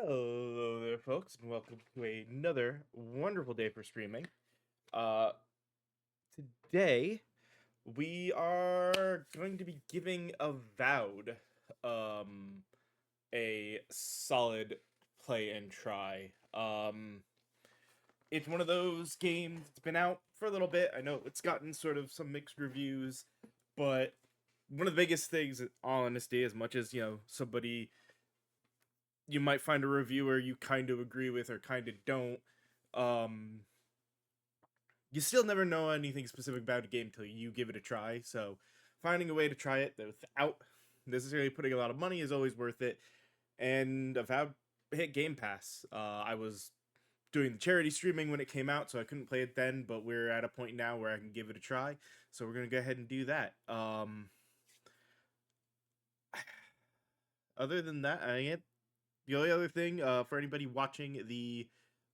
Hello there, folks, and welcome to another wonderful day for streaming. Uh, Today we are going to be giving Avowed a solid play and try. It's one of those games that's been out for a little bit. I know it's gotten sort of some mixed reviews, but one of the biggest things, in all honesty, as much as somebody you might find a reviewer you kind of agree with or kind of don't. Um, you still never know anything specific about a game until you give it a try. So finding a way to try it without necessarily putting a lot of money is always worth it. And I've had hit Game Pass. I was doing the charity streaming when it came out, so I couldn't play it then. But we're at a point now where I can give it a try. So we're gonna go ahead and do that. Other than that, the only other thing for anybody watching the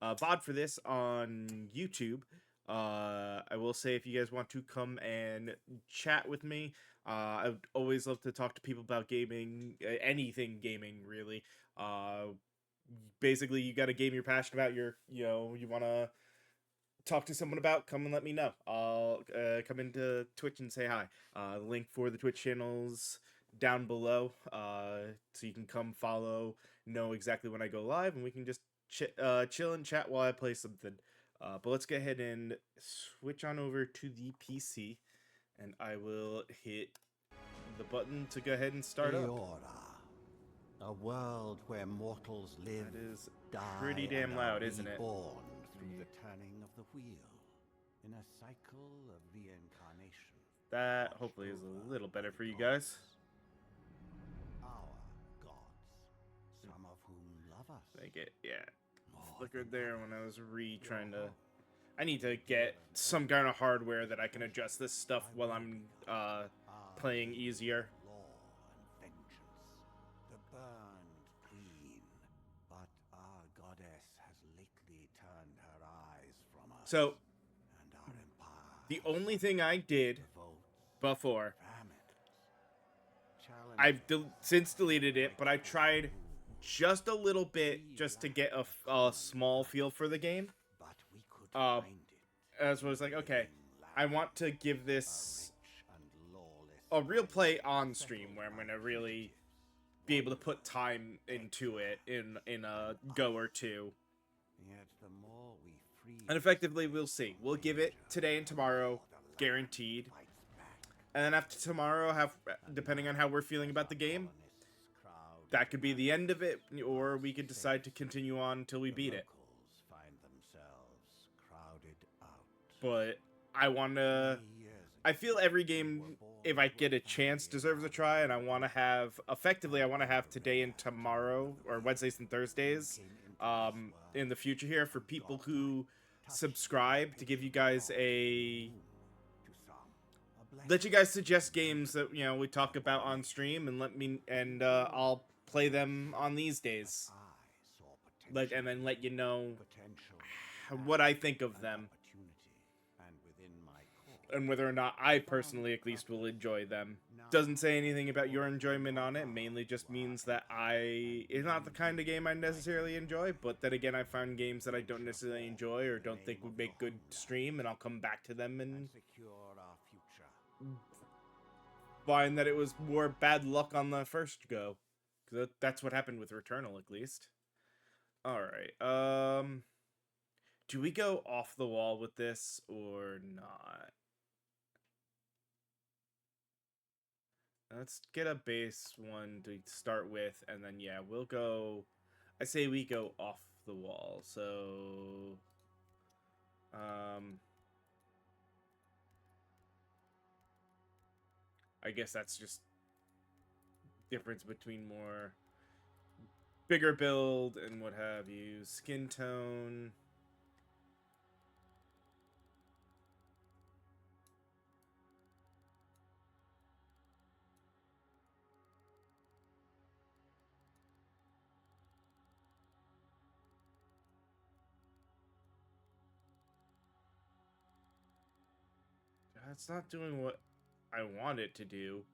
VOD for this on YouTube, I will say if you guys want to come and chat with me, I would always love to talk to people about gaming, anything gaming really. Basically, you got a game you're passionate about, you want to talk to someone about, come and let me know. I'll come into Twitch and say hi. Link for the Twitch channels down below, so you can come follow, know exactly when I go live, and we can just chill and chat while I play something. But let's go ahead and switch on over to the PC, and I will hit the button to go ahead and start up. A world where mortals live, That is die, pretty damn and loud, are isn't it? reborn through the turning of the wheel in a cycle of reincarnation. That hopefully is a little better for you guys. Our gods, some of whom love us. Make it, yeah. Flickered there when I was trying to. I need to get some kind of hardware that I can adjust this stuff while I'm playing easier. Law and vengeance, the burned queen. But our goddess has lately turned her eyes from us. So, and our empire. the only thing I did before, I've since deleted it, but I tried just a little bit just to get a small feel for the game. As was like, okay, I want to give this a real play on stream where I'm gonna really be able to put time into it in a go or two. And effectively, we'll see. We'll give it today and tomorrow, guaranteed. And then after tomorrow, depending on how we're feeling about the game, that could be the end of it, or we could decide to continue on until we beat it. But I feel every game, if I get a chance, deserves a try, and I want to have today and tomorrow, or Wednesdays and Thursdays, in the future here for people who subscribe, to give you guys let you guys suggest games that we talk about on stream, and I'll play them on these days, and then let you know what I think of them and whether or not I personally at least will enjoy them. Doesn't say anything about your enjoyment on it, mainly just means that it's not the kind of game I necessarily enjoy, but then again, I found games that I don't necessarily enjoy or don't think would make good stream, and I'll come back to them and find that it was more bad luck on the first go. Because that's what happened with Returnal, at least. Alright, do we go off the wall with this or not? Let's get a base one to start with, and then, yeah, we'll go... I say we go off the wall, so... I guess that's just difference between more bigger build and what have you. Skin tone. It's not doing what I want it to do.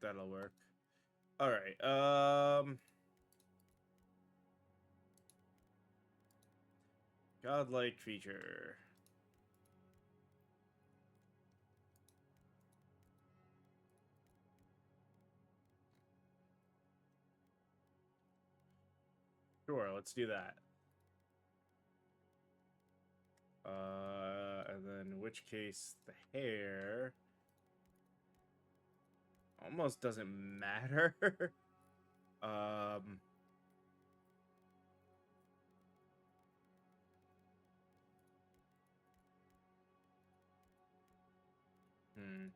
that'll work. All right. Godlike feature. Sure, let's do that. And then in which case the hair almost doesn't matter. um hmm.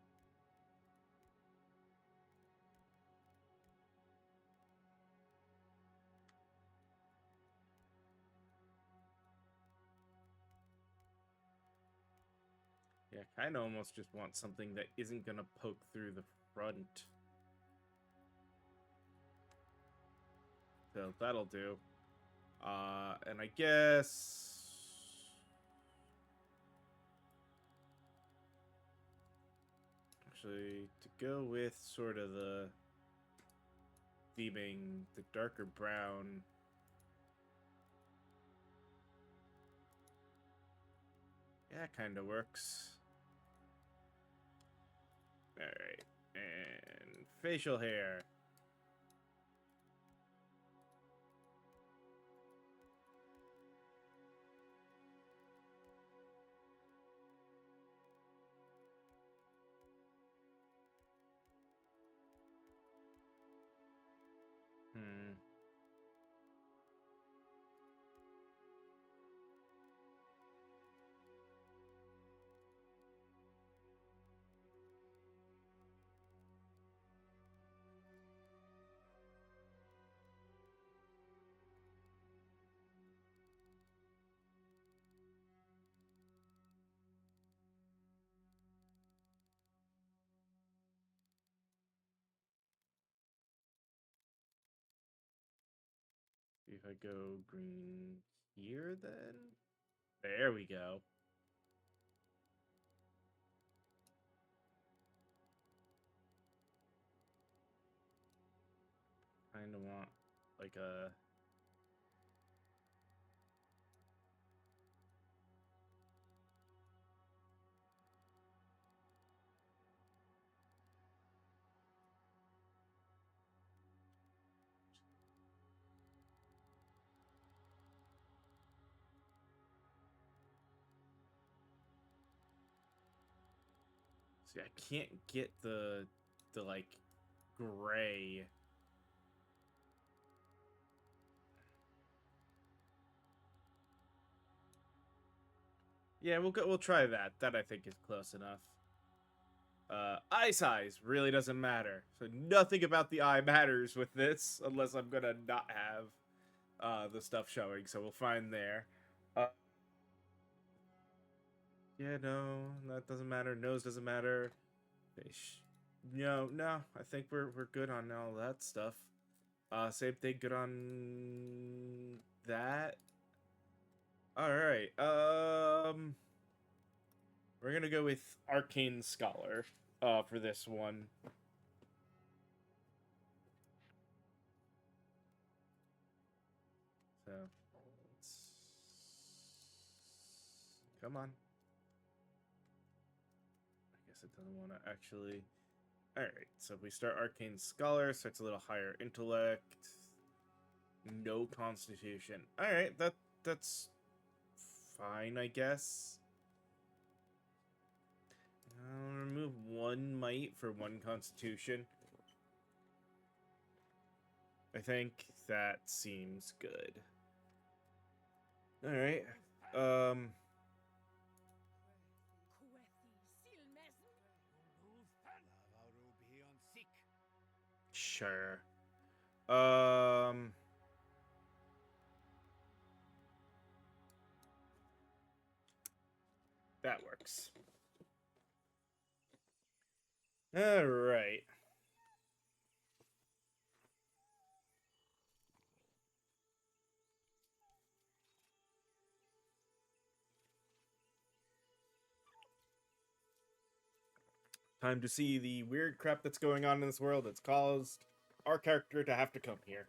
Yeah, kind of almost just want something that isn't gonna poke through the front. So that'll do. And I guess actually to go with sort of the theming, the darker brown. Yeah, kind of works. All right, and facial hair. Hmm. If I go green here, then there we go. Kind of want like a see. I can't get the like gray. Yeah, we'll go. We'll try that. That I think is close enough. Eye size really doesn't matter. So nothing about the eye matters with this, unless I'm gonna not have the stuff showing. So we'll find there. Uh, yeah, no, that doesn't matter. Nose doesn't matter. No, no. I think we're good on all that stuff. Same thing. Good on that. All right. We're gonna go with Arcane Scholar. For this one. So let's come on. I guess it doesn't want to actually. All right. So we start Arcane Scholar, so it's a little higher intellect. No Constitution. All right. That's fine, I guess. I'll remove one might for one Constitution. I think that seems good. All right. Sure. That works. All right. Time to see the weird crap that's going on in this world that's caused our character to have to come here.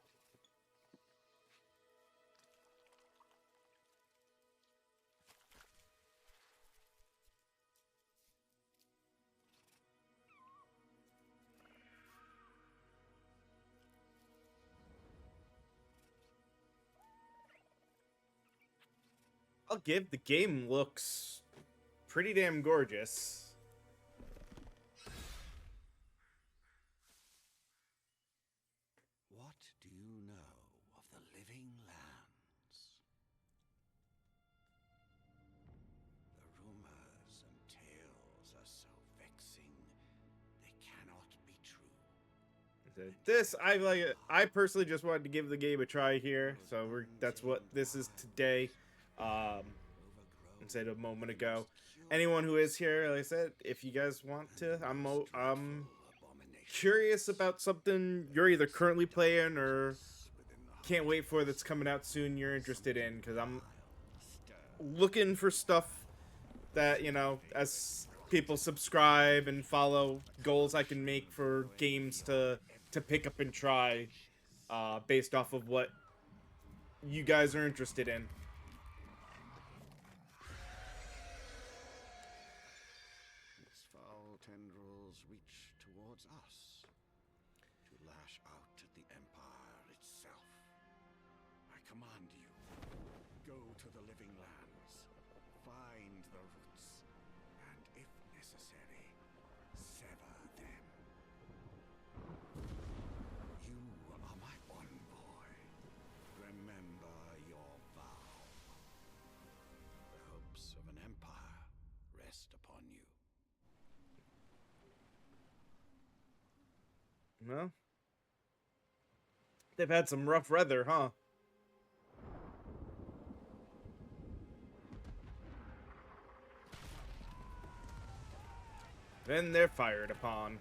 I'll give the game looks pretty damn gorgeous. What do you know of the living lands? The rumors and tales are so vexing, they cannot be true. This I like. I personally just wanted to give the game a try here, so that's what this is today. Um, Said a moment ago. Anyone who is here, like I said, if you guys want to, I'm curious about something you're either currently playing or can't wait for that's coming out soon you're interested in, because I'm looking for stuff that, you know, as people subscribe and follow, goals I can make for games to pick up and try, based off of what you guys are interested in. Its foul tendrils reach towards us to lash out at the Empire itself. I command you, go to the living lands, find the roots, and if necessary, sever them. You are my envoy. Remember your vow. The hopes of an empire rest upon you. Well, they've had some rough weather, huh? Then they're fired upon.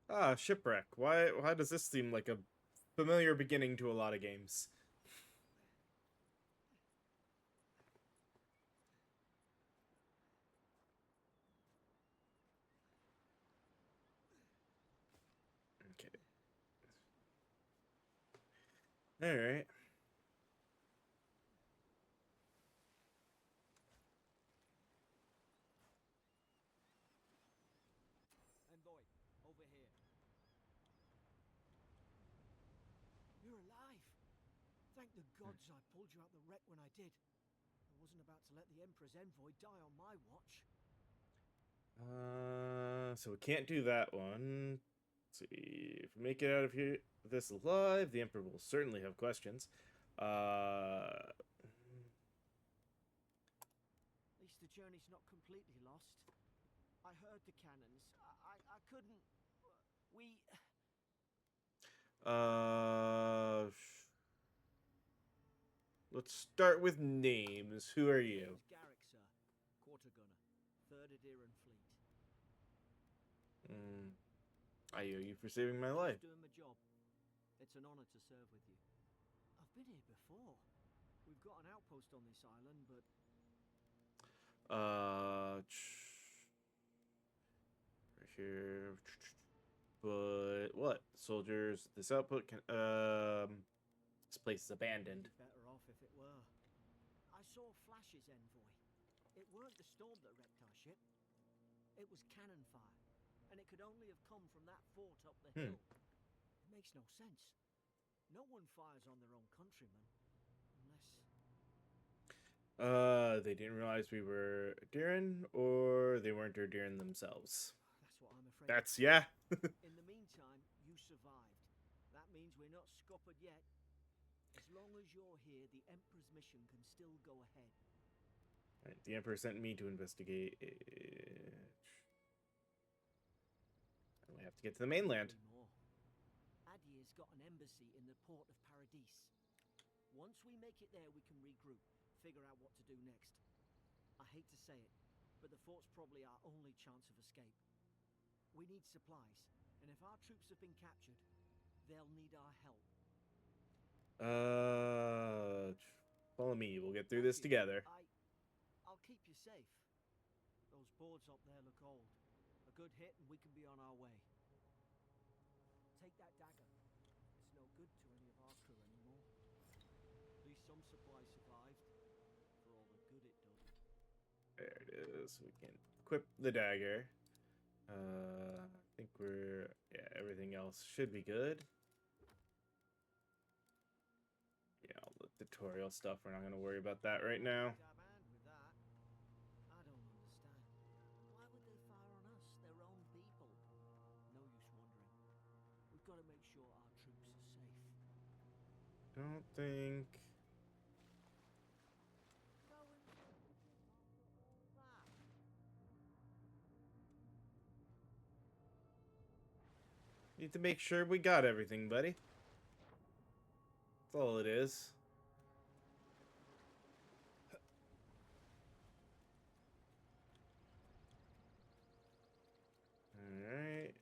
Ah, shipwreck. Why does this seem like a familiar beginning to a lot of games? Okay. Alright. Envoy, over here. You're alive. Thank the gods I pulled you out the wreck when I did. I wasn't about to let the Emperor's envoy die on my watch. So we can't do that one. Let's see. If we make it out of here this alive, the Emperor will certainly have questions. At least the journey's not completely lost. I heard the cannons. I couldn't... We... Let's start with names. Who are you? Name's Garrick, sir. Quarter gunner. 3rd Adiran Fleet. I owe you for saving my life. Just doing my job. It's an honor to serve with you. I've been here before. We've got an outpost on this island, but... Right here. But what? Soldiers, this output can, this place is abandoned. Better off if it were. I saw flashes, envoy. It weren't the storm that wrecked our ship. It was cannon fire, and it could only have come from that fort up the hill. It makes no sense. No one fires on their own countrymen, unless... They didn't realize we were Darren, or they weren't Darren themselves. That's what I'm afraid. That's, yeah. In the meantime, you survived. we're not scuppered yet. As long as you're here, the Emperor's mission can still go ahead. Right, the Emperor sent me to investigate. We have to get to the mainland. More. Adir's got an embassy in the port of Paradis. Once we make it there, we can regroup, figure out what to do next. I hate to say it, but the fort's probably our only chance of escape. We need supplies, and if our troops have been captured, they'll need our help. Follow me. We'll get through this together. I'll keep you safe. Those boards up there look old. A good hit and we can be on our way. Take that dagger. It's no good to any of our crew anymore. At least some supplies survived, for all the good it does. There it is. We can equip the dagger. I think everything else should be good. Yeah, all the tutorial stuff, we're not going to worry about that right now. I don't understand. Why would they fire on us, their own people? No use wondering. We've got to make sure our troops are safe. Don't think... Need to make sure we got everything, buddy. That's all it is. Alright.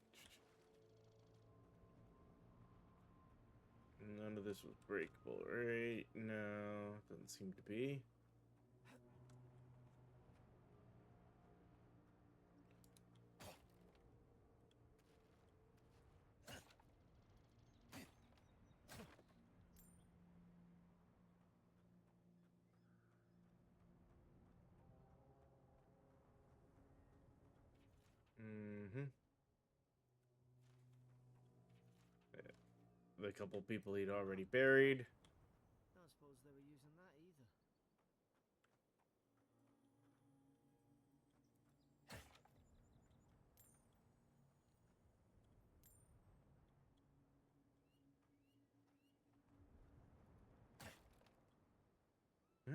None of this was breakable, right? No, doesn't seem to be. The couple people he'd already buried. I suppose they were using that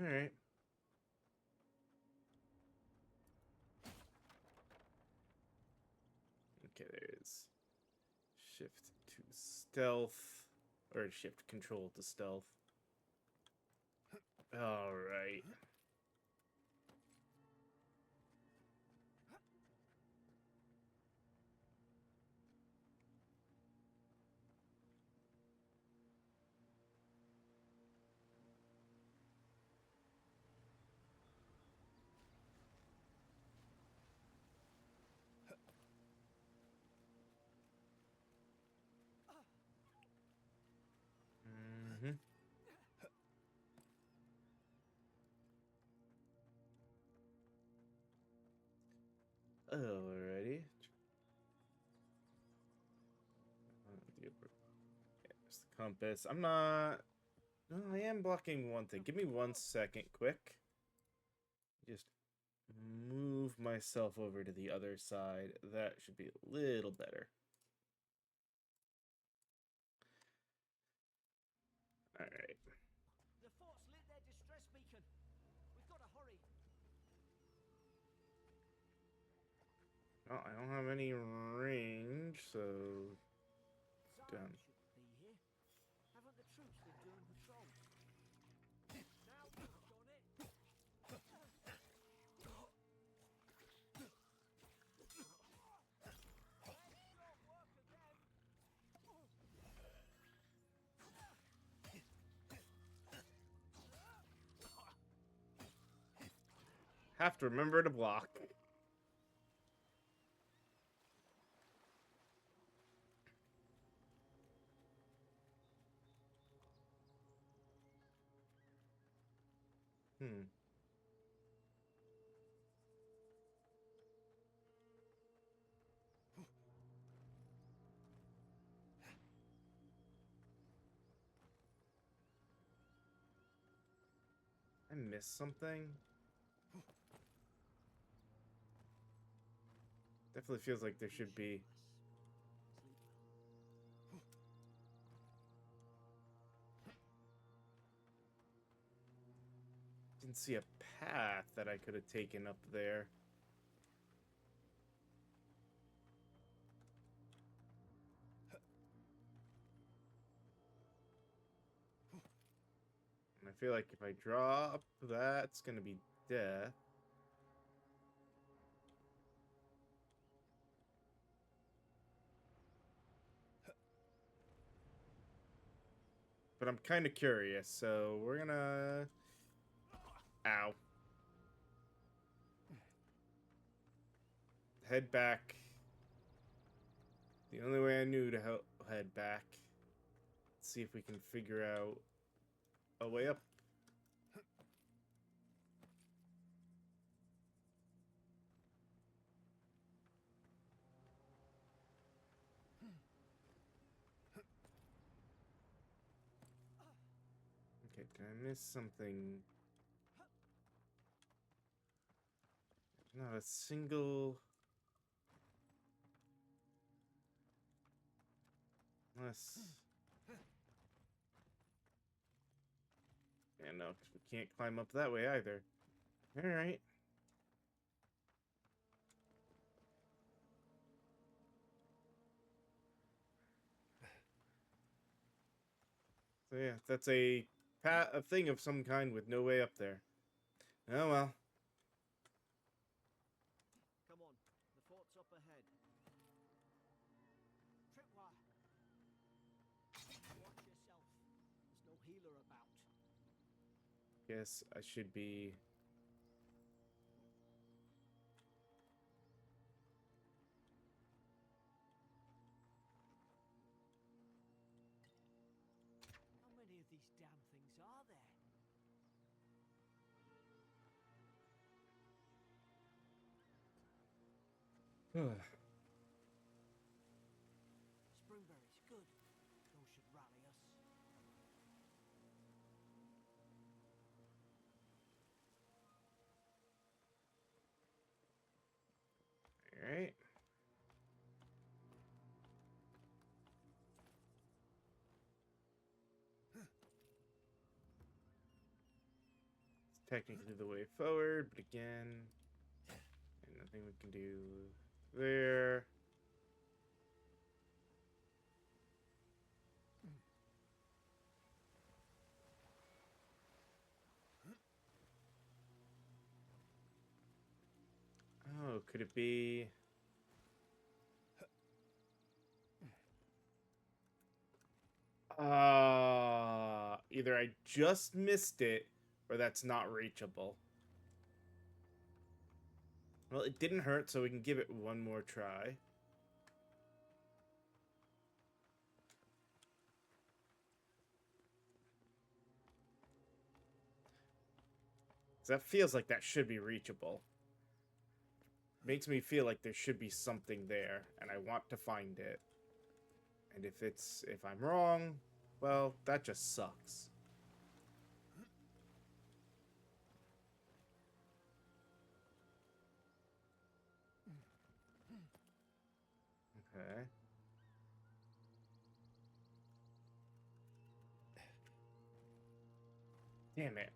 either. Alright. Okay, there's shift to stealth, or shift control to stealth. Alright. Alrighty. There's the compass. I'm not... No, I am blocking one thing. Give me 1 second, quick. Just move myself over to the other side. That should be a little better. Alright. The fort's lit their distress beacon. We've got to hurry. Well, I don't have any range, so... Done. Shouldn't be here. Haven't the troops been doing patrols? Now we've done it. Don't work again. Have to remember to block. I missed something. Definitely feels like there should be. can see a path that I could have taken up there. And I feel like if I draw up that, it's gonna be death. But I'm kind of curious, so we're gonna... Ow. Head back. The only way I knew to head back. Let's see if we can figure out a way up. Okay, did I miss something? Not a single... Unless... Yeah, no, 'cause we can't climb up that way either. Alright. So yeah, that's a thing of some kind with no way up there. Oh well. Come on, the fort's up ahead. Tripwire! Watch yourself. There's no healer about. Guess I should be... How many of these damn things are there? Springberries, good. Those should rally us. Alright. It's technically the way forward, but again... And nothing we can do there. Oh, could it be... Either I just missed it, or that's not reachable. Well, it didn't hurt, so we can give it one more try. That feels like that should be reachable. Makes me feel like there should be something there, and I want to find it. And if I'm wrong, well, that just sucks. Okay. Damn it.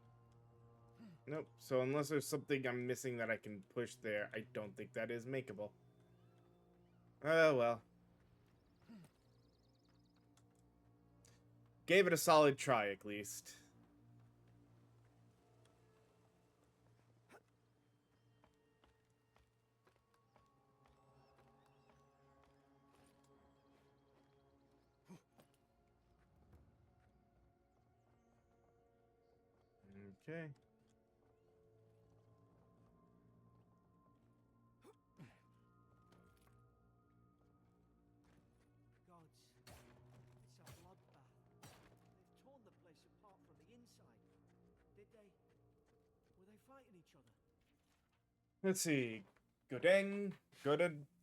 Nope. So unless there's something I'm missing that I can push there, I don't think that is makeable. Oh, well. Gave it a solid try, at least. Okay. Gods, it's a bloodbath. They've torn the place apart from the inside. Did they? Were they fighting each other? Let's see.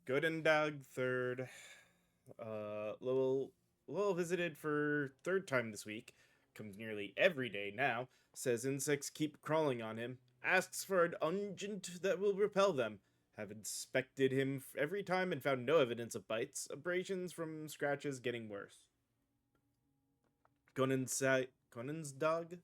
Godendag third. Lowell visited for third time this week. Comes nearly every day now. Says insects keep crawling on him. Asks for an unguent that will repel them. Have inspected him every time and found no evidence of bites. Abrasions from scratches getting worse. Conan's dog?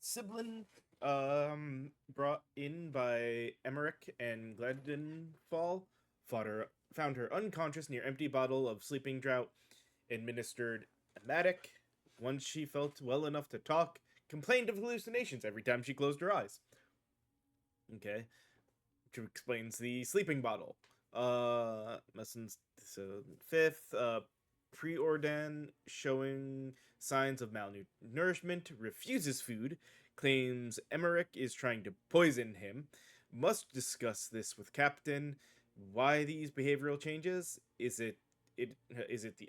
Siblin, brought in by Emmerich and Gledenfall, found her unconscious near empty bottle of sleeping draught, administered emetic. Once she felt well enough to talk, complained of hallucinations every time she closed her eyes. Okay, which explains the sleeping bottle. Messon's so fifth, Preordain showing signs of malnourishment, refuses food, claims Emmerich is trying to poison him. Must discuss this with Captain. Why these behavioral changes? Is it the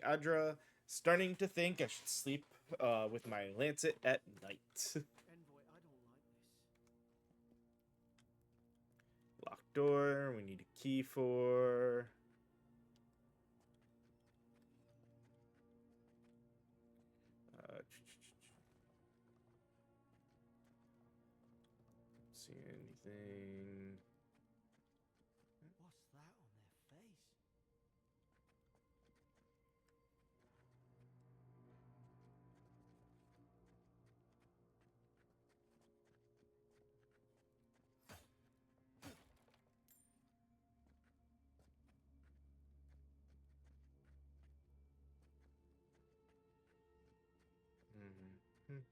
Adra? Starting to think I should sleep with my lancet at night. Envoy, I don't like this. Locked door. We need a key for. See anything? What's that on their face? Mm-hmm.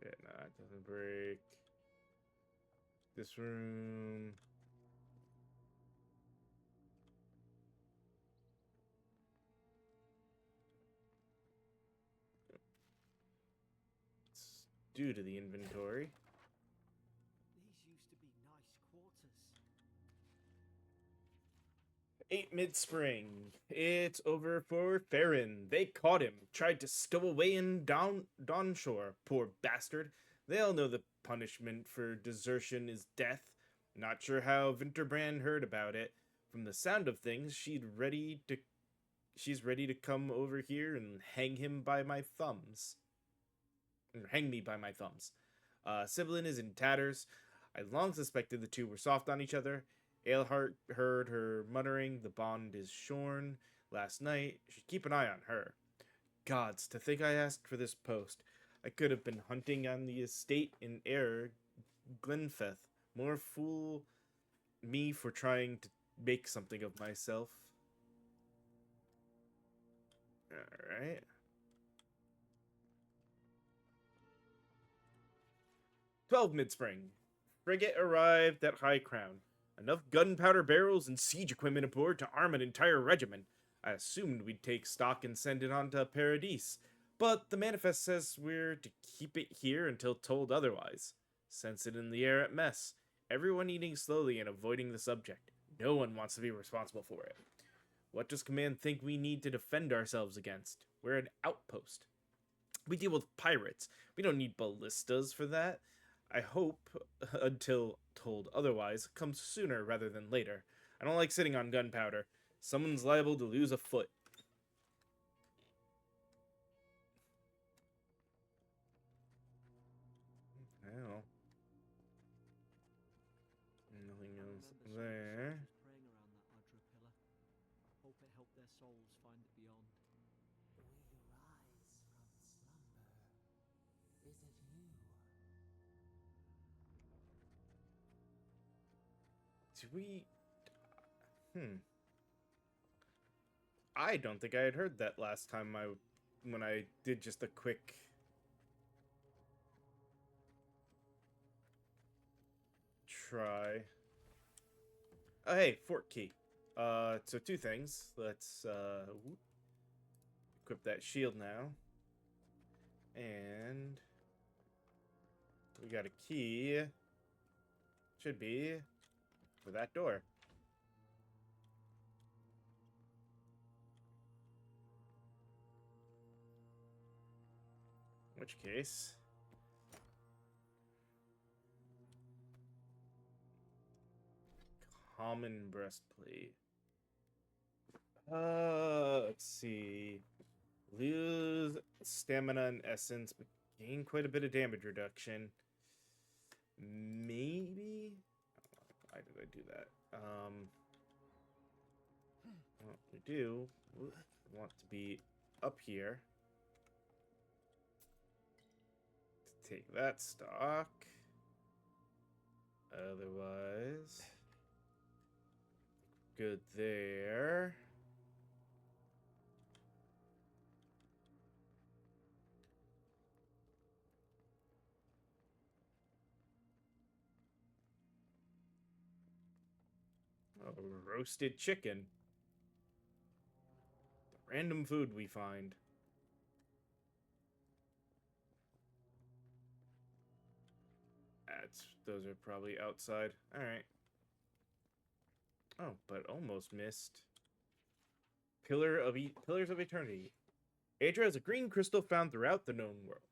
Yeah, no, it doesn't break. This room. It's due to the inventory. These used to be nice quarters. 8 mid-spring. It's over for Farron. They caught him. Tried to stow away in Dawnshore. Poor bastard. They all know the punishment for desertion is death. Not sure how Winterbrand heard about it. From the sound of things, she's ready to come over here and hang him by my thumbs. Or hang me by my thumbs. Sibyllin is in tatters. I long suspected the two were soft on each other. Aelhart heard her muttering, the bond is shorn. Last night, should keep an eye on her. Gods, to think I asked for this post. I could have been hunting on the estate in Ayr, Glenfeth. More fool me for trying to make something of myself. Alright. "12 mid-spring. Frigate arrived at High Crown. Enough gunpowder barrels and siege equipment aboard to arm an entire regiment. I assumed we'd take stock and send it on to Paradis, but the manifest says we're to keep it here until told otherwise. Sense it in the air at mess. Everyone eating slowly and avoiding the subject. No one wants to be responsible for it. What does command think we need to defend ourselves against? We're an outpost. We deal with pirates. We don't need ballistas for that. I hope, until told otherwise, comes sooner rather than later. I don't like sitting on gunpowder. Someone's liable to lose a foot." Well, nothing else there. Praying around that Adra pillar. Hope it helped their souls find it beyond. We rise from slumber. Is it you? Do we... I don't think I had heard that last time when I did just a quick... try. Oh, hey, fort key. So two things. Let's, equip that shield now. And... we got a key. Should be for that door. In which case... common breastplate. Let's see. Lose stamina and essence, but gain quite a bit of damage reduction. Maybe? Why did I do that? Well, we do want to be up here. Take that stock. Otherwise, good there. Oh, roasted chicken. Random food we find. Those are probably outside. Alright. Oh, but almost missed. Pillars of Eternity. Adra is a green crystal found throughout the known world,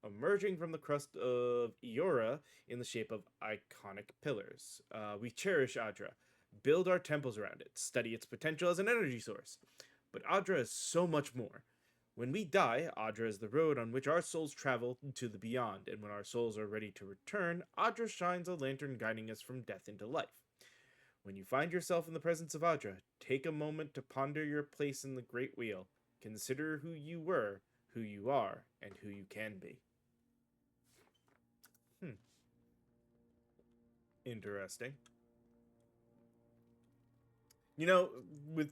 emerging from the crust of Eora in the shape of iconic pillars. We cherish Adra, build our temples around it, study its potential as an energy source. But Adra is so much more. When we die, Adra is the road on which our souls travel to the beyond, and when our souls are ready to return, Adra shines a lantern guiding us from death into life. When you find yourself in the presence of Adra, take a moment to ponder your place in the Great Wheel. Consider who you were, who you are, and who you can be. Interesting. You know, with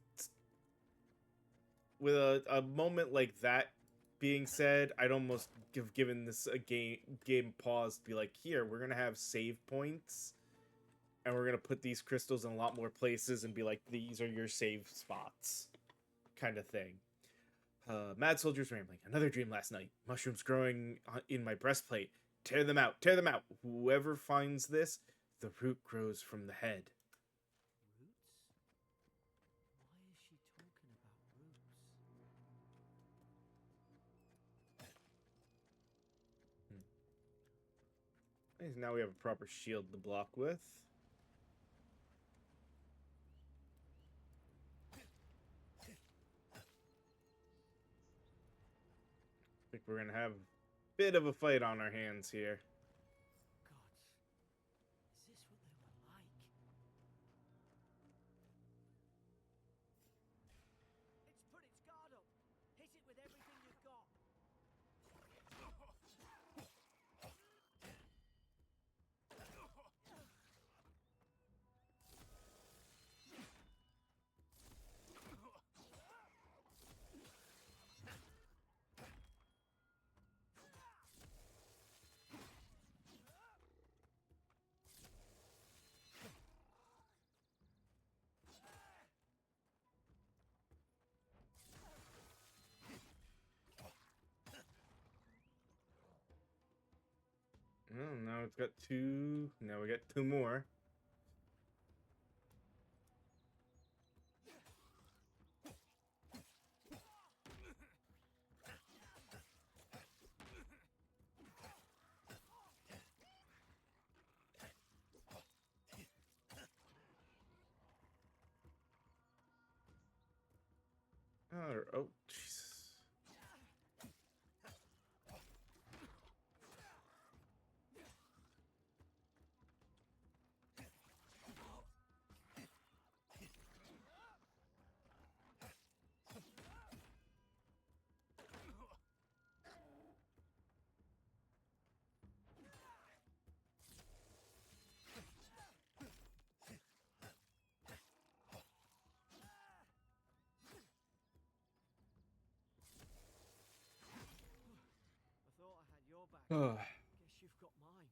a moment like that being said, I'd almost have given this a game pause to be like, here, we're gonna have save points, and we're gonna put these crystals in a lot more places and be like, these are your save spots, kind of thing. Mad Soldier's rambling. Another dream last night. Mushrooms growing in my breastplate. Tear them out. Tear them out. Whoever finds this, the root grows from the head. Roots? Why is she talking about roots? Now we have a proper shield to block with. I think we're gonna have a bit of a fight on our hands here. Gods, is this what they were like? It's put its guard up. Hit it with everything you've got. Well, now it's got two. Now we got two more. Oh, Jesus. I thought I had your back. Oh. Guess you've got mine.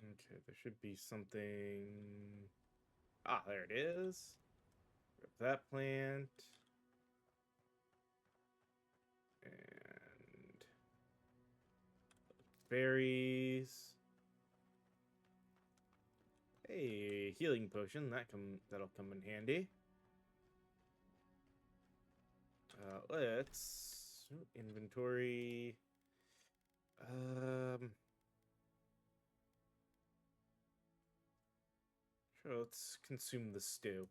Okay, there should be something. Ah, there it is. Grab that plant. And berries. Hey, healing potion. That'll come in handy. Let's inventory. Sure, let's consume the stew.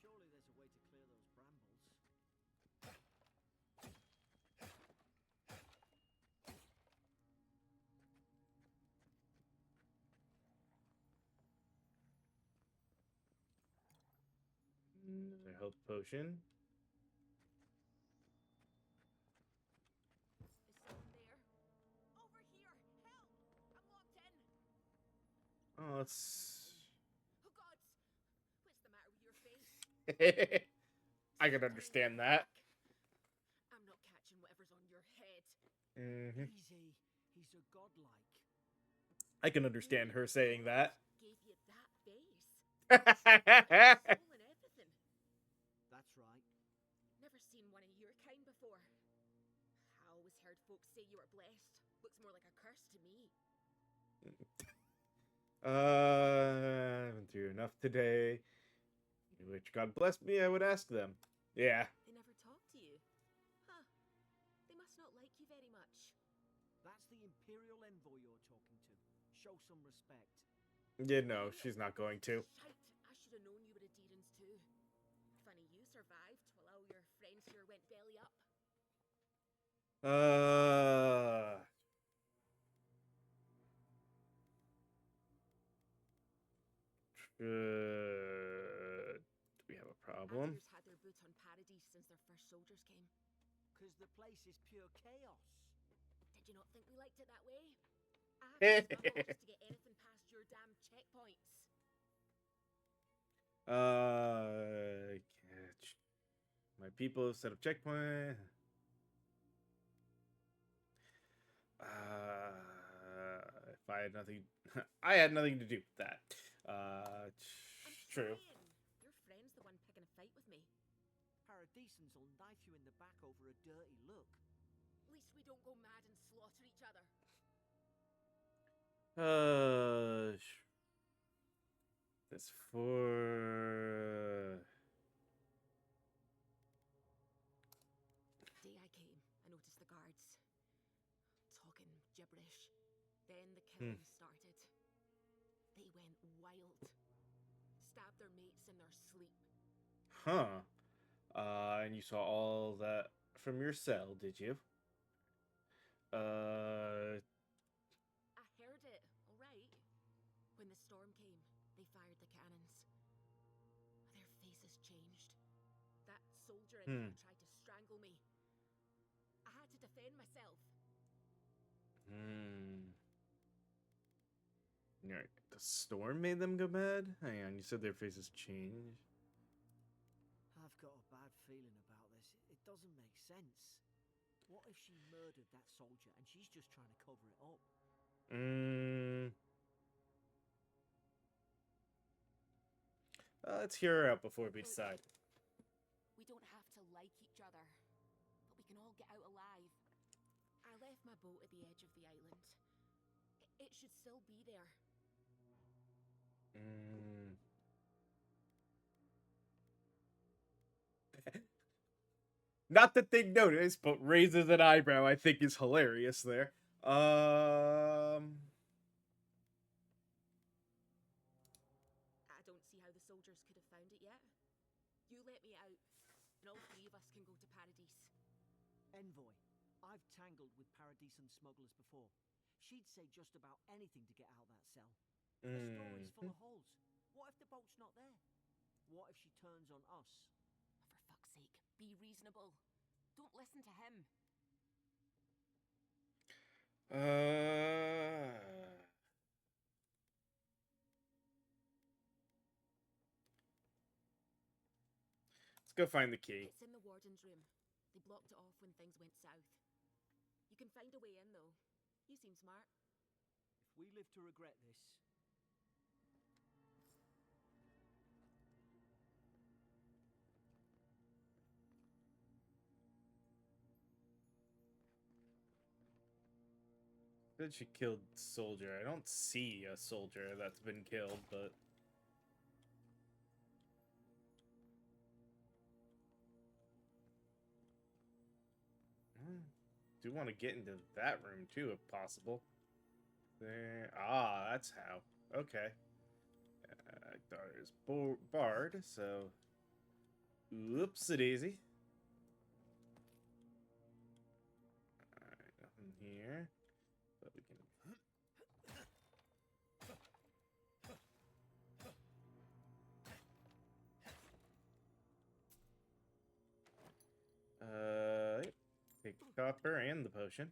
Surely there's a way to clear those brambles. Their health potion. Is someone there? Over here! Help! I'm locked in! Oh, let's. Oh God! What's the matter with your face? I can understand that. I'm not catching whatever's on your head. Mm-hmm. Easy. He's a godlike. I can understand her saying that. Gave you that face. Soul and everything. That's right. Never seen one of your kind before. I always heard folks say you were blessed. Looks more like a curse to me. I've been through enough today. Which God bless me, I would ask them. Yeah. They never talk to you. Huh. They must not like you very much. That's the Imperial envoy you're talking to. Show some respect. Yeah, no, she's not going to. Shite, I should have known you were a Deerans too. Funny you survived while all your friends here went belly up. Do we have a problem? Others had their boot on Paradise since their first soldiers came. Because the place is pure chaos. Did you not think we liked it that way? I have to smuggle just to get anything past your damn checkpoints. Catch. My people set up checkpoint. If I had nothing, I had nothing to do with that. I'm True. trying. Your friend's the one picking a fight with me. Paradisans will knife you in the back over a dirty look. At least we don't go mad and slaughter each other. That's for. The day I came, I noticed the guards talking gibberish. Then the killing started. They went wild. Stabbed their mates in their sleep. Huh. And you saw all that from your cell, did you? I heard it, all right. When the storm came, they fired the cannons. Their faces changed. That soldier in there tried to strangle me. I had to defend myself. Right. The storm made them go mad? Hang on, you said their faces changed. I've got a bad feeling about this. It doesn't make sense. What if she murdered that soldier and she's just trying to cover it up? Let's hear her out before we decide. We don't have to like each other, but we can all get out alive. I left my boat at the edge of the island. It should still be there. Not that they notice, but raises an eyebrow I think is hilarious there. I don't see how the soldiers could have found it yet. You let me out, and all three of us can go to Paradise. Envoy, I've tangled with Paradisan smugglers before. She'd say just about anything to get out that cell. The story's full of holes. What if the boat's not there? What if she turns on us? For fuck's sake, be reasonable. Don't listen to him. Let's go find the key. It's in the warden's room. They blocked it off when things went south. You can find a way in, though. You seem smart. If we live to regret this, Said she killed soldier. I don't see a soldier that's been killed, but do want to get into that room too, if possible. There. Ah, that's how. Okay. Daughter's barred, so. Oopsie-daisy. Alright, nothing here. But we can. copper and the potion.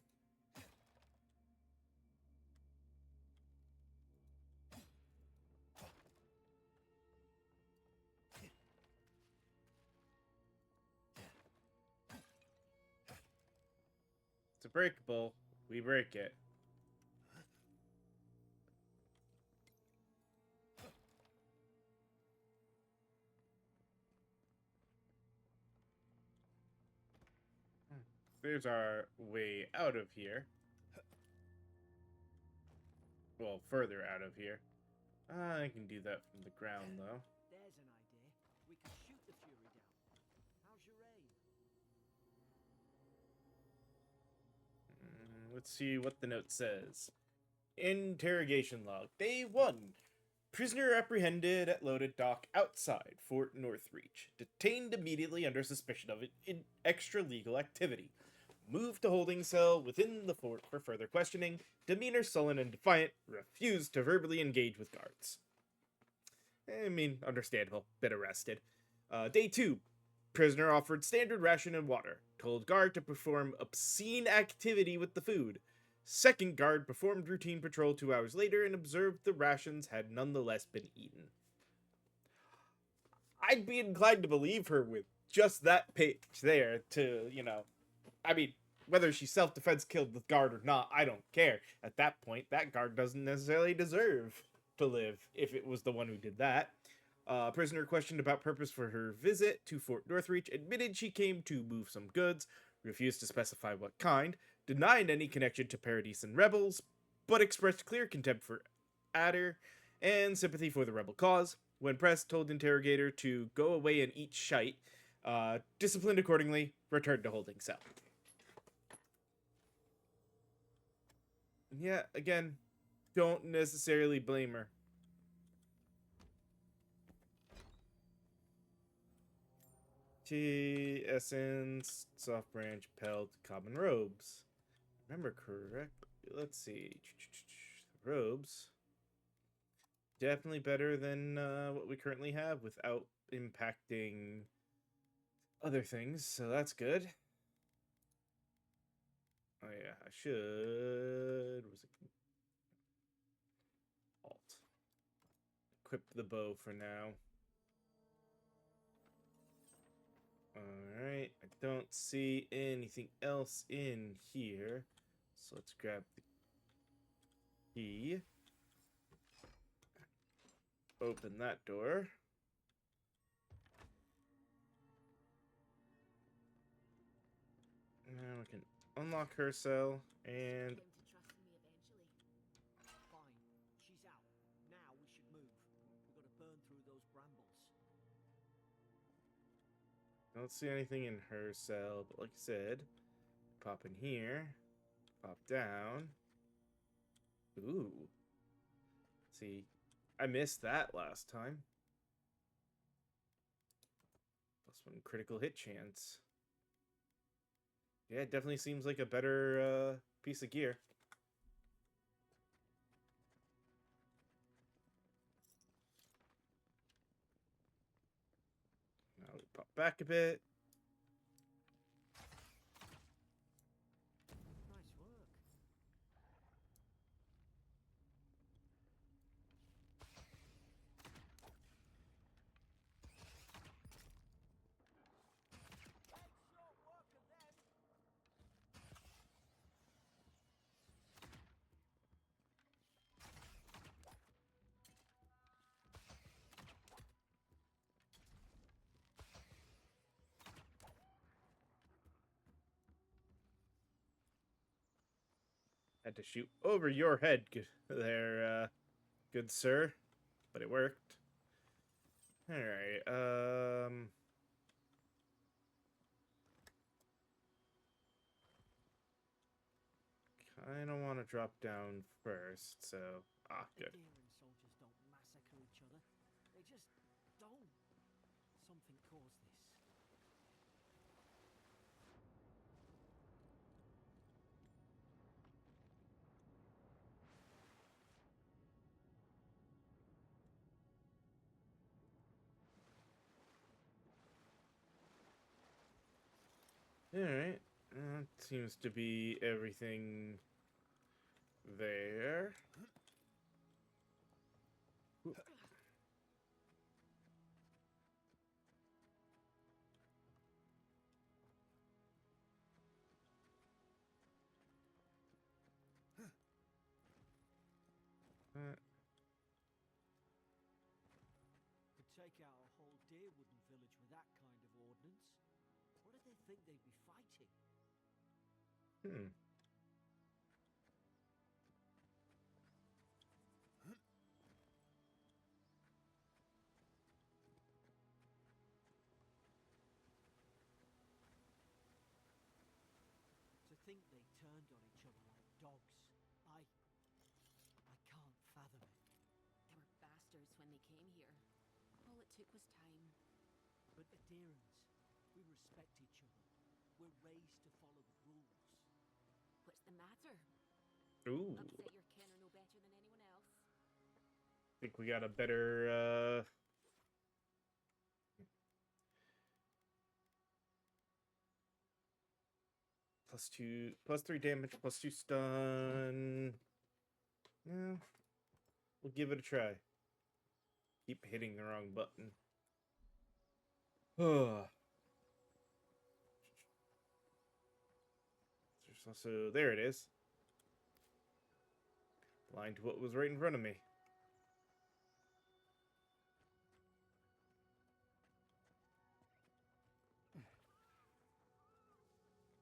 It's a breakable. We break it. There's our way out of here. Well, further out of here. I can do that from the ground, though. There's an idea. We could shoot the Fury down. How's your aim? Let's see what the note says. Interrogation log. Day 1. Prisoner apprehended at loaded dock outside Fort Northreach. Detained immediately under suspicion of extra-legal activity. Moved to holding cell within the fort for further questioning. Demeanor sullen and defiant. Refused to verbally engage with guards. I mean, understandable. Bit arrested. Day 2. Prisoner offered standard ration and water. Told guard to perform obscene activity with the food. Second guard performed routine patrol 2 hours later and observed the rations had nonetheless been eaten. I'd be inclined to believe her with just that page there to, I mean, whether she self-defense killed the guard or not, I don't care. At that point, that guard doesn't necessarily deserve to live if it was the one who did that. Prisoner questioned about purpose for her visit to Fort Northreach, admitted she came to move some goods, refused to specify what kind, denied any connection to Paradisen rebels, but expressed clear contempt for Adder and sympathy for the rebel cause. When pressed, told interrogator to go away and eat shite. Disciplined accordingly, returned to holding cell. Yeah, again, don't necessarily blame her. Tea, essence, soft branch, pelt, common robes. Remember correctly. Let's see. Robes. Definitely better than what we currently have without impacting other things, so that's good. Oh yeah, I should... Was it... Alt. Equip the bow for now. Alright, I don't see anything else in here. So let's grab the key. Open that door. Now we can unlock her cell and... Get him to trust me eventually. Fine. She's out. Now we should move. We've got to burn through those brambles. I don't see anything in her cell, but like I said, pop in here, pop down. Ooh. See, I missed that last time. +1 critical hit chance. Yeah, it definitely seems like a better piece of gear. Now we pop back a bit. Nice work. Had to shoot over your head there, good sir. But it worked. Alright, kinda wanna drop down first, so... Ah, The good. Deering soldiers don't massacre each other. They just don't. Something caused this. Alright. Seems to be everything there. Ooh. Could take out a whole Deerwooden village with that kind of ordnance. What did they think they'd be fighting? Hmm. To think they turned on each other like dogs. I can't fathom it. They were bastards when they came here. All it took was time. But Adherents, we respect each other. We're raised to follow the rules. What's the matter? Ooh. Upset your kin are no better than anyone else? Think we got a better +3 damage, +2 stun. Yeah. We'll give it a try. Keep hitting the wrong button. There's also, there it is. Blind to what was right in front of me.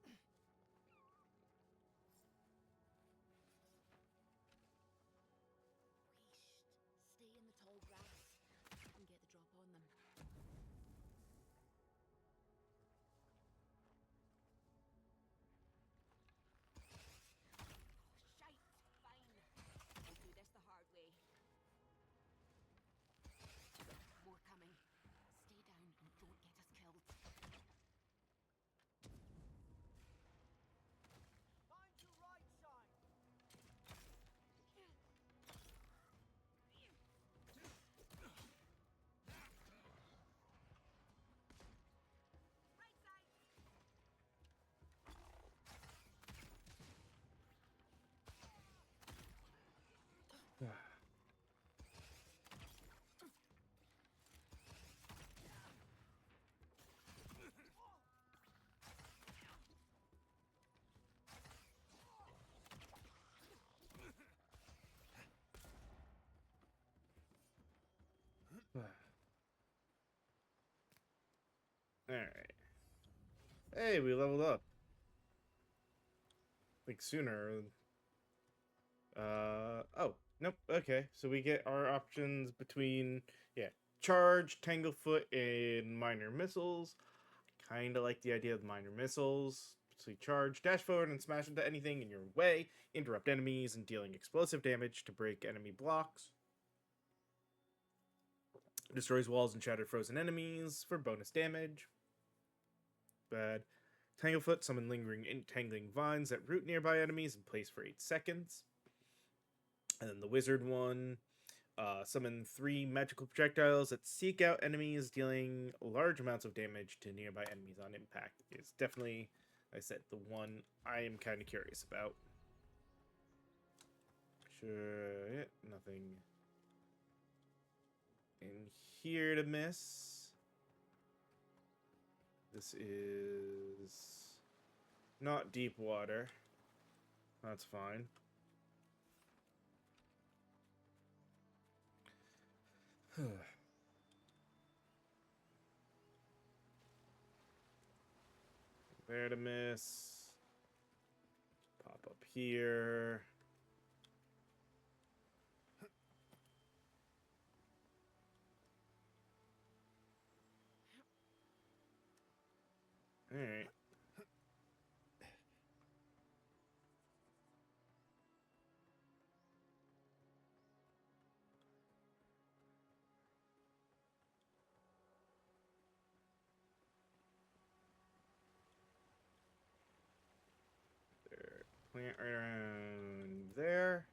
Wheesht. Stay in the tall grass and get the drop on them. Shite! Fine. We'll do this the hard way. More coming. Stay down and don't get us killed. Find your right side. Right side! Alright. Hey, we leveled up. Like sooner. Oh, nope. Okay, so we get our options between, yeah, charge, tanglefoot, and minor missiles. Kind of like the idea of minor missiles. So you charge, dash forward, and smash into anything in your way, interrupt enemies, and dealing explosive damage to break enemy blocks. Destroys walls and shattered frozen enemies for bonus damage. Bad. Tanglefoot, summon lingering entangling vines that root nearby enemies and place for 8 seconds. And then the wizard one, summon 3 magical projectiles that seek out enemies, dealing large amounts of damage to nearby enemies on impact. Is definitely, like I said, the one I am kind of curious about. Sure, yeah, nothing in here to miss. This is not deep water. That's fine. There to miss. Pop up here. Alright. There. Plant right around there.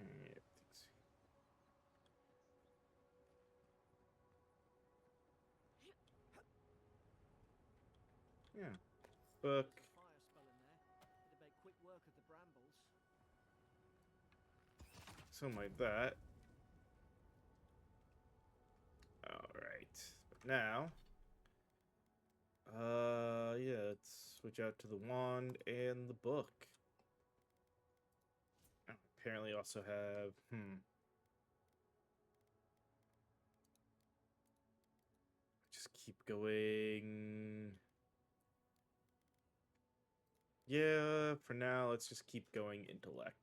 Alright. Yeah. Book. There's a fire spell in there. It'd make quick work of the brambles. Something like that. Alright. But now... yeah, let's switch out to the wand and the book. Apparently also have... Just keep going... Yeah, for now, let's just keep going intellect.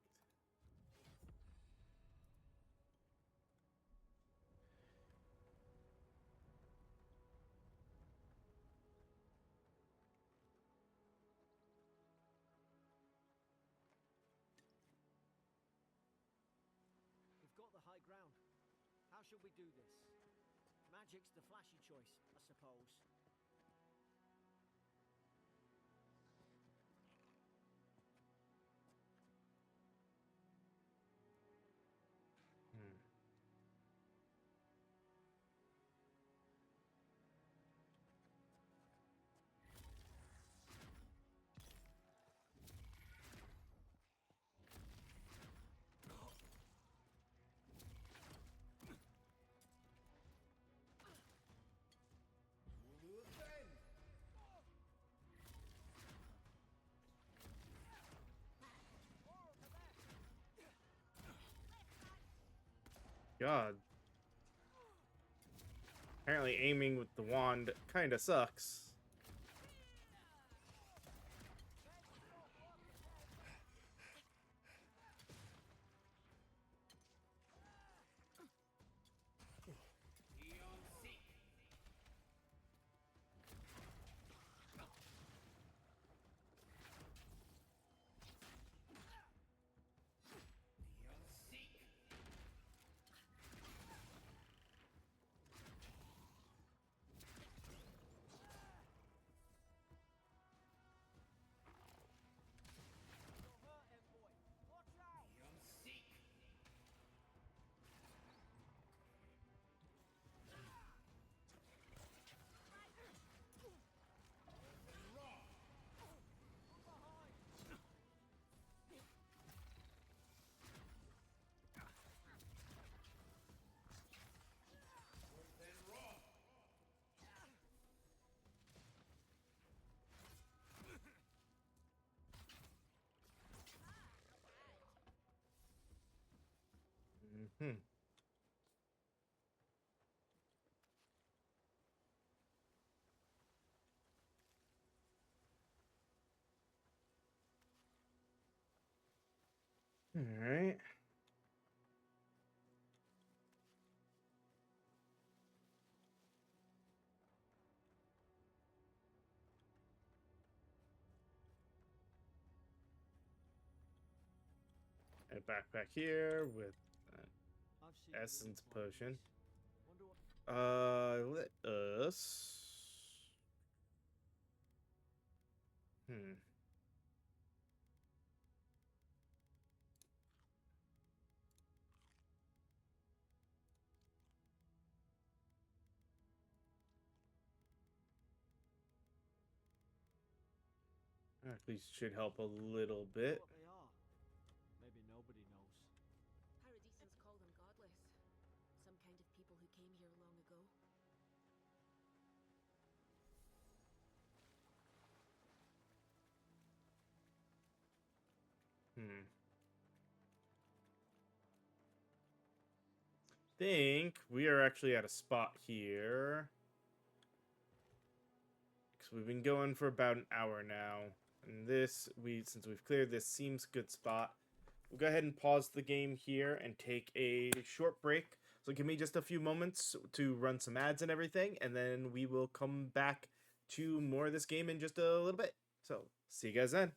We've got the high ground. How should we do this? Magic's the flashy choice, I suppose. Hmm. God. Apparently aiming with the wand kinda sucks. You're hurt, envoy. Watch out! From behind! Hmm. Alright. A backpack here with I've seen essence ruins like potion. these. Wonder what... Let us... At least should help a little bit. what they are. Maybe nobody knows. Paradisans call them godless. Some kind of people who came here long ago. Think we are actually at a spot here. Because we've been going for about an hour now. And this, since we've cleared this, seems a good spot. We'll go ahead and pause the game here and take a short break. So give me just a few moments to run some ads and everything, and then we will come back to more of this game in just a little bit. So, see you guys then.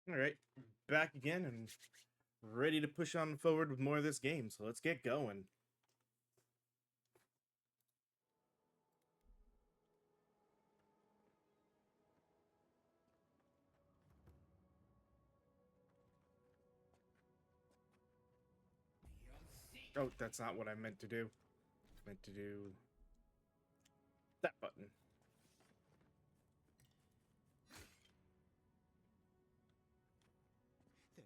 All right, back again and ready to push on forward with more of this game. So let's get going. Oh, that's not what I meant to do. I meant to do that button. They're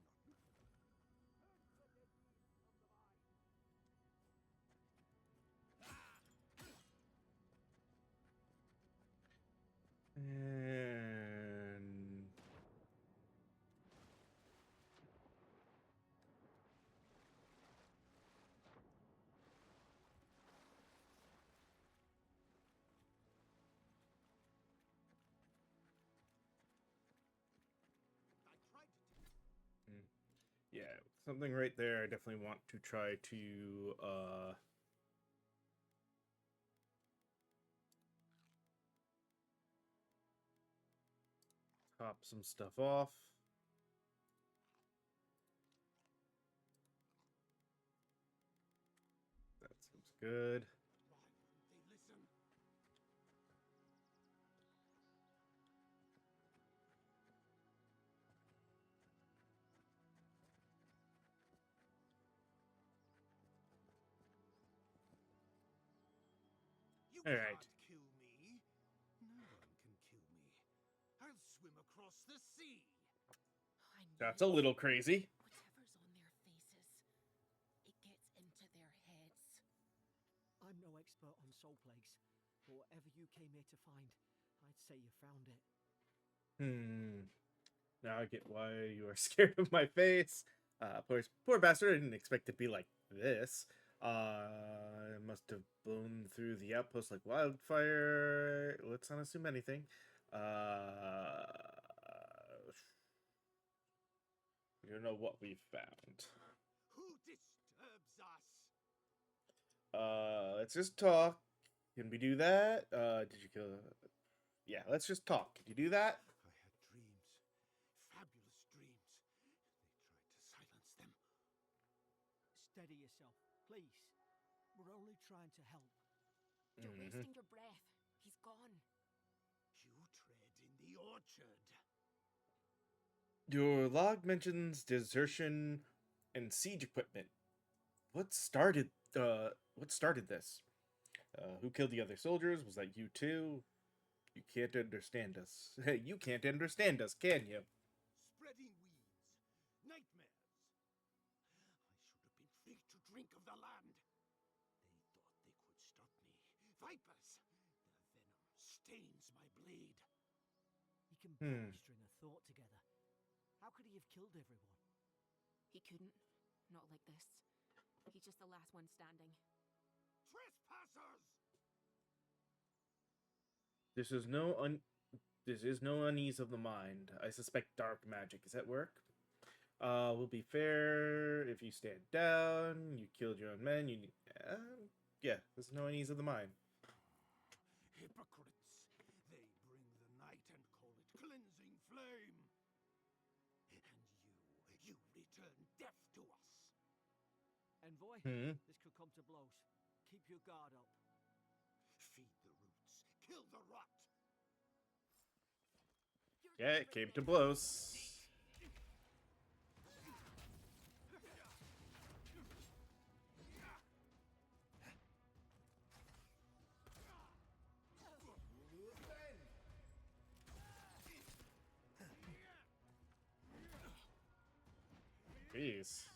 not. And I tried to. yeah, something right there. I definitely want to try to top some stuff off. That seems good. Why won't they listen? You All right. can't kill me. No one can kill me. I'll swim across the sea. I knew That's a it. little crazy. Whatever's on their faces, it gets into their heads. I'm no expert on soul plagues, but whatever you came here to find, I'd say you found it. Now I get why you are scared of my face. Poor bastard. I didn't expect it to be like this. It must have blown through the outpost like wildfire. Let's not assume anything. We don't know what we found. Who disturbs us? Let's just talk. Can we do that? Did you kill? Yeah, let's just talk. Can you do that? I had dreams. Fabulous dreams. They tried to silence them. Steady yourself, please. We're only trying to help. You're Mhm. wasting your breath. He's gone. You tread in the orchard. Your log mentions desertion and siege equipment. What started this? Who killed the other soldiers? Was that you too? You can't understand us. You can't understand us, can you? Spreading weeds. Nightmares. I should have been free to drink of the land. They thought they could stop me. Vipers. Their venom stains my blade. He can barely string a thought together. How could he have killed everyone? He couldn't. Not like this. He's just the last one standing. Trespassers! This is no unease of the mind. I suspect dark magic is at work. Will be fair if you stand down. You killed your own men. Yeah, there's no unease of the mind. Hypocrites. They bring the night and call it cleansing flame. And you return death to us. Envoy, Hmm. this could come to blows. Keep your guard up. Feed the roots. Kill the rot. Yeah, it came to blows. Jeez.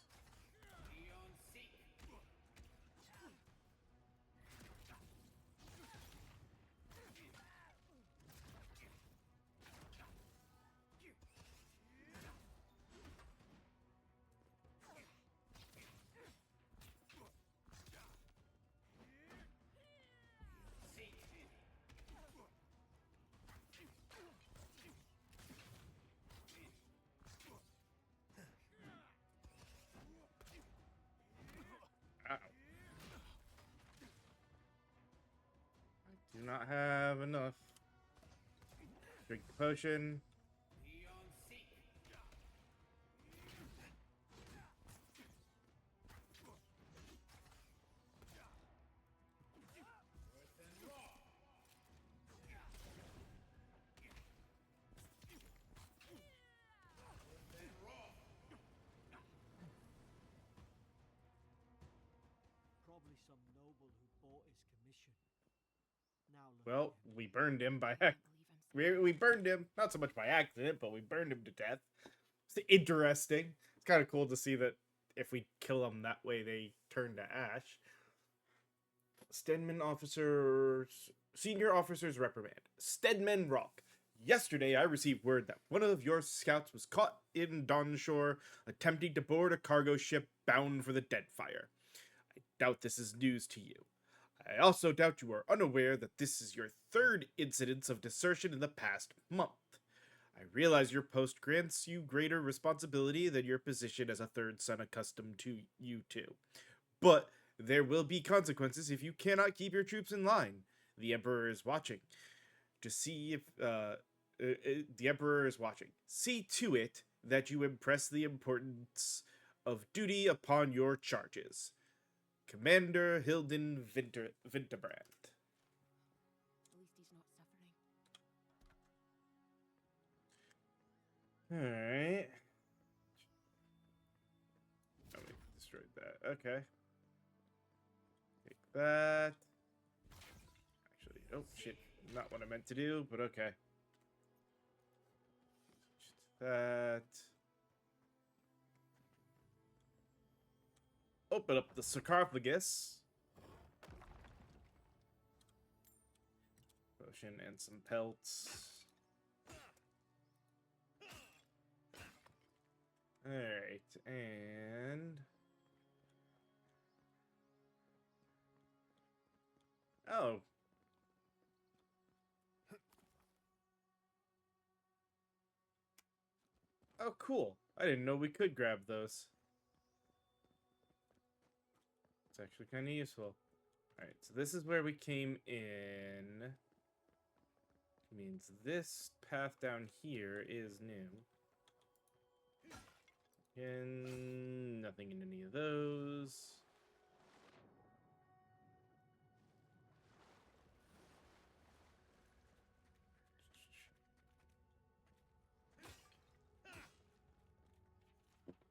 Ow. I do not have enough. Drink the potion. prowler. Well, we burned him by I can't believe I'm we burned him, not so much by accident, but we burned him to death. It's interesting. It's kind of cool to see that if we kill them that way, they turn to ash. Stedman officers, senior officers reprimand. Stedman Rock. Yesterday, I received word that one of your scouts was caught in Dawnshore attempting to board a cargo ship bound for the Deadfire. I doubt this is news to you. I also doubt you are unaware that this is your third incidence of desertion in the past month. I realize your post grants you greater responsibility than your position as a third son accustomed to you to. But there will be consequences if you cannot keep your troops in line. The Emperor is watching. To see if the Emperor is watching. See to it that you impress the importance of duty upon your charges. Commander Hilden Winterbrand. At least he's not suffering. Alright. Oh, we destroyed that. Okay. Take that. Actually, oh shit. Not what I meant to do, but okay. That. Open up the sarcophagus. Potion and some pelts. Alright, and... Oh. Oh, cool. I didn't know we could grab those. It's actually kind of useful. Alright, so this is where we came in. Means this path down here is new. And nothing in any of those.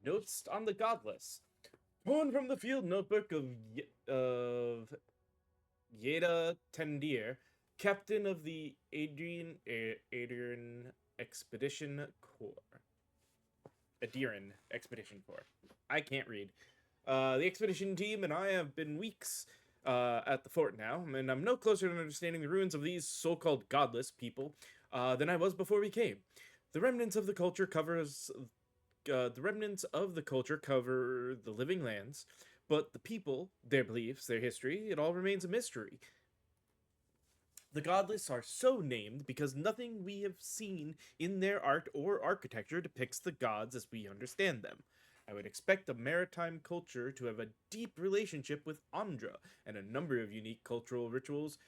Notes on the Godless. Torn from the field notebook of Yeda Tendir, captain of the Adrian Expedition Corps. Adiran Expedition Corps. I can't read. The expedition team and I have been weeks at the fort now, and I'm no closer to understanding the ruins of these so-called godless people than I was before we came. The remnants of the culture cover the living lands, but the people, their beliefs, their history, it all remains a mystery. The godless are so named because nothing we have seen in their art or architecture depicts the gods as we understand them. I would expect a maritime culture to have a deep relationship with Andra and a number of unique cultural rituals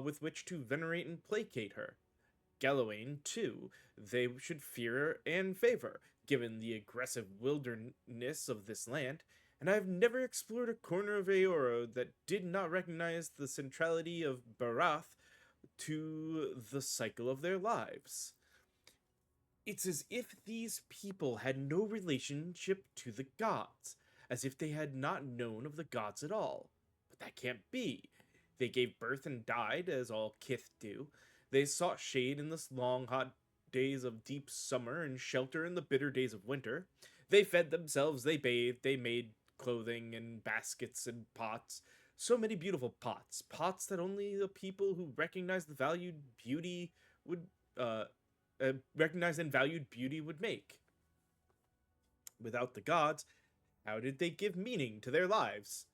with which to venerate and placate her. Gallowayne, too, they should fear and favor, given the aggressive wilderness of this land, and I have never explored a corner of Aoro that did not recognize the centrality of Barath to the cycle of their lives. It's as if these people had no relationship to the gods, as if they had not known of the gods at all. But that can't be. They gave birth and died, as all kith do. They sought shade in the long, hot days of deep summer and shelter in the bitter days of winter. They fed themselves, they bathed, they made clothing and baskets and pots. So many beautiful pots. Pots that only the people who recognized the valued beauty would, recognized and valued beauty would make. Without the gods, how did they give meaning to their lives?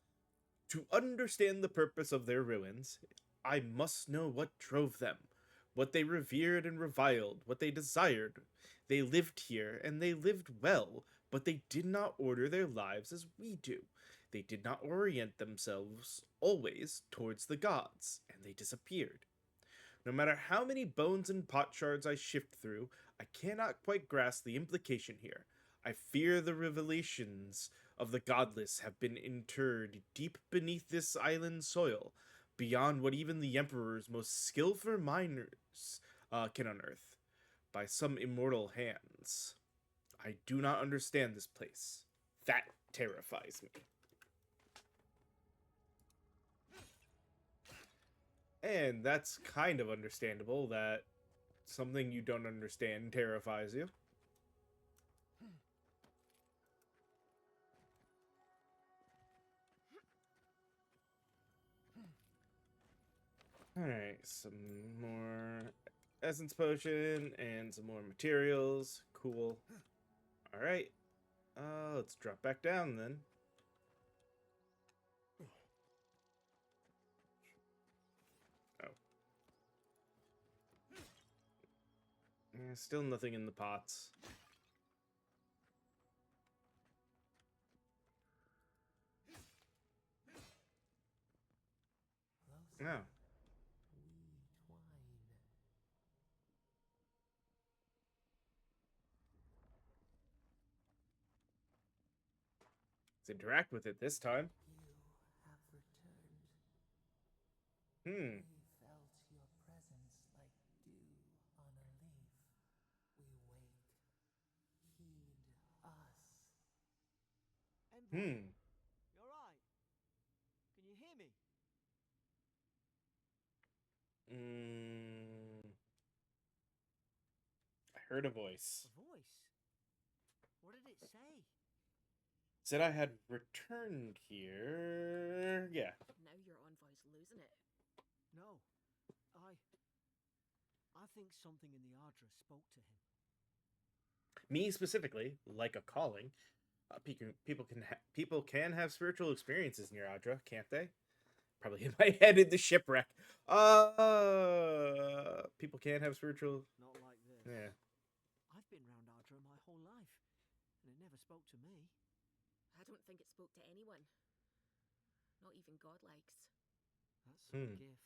To understand the purpose of their ruins, I must know what drove them, what they revered and reviled, what they desired. They lived here, and they lived well, but they did not order their lives as we do. They did not orient themselves always towards the gods, and they disappeared. No matter how many bones and pot shards I shift through, I cannot quite grasp the implication here. I fear the revelations of the godless have been interred deep beneath this island soil, beyond what even the Emperor's most skillful miners can unearth, by some immortal hands. I do not understand this place. That terrifies me. And that's kind of understandable that something you don't understand terrifies you. Alright, some more essence potion and some more materials. Cool. Alright. Let's drop back down then. Oh. Yeah, still nothing in the pots. Closer, No. we twine. Let's interact with it this time. You have returned. Hmm. We felt your presence like dew on a leaf. We wake. Heed us. Envoy, Hmm. you alright? Can you hear me? I heard a voice. A voice? What did it say? Said I had returned here. Yeah. Now your envoy's losing it. No. I think something in the Ardra spoke to him. Me specifically, like a calling. People can have spiritual experiences near Adra, can't they? Probably in my head in the shipwreck. People can have spiritual. Not like this. Yeah. I've been round Ardra my whole life, and it never spoke to me. I don't think it spoke to anyone. Not even godlikes. That's some Hmm. gift.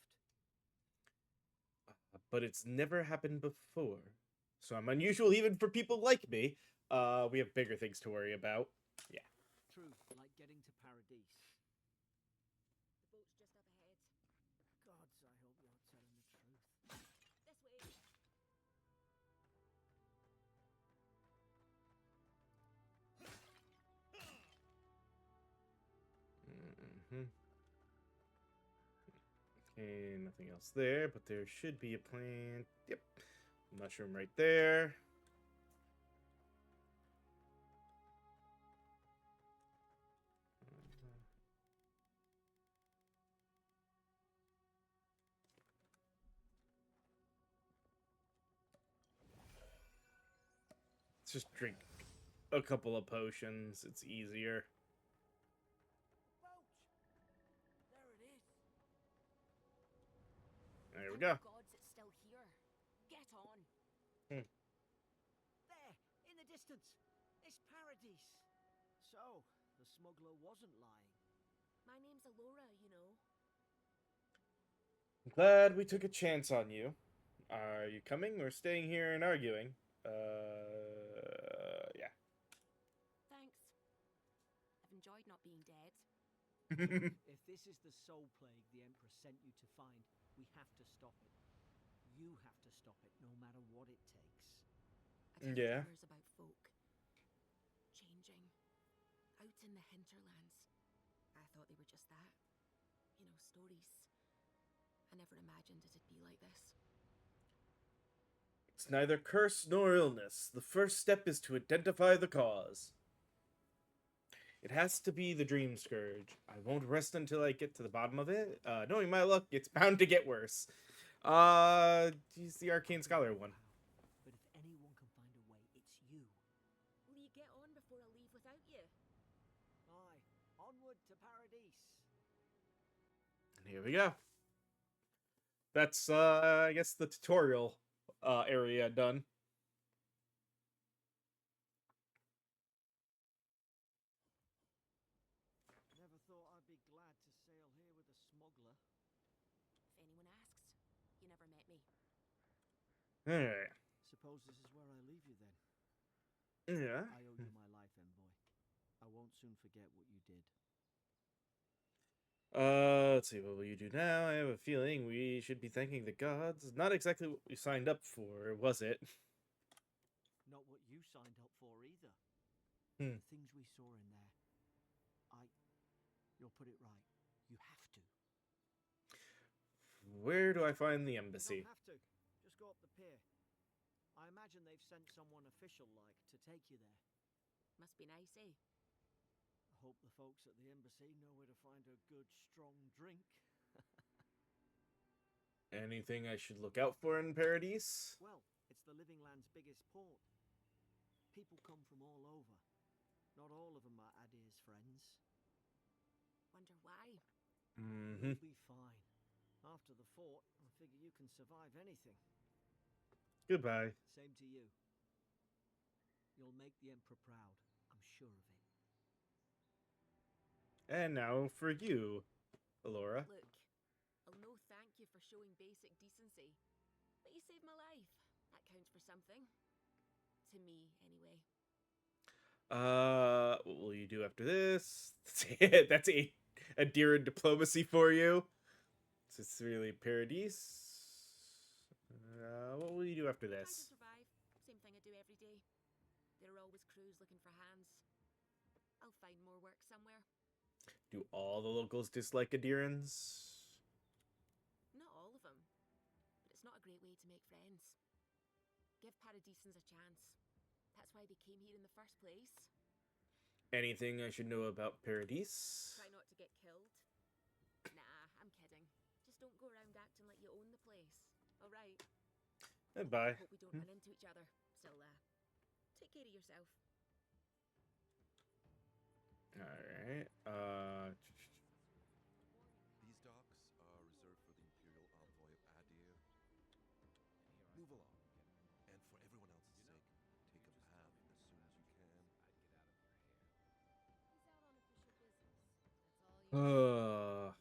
But it's never happened before, so I'm unusual even for people like me. We have bigger things to worry about. Yeah. True, like getting to Paradise. The boat's just up ahead. Gods, I hope you're telling the truth. This way. Mm-hmm. Okay, nothing else there, but there should be a plant. Yep. Mushroom right there. Let's just drink a couple of potions. It's easier. Boat! There it is. There we Thank go. the gods it's still here. Get on. There, in the distance. It's Paradise. So, the smuggler wasn't lying. My name's Alora, you know. I'm glad we took a chance on you. Are you coming or staying here and arguing? Yeah. Thanks. I've enjoyed not being dead. If this is the soul plague the Emperor sent you to find, we have to stop it. You have to stop it, no matter what it takes. I heard Yeah. rumors about folk changing out in the hinterlands. I thought they were just that. You know, stories. I never imagined it'd be like this. It's neither curse nor illness. The first step is to identify the cause. It has to be the dream scourge. I won't rest until I get to the bottom of it. Knowing my luck, it's bound to get worse. He's the arcane scholar one. But if anyone can find a way, it's you. Will you get on before I leave without you? Aye, onward to Paradise. And here we go. That's I guess the tutorial area done. Never thought I'd be glad to sail here with a smuggler. If anyone asks, you never met me. Alright. Suppose this is where I leave you then. Yeah. I owe you my life, Envoy. I won't soon forget what you did. Let's see, what will you do now? I have a feeling we should be thanking the gods. Not exactly what we signed up for, was it? Not what you signed up for either. Hmm. The things we saw in there. You'll put it right. You have to. where do I find the You embassy? don't have to. Just go up the pier. I imagine they've sent someone official-like to take you there. Must be nice, eh? I hope the folks at the embassy know where to find a good, strong drink. Anything I should look out for in Paradise? Well, it's the Living Land's biggest port. People come from all over. Not all of them are Adir's friends. Wonder why. Mm-hmm. You'll be fine. After the fort, I figure you can survive anything. Goodbye. Same to you. You'll make the Emperor proud. I'm sure of it. And now for you, Alora. Look, I'll no thank you for showing basic decency. But you saved my life. That counts for something. To me, anyway. What will you do after this? That's a dear diplomacy for you. It's really Paradise. What will you do after Trying to this? survive. Same thing I do every day. There are always crews looking for hands. I'll find more work somewhere. Do all the locals dislike Adirans? Not all of them. But it's not a great way to make friends. Give Paradisans a chance. That's why they came here in the first place. Anything I should know about Paradise? Try not to get killed. Nah, I'm kidding. Just don't go around acting like you own the place. Alright? Goodbye. Hope we don't run into each other. Still, take care of yourself. Alright. These docks are reserved for the Imperial Envoy of Adir. Move along. And for everyone else's sake, take a bath as soon as you can. He's out on official business. That's all you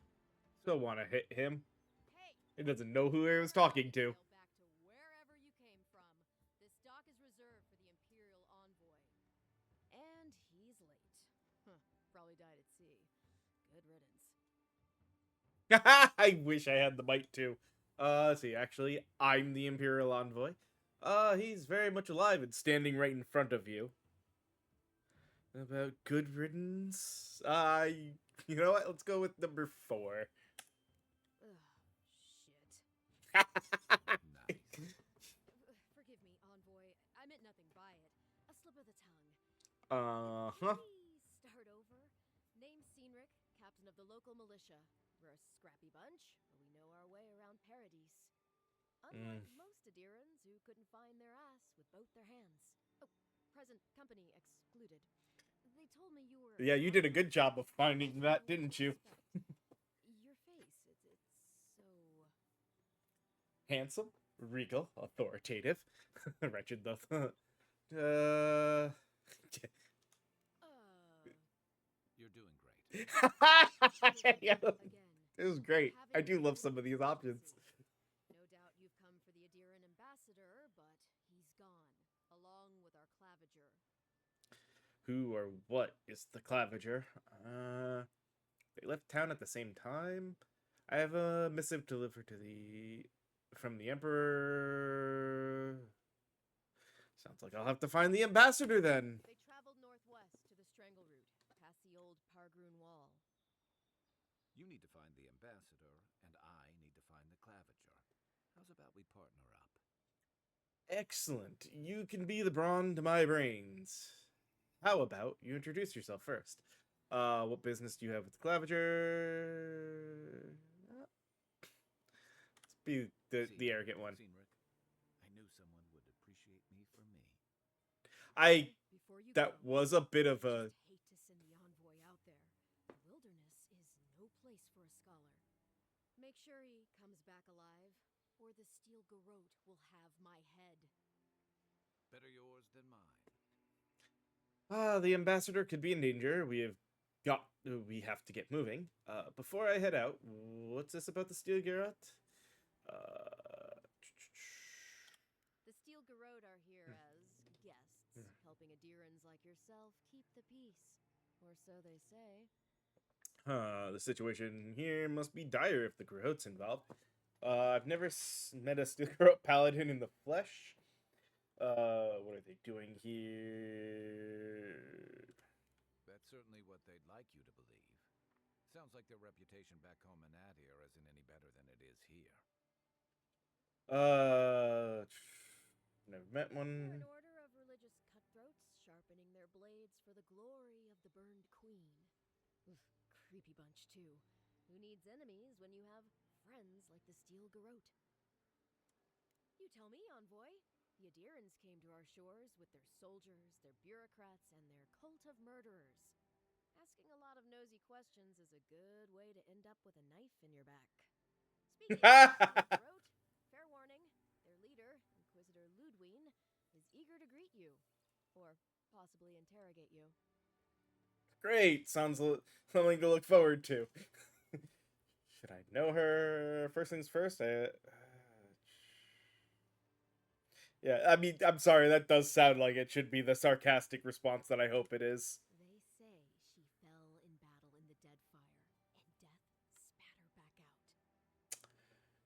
Still want to hit him. Hey! He doesn't know who he was talking to. Sail back to wherever you came from. This dock is reserved for the Imperial Envoy. And he's late. Huh. Probably died at sea. Good riddance. I wish I had the bite too. Let's see, actually, I'm the Imperial Envoy. He's very much alive and standing right in front of you. About good riddance? You know what? Let's go with number 4. Ugh, shit. Nice. Forgive me, Envoy. I meant nothing by it. A slip of the tongue. Uh-huh. Maybe start over. Name's Cynric, captain of the local militia. We're a scrappy bunch, but we know our way around Paradise. Unlike most Adirans who couldn't find their ass with both their hands. Oh, present company excluded. They told me you were... Yeah, you did a good job of finding that, didn't you? Your face, it's so... Handsome, regal, authoritative, wretched though. You're doing great. Yeah, Again. it was great. I Having do love been some of these options. No doubt you've come for the Adiran ambassador, but he's gone, along with our claviger. Who or what is the claviger? They left town at the same time. I have a missive delivered from the Emperor. Sounds like I'll have to find the ambassador then. They traveled northwest to the Strangle Route, past the old Pargroon Wall. You need to find the ambassador, and I need to find the claviger. How's about we partner up? Excellent. You can be the brawn to my brains. How about you introduce yourself first? What business do you have with the claviger? Let's be the arrogant one. Cynric, I knew someone would appreciate me for me. Before you That go, was a bit of a... just hate to send the envoy out there. The wilderness is no place for a scholar. Make sure he comes back alive, or the steel garrote will have my head. Better yours than mine. The ambassador could be in danger. We have to get moving. Before I head out, what's this about the steel garrote? The steel garrote are here as guests, helping Adirans like yourself keep the peace. Or so they say. The situation here must be dire if the garrote's involved. I've never met a steel garrote paladin in the flesh. What are they doing here? That's certainly what they'd like you to believe. Sounds like their reputation back home in Adir isn't any better than it is here. Never met They're one. an order of religious cutthroats, sharpening their blades for the glory of the burned queen. Oof, creepy bunch, too. Who needs enemies when you have friends like the Steel Garrote? You tell me, envoy. The Adirans came to our shores with their soldiers, their bureaucrats, and their cult of murderers. Asking a lot of nosy questions is a good way to end up with a knife in your back. Speaking of Steel Garrote, fair warning, their leader, Inquisitor Ludwine, is eager to greet you. Or possibly interrogate you. Great. Sounds something to look forward to. Should I know her? First things first. Yeah, I mean, I'm sorry. That does sound like it should be the sarcastic response that I hope it is. They say she fell in battle in the Deadfire, and death spat her back out.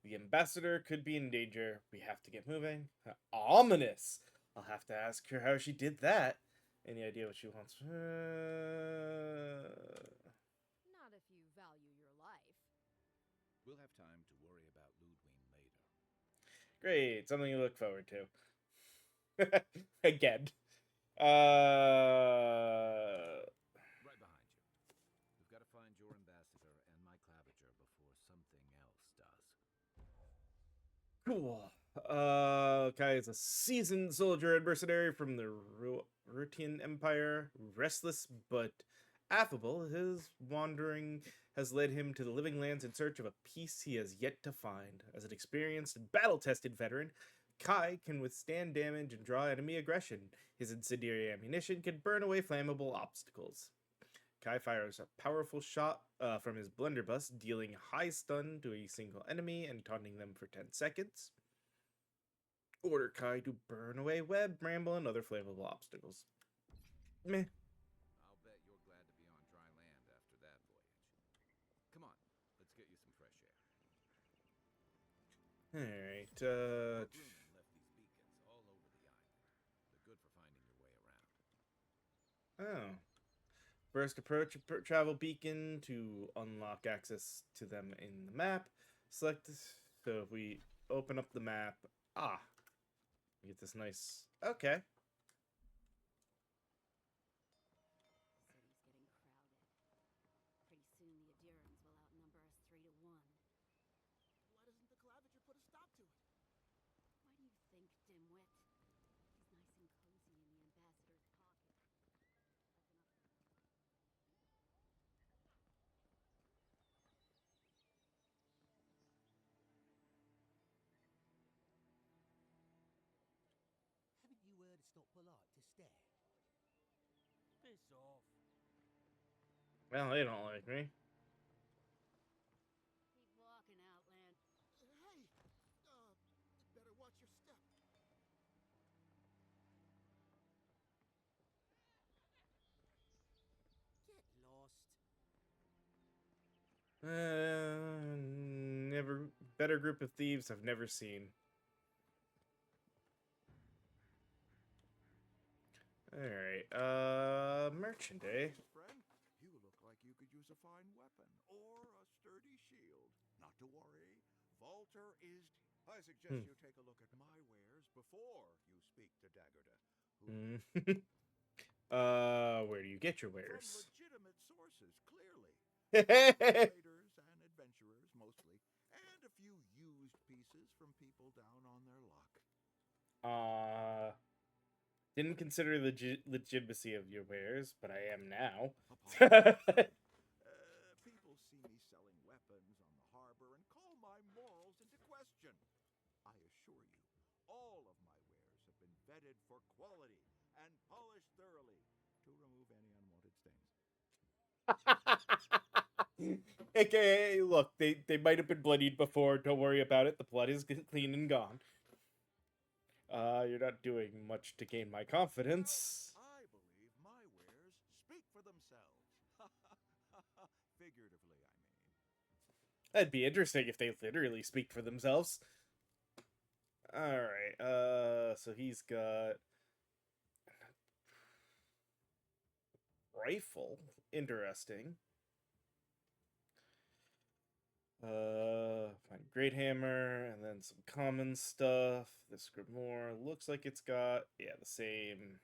The ambassador could be in danger. We have to get moving. Ominous. I'll have to ask her how she did that. Any idea what she wants? Not if you value your life. We'll have time to worry about Ludwine later. Great. Something to look forward to. Again. Right behind you. We've got to find your ambassador and my claviger before something else does. Cool. Kai is a seasoned soldier and mercenary from the Rutian Empire. Restless but affable, his wandering has led him to the Living Lands in search of a peace he has yet to find. As an experienced, battle-tested veteran, Kai can withstand damage and draw enemy aggression. His incendiary ammunition can burn away flammable obstacles. Kai fires a powerful shot from his blunderbuss, dealing high stun to a single enemy and taunting them for 10 seconds. Order Kai to burn away web, bramble, and other flammable obstacles. Meh. I'll bet you're glad to be on dry land after that voyage. Come on, let's get you some fresh air. Alright, Brooklyn left these beacons all over the island. They're good for finding your way around. Oh. First approach a travel beacon to unlock access to them in the map. Select this. So if we open up the map, we get this nice. Okay. The city's getting crowded. Pretty soon the Adirans will outnumber us 3-1. Why doesn't the Claviger put a stop to it? Why do you think, dimwit? He's nice and cozy in the ambassador's pocket. Haven't you heard it's not polite to stare? Piss off. Well, they don't like me. Keep walking, Outland. Hey! Better watch your step. Get lost. Never better group of thieves I've never seen. Alright, merchant, eh? Friend, you look like you could use a fine weapon or a sturdy shield. Not to worry, Volter is. I suggest you take a look at my wares before you speak to Daggerda. Where do you get your From wares? legitimate sources, clearly. Traders and adventurers, mostly. And a few used pieces from people down on their luck. Didn't consider the legitimacy of your wares, but I am now. People see me selling weapons on the harbor and call my morals into question. I assure you, all of my wares have been vetted for quality and polished thoroughly to remove any unwanted stains. AKA, look, they might have been bloodied before. Don't worry about it. The blood is clean and gone. You're not doing much to gain my confidence. Well, I believe my wares speak for themselves. Figuratively, I mean. That'd be interesting if they literally speak for themselves. Alright, so he's got rifle. Interesting. Find Great Hammer, and then some common stuff. This Grimoire looks like it's got, yeah, the same.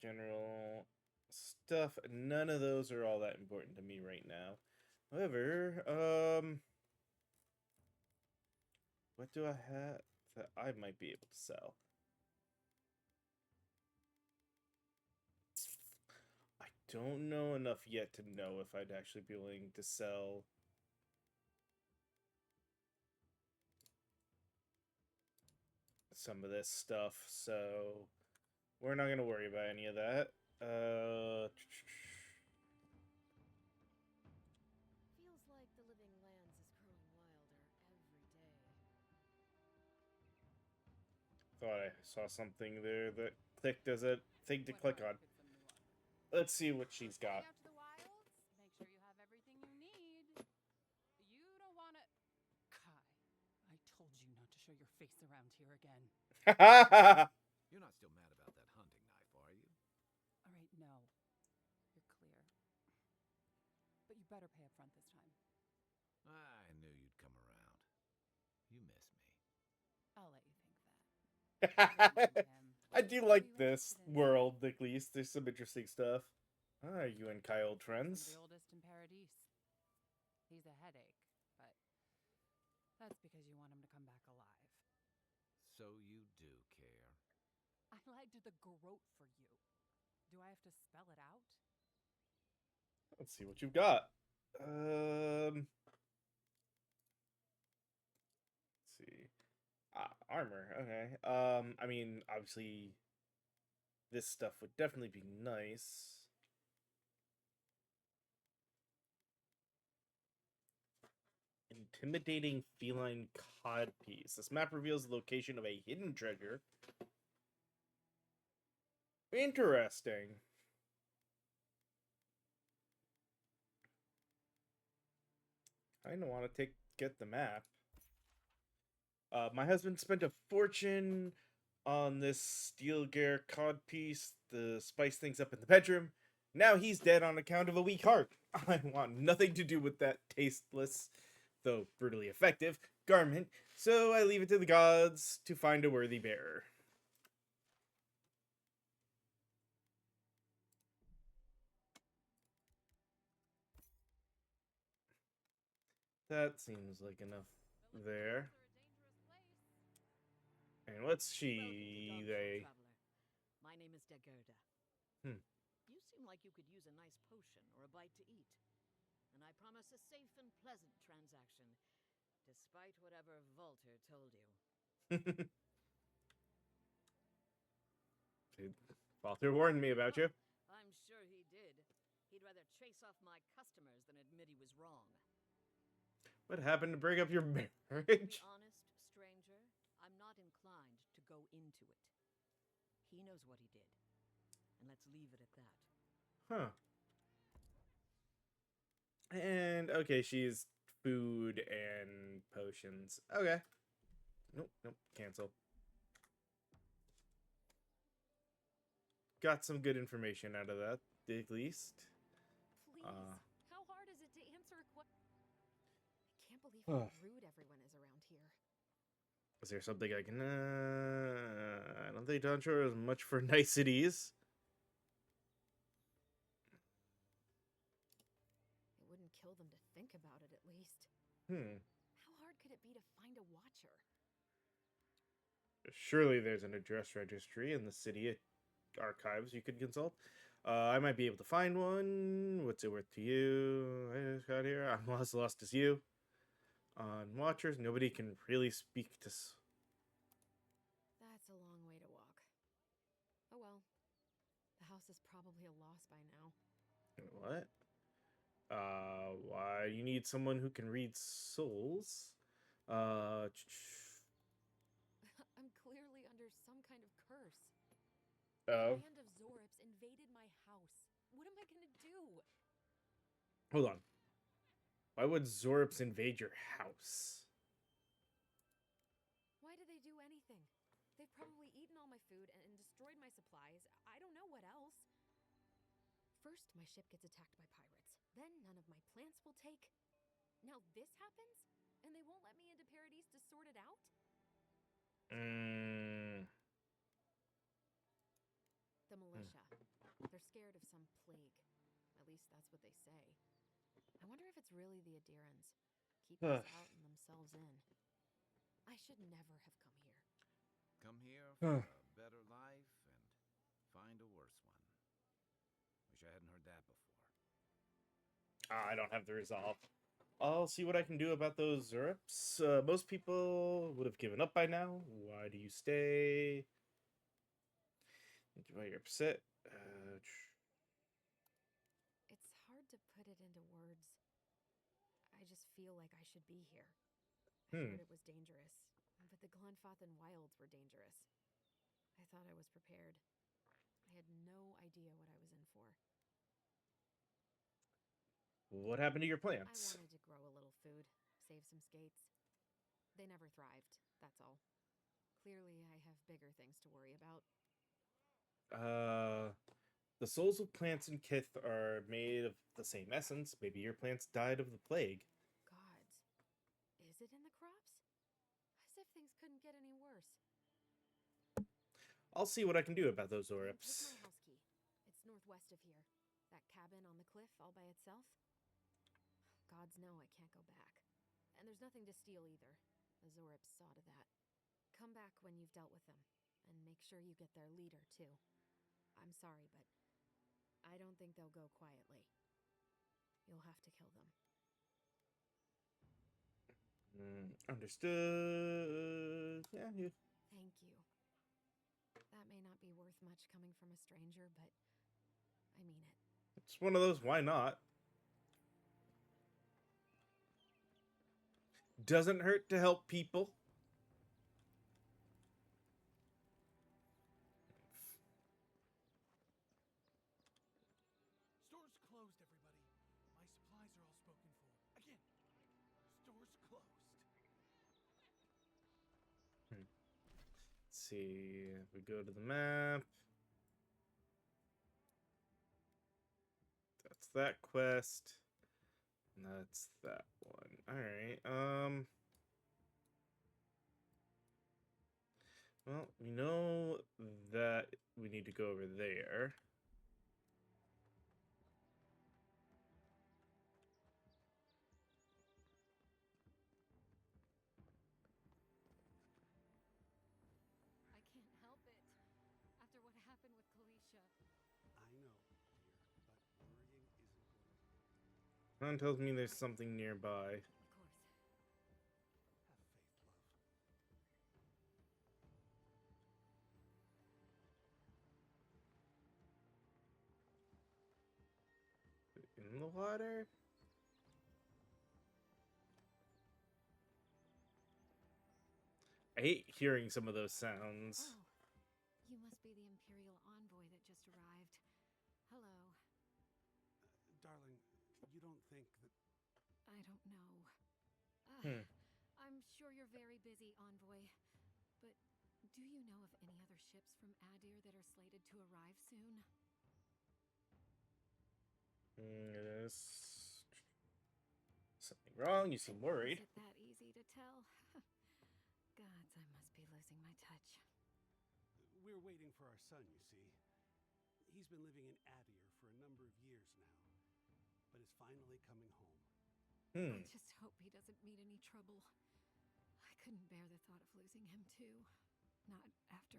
General stuff. None of those are all that important to me right now. However, what do I have that I might be able to sell? I don't know enough yet to know if I'd actually be willing to sell some of this stuff, so we're not going to worry about any of that. Feels like the living lands is growing wilder every day. Thought I saw something there that clicked as a thing to What click hard on. to pick some new art? Let's see what she's got. Heading out to the wilds? Make sure you have everything you need. You don't want to. Kai, I told you not to show your face around here again. You're not still mad about that hunting knife, are you? All right, no. You're clear. But you better pay up front this time. I knew you'd come around. You miss me. I'll let you think that. I do like this world, at least. There's some interesting stuff. Ah, you and Kai old friends? The oldest in Paradise. He's a headache, but that's because you want him to come back alive. So you do care. I lied to the garrote for you. Do I have to spell it out? Let's see what you've got. Let's see. Armor. Okay. I mean, obviously, this stuff would definitely be nice. Intimidating feline codpiece. This map reveals the location of a hidden treasure. Interesting. I don't want to get the map. My husband spent a fortune on this steel gear codpiece to spice things up in the bedroom. Now he's dead on account of a weak heart. I want nothing to do with that tasteless, though brutally effective, garment, so I leave it to the gods to find a worthy bearer. That seems like enough there. And what's she, they? My name is Dagerda. You seem like you could use a nice potion or a bite to eat. And I promise a safe and pleasant transaction, despite whatever Volter told you. Walter warned me about you. I'm sure he did. He'd rather chase off my customers than admit he was wrong. What happened to break up your To be marriage? honest, stranger, I'm not inclined to go into it. He knows what he did. And let's leave it at that. Huh. And, okay, she's food and potions. Okay. Nope, cancel. Got some good information out of that, at least. Please, how hard is it to answer a question? I can't believe how rude everyone is around here. Is there something I can... I don't think Doncho is much for niceties. It wouldn't kill them to think about it, at least. How hard could it be to find a watcher? Surely there's an address registry in the city archives you could consult. I might be able to find one. What's it worth to you? I just got here. I'm as lost as you. On watchers, nobody can really speak to... That's a long way to walk. Oh well. The house is probably a loss by now. What? Why you need someone who can read souls? I'm clearly under some kind of curse. Oh. The band of Zorips invaded my house. What am I gonna do? Hold on. Why would Zorips invade your house? Why did they do anything? They've probably eaten all my food and destroyed my supplies. I don't know what else. First, my ship gets attacked by pirates. Then none of my plants will take. Now this happens? And they won't let me into Paradise to sort it out? The militia. They're scared of some plague. At least that's what they say. I wonder if it's really the Adirans. Keeping us out and themselves in. I should never have come here. Come here for a better life and find a worse one. Wish I hadn't heard that before. I don't have the resolve. I'll see what I can do about those Zurips. Most people would have given up by now. Why do you stay? Why you're upset? It's hard to put it into words. I just feel like I should be here. I heard it was dangerous, but the Glenfathan Wilds were dangerous. I thought I was prepared. I had no idea what I was in for. What happened to your plants? I wanted to grow a little food, save some skates. They never thrived, that's all. Clearly, I have bigger things to worry about. The souls of plants and kith are made of the same essence. Maybe your plants died of the plague. Gods. Is it in the crops? As if things couldn't get any worse. I'll see what I can do about those Zurips. Take my house key. It's northwest of here. That cabin on the cliff all by itself. Gods know I can't go back. And there's nothing to steal either. The Zurips saw to that. Come back when you've dealt with them. And make sure you get their leader, too. I'm sorry, but I don't think they'll go quietly. You'll have to kill them. Understood. Yeah, you. Thank you. That may not be worth much coming from a stranger, but I mean it. It's one of those, why not? Doesn't hurt to help people. Store's closed, everybody. My supplies are all spoken for. Again, store's closed. Let's see. If we go to the map. That's that quest. And that's that one. Alright, well, we know that we need to go over there. I can't help it. After what happened with Kalisha. I know, dear, but worrying isn't going to work. Someone tells me there's something nearby. Of course. Have faith, love. In the water? I hate hearing some of those sounds. Oh, you must be the Imperial envoy that just arrived. Hello. Darling, you don't think that... I don't know. I'm sure you're very busy, envoy. But do you know of any other ships from Adir that are slated to arrive soon? There's something wrong. You seem worried. Is it that easy to tell? Gods, I must be losing my touch. We're waiting for our son, you see. He's been living in Adir for a number of years now, but is finally coming home. I just hope he doesn't meet any trouble. I couldn't bear the thought of losing him too. Not after...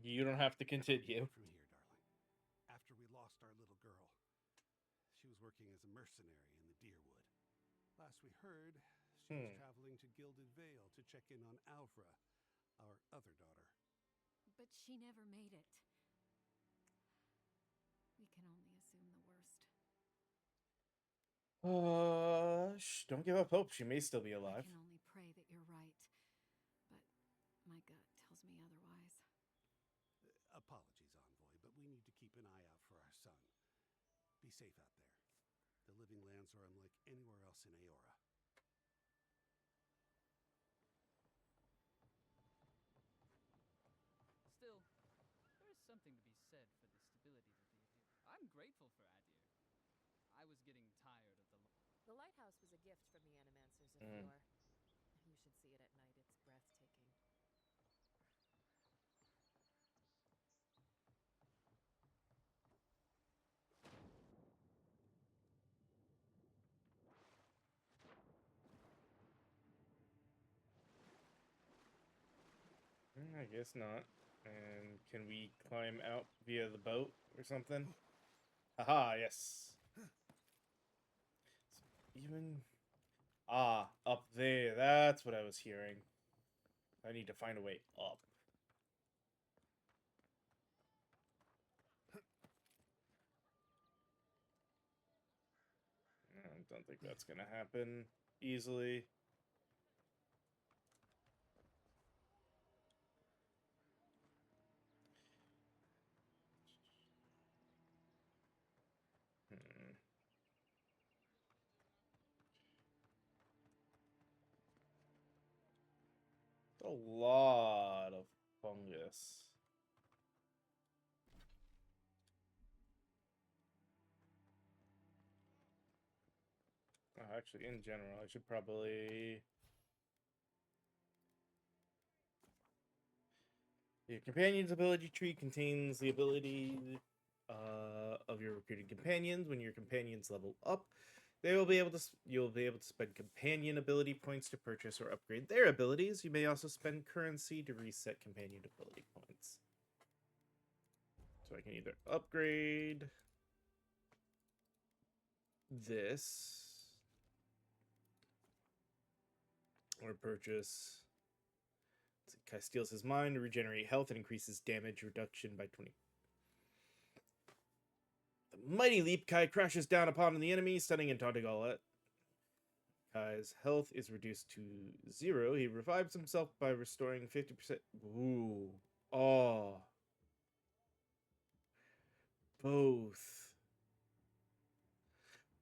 You don't have to continue. From here, darling. After we lost our little girl, she was working as a mercenary in the Deerwood. Last we heard, she was traveling to Gilded Vale to check in on Alvra, our other daughter. But she never made it. We can only assume the worst. Don't give up hope. She may still be alive. I can only pray that you're right. But my gut tells me otherwise. Apologies, envoy, but we need to keep an eye out for our son. Be safe out there. The Living Lands are unlike anywhere else in Aora. Still, there is something to be said for the stability of the Adir. I'm grateful for Adir. I was getting tired of the. The lighthouse was a gift from the Animancers of Mm. Fjord. You should see it at night. It's breathtaking. I guess not. And can we climb out via the boat or something? Haha, yes. Even... Ah, up there. That's what I was hearing. I need to find a way up. I don't think that's gonna happen easily. Hmm. A lot of fungus. Actually, in general, I should probably... Your companion's ability tree contains the ability of your recruited companions. When your companions level up, you'll be able to spend companion ability points to purchase or upgrade their abilities. You may also spend currency to reset companion ability points. So I can either upgrade this or purchase. Kai steals his mind to regenerate health and increases damage reduction by 20. The mighty leap Kai crashes down upon the enemy, stunning and taunting all it. Kai's health is reduced to 0. He revives himself by restoring 50%. Ooh. Oh. Both.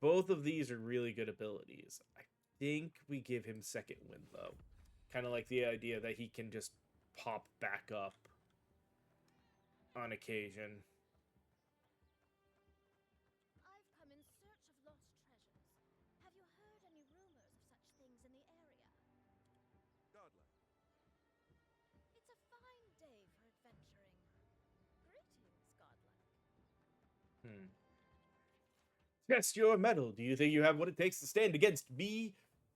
Both of these are really good abilities. I think we give him second wind, though. Kind of like the idea that he can just pop back up on occasion. I've come in search of lost treasures. Have you heard any rumors of such things in the area? Godlike. It's a fine day for adventuring. Greetings, Godlike. Test your mettle. Do you think you have what it takes to stand against me?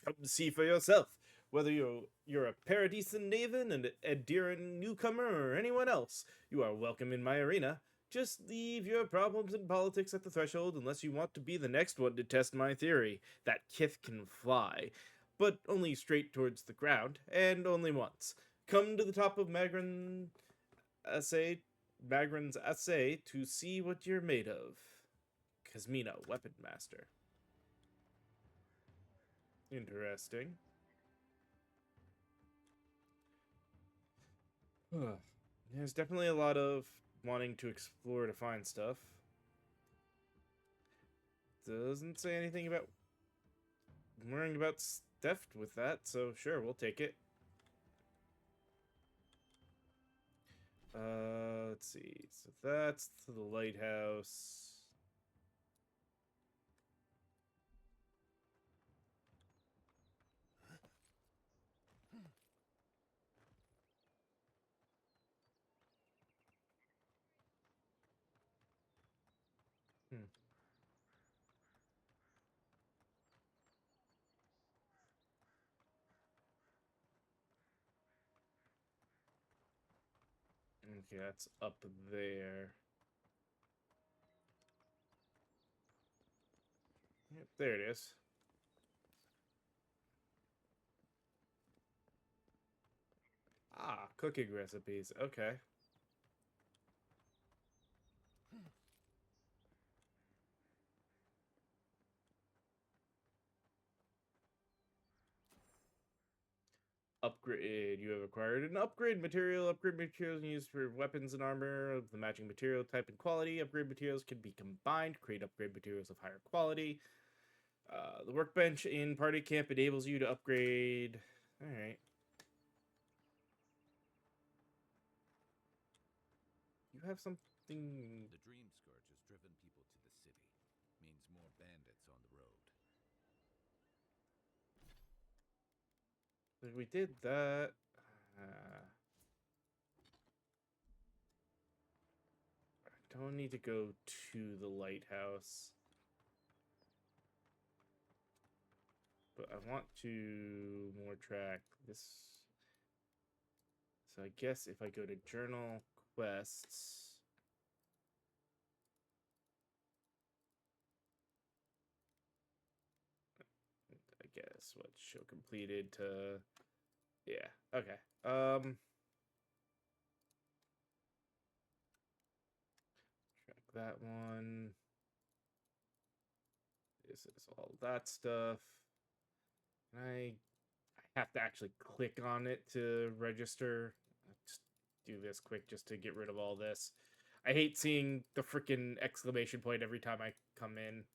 Come see for yourself. Whether you're a Paradisen Naven, an Adiran newcomer, or anyone else, you are welcome in my arena. Just leave your problems and politics at the threshold unless you want to be the next one to test my theory that Kith can fly, but only straight towards the ground, and only once. Come to the top of Magran's essay to see what you're made of. Kazmina, Weapon Master. Interesting. There's definitely a lot of wanting to explore to find stuff. Doesn't say anything about worrying about theft with that, so sure, we'll take it. Let's see. So that's to the lighthouse. Okay, that's up there. Yep, there it is. Ah, cooking recipes. Okay. Upgrade. You have acquired an upgrade material. Upgrade materials used for weapons and armor of the matching material type and quality. Upgrade materials can be combined to create upgrade materials of higher quality. The workbench in party camp enables you to upgrade. Alright. You have some Ding. The Dream Scourge has driven people to the city. Means more bandits on the road. We did that. I don't need to go to the lighthouse. But I want to more track this. So I guess if I go to journal quests. I guess what show completed to. Yeah, okay. Track that one. This is all that stuff. I have to actually click on it to register. I'll just do this quick just to get rid of all this. I hate seeing the freaking exclamation point every time I come in.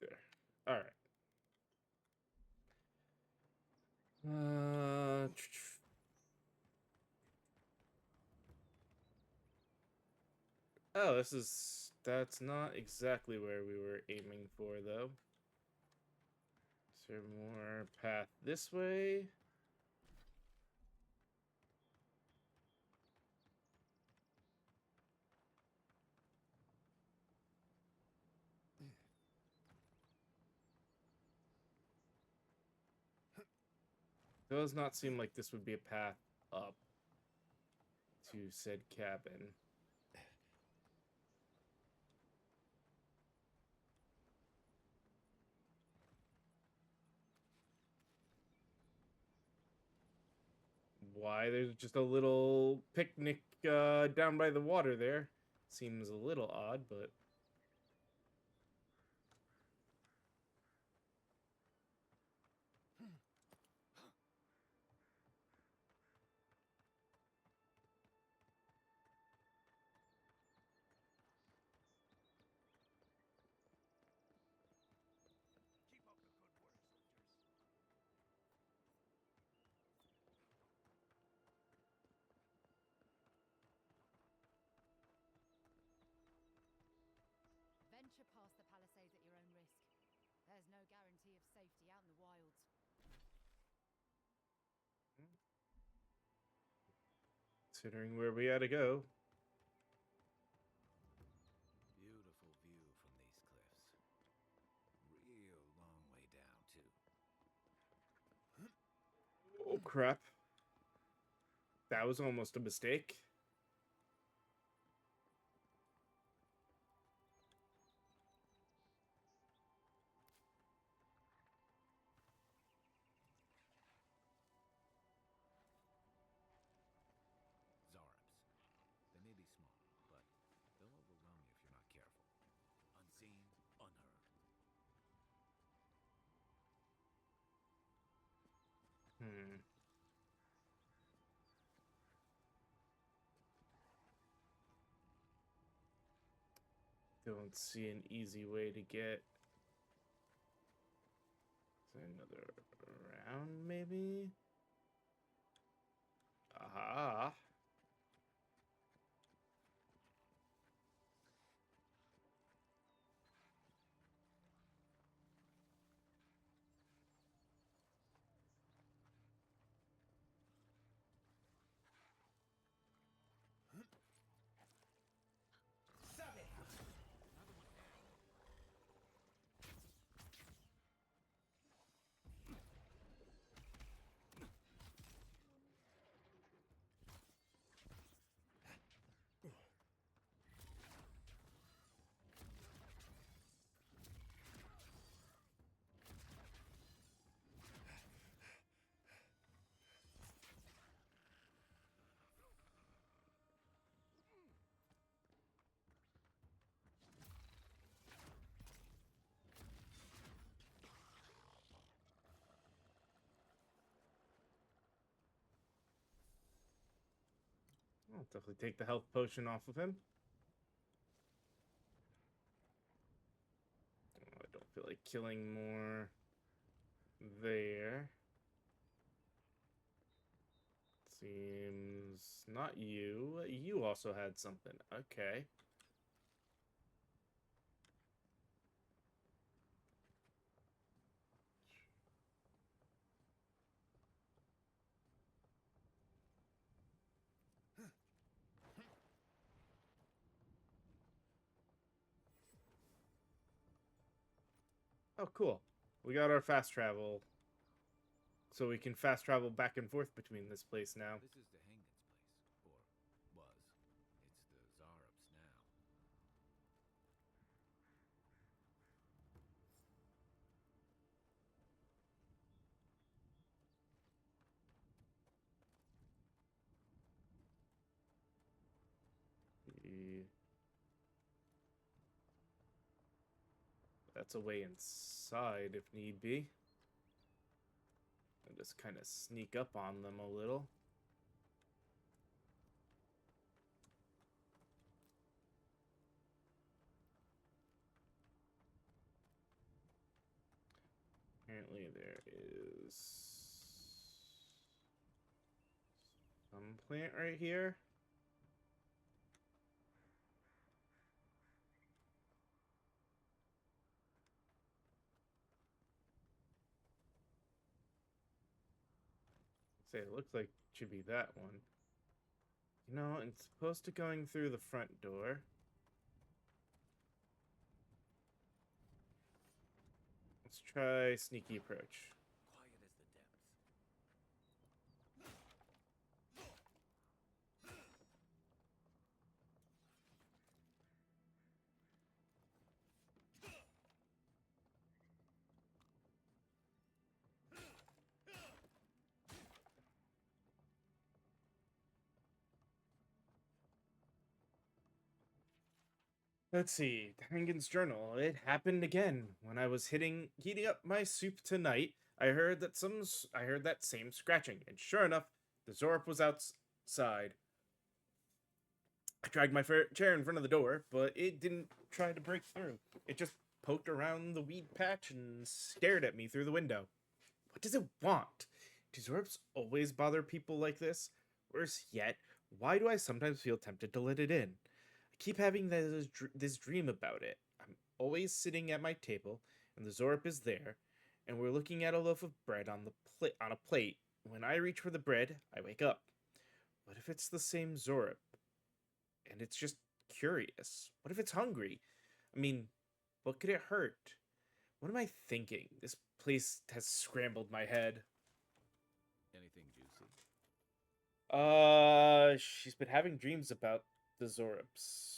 There. All right. Oh, that's not exactly where we were aiming for, though. Is there more path this way? Does not seem like this would be a path up to said cabin. Why? There's just a little picnic down by the water there. Seems a little odd, but... Keep up the good work, soldiers. Venture past the palisades at your own risk. There's no guarantee of safety out in the wilds. Considering where we had to go. Beautiful view from these cliffs. Real long way down, too. Oh, crap. That was almost a mistake. Zarps. They may be small, but they'll overwhelm you if you're not careful. Unseen, unheard. Don't see an easy way to get... Is there another round, maybe? Aha! I'll definitely take the health potion off of him. like killing more there. Seems not you. You also had something. Okay. Oh, cool. We got our fast travel. So we can fast travel back and forth between this place now. This is the Hangen's place. Or was. It's the Zarup's now. That's a way inside if need be. And just kind of sneak up on them a little. Apparently there is some plant right here. Say it looks like it should be that one. You know, it's supposed to going through the front door. Let's try sneaky approach. Quiet as the depths. Let's see. Hangen's journal. It happened again when I was heating up my soup tonight. I heard that same scratching, and sure enough, the Zorp was outside. I dragged my chair in front of the door, but it didn't try to break through. It just poked around the weed patch and stared at me through the window. What does it want? Do Zorps always bother people like this? Worse yet, why do I sometimes feel tempted to let it in? I keep having this dream about it. I'm always sitting at my table, and the Zorp is there, and we're looking at a loaf of bread on a plate. When I reach for the bread, I wake up. What if it's the same Zorp? And it's just curious. What if it's hungry? I mean, what could it hurt? What am I thinking? This place has scrambled my head. Anything juicy? She's been having dreams about the Zorps.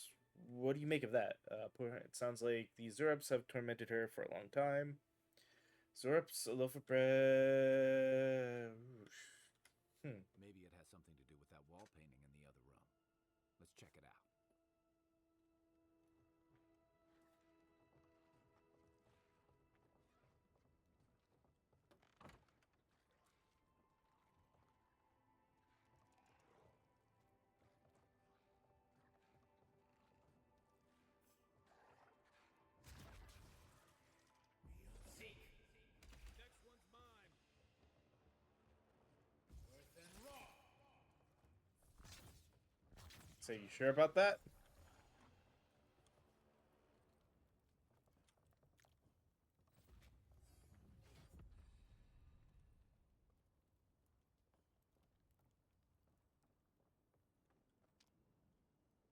What do you make of that? It sounds like the Zorps have tormented her for a long time. Zorps, a loaf of bread. Maybe it has something to do with that wall painting in the other room. Let's check it out. Next one's mine. Earth and raw. So you sure about that?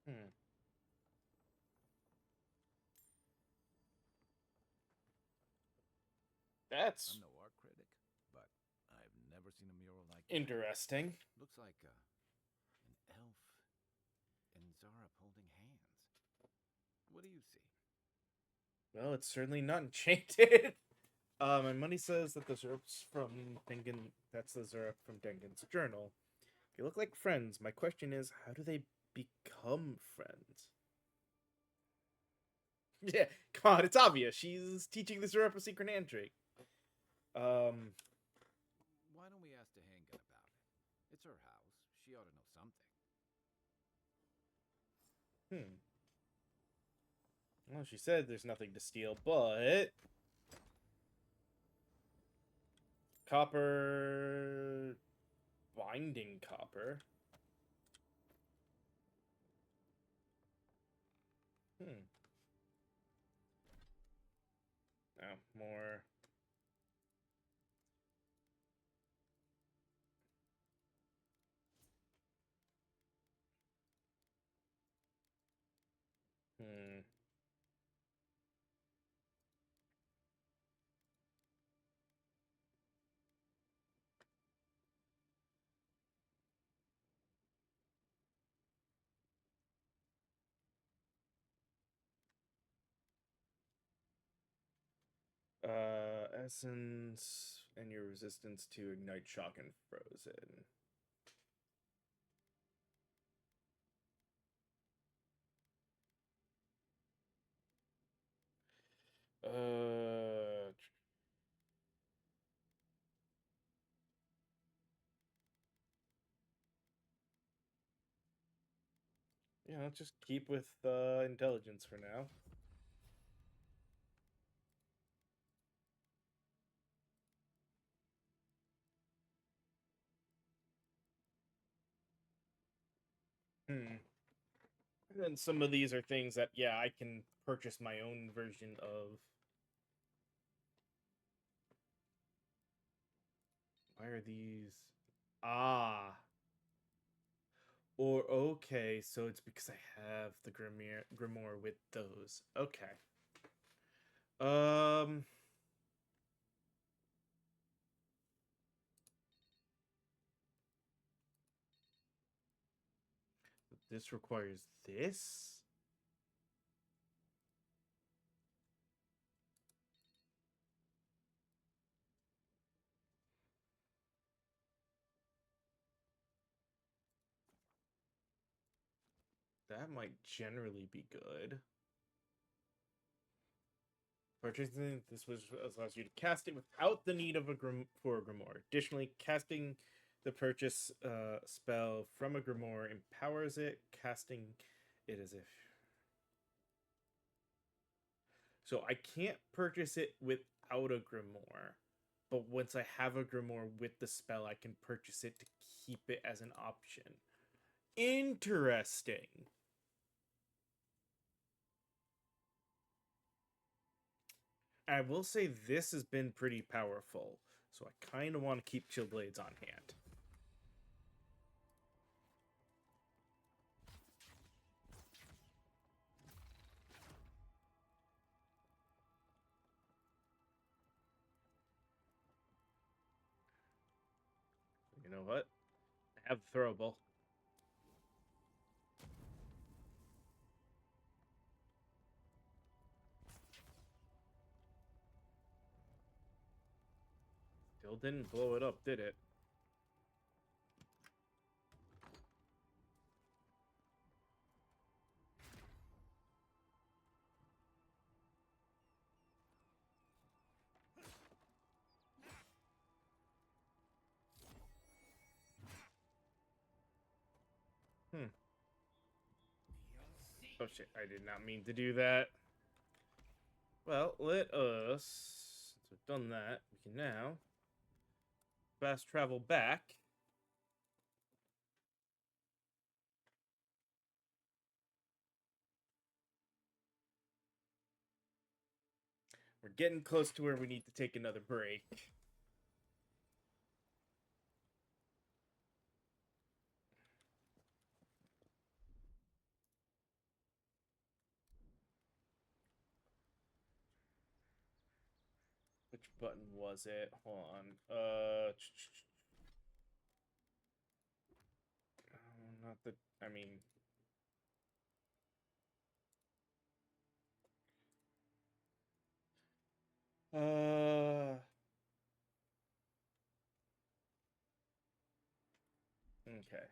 Hmm. That's I'm no art critic, but I've never seen a mural like that. interesting. Looks like an elf and Zarup holding hands. What do you see? Well, it's certainly not enchanted. My money says that the Zerp's from Dengen. That's the Zerp from Dengen's journal. They look like friends. My question is, how do they become friends? Yeah, come on, it's obvious. She's teaching the Zerp a secret handshake. Why don't we ask Hangen about it? It's her house. She ought to know something. Well, she said there's nothing to steal, but Copper... Binding copper. Oh, more... Essence and your resistance to ignite, shock, and frozen. Yeah, let's just keep with intelligence for now. And then some of these are things that, yeah, I can purchase my own version of. Why are these? Ah. Or, okay, so it's because I have the Grimoire with those. Okay. This requires this? That might generally be good. Purchasing this allows you to cast it without the need of a Grimoire. Additionally, casting the purchase spell from a Grimoire empowers it, casting it as if. So I can't purchase it without a Grimoire, but once I have a Grimoire with the spell, I can purchase it to keep it as an option. Interesting. I will say this has been pretty powerful, so I kind of want to keep Chill Blades on hand. You know what? I have the throwable. Still didn't blow it up, did it? Oh shit, I did not mean to do that. Well, let us, since we've done that, we can now fast travel back. We're getting close to where we need to take another break. Which button was it? Hold on. Not the. I mean. Okay.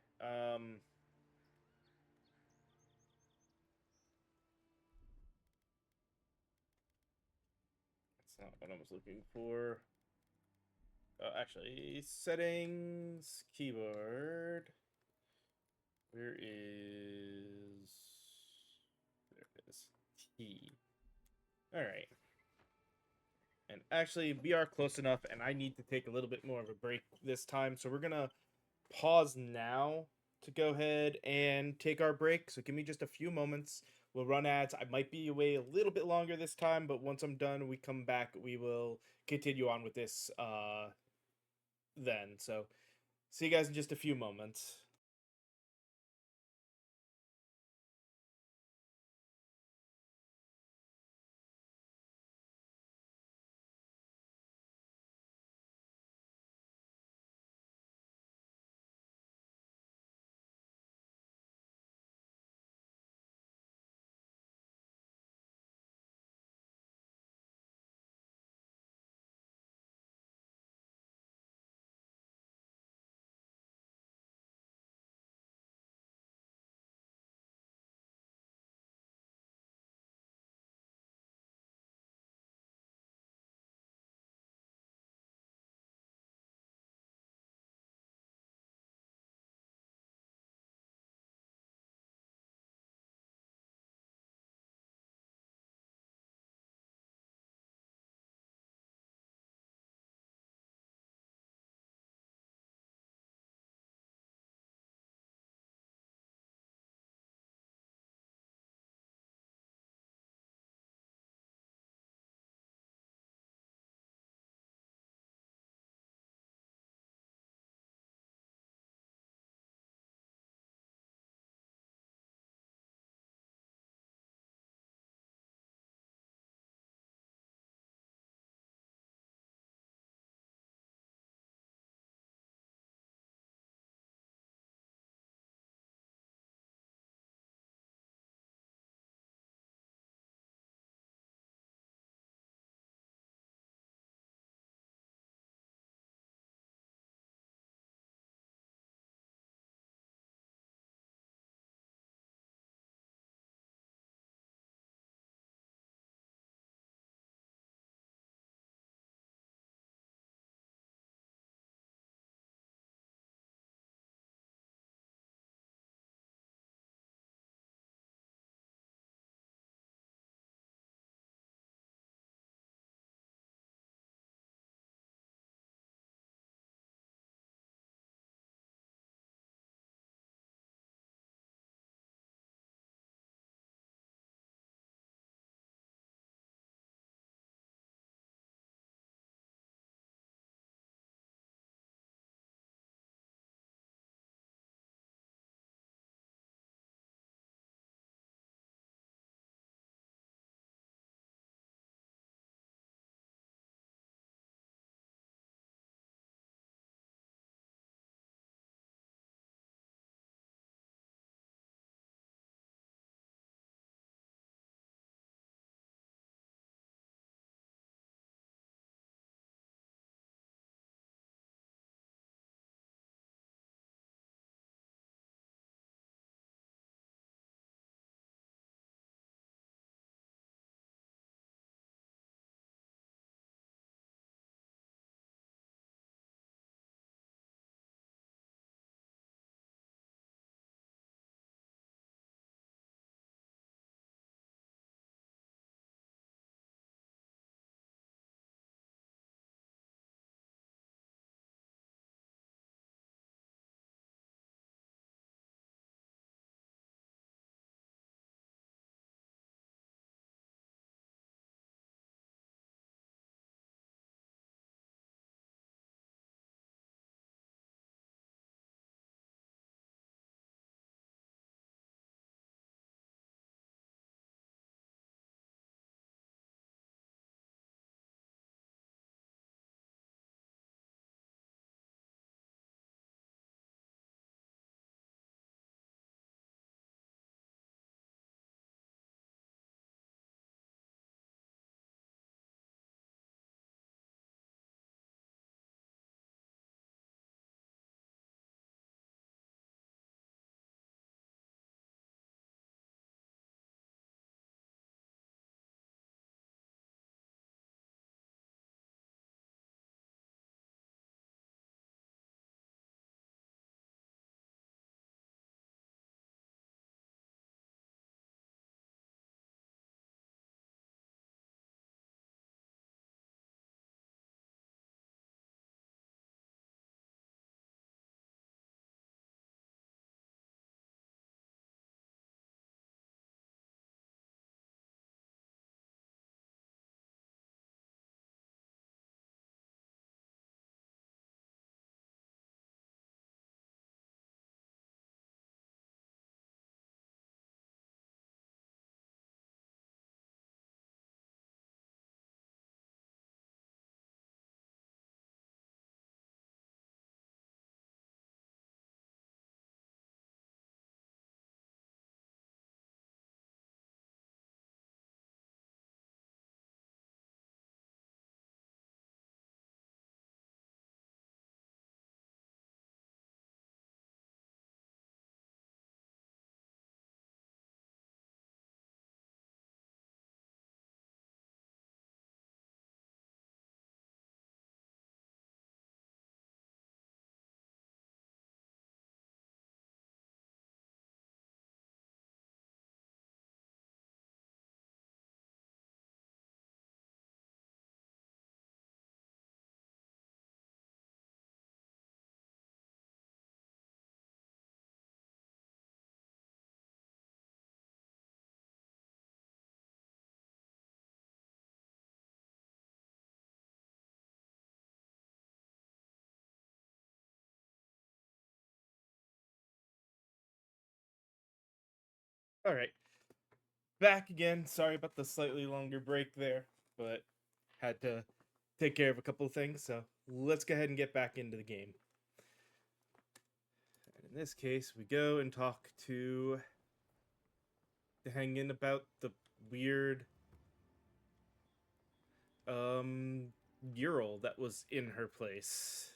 That's not what I was looking for. Actually, settings, keyboard. Where is... There it is. T. Alright. And actually, we are close enough, and I need to take a little bit more of a break this time. So we're gonna pause now to go ahead and take our break. So give me just a few moments. We'll run ads. I might be away a little bit longer this time, but once I'm done, we come back. We will continue on with this then. So see you guys in just a few moments. All right, back again. Sorry about the slightly longer break there, but had to take care of a couple of things. So let's go ahead and get back into the game. And in this case, we go and talk to Hangin about the weird Ural that was in her place.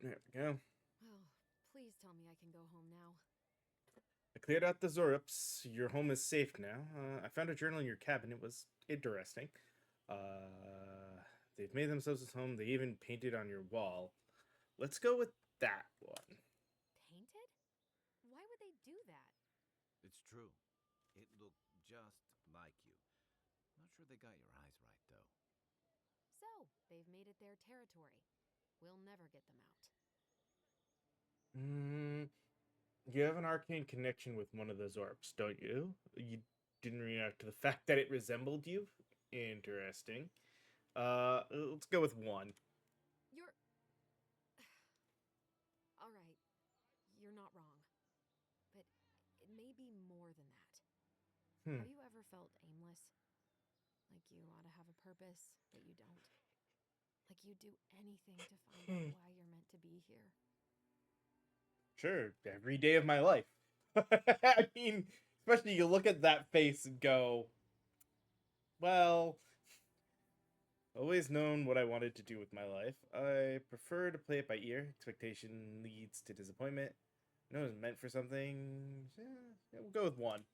There we go. Well, please tell me I can go home now. I cleared out the Zorups. Your home is safe now. I found a journal in your cabin. It was interesting. They've made themselves a home. They even painted on your wall. Let's go with that one. Painted? Why would they do that? It's true. It looked just like you. Not sure they got your eyes right, though. So, they've made it their territory. We'll never get them out. You have an arcane connection with one of those orbs, don't you? You didn't react to the fact that it resembled you? Interesting. Let's go with one. You're... Alright, you're not wrong. But it may be more than that. Have you ever felt aimless? Like you ought to have a purpose, but you don't? Like you'd do anything to find out why you're meant to be here? Sure, every day of my life. I mean, especially you look at that face and go, well, always known what I wanted to do with my life. I prefer to play it by ear. Expectation leads to disappointment. I know it's meant for something. Yeah, we'll go with one.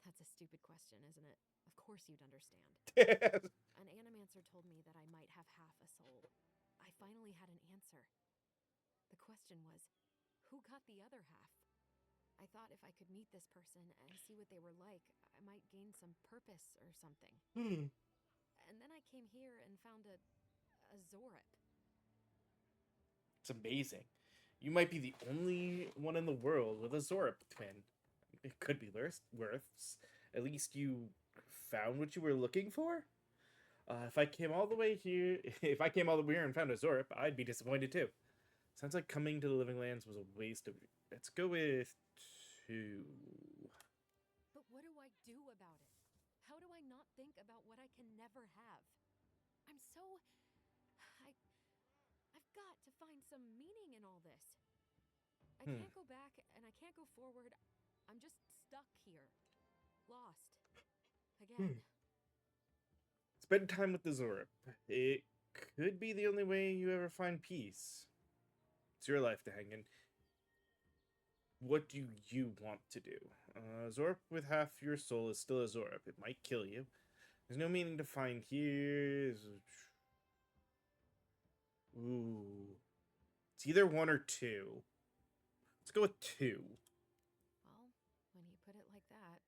That's a stupid question, isn't it? Of course you'd understand. An animancer told me that I might have half a soul. I finally had an answer. The question was, who got the other half? I thought if I could meet this person and see what they were like, I might gain some purpose or something. And then I came here and found a Zorup. It's amazing. You might be the only one in the world with a Zorup twin. It could be worse. At least you found what you were looking for? If I came all the way here and found a Zorup, I'd be disappointed too. Sounds like coming to the Living Lands was a waste of... Let's go with 2. But what do I do about it? How do I not think about what I can never have? I've got to find some meaning in all this. I can't go back and I can't go forward. I'm just stuck here. Lost. Again. Spend time with the Zorup. It could be the only way you ever find peace. It's your life to hang in. What do you want to do? Zorup with half your soul is still a Zorup. It might kill you. There's no meaning to find here. Ooh. It's either 1 or 2. Let's go with 2. Well, when you put it like that,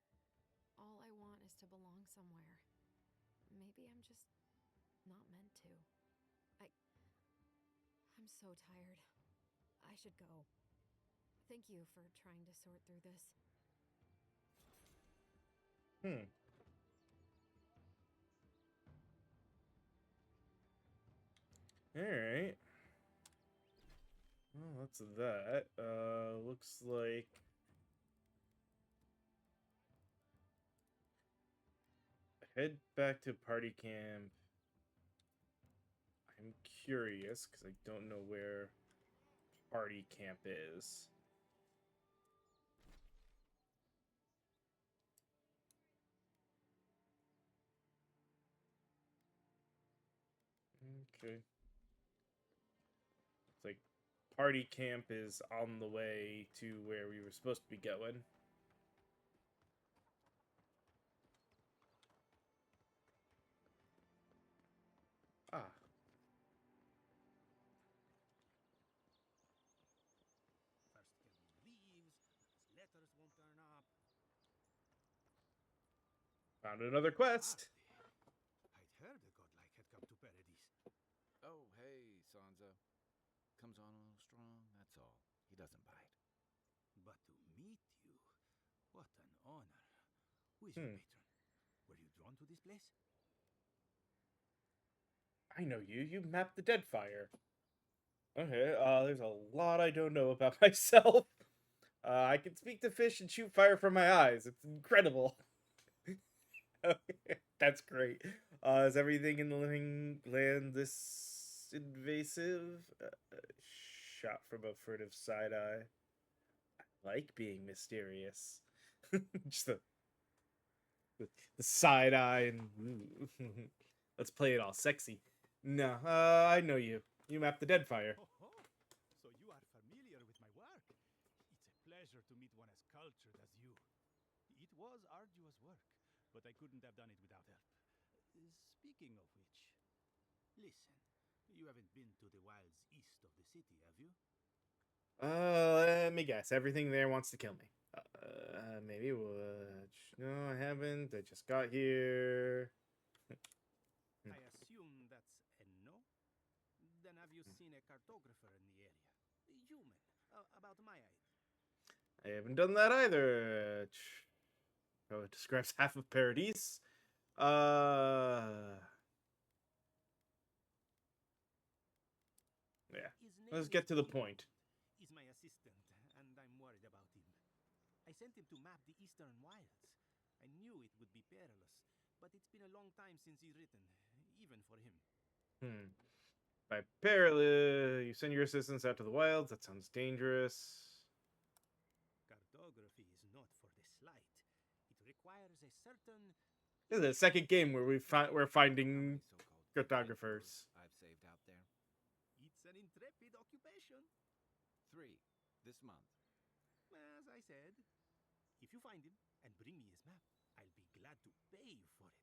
all I want is to belong somewhere. Maybe I'm just not meant to. I'm so tired. I should go. Thank you for trying to sort through this. Alright. Well, that's that. Looks like... Head back to party camp. I'm curious, because I don't know where party camp is. Okay. It's like party camp is on the way to where we were supposed to be going. Ah. First Kevin leaves, his letters won't turn up. Found another quest. I'd heard a godlike had come to Paradise. Oh, hey, Sansa. Comes on a little strong, that's all. He doesn't bite. But to meet you, what an honor. Who is your patron? Were you drawn to this place? I know you. You mapped the Deadfire. Okay, there's a lot I don't know about myself. I can speak to fish and shoot fire from my eyes. It's incredible. That's great. Is everything in the living land this invasive? Shot from a furtive side eye. I like being mysterious. Just the side eye and let's play it all sexy. No, I know you. You mapped the dead fire. Oh, ho. So you are familiar with my work. It's a pleasure to meet one as cultured as you. It was arduous work, but I couldn't have done it without help. Speaking of which, listen, you haven't been to the wilds east of the city, have you? Let me guess. Everything there wants to kill me. Maybe what? No, I haven't. I just got here. I assume that's a no? Then have you seen a cartographer in the area? A human, about my age. I haven't done that either. Oh, it describes half of Paradise. Yeah. His Let's name get is to the Avowed. point. He's my assistant, and I'm worried about him. I sent him to map the eastern wilds. I knew it would be perilous, but it's been a long time since he's written, even for him. Hmm. By perilous, you send your assistants out to the wilds. That sounds dangerous. Cartography is not for the slight. It requires a certain. This is the second game where we're finding So-called cartographers. I've saved out there. It's an intrepid occupation. 3 this month. As I said, if you find him and bring me his map, I'll be glad to pay you for it.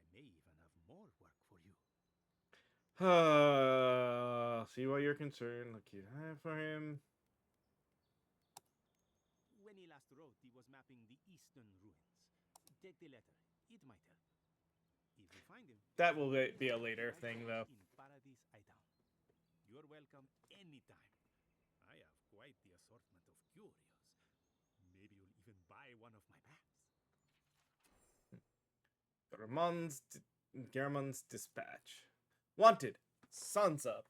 I may even have more work for you. See why you're concerned. Look, you have for him. When he last wrote, he was mapping the eastern ruins. Take the letter. It might help. If you find him, That will be a later thing, though. in Paradise Island. You're welcome anytime. I have quite the assortment of curios. Maybe you'll even buy one of my maps. Garamond's Dispatch. Wanted. Sansa,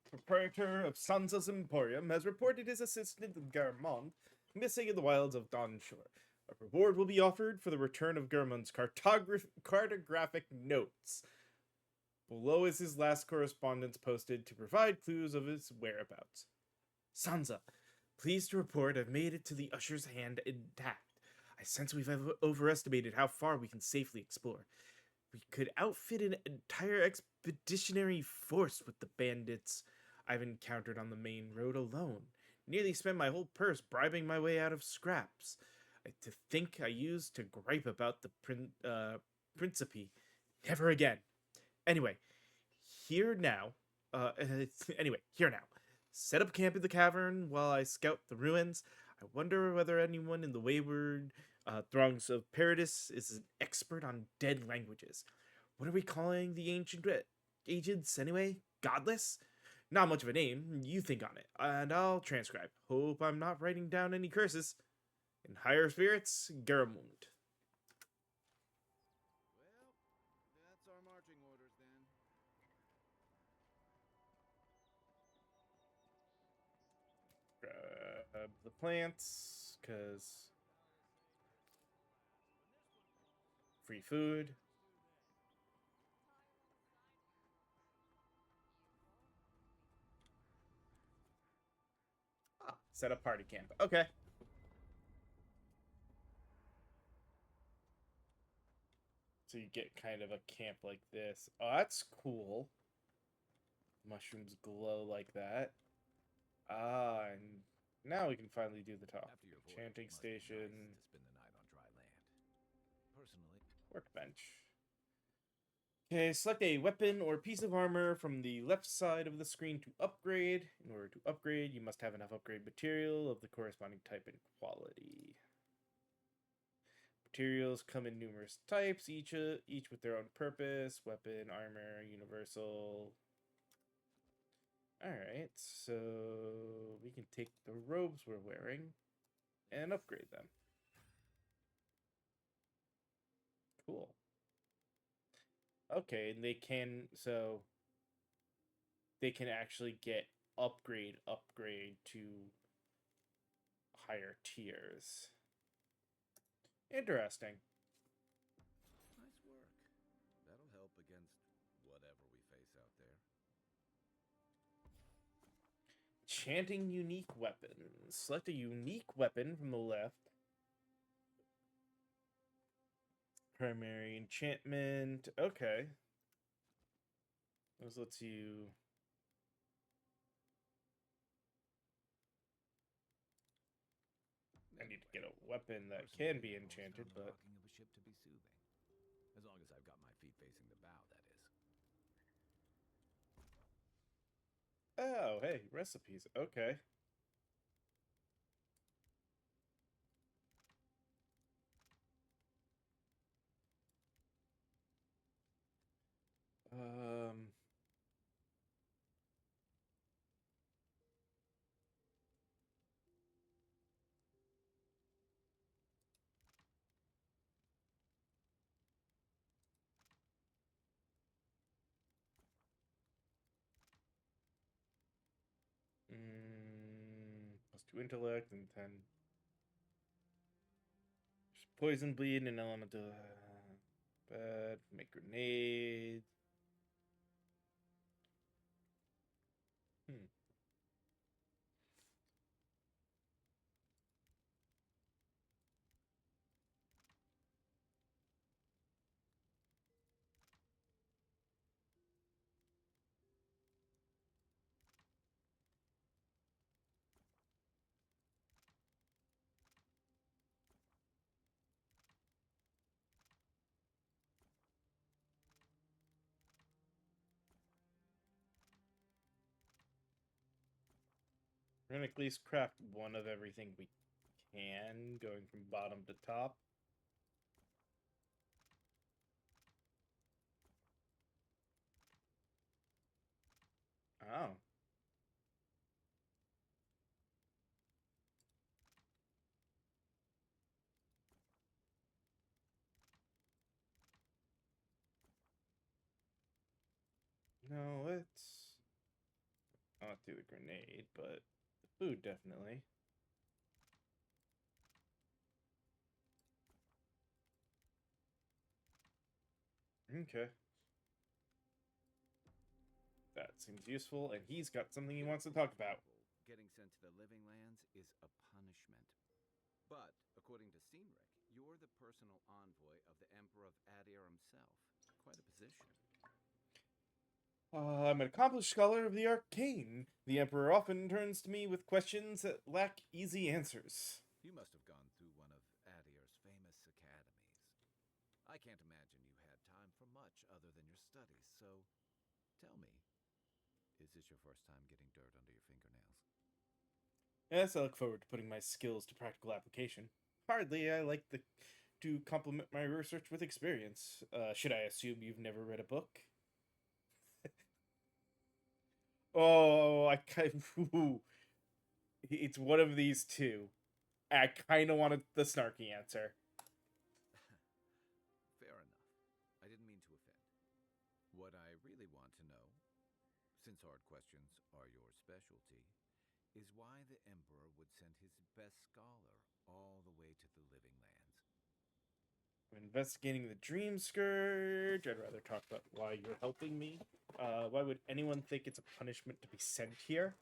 proprietor of Sansa's Emporium, has reported his assistant Garamond missing in the wilds of Dawnshore. A reward will be offered for the return of Garamond's cartographic notes. Below is his last correspondence posted to provide clues of his whereabouts. Sansa, pleased to report I've made it to the Usher's hand intact. I sense we've overestimated how far we can safely explore. We could outfit an entire expeditionary force with the bandits I've encountered on the main road alone. Nearly spent my whole purse bribing my way out of scraps. To think I used to gripe about the Principe. Never again. Anyway, here now. Here now. Set up camp in the cavern while I scout the ruins. I wonder whether anyone in the wayward throngs of Paradis is an expert on dead languages. What are we calling the ancient agents anyway? Godless? Not much of a name. You think on it, and I'll transcribe. Hope I'm not writing down any curses. In higher spirits, Garamond. Well, that's our marching orders then. Grab the plants, because free food. Set up party camp. Okay. So you get kind of a camp like this. Oh, that's cool. Mushrooms glow like that. And now we can finally do the talk. After your voyage, Chanting it must be nice station. to spend the night on dry land. Personally, Workbench. Okay, select a weapon or piece of armor from the left side of the screen to upgrade. In order to upgrade, you must have enough upgrade material of the corresponding type and quality. Materials come in numerous types, each with their own purpose. Weapon, armor, universal. Alright, so we can take the robes we're wearing and upgrade them. Cool. Okay, and they can actually get upgrade to higher tiers. Interesting. Nice work. That'll help against whatever we face out there. Chanting unique weapons. Select a unique weapon from the left. Primary enchantment. Okay. This lets you... I need to get a weapon that can be enchanted, but... Docking of a ship to be soothing. As long as I've got my feet facing the bow, that is. Oh, hey, recipes. Okay. Um... +2 intellect and 10. Poison bleed and elemental. Bad. Make grenades. We're gonna at least craft one of everything we can, going from bottom to top. Oh. No, let's not do the grenade, but the food definitely. Okay. That seems useful, and he's got something he wants to talk about. Getting sent to the living lands is a punishment. But, according to Cynric, you're the personal envoy of the Emperor of Adir himself. Quite a position. I'm an accomplished scholar of the arcane. The Emperor often turns to me with questions that lack easy answers. You must have gone through one of Adir's famous academies. I can't imagine you had time for much other than your studies, so tell me, is this your first time getting dirt under your fingernails? Yes, I look forward to putting my skills to practical application. Hardly, I like to complement my research with experience. Should I assume you've never read a book? Oh, I kind of... It's one of these two. I kind of wanted the snarky answer. Fair enough. I didn't mean to offend. What I really want to know, since hard questions are your specialty, is why the Emperor would send his best scholar all the way to the living lands. I'm investigating the Dream Scourge. I'd rather talk about why you're helping me. Why would anyone think it's a punishment to be sent here?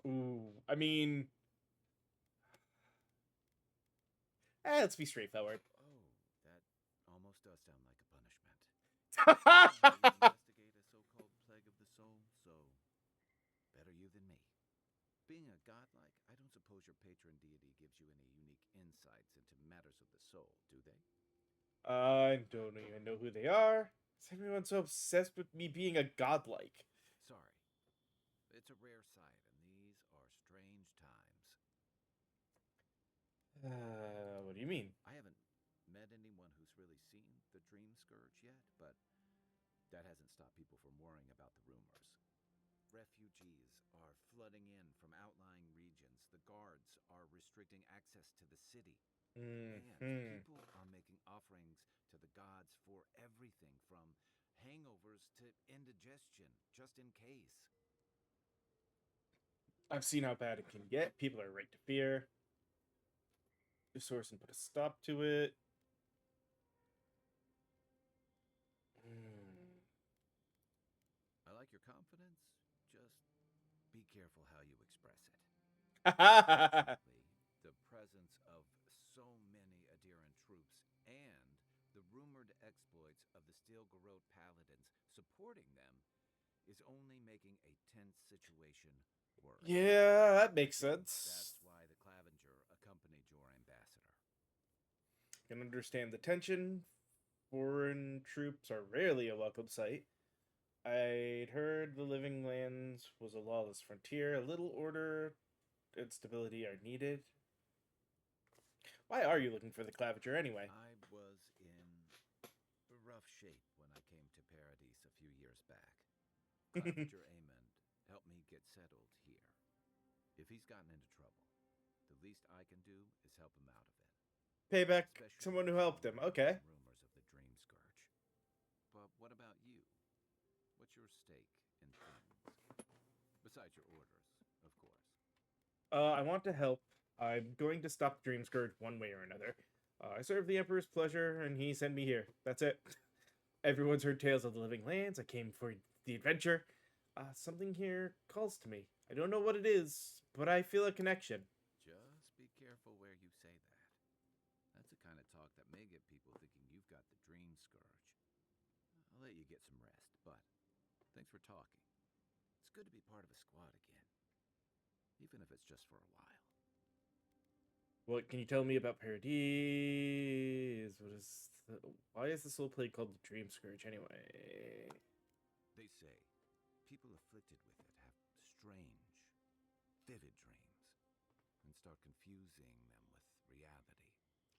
Ooh, I mean... let's be straightforward. Oh, that almost does sound like a punishment. Investigate a so-called plague of the soul, so better you than me. Being a godlike, I don't suppose your patron deity gives you any unique insights into matters of the soul, do they? I don't even know who they are. Is everyone so obsessed with me being a godlike? Sorry. It's a rare sight, and these are strange times. What do you mean? I haven't met anyone who's really seen the Dream Scourge yet, but that hasn't stopped people from worrying about the rumors. Refugees are flooding in from outlying regions. The guards are restricting access to the city. And people are making offerings to the gods for everything from hangovers to indigestion, just in case. I've seen how bad it can get. People are right to fear. Resource and put a stop to it. I like your confidence. Just be careful how you express it. Unfortunately, the presence of so many Adiran troops and the rumored exploits of the Steel Garrote paladins supporting them is only making a tense situation worse. Yeah, that makes That's sense. why the Clavenger accompanied your ambassador. I can understand the tension. Foreign troops are rarely a welcome sight. I'd heard the Living Lands was a lawless frontier. A little order and stability are needed. Why are you looking for the Claviger anyway? I was in rough shape when I came to Paradise a few years back. Clavenger Amond helped me get settled here. If he's gotten into trouble, the least I can do is help him out of it. Payback Especially someone who helped him. Okay. rumors of the Dream Scourge. But what about you? What's your stake in things? Besides your orders, of course. I want to help. I'm going to stop Dream Scourge one way or another. I serve the Emperor's pleasure, and he sent me here. That's it. Everyone's heard tales of the Living Lands. I came for the adventure. Something here calls to me. I don't know what it is, but I feel a connection. Just be careful where you say that. That's the kind of talk that may get people thinking you've got the Dream Scourge. I'll let you get some rest, but thanks for talking. It's good to be part of a squad again, even if it's just for a while. What can you tell me about Paradise? Why is this old play called the Dream Scourge anyway? They say people afflicted with it have strange, vivid dreams and start confusing them with reality.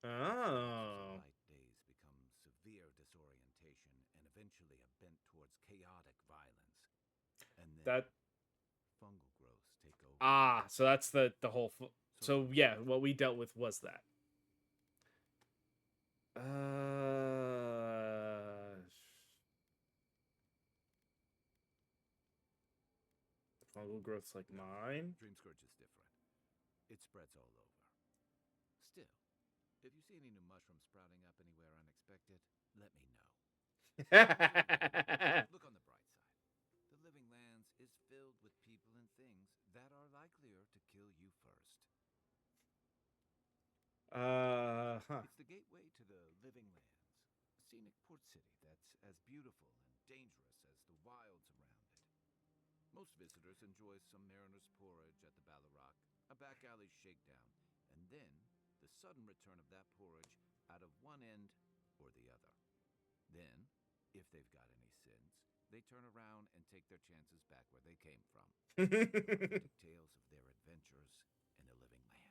Oh. Light days become severe disorientation and eventually a bent towards chaotic violence. And then That fungal growths take over. so that's the whole so yeah, what we dealt with was that. Fungal growth's like mine. Dream Scourge is different. It spreads all over. Still, if you see any new mushrooms sprouting up anywhere unexpected, let me know. Look on the bright side. The Living Lands is filled with people and things that are likelier to kill you first. It's the gateway to the Living Lands, a scenic port city that's as beautiful and dangerous as the wilds around it. Most visitors enjoy some mariner's porridge at the Ballarrock, a back alley shakedown, and then the sudden return of that porridge out of one end or the other. Then, if they've got any sins, they turn around and take their chances back where they came from. Authentic tales of their adventures in the Living Lands.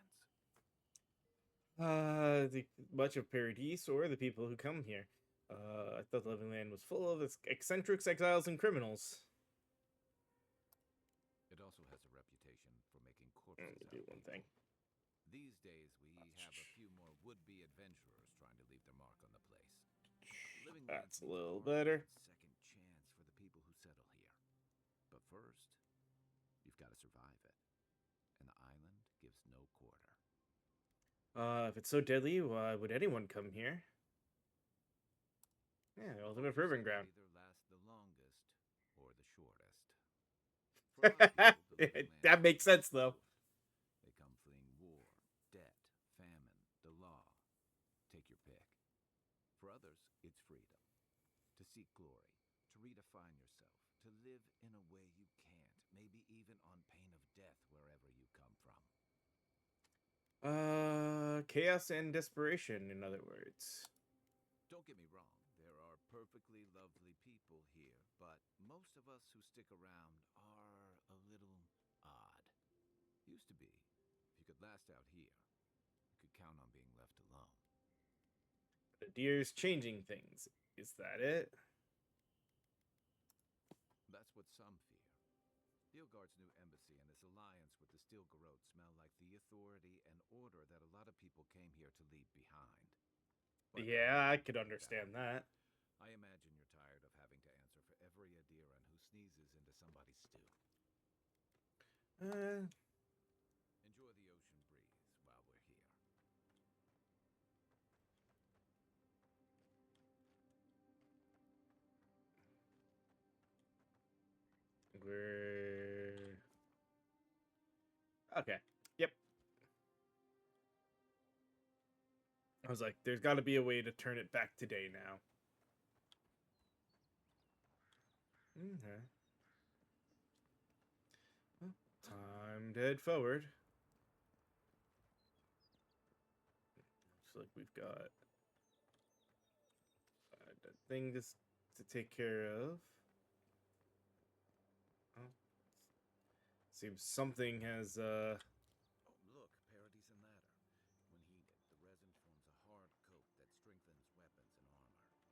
Much of Paradise or the people who come here. I thought the Living Land was full of eccentrics, exiles, and criminals. It also has a reputation for making Let corpses me do out one people. thing. These days, we have a few more would-be adventurers trying to leave their mark on the place. Living That's a Lands little means better. second chance for the people who settle here. But first, you've got to survive it. And the island gives no quarter. If it's so deadly, why would anyone come here? Yeah, the ultimate proving ground. Either last the longest or the shortest. For a lot of people, the Living That Lands makes sense, is though. both. They come fleeing war, debt, famine, the law. Take your pick. For others, it's freedom. To seek glory, to redefine yourself, to live in a way you can't, maybe even on pain of death wherever you come from. Chaos and desperation, in other words. Don't get me wrong, there are perfectly lovely people here, but most of us who stick around are a little odd. Used to be. If you could last out here, you could count on being left alone. The deer's changing things. Is that it? That's what some fear. Stilgard's new embassy and his alliance with the Steel Garrote smell like the authority and order that a lot of people came here to leave behind. But Yeah, I could understand that. I imagine you're tired of having to answer for every Adiran who sneezes into somebody's stew. We're... Okay. Yep. I was like, there's got to be a way to turn it back to day now. Okay. Well, time to head forward. Looks like we've got a thing to take care of. Oh. Seems something has, Oh, look, Parady's and ladder. When heated, the resin forms a hard coat that strengthens weapons and armor.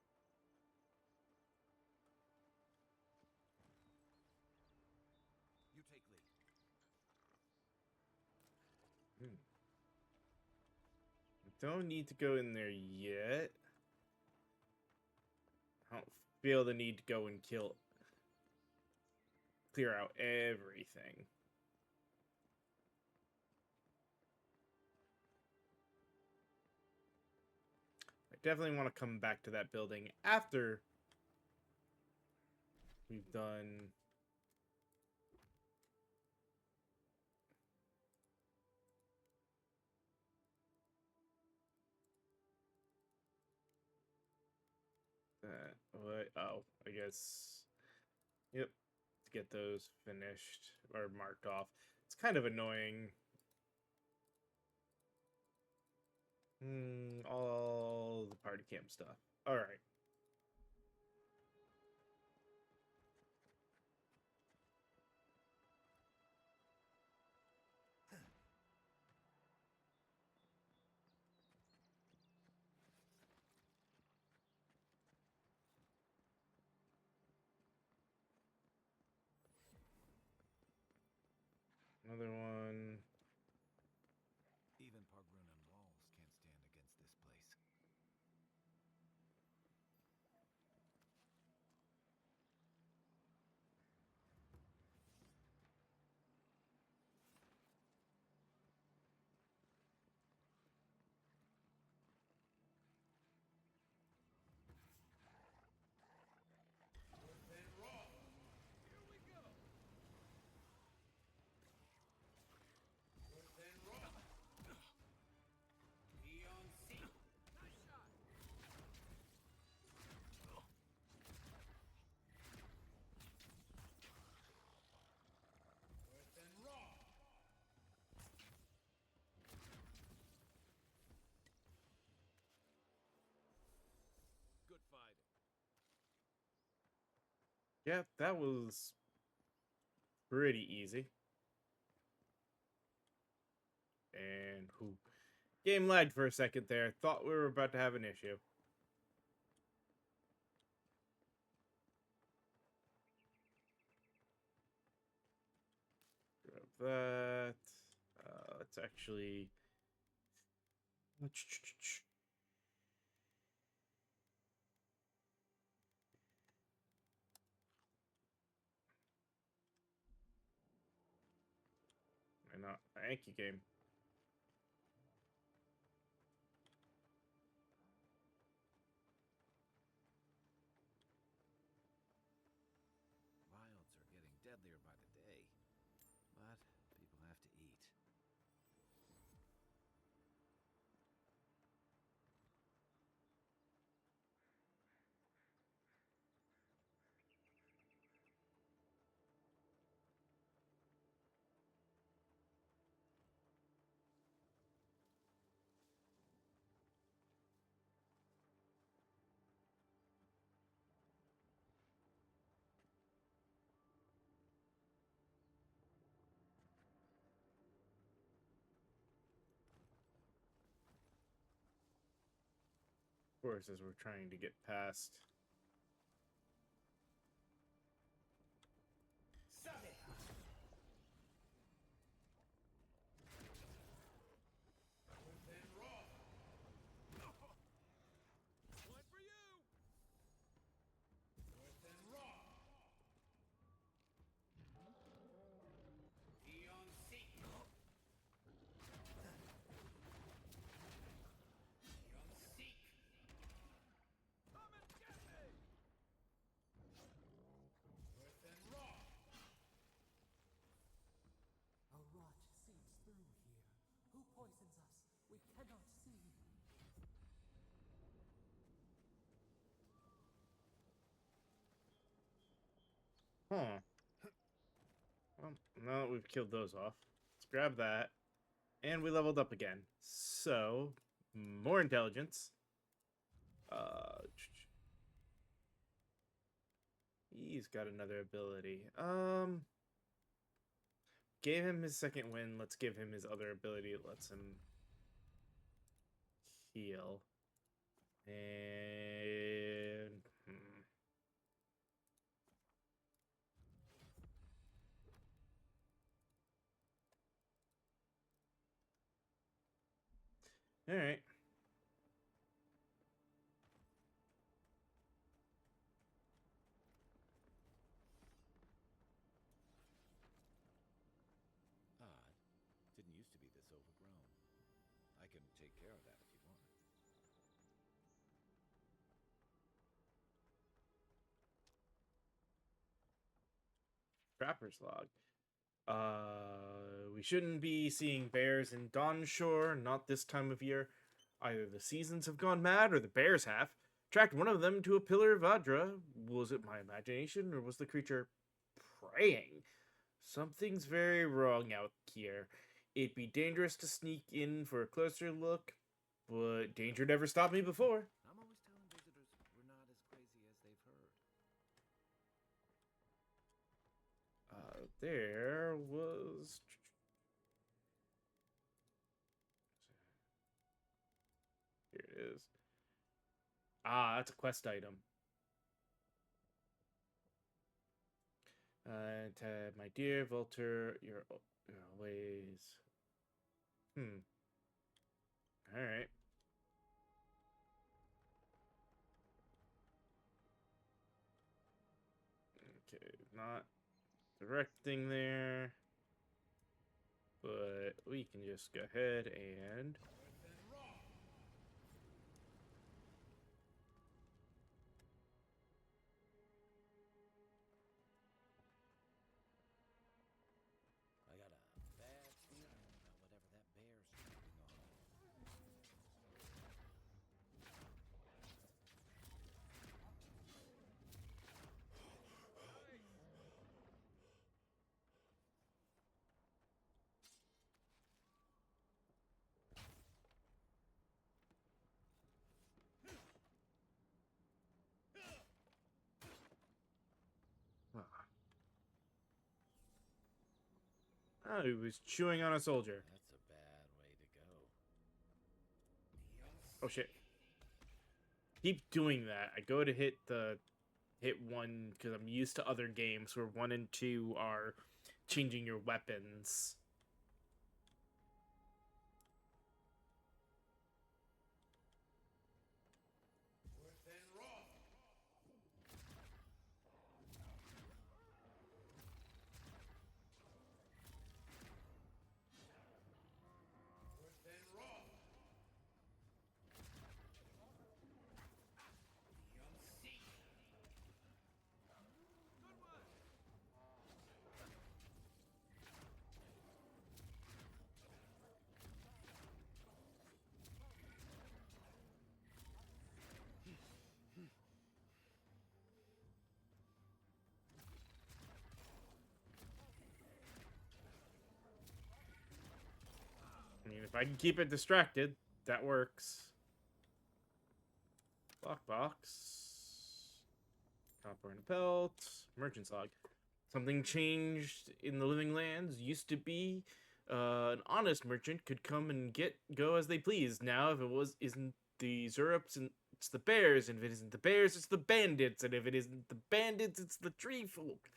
You take lead. Don't need to go in there yet. I don't feel the need to go and clear out everything. I definitely want to come back to that building after we've done... What? Oh, I guess... Yep. To get those finished or marked off. It's kind of annoying. All the party camp stuff. Alright. Another one. Even Pargrunan walls can't stand against this place. Good fighting. Yeah, that was pretty easy. And game lagged for a second there. Thought we were about to have an issue. Grab that. Let's actually... Why not? Thank you, game. Wilds are getting deadlier by the day, but people have to eat. Of course, as we're trying to get past... One for you! Come and get me! Huh. Well, now that we've killed those off, let's grab that. And we leveled up again. So, more intelligence. He's got another ability. Gave him his second win. Let's give him his other ability. It lets him heal. And... Alright. Odd. Didn't used to be this overgrown. I can take care of that if you want. Trapper's log. We shouldn't be seeing bears in Dawnshore, not this time of year. Either the seasons have gone mad or the bears have. Tracked one of them to a pillar of Adra. Was it my imagination or was the creature praying? Something's very wrong out here. It'd be dangerous to sneak in for a closer look, but danger never stopped me before. I'm always telling visitors we're not as crazy as they've heard. There was... Here it is. Ah, that's a quest item. My dear Volter, you're always... Alright. Okay, not directing there. But we can just go ahead and... I got a bad feeling about whatever that bear's choking on. Oh, he was chewing on a soldier. That's a bad way to go. Oh shit. Keep doing that. I go to hit one because I'm used to other games where 1 and 2 are changing your weapons. I mean, if I can keep it distracted, that works. Lockbox. Copper and a belt. Merchant's log. Something changed in the living lands. Used to be an honest merchant could come and go as they please. Now, if it isn't the Zurups, and it's the bears, and if it isn't the bears, it's the bandits, and if it isn't the bandits, it's the tree folk.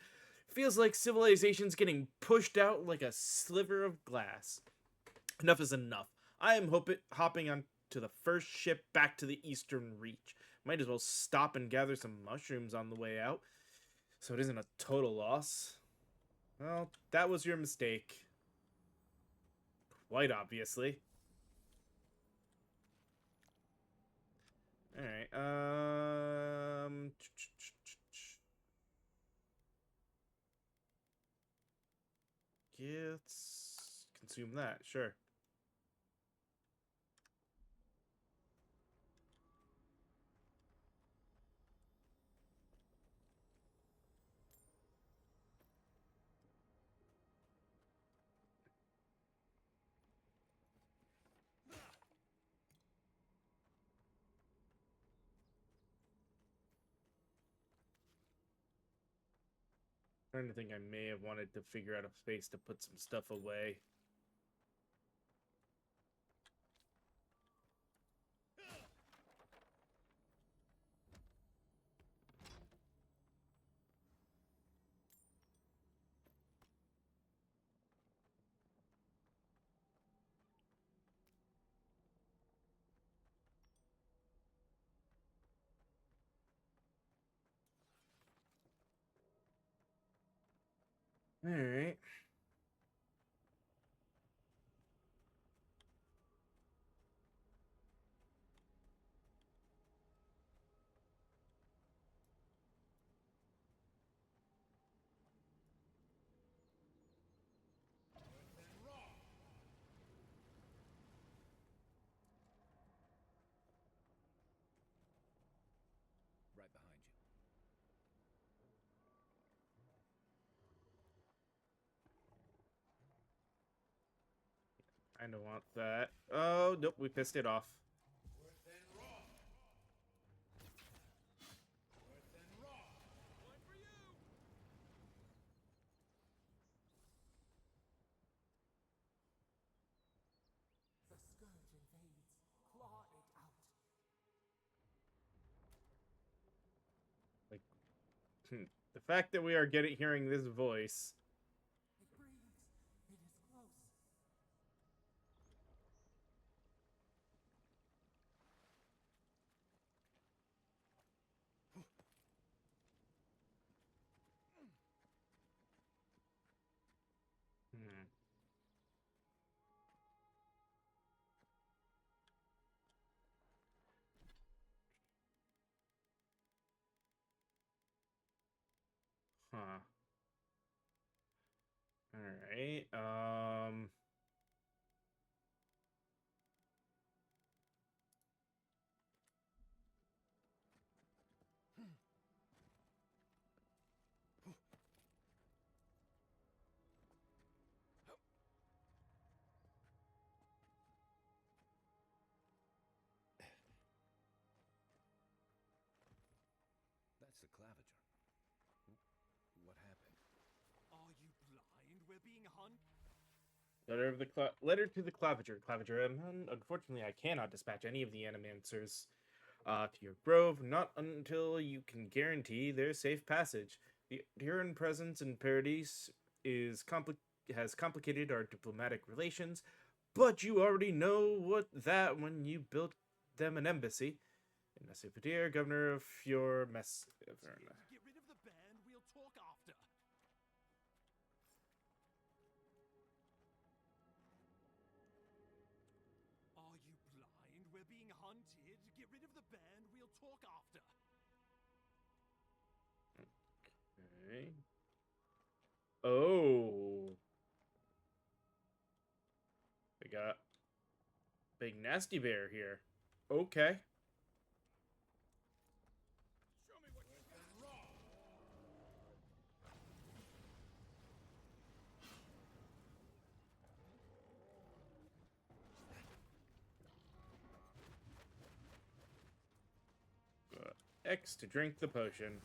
Feels like civilization's getting pushed out like a sliver of glass. Enough is enough. I am hopping on to the first ship back to the Eastern Reach. Might as well stop and gather some mushrooms on the way out, so it isn't a total loss. Well, that was your mistake. Quite obviously. Alright, let's consume that, sure. Trying to think, I may have wanted to figure out a space to put some stuff away. All right. Right behind you. I don't want that. Oh, nope, we pissed it off. The scourge invades. Claw it out. Like, the fact that we are hearing this voice. It breathes. It is close. Hmm. Huh. All right. That's the Claviger. What happened? Are you blind? We're being hunted. Letter to the Claviger. Claviger, unfortunately, I cannot dispatch any of the animancers to your grove, not until you can guarantee their safe passage. The Huron presence in Paradise has complicated our diplomatic relations, but you already know that when you built them an embassy. And Nasipadir, governor of your mess. Get rid of the band. We'll talk after. Are you blind? We're being hunted. Get rid of the band. We'll talk after. Okay. Oh. We got Big Nasty Bear here. Okay. Show me what you got. X to drink the potion.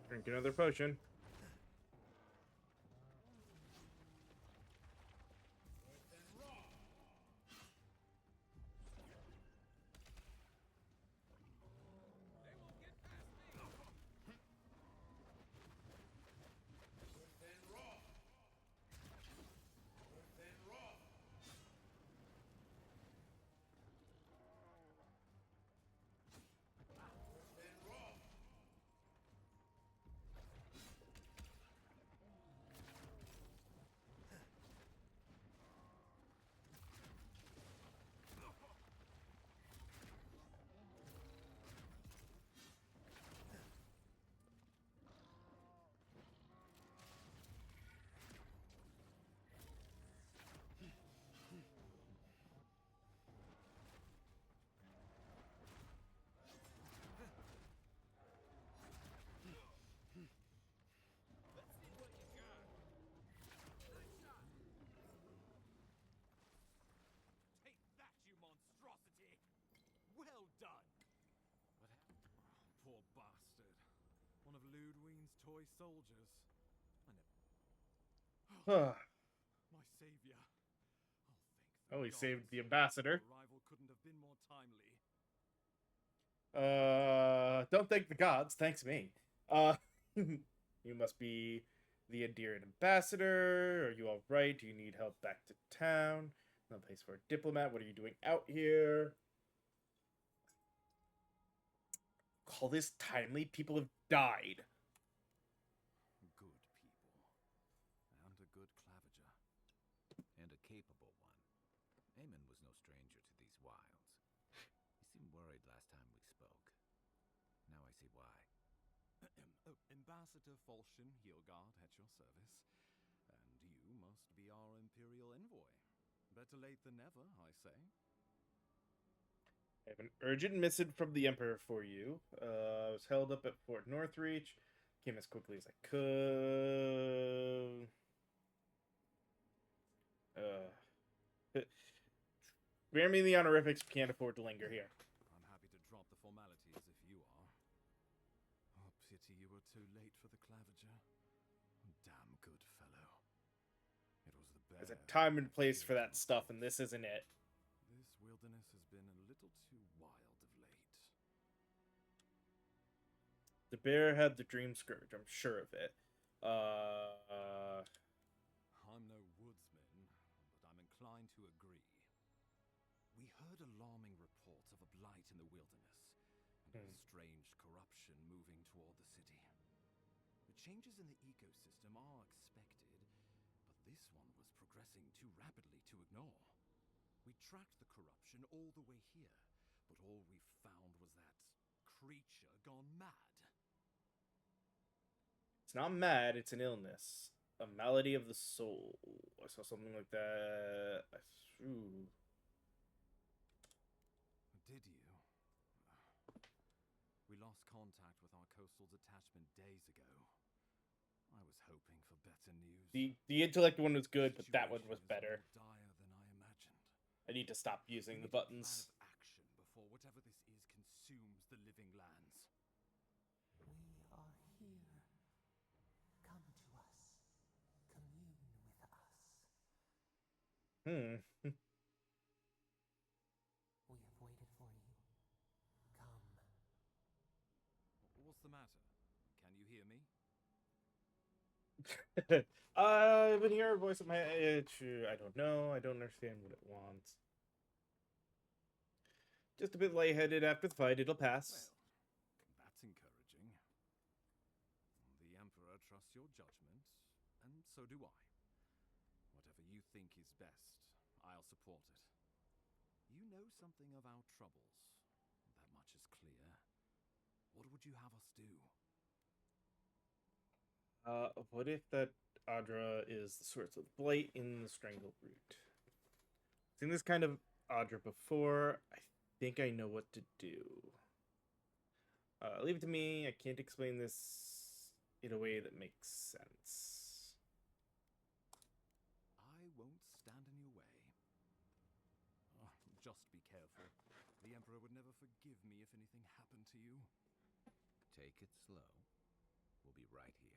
Drink another potion. toy soldiers. I never. Huh. My savior. Oh, thank the Oh, he gods. saved the ambassador. Your arrival couldn't have been more timely. Don't thank the gods. Thanks me. You must be the Endirian ambassador. Are you all right? Do you need help back to town? No place for a diplomat. What are you doing out here? Call this timely? People have died. Good people. And a good clavager. And a capable one. Eamon was no stranger to these wilds. He seemed worried last time we spoke. Now I see why. Ambassador Falchion Heelgard at your service. And you must be our Imperial envoy. Better late than never, I say. I have an urgent missive from the Emperor for you. I was held up at Fort Northreach. Came as quickly as I could. Spare me the honorifics. We can't afford to linger here. I'm happy to drop the formalities if you are. Oh, pity you were too late for the clavager. Damn good fellow. It was the bear. There's a time and place for that stuff, and this isn't it. This wilderness has been a little too wild of late. The bear had the dream scourge. I'm sure of it. I'm no woodsman, but I'm inclined to agree. We heard alarming reports of a blight in the wilderness, and of strange corruption moving toward the city. The changes in the ecosystem are expected, but this one was progressing too rapidly to ignore. We tracked the corruption all the way here, but all we found was that creature gone mad. It's not mad, it's an illness. A malady of the soul. I saw something like that. Ooh. Did you? We lost contact with our coastal detachment days ago. I was hoping for better news. The intellect one was good, but that one was better. Dire than I imagined. I need to stop using We the need a buttons. plan of action before whatever this is consumes the living lands. We are here. Come to us. Commune with us. Hmm. We have waited for you. Come. What's the matter? Can you hear me? I've been hearing a voice in my head. I don't know. I don't understand what it wants. Just a bit lightheaded after the fight. It'll pass. Well, that's encouraging. The Emperor trusts your judgment, and so do I. Whatever you think is best, I'll support it. You know something of our troubles. That much is clear. What would you have us do? What if that Audra is the source of the blight in the strangle root? Seen this kind of Audra before. I think I know what to do. Leave it to me. I can't explain this in a way that makes sense. I won't stand in your way. Just be careful. The Emperor would never forgive me if anything happened to you. Take it slow. We'll be right here.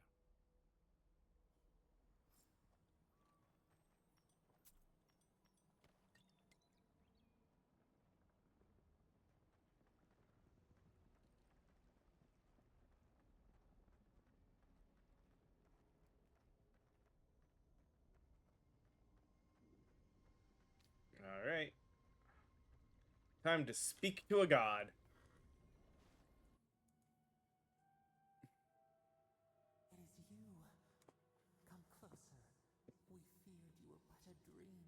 All right. Time to speak to a god. It is you. Come closer. We feared you were but a dream.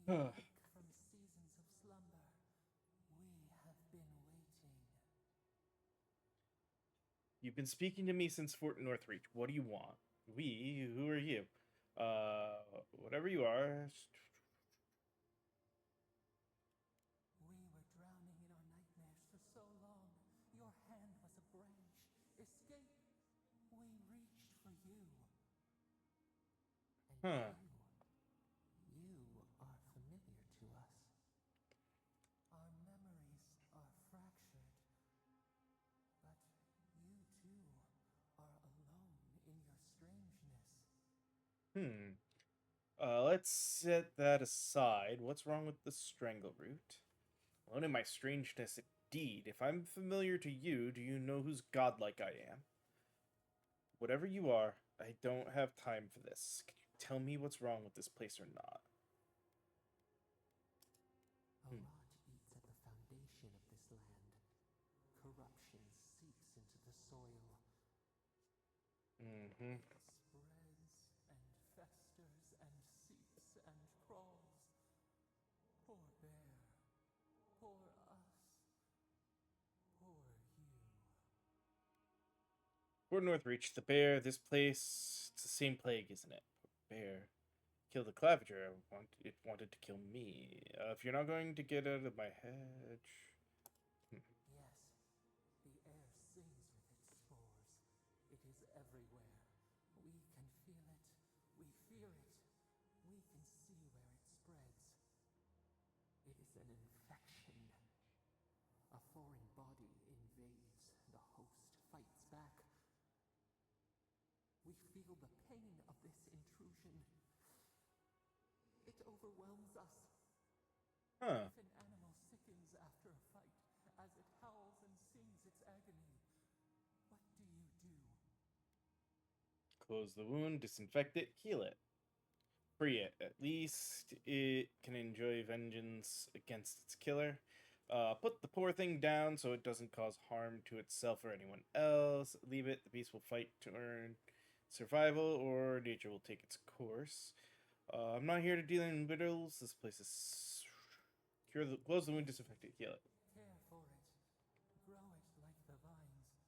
We awake from seasons of slumber. We have been waiting. You've been speaking to me since Fort Northreach. What do you want? We? Who are you? Whatever you are. We were drowning in our nightmares for so long. Your hand was a branch. Escape. We reached for you. And you are familiar to us. Our memories are fractured. But you too Let's set that aside. What's wrong with the Strangleroot? Alone in my strangeness indeed. If I'm familiar to you, do you know whose godlike I am? Whatever you are, I don't have time for this. Can you tell me what's wrong with this place or not? A rot eats at the foundation of this land. Corruption seeps into the soil. Mm-hmm. It spreads and festers and seeps and crawls. Poor bear. Poor us. Poor you. Poor Northreach, the bear, this place, it's the same plague, isn't it? Poor bear. Kill the Claviger. It wanted to kill me. If you're not going to get out of my hedge... Yes, the air sings with its spores. It is everywhere. We can feel it. We fear it. We can see where it spreads. It is an infection. A foreign body invades. The host fights back. We feel the pain of this intrusion. It overwhelms us. Huh. If an animal sickens after a fight, as it howls and sings its agony, what do you do? Close the wound, disinfect it, heal it. Free it. At least it can enjoy vengeance against its killer. Put the poor thing down so it doesn't cause harm to itself or anyone else. Leave it. The beast will fight to earn survival, or nature will take its course. I'm not here to deal in riddles. This place is... Close the wound, disinfect it, heal it. Care for it. Grow it like the vines.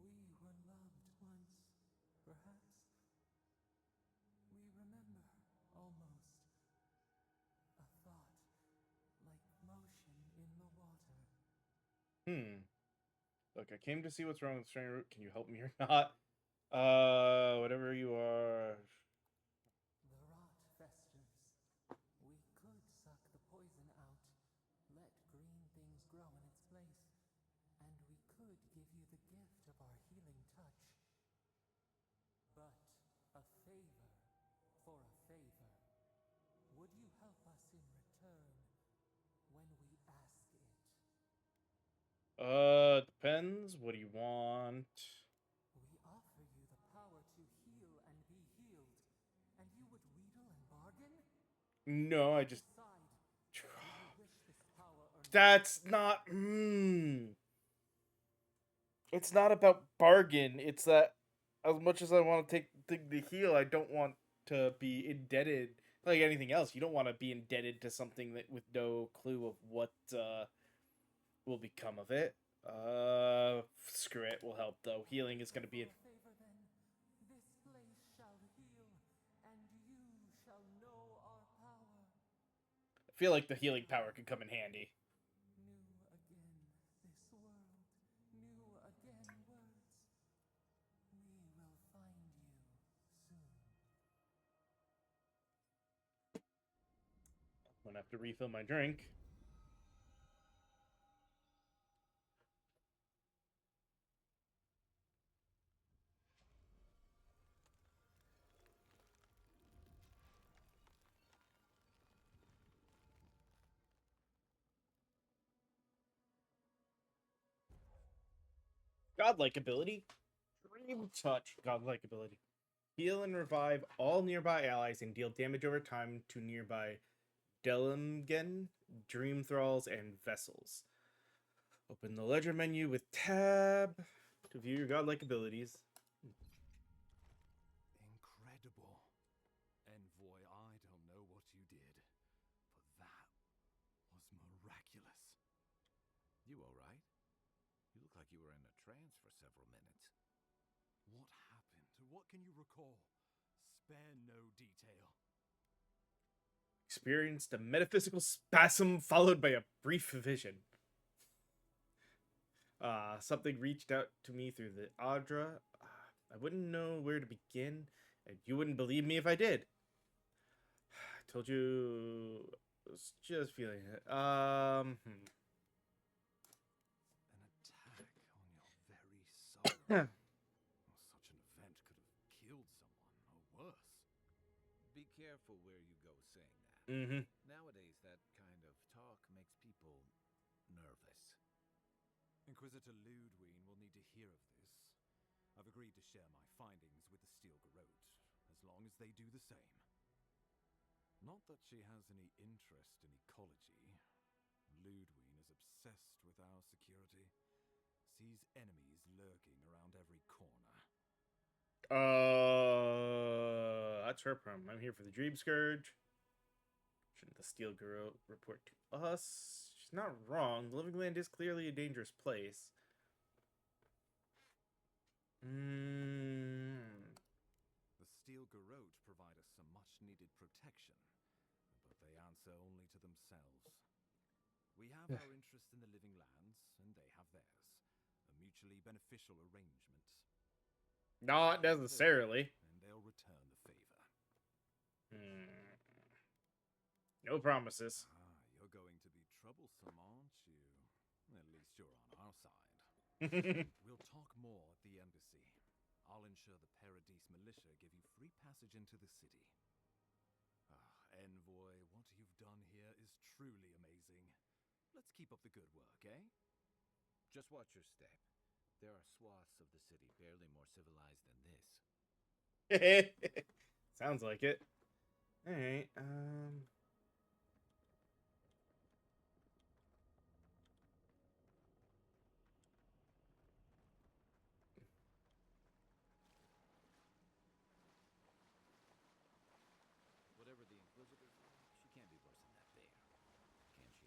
We were loved once, perhaps. We remember, almost. A thought, like motion in the water. Look, I came to see what's wrong with the Strangleroot. Can you help me or not? Whatever you are. The rot festers. We could suck the poison out, let green things grow in its place, and we could give you the gift of our healing touch. But a favor for a favor. Would you help us in return when we ask it? Depends. What do you want? We offer you the power to heal and be healed, and you would wheedle and bargain? No, I just... Decide. Do you wish this power or not? That's not... It's not about bargain. It's that as much as I want to take the heal, I don't want to be indebted like anything else. You don't want to be indebted to something that with no clue of what will become of it. Screw it. Will help though. Healing is going to be... Favor then. This place shall heal, and you shall know our power. I feel like the healing power could come in handy. New again this world, new again words. We will find you soon. I'm gonna have to refill my drink. Godlike ability. Dream Touch. Godlike ability. Heal and revive all nearby allies and deal damage over time to nearby Delimgen, Dream Thralls, and Vessels. Open the ledger menu with Tab to view your godlike abilities. Incredible. Envoy, I don't know what you did, but that was miraculous. You alright? You look like you were in a trance for several minutes. What happened? What can you recall? Spare no detail. Experienced a metaphysical spasm followed by a brief vision. Something reached out to me through the Audra. I wouldn't know where to begin, and you wouldn't believe me if I did. I told you, I was just feeling it. An attack on your very soul. Well, such an event could have killed someone. Oh careful where you go saying that. Mm-hmm. Nowadays, that kind of talk makes people nervous. Inquisitor Ludwine will need to hear of this. I've agreed to share my findings with the Steel Garrote, as long as they do the same. Not that she has any interest in ecology. Ludwine is obsessed with our security. Sees enemies lurking around every corner. That's her problem. I'm here for the Dream Scourge. Shouldn't the Steel Garrote report to us? She's not wrong. The Living Land is clearly a dangerous place. The Steel Garrote provide us some much-needed protection, but they answer only to themselves. We have our interest in the Living Lands, and they have theirs. A mutually beneficial arrangement. Not necessarily. And they'll return the favor. No promises. You're going to be troublesome, aren't you? At least you're on our side. We'll talk more at the embassy. I'll ensure the Paradise militia give you free passage into the city. Envoy, what you've done here is truly amazing. Let's keep up the good work, eh? Just watch your step. There are swaths of the city barely more civilized than this. Sounds like it. Alright, Whatever the Inquisitors are, she can't be worse than that bear. Can she?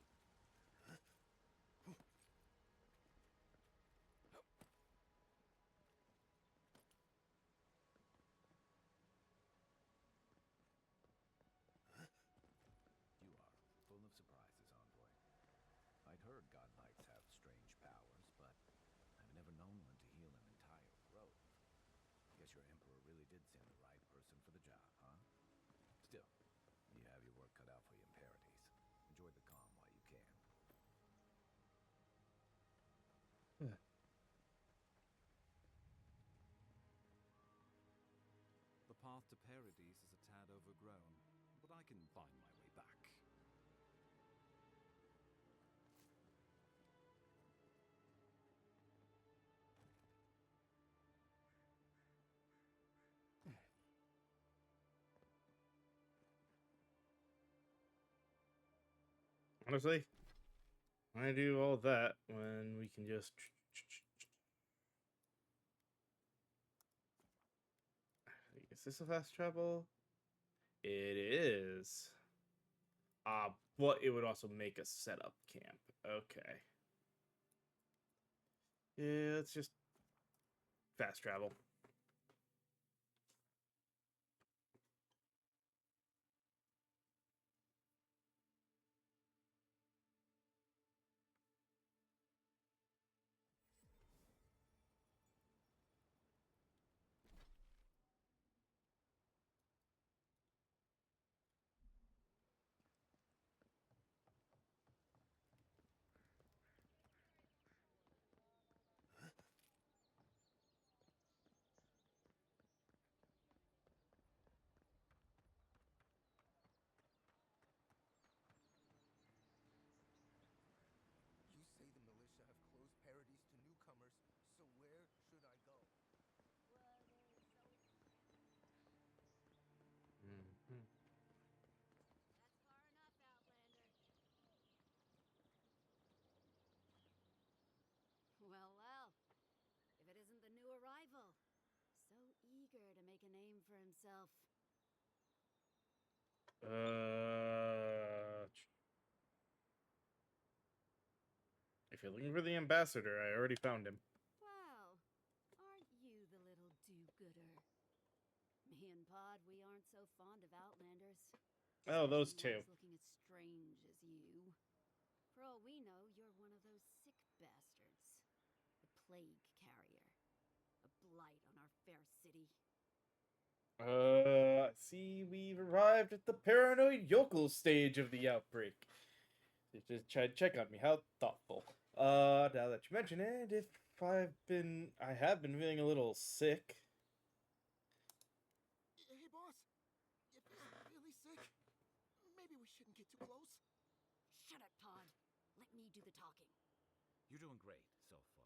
You are full of surprises, Envoy. I'd heard God Knights have strange powers, but I've never known one to heal an entire grove. Guess your Emperor really did send the right person for the job, huh? Still, you have your work cut out for you in Paradise. Enjoy the calm while you can. The path to Paradise is a tad overgrown, but I can find my way back. honestly, why do all that when we can just... Is this a fast travel? It is. But it would also make a setup camp. Okay. Yeah, let's just fast travel. You say the militia have closed Paradise to newcomers, so where should I go? Mm-hmm. That's far enough, Outlander. Well, well. If it isn't the new arrival. So eager to make a name for himself. If you're looking for the ambassador, I already found him. Wow. Aren't you the little do-gooder? Me and Pod, we aren't so fond of Outlanders. Oh, those Especially two. ones looking as strange as you. For all we know, you're one of those sick bastards. The plague carrier. A blight on our fair city. See, we've arrived at the paranoid yokel stage of the outbreak. They just tried to check on me. How thoughtful. Now that you mention it, I have been feeling a little sick. Hey, boss. If he's really You're doing great so far.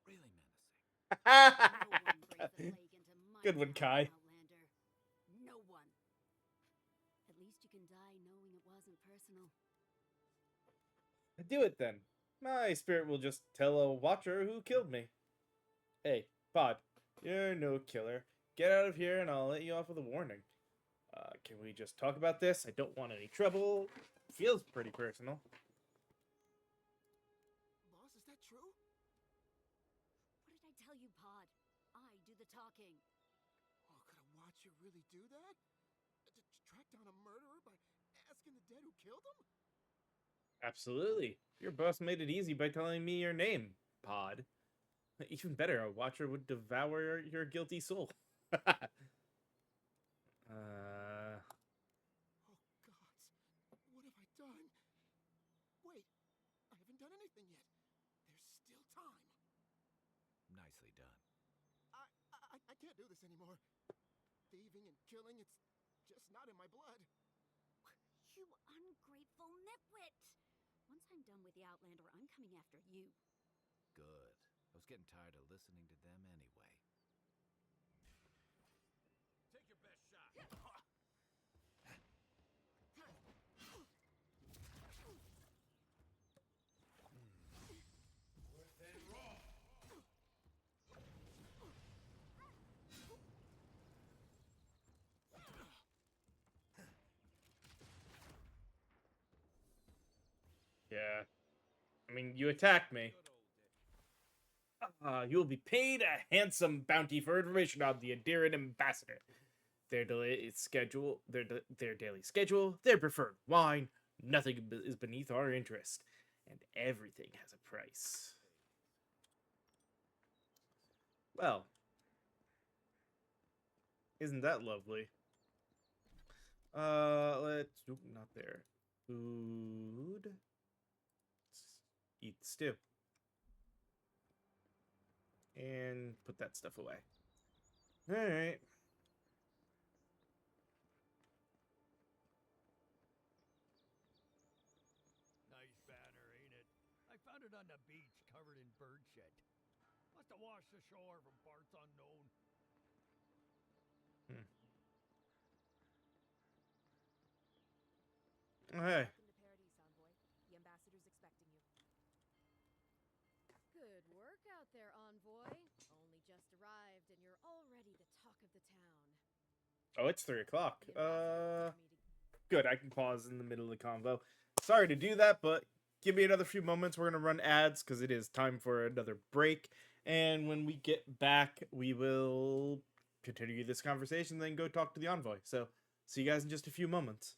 Really menacing. No one brings a plague into my Good one, town, Kai. Outlander. No one. At least you can die knowing it wasn't personal. Do it then. My spirit will just tell a watcher who killed me. Hey, Pod, you're no killer. Get out of here and I'll let you off with a warning. Can we just talk about this? I don't want any trouble. Feels pretty personal. Boss, is that true? What did I tell you, Pod? I do the talking. Oh, could a watcher really do that? Track down a murderer by asking the dead who killed him? Absolutely. Your boss made it easy by telling me your name, Pod. Even better, a watcher would devour your guilty soul. Oh, gods. What have I done? Wait, I haven't done anything yet. There's still time. Nicely done. I can't do this anymore. Thieving and killing, it's just not in my blood. You ungrateful nitwit! Once I'm done with the Outlander, I'm coming after you. Good. I was getting tired of listening to them anyway. Take your best shot. Yeah. I mean, you attacked me. You will be paid a handsome bounty for information on the Adiran ambassador. Their daily schedule, their daily schedule, their preferred wine. Nothing is beneath our interest, and everything has a price. Well, isn't that lovely? Let's not there. Food. Let's eat the stew. And put that stuff away. Alright. Nice banner, ain't it? I found it on the beach, covered in bird shit. Must have washed ashore from parts unknown. Hey. Welcome to Paradise, Envoy. The ambassador's expecting you. Good work out there, Envoy. Only just arrived, and you're already the talk of the town. Oh, it's 3 o'clock. The ambassador wanted me to Good. I can pause in the middle of the convo. Sorry to do that, but give me another few moments. We're going to run ads because it is time for another break. And when we get back, we will continue this conversation, then go talk to the envoy. So, see you guys in just a few moments.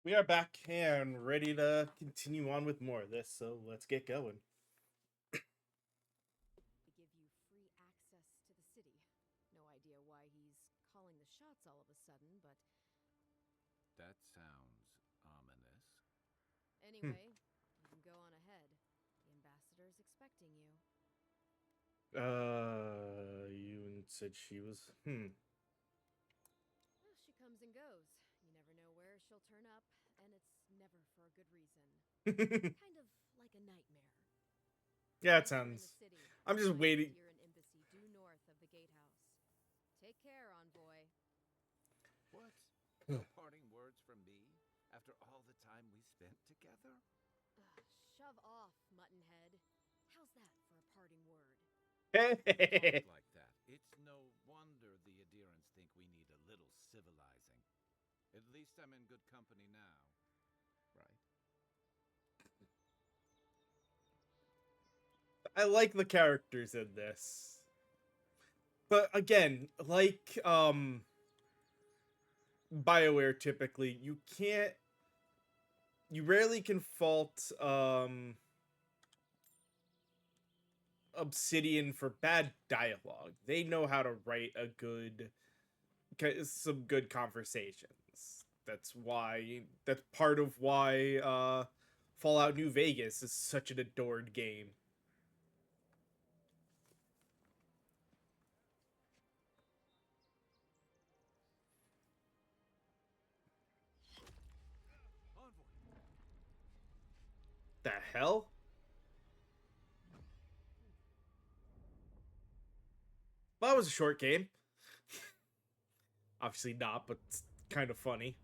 We are back and ready to continue on with more of this, so let's get going. We give you free access to the city. No idea why he's calling the shots all of a sudden, but That sounds ominous. anyway, you can go on ahead. The ambassador's expecting you. You said she was. Well, she comes and goes. You never know where she'll turn up, and it's never for a good reason. Kind of like a nightmare. Yeah, it Once you're in the sounds. city, I'm just find the waiting. Deeren embassy due north of the gatehouse. Take care, envoy. What? No parting words from me after all the time we spent together? Shove off, Muttonhead. How's that for a parting word? Talk like that. It's no wonder the Adirans think we need a little civilizing. At least I'm in good company now, right? I like the characters in this. But again, like BioWare typically, you rarely can fault Obsidian for bad dialogue. They know how to write some good conversations. That's part of why Fallout New Vegas is such an adored game. The hell? Well, that was a short game. Obviously not, but it's kind of funny.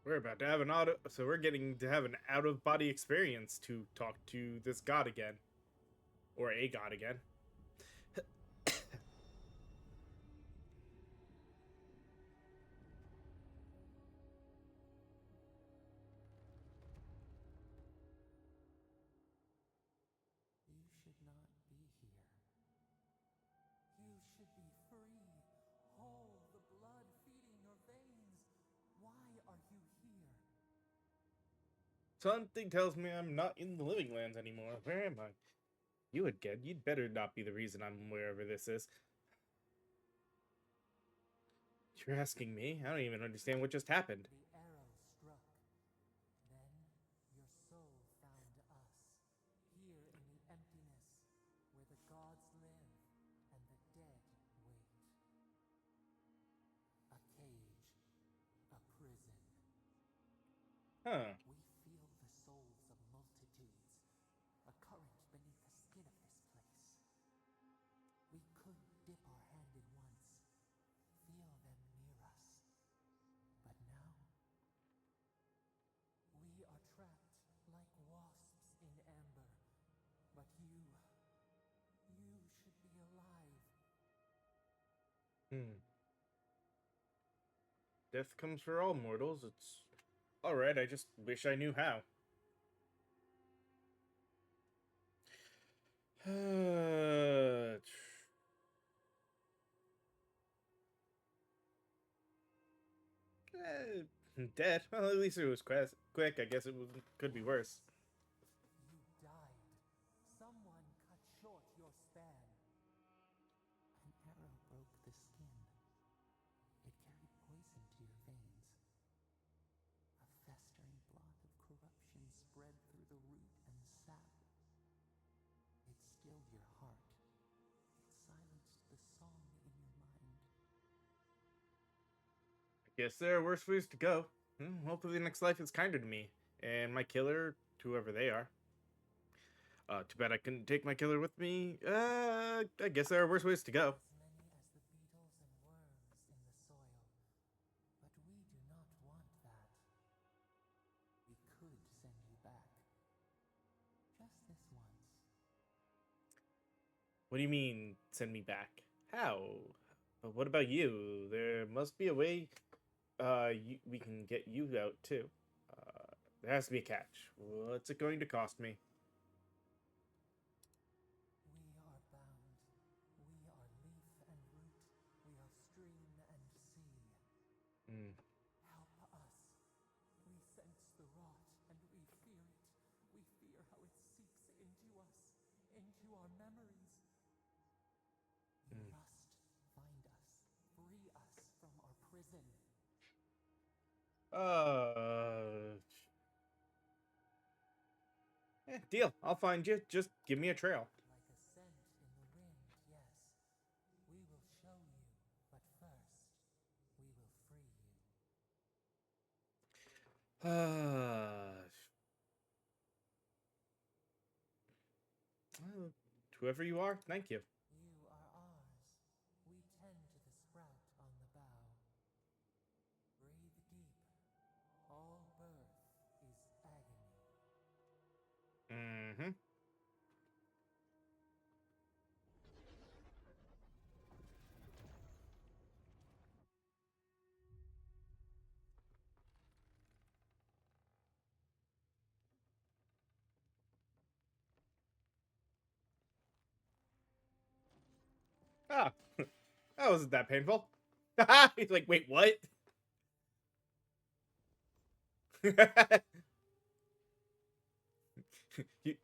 We're about to have we're getting to have an out-of-body experience to talk to this god again. Or a god again. You should not be here. You should be free, whole, the blood feeding your veins. Why are you here? Something tells me I'm not in the Living Lands anymore. Where am I? You'd better not be the reason I'm wherever this is. You're asking me? I don't even understand what just happened. The arrow struck. Then your soul found us, here in the emptiness, where the gods live and the dead wait. A cage, a prison. Huh. We feel the souls of multitudes, a current beneath the skin of this place. We could dip our hand in once, feel them near us. But now, we are trapped like wasps in amber. But you should be alive. Death comes for all mortals. It's alright, I just wish I knew how. Dead? Well, at least it was quick. I guess could be worse. You died. Someone cut short your span. An arrow broke the skin. It carried poison to your veins. A festering blot of corruption spread through the root and sap. It stilled your heart. It silenced the song in your mind. I guess there are worse ways to go. Hopefully the next life is kinder to me. And my killer, whoever they are. Too bad I couldn't take my killer with me. I guess there are worse ways to go. As many as the beetles and worms in the soil. But we do not want that. We could send you back. Just this once. What do you mean, send me back? How? But what about you? There must be a way we can get you out too. There has to be a catch. What's it going to cost me? We are bound. We are leaf and root. We are stream and sea. Hmm. Help us. We sense the rot and we fear it. We fear how it seeps into us, into our memories. You must find us. Free us from our prison. Deal. I'll find you. Just give me a trail. Like a scent in the wind, yes. We will show you, but first, we will free you. Well, whoever you are, thank you. You are ours. We tend to the sprout on the bough. Breathe deep. All birth is agony. Mm-hmm. Ah, that wasn't that painful. He's like, wait, what?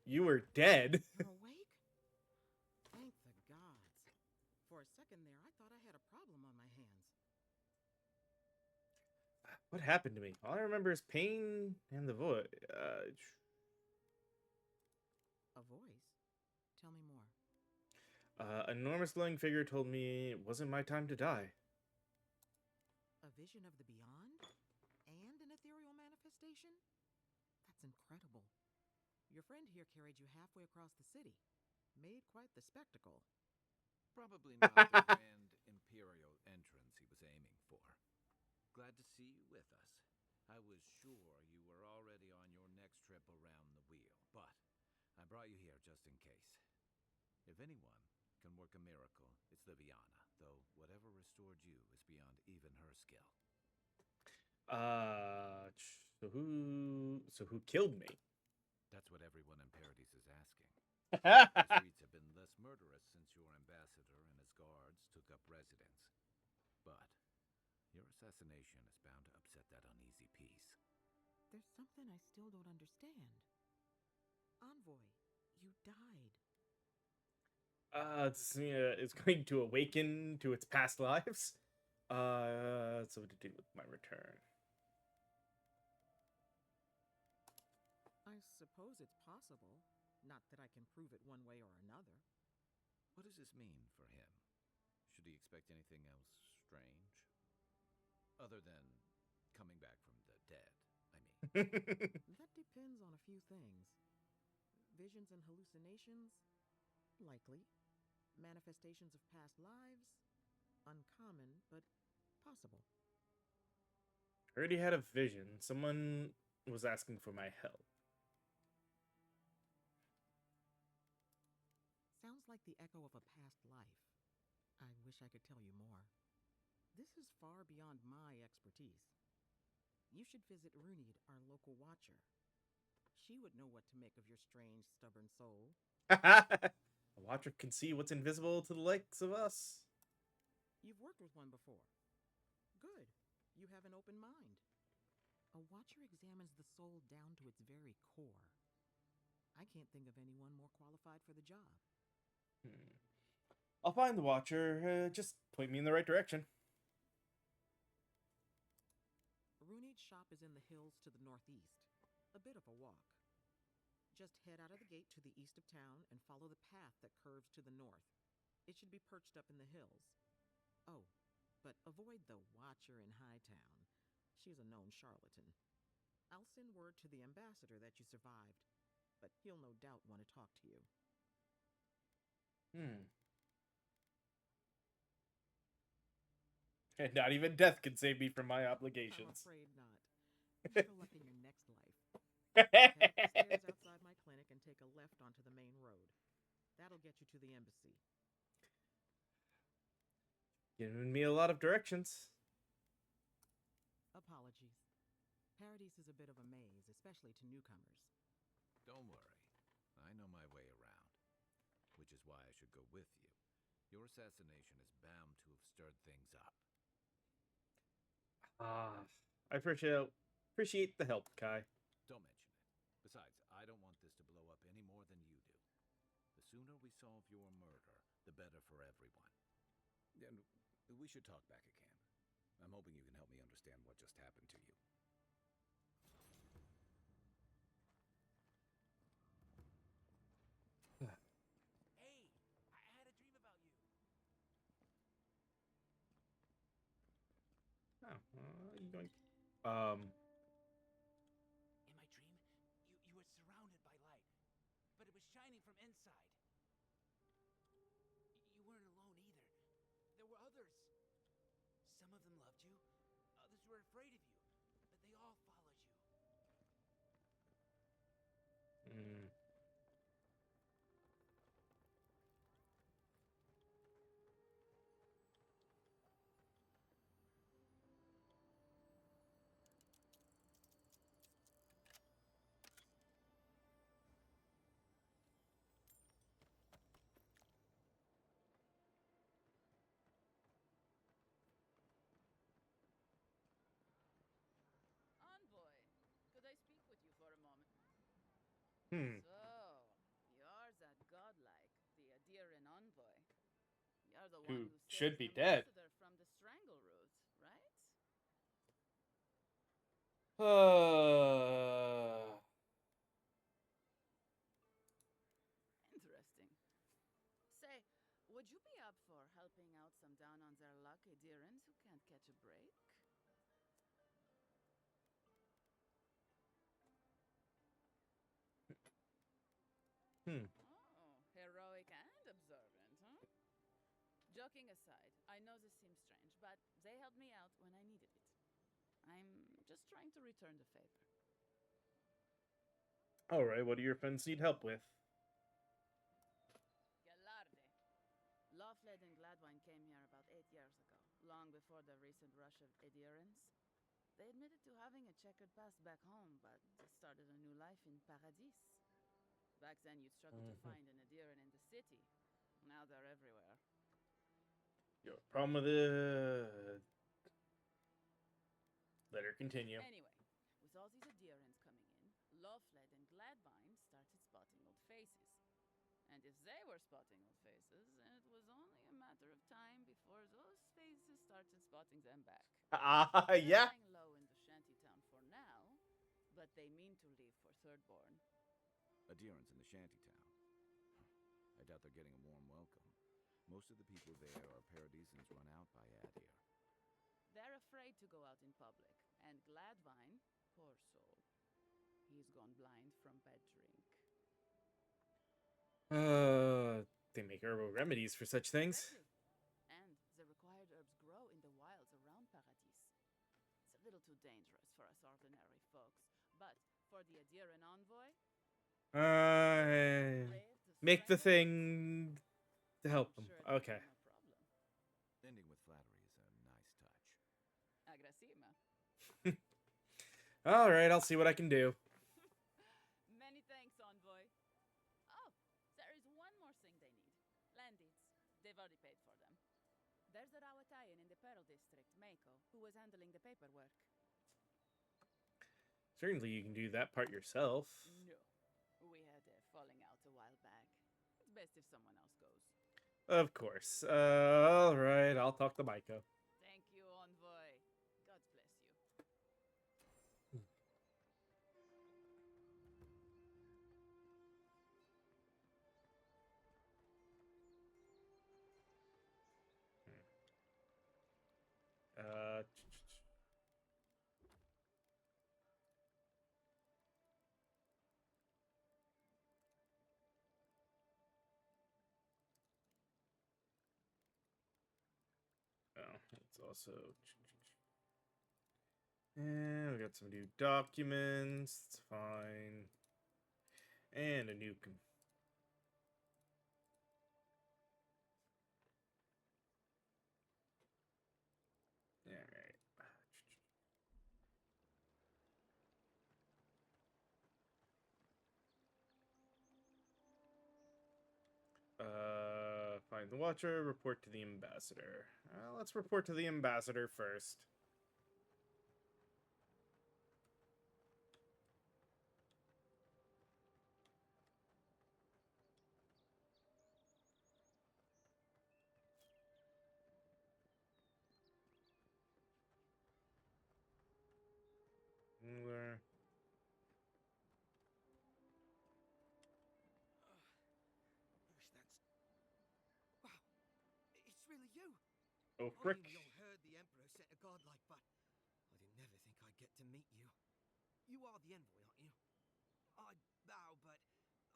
you were dead. You're awake? Thank the gods. For a second there, I thought I had a problem on my hands. What happened to me? All I remember is pain and the void. A voice? Tell me more. An enormous glowing figure told me it wasn't my time to die. A vision of the beyond? And an ethereal manifestation? That's incredible. Your friend here carried you halfway across the city. Made quite the spectacle. Probably not the grand imperial entrance he was aiming for. Glad to see you with us. I was sure you were already on your next trip around the wheel, but I brought you here just in case. If anyone can work a miracle, it's Liviana, though whatever restored you is beyond even her skill. So who killed me? That's what everyone in Paradise is asking. The streets have been less murderous since your ambassador and his guards took up residence. But your assassination is bound to upset that uneasy peace. There's something I still don't understand. Envoy, you died. It's going to awaken to its past lives. So what to do with my return? I suppose it's possible. Not that I can prove it one way or another. What does this mean for him? Should he expect anything else strange? Other than coming back from the dead, I mean. That depends on a few things. Visions and hallucinations? Likely. Manifestations of past lives? Uncommon, but possible. I already had a vision. Someone was asking for my help. Sounds like the echo of a past life. I wish I could tell you more. This is far beyond my expertise. You should visit Runid, our local watcher. She would know what to make of your strange, stubborn soul. A watcher can see what's invisible to the likes of us. You've worked with one before. Good. You have an open mind. A watcher examines the soul down to its very core. I can't think of anyone more qualified for the job. I'll find the watcher. Just point me in the right direction. Runid's shop is in the hills to the northeast. A bit of a walk. Just head out of the gate to the east of town and follow the path that curves to the north. It should be perched up in the hills. Oh, but avoid the watcher in Hightown. She's a known charlatan. I'll send word to the ambassador that you survived, but he'll no doubt want to talk to you. And not even death can save me from my obligations. I'm afraid not. Better luck in your next life. Head up the stairs outside my clinic and take a left onto the main road. That'll get you to the embassy. Giving me a lot of directions. Apologies. Paradise is a bit of a maze, especially to newcomers. Don't worry. I know my way around. Which is why I should go with you. Your assassination is bound to have stirred things up. I appreciate the help, Kai. Don't mention it. Besides, I don't want this to blow up any more than you do. The sooner we solve your murder, the better for everyone. And we should talk back again. I'm hoping you can help me understand what just happened to you. Hey, I had a dream about you. Oh, you going? In my dream, you were surrounded by light, but it was shining from inside. You weren't alone either. There were others. Some of them loved you, others were afraid of you, but they all followed you. Envoy, could I speak with you for a moment? Hmm. So, you're that godlike, the Adiran envoy. You're the one Who who should saved be the dead. ambassador from the strangle root, right? Interesting. Say, would you be up for helping out some down on their luck Adirans who can't catch a break? Oh, heroic and observant, huh? Joking aside, I know this seems strange, but they helped me out when I needed it. I'm just trying to return the favor. All right. What do your friends need help with? Galarde. Lawfled and Gladwine came here about 8 years ago, long before the recent rush of adherents. They admitted to having a checkered past back home, but they started a new life in Paradis. Back then, you'd struggle to find an adherent in the city. Now they're everywhere. You have a problem with it? Let her continue. Anyway, with all these adherents coming in, Lawfled and Gladwine started spotting old faces. And if they were spotting old faces, then it was only a matter of time before those faces started spotting them back. Yeah. They're lying low in the shantytown for now, but they mean to leave for Thirdborn. Adherents in the shantytown. I doubt they're getting a warm welcome. Most of the people there are Paradisans run out by Adir. They're afraid to go out in public, and Gladwine, poor soul, he's gone blind from bad drink. They make herbal remedies for such things. Exactly. And the required herbs grow in the wilds around Paradis. It's a little too dangerous for us ordinary folks, but for the Adiran envoy, Make the thing to help them. Okay. no problem. Ending with flattery is a nice touch. Agrasima. All right, I'll see what I can do. Many thanks, envoy. Oh, there is one more thing they need. Land deeds. They've already paid for them. There's a Rawatayan in the Pearl District, Mako, who was handling the paperwork. Certainly you can do that part yourself. No. We had a falling out a while back. It's best if someone else goes. Of course. All right, I'll talk to Maiko. Thank you, envoy. God bless you. Oh, it's also. And we got some new documents. It's fine. And a new. Find the Watcher, report to the Ambassador. Let's report to the Ambassador first. Where? Wow, it's really you. Oh, I frick. mean, we all heard the Emperor sent a godlike, but I didn't never think I'd get to meet you. You are the envoy, aren't you? I bow, but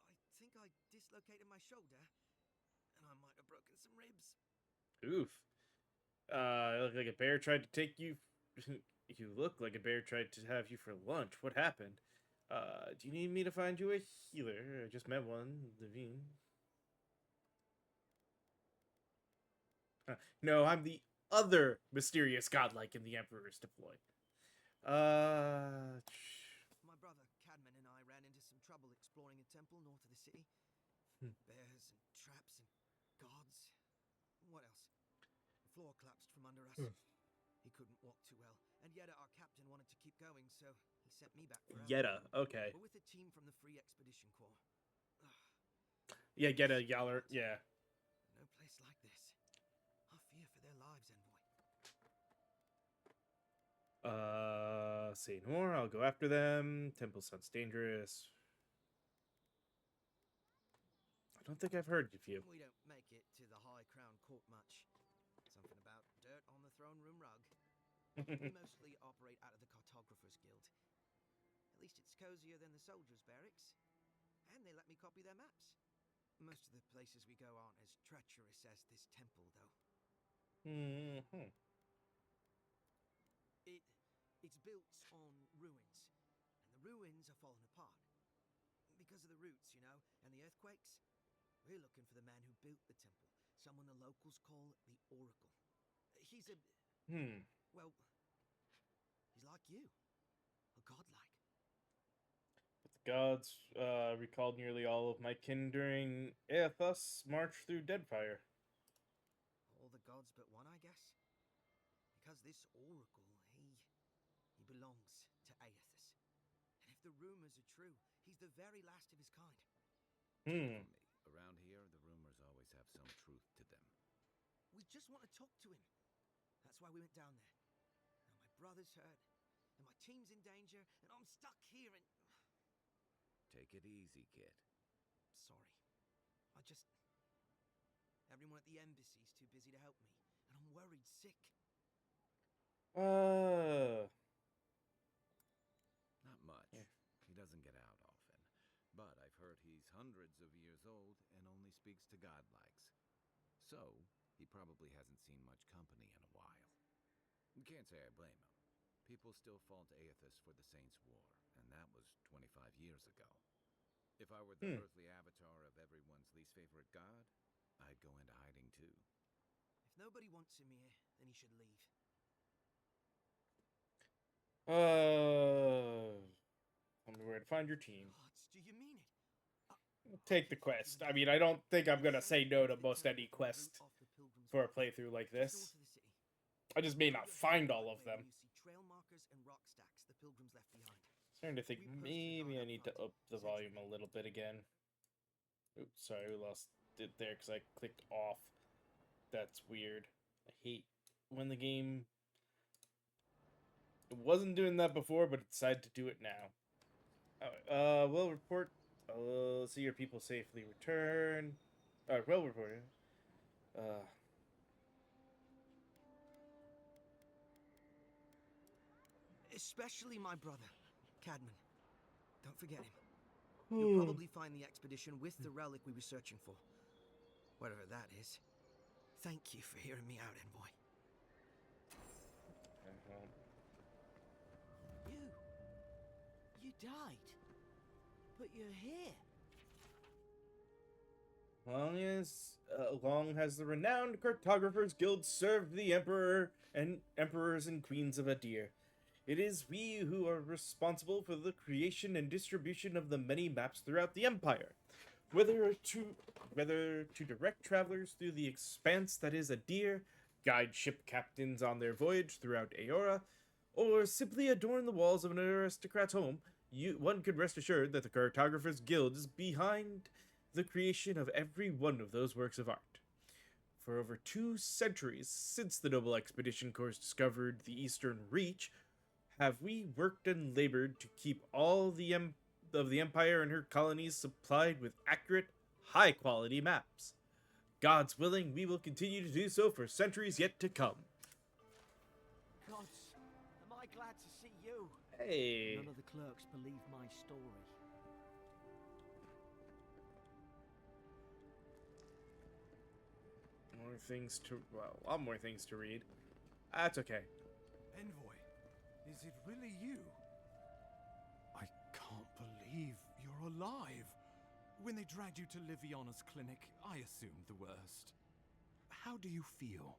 I think I dislocated my shoulder, and I might have broken some ribs. Oof. You look like a bear tried to take you. You look like a bear tried to have you for lunch. What happened? Do you need me to find you a healer? I just met one, Levine. No, I'm the other mysterious godlike in the Emperor's deploy. My brother Cadman and I ran into some trouble exploring a temple north of the city. Bears and traps and guards. What else? The floor collapsed from under us. He couldn't walk too well, and Yetta, our captain, wanted to keep going, so he sent me back for help. Yetta, okay. We're with a team from the Free Expedition Corps. Yeah, Yetta, Yaller, yeah. No place like this. I fear for their lives, envoy. Say no more. I'll go after them. Temple sounds dangerous. I don't think I've heard of you. We don't make it to the High Crown Court much. Something about dirt on the throne room rug. We mostly operate out of the Cartographers Guild. At least it's cozier than the soldiers' barracks. And they let me copy their maps. Most of the places we go aren't as treacherous as this temple, though. It's built on ruins, and the ruins are falling apart. Because of the roots, you know, and the earthquakes. We're looking for the man who built the temple, someone the locals call the Oracle. He's a... Well, he's like you. A godlike. But the gods recalled nearly all of my kin during Aethus' march through Deadfire. All the gods but one, I guess? Because this Oracle, he belongs to Aethus. And if the rumors are true, he's the very last of his kind. Around here, the rumors always have some truth to them. We just want to talk to him. That's why we went down there. Now my brother's hurt, and my team's in danger, and I'm stuck here and... Take it easy, kid. Sorry. Everyone at the embassy's too busy to help me, and I'm worried sick. Not much. Yeah. He doesn't get out often. But I've heard he's hundreds of years old and only speaks to godlikes. So, he probably hasn't seen much company in a while. Can't say I blame him. People still fault Aethus for the Saints' War, and that was 25 years ago. If I were the earthly avatar of everyone's least favorite god, I'd go into hiding too. If nobody wants him here, then he should leave. Tell me where to find your team. Gods, do you mean it? Take the quest. I mean, I don't think I'm gonna say no to most any quest for a playthrough like this. I just may not find all of them. Trail markers and rock stacks the pilgrims left behind. Starting to think maybe I need to up the volume a little bit again. Oops, sorry, we lost it there because I clicked off. That's weird. I hate when the game... It wasn't doing that before, but it decided to do it now. Alright, we'll report... see your people safely return. Alright, well reported. Especially my brother, Cadman. Don't forget him. You'll probably find the expedition with the relic we were searching for. Whatever that is. Thank you for hearing me out, envoy. You died. But you're here. Long has the renowned Cartographers Guild served the Emperor and Emperors and Queens of Adir. It is we who are responsible for the creation and distribution of the many maps throughout the Empire. Whether to direct travelers through the expanse that is Adir, guide ship captains on their voyage throughout Aora, or simply adorn the walls of an aristocrat's home, one could rest assured that the Cartographers Guild is behind the creation of every one of those works of art. For over 2 centuries since the Noble Expedition Corps discovered the Eastern Reach, have we worked and labored to keep all of the Empire and her colonies supplied with accurate, high-quality maps. God's willing, we will continue to do so for centuries yet to come. Gods, am I glad to see you? Hey. None of the clerks believe my story. More things to... well, a lot more things to read. That's okay. Envoy, is it really you? I can't believe you're alive. When they dragged you to Liviana's clinic, I assumed the worst. How do you feel?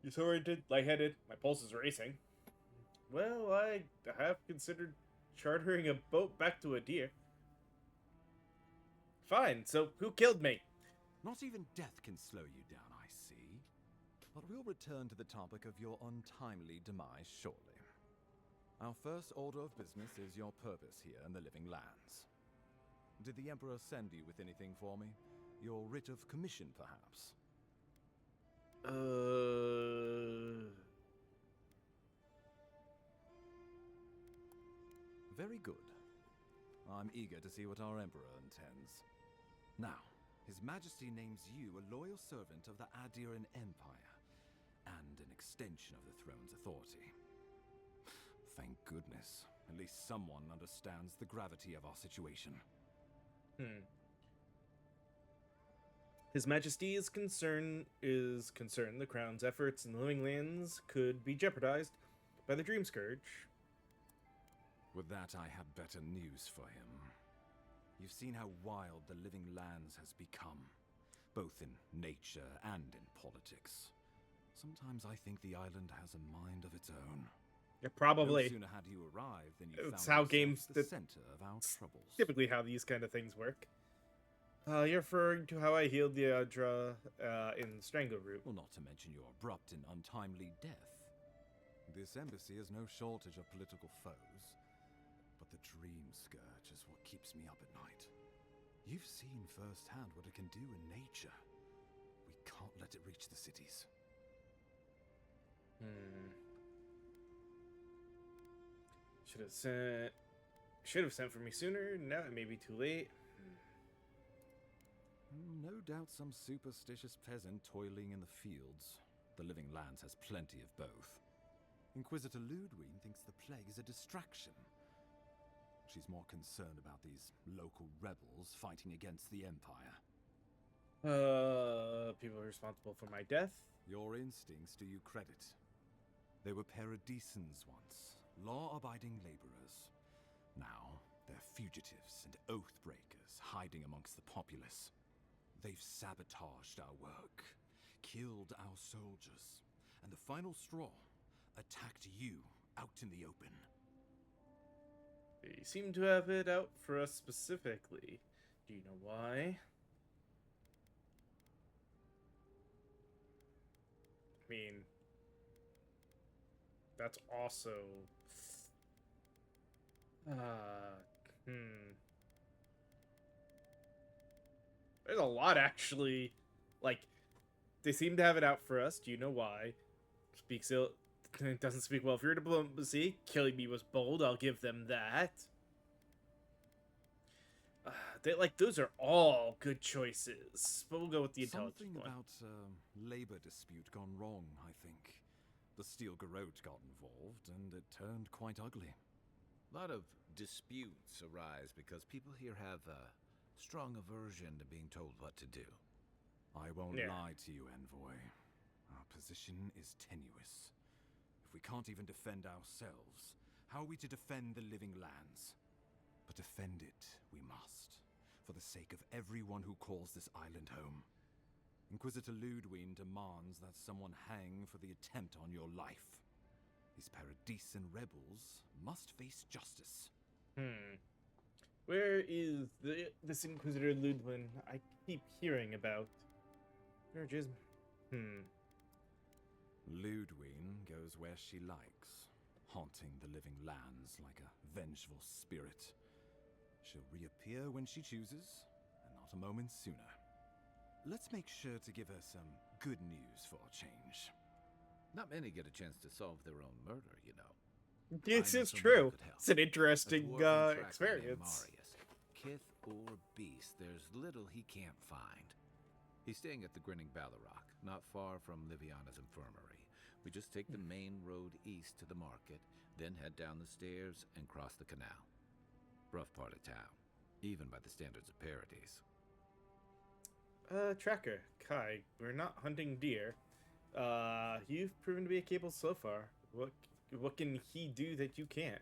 Disoriented, lightheaded, my pulse is racing. Well, I have considered chartering a boat back to Adir. Fine, so who killed me? Not even death can slow you down, I see. But we'll return to the topic of your untimely demise shortly. Our first order of business is your purpose here in the Living Lands. Did the Emperor send you with anything for me? Your writ of commission, perhaps? Very good. I'm eager to see what our Emperor intends. Now, His Majesty names you a loyal servant of the Adiran Empire, and an extension of the throne's authority. Thank goodness. At least someone understands the gravity of our situation. His Majesty is concerned the Crown's efforts in the Living Lands could be jeopardized by the Dream Scourge. With that, I have better news for him. You've seen how wild the Living Lands has become, both in nature and in politics. Sometimes I think the island has a mind of its own. Yeah, probably. No sooner had you arrived than you It's found how yourself games the center of our troubles. Typically how these kind of things work. You're referring to how I healed the Adra in Strangleroot. Well, not to mention your abrupt and untimely death. This embassy has no shortage of political foes, but the Dream Scourge is what keeps me up at night. You've seen firsthand what it can do in nature. We can't let it reach the cities. Should have sent for me sooner. Now it may be too late. No doubt some superstitious peasant toiling in the fields. The Living Lands has plenty of both. Inquisitor Ludwig thinks the plague is a distraction. She's more concerned about these local rebels fighting against the Empire. People responsible for my death? Your instincts do you credit. They were paradisans once, law-abiding laborers. Now, they're fugitives and oath-breakers hiding amongst the populace. They've sabotaged our work, killed our soldiers, and the final straw, attacked you out in the open. They seem to have it out for us specifically. Do you know why? I mean, that's also... There's a lot, actually. Like, they seem to have it out for us. Do you know why? Doesn't speak well for your diplomacy. Killing me was bold. I'll give them that. Those are all good choices. But we'll go with the intelligent Something one. about labor dispute gone wrong, I think. The Steel Garrote got involved, and it turned quite ugly. A lot of disputes arise because people here have a strong aversion to being told what to do. I won't lie to you, Envoy. Our position is tenuous. If we can't even defend ourselves, how are we to defend the Living Lands? But defend it we must, for the sake of everyone who calls this island home. Inquisitor Ludwig demands that someone hang for the attempt on your life. These Paradisan rebels must face justice. Where is this Inquisitor Ludwin I keep hearing about? Urges. Ludwine goes where she likes, haunting the living lands like a vengeful spirit. She'll reappear when she chooses, and not a moment sooner. Let's make sure to give her some good news for a change. Not many get a chance to solve their own murder, you know. This I know is someone who true. could help. It's an A interesting dwarven tracker named experience. Marius. Kith or beast, there's little he can't find. He's staying at the Grinning Ballarrock, not far from Liviana's infirmary. We just take the main road east to the market, then head down the stairs and cross the canal. Rough part of town, even by the standards of Paradise. Tracker, Kai, we're not hunting deer. You've proven to be capable so far. What can he do that you can't?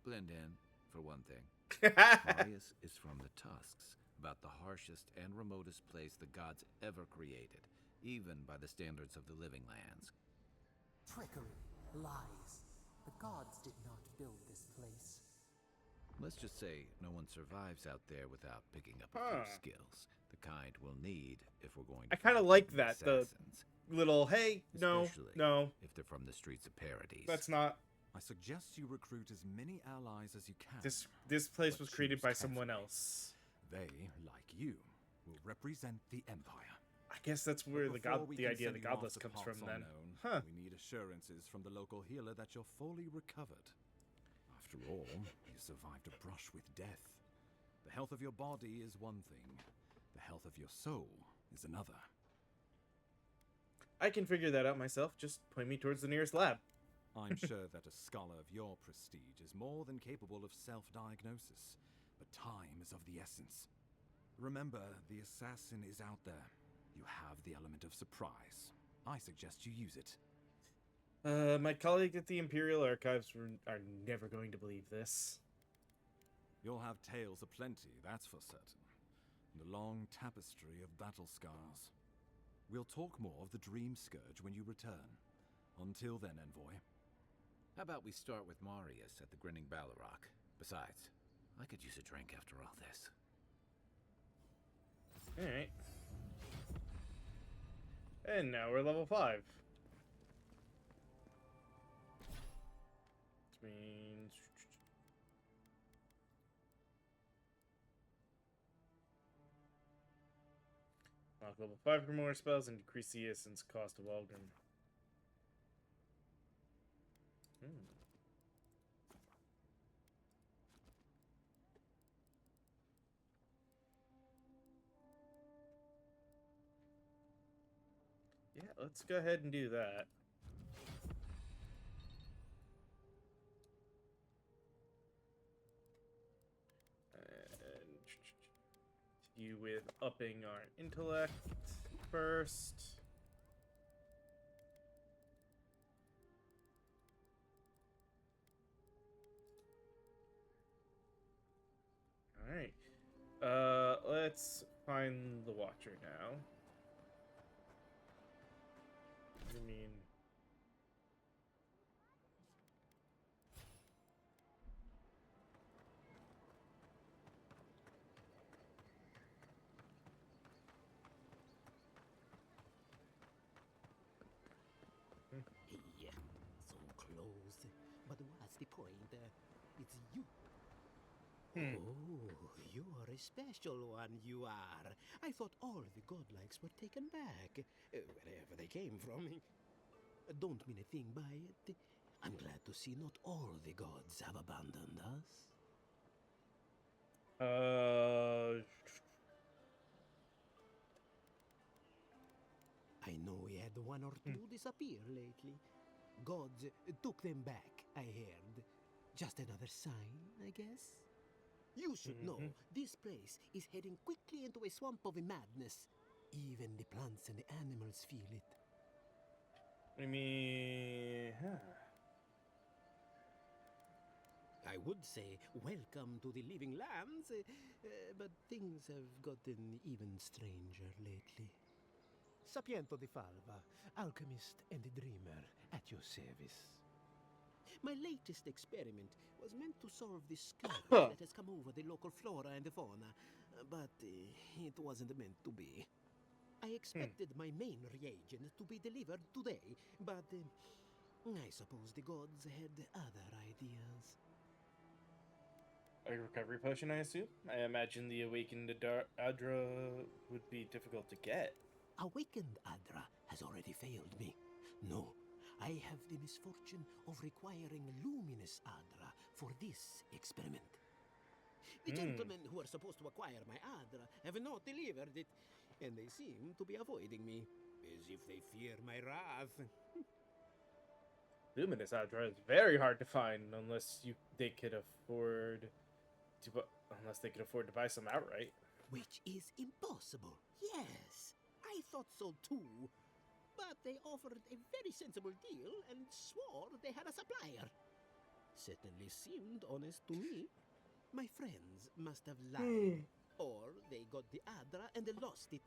Blend in, for one thing. Marius is from the Tusks, about the harshest and remotest place the gods ever created, even by the standards of the living lands. Trickery, lies. The gods did not build this place. Let's just say no one survives out there without picking up a few skills, the kind we'll need if we're going to I kind of fight like hidden that. assassins, The little, hey, no, especially if they're from the streets of Paradise. that's not. I suggest you recruit as many allies as you can. This place but was created choose by someone carefully. else. They, like you, will represent the Empire. I guess that's where But the before we the can idea of send the you off godless to comes parts from then. unknown, Huh. We need assurances from the local healer that you're fully recovered. After all, you survived a brush with death. The health of your body is one thing. The health of your soul is another. I can figure that out myself. Just point me towards the nearest lab. I'm sure that a scholar of your prestige is more than capable of self-diagnosis, but time is of the essence. Remember, the assassin is out there. You have the element of surprise. I suggest you use it. My colleague at the Imperial Archives are never going to believe this. You'll have tales aplenty, that's for certain. And a long tapestry of battle scars. We'll talk more of the Dream Scourge when you return. Until then, Envoy. How about we start with Marius at the Grinning Ballarrock? Besides, I could use a drink after all this. Alright. And now we're level 5. Which means... Unlock level 5 for more spells and decrease the essence cost of Algrim. Yeah, let's go ahead and do that. And continue with upping our intellect first. Alright. Let's find the Watcher now. What do you mean? Hey, so close. But what's the point? It's you. Oh, you are a special one, you are. I thought all the godlikes were taken back, wherever they came from. Don't mean a thing by it. I'm glad to see not all the gods have abandoned us. I know we had one or two disappear lately. Gods took them back, I heard. Just another sign, I guess. You should know, this place is heading quickly into a swamp of madness. Even the plants and the animals feel it. I mean... I would say welcome to the living lands, but things have gotten even stranger lately. Sapiento di Falva, alchemist and dreamer, at your service. My latest experiment was meant to solve the scourge that has come over the local flora and fauna, but it wasn't meant to be. I expected my main reagent to be delivered today, but I suppose the gods had other ideas. A recovery potion, I assume? I imagine the awakened Adra would be difficult to get. Awakened Adra has already failed me. No, I have the misfortune of requiring luminous Adra for this experiment. The gentlemen who are supposed to acquire my Adra have not delivered it, and they seem to be avoiding me, as if they fear my wrath. Luminous Adra is very hard to find unless they could afford to buy some outright. Which is impossible. Yes, I thought so too. But they offered a very sensible deal and swore they had a supplier. Certainly seemed honest to me. My friends must have lied. Or they got the Adra and they lost it.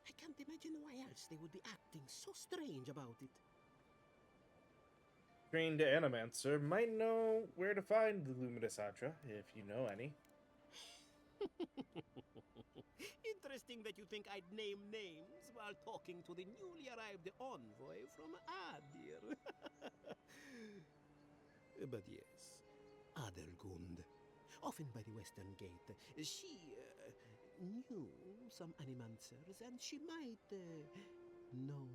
I can't imagine why else they would be acting so strange about it. Trained Animancer might know where to find the Luminous Adra, if you know any. Interesting that you think I'd name names while talking to the newly arrived envoy from Adir. But yes, Adelgund, often by the western gate, she knew some animancers, and she might know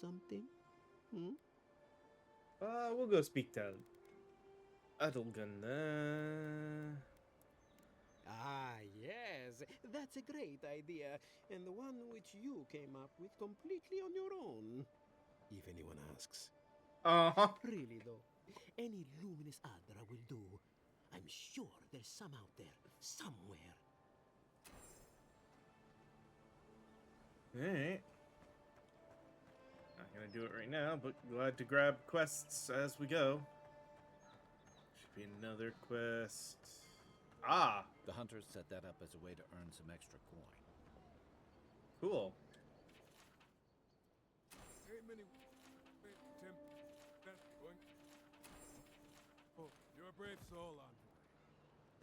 something. We'll go speak to Adelgun. Ah, yes, that's a great idea, and the one which you came up with completely on your own. If anyone asks. Really, though, any luminous Adra will do. I'm sure there's some out there, somewhere. Alright. Not gonna do it right now, but glad to grab quests as we go. Should be another quest. Ah! The hunters set that up as a way to earn some extra coin. Cool. Ain't many. Tim, going. Oh, you're a brave soul, envoy.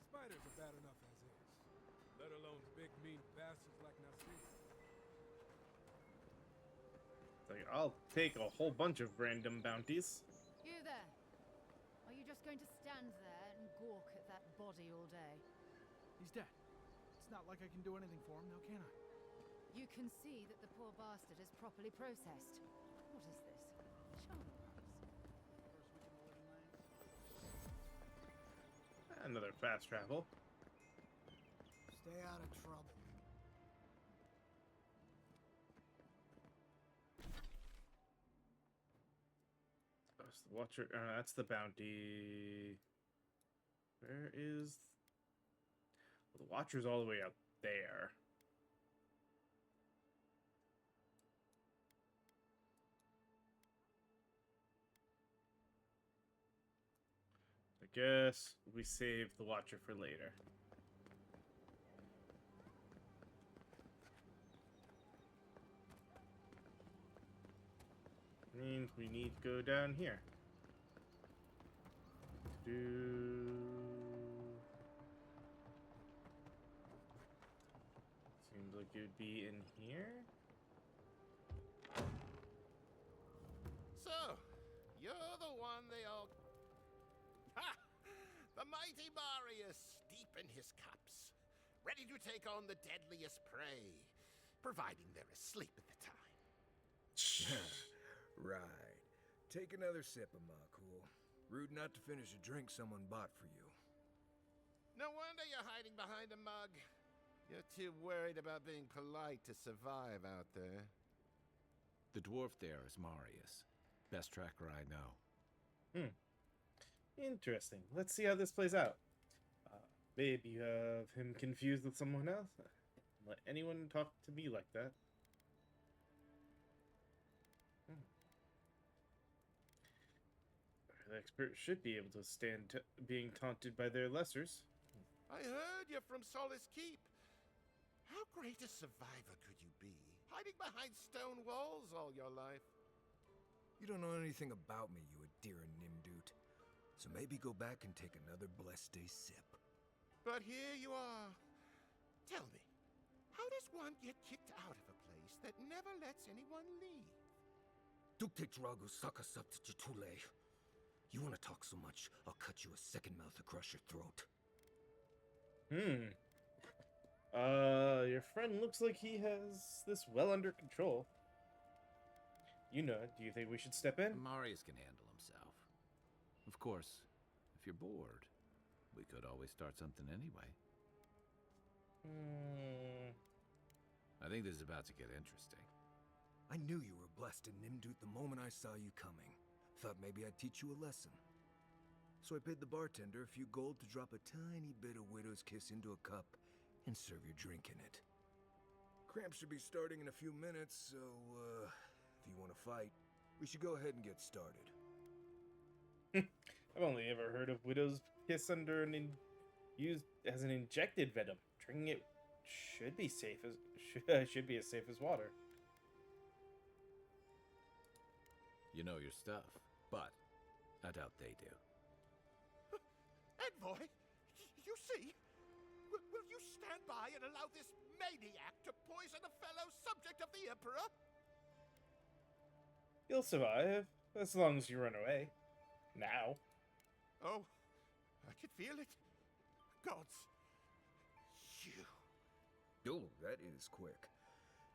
Spiders are bad enough as is, let alone big, mean bastards like Nasir. Like, I'll take a whole bunch of random bounties. You there? Are you just going to stand there and gawk at that body all day? He's dead. It's not like I can do anything for him now, can I? You can see that the poor bastard is properly processed. What is this? Charles. Another fast travel. Stay out of trouble. That's the Watcher. That's the bounty. Where is... Well, the Watcher's all the way out there. I guess we save the Watcher for later. Means we need to go down here. Seems like it would be in here. So, you're the one they all... Ha! The mighty Marius, deep in his cups, ready to take on the deadliest prey, providing they're asleep at the time. Right. Take another sip of my cool. Rude not to finish a drink someone bought for you. No wonder you're hiding behind a mug. You're too worried about being polite to survive out there. The dwarf there is Marius. Best tracker I know. Interesting. Let's see how this plays out. Babe, you have him confused with someone else? Let anyone talk to me like that. The expert should be able to stand being taunted by their lessers. I heard you're from Solace Keep. How great a survivor could you be, hiding behind stone walls all your life? You don't know anything about me, you Adira Nimdut. So maybe go back and take another blessed day sip. But here you are. Tell me, how does one get kicked out of a place that never lets anyone leave? Dukte Drago Sakasat Chitule. You want to talk so much, I'll cut you a second mouth across your throat. Your friend looks like he has this well under control. You know, do you think we should step in? Marius can handle himself. Of course, if you're bored, we could always start something anyway. I think this is about to get interesting. I knew you were blessed in Nimdut the moment I saw you coming. Thought maybe I'd teach you a lesson. So I paid the bartender a few gold to drop a tiny bit of Widow's Kiss into a cup and serve your drink in it. Cramps should be starting in a few minutes, so, if you want to fight, we should go ahead and get started. I've only ever heard of Widow's Kiss under used as an injected venom. Drinking it should be safe as should be as safe as water. You know your stuff, but I doubt they do. Envoy, you see? Will you stand by and allow this maniac to poison a fellow subject of the Emperor? You'll survive, as long as you run away. Now. Oh, I can feel it. Gods. You. Oh, that is quick.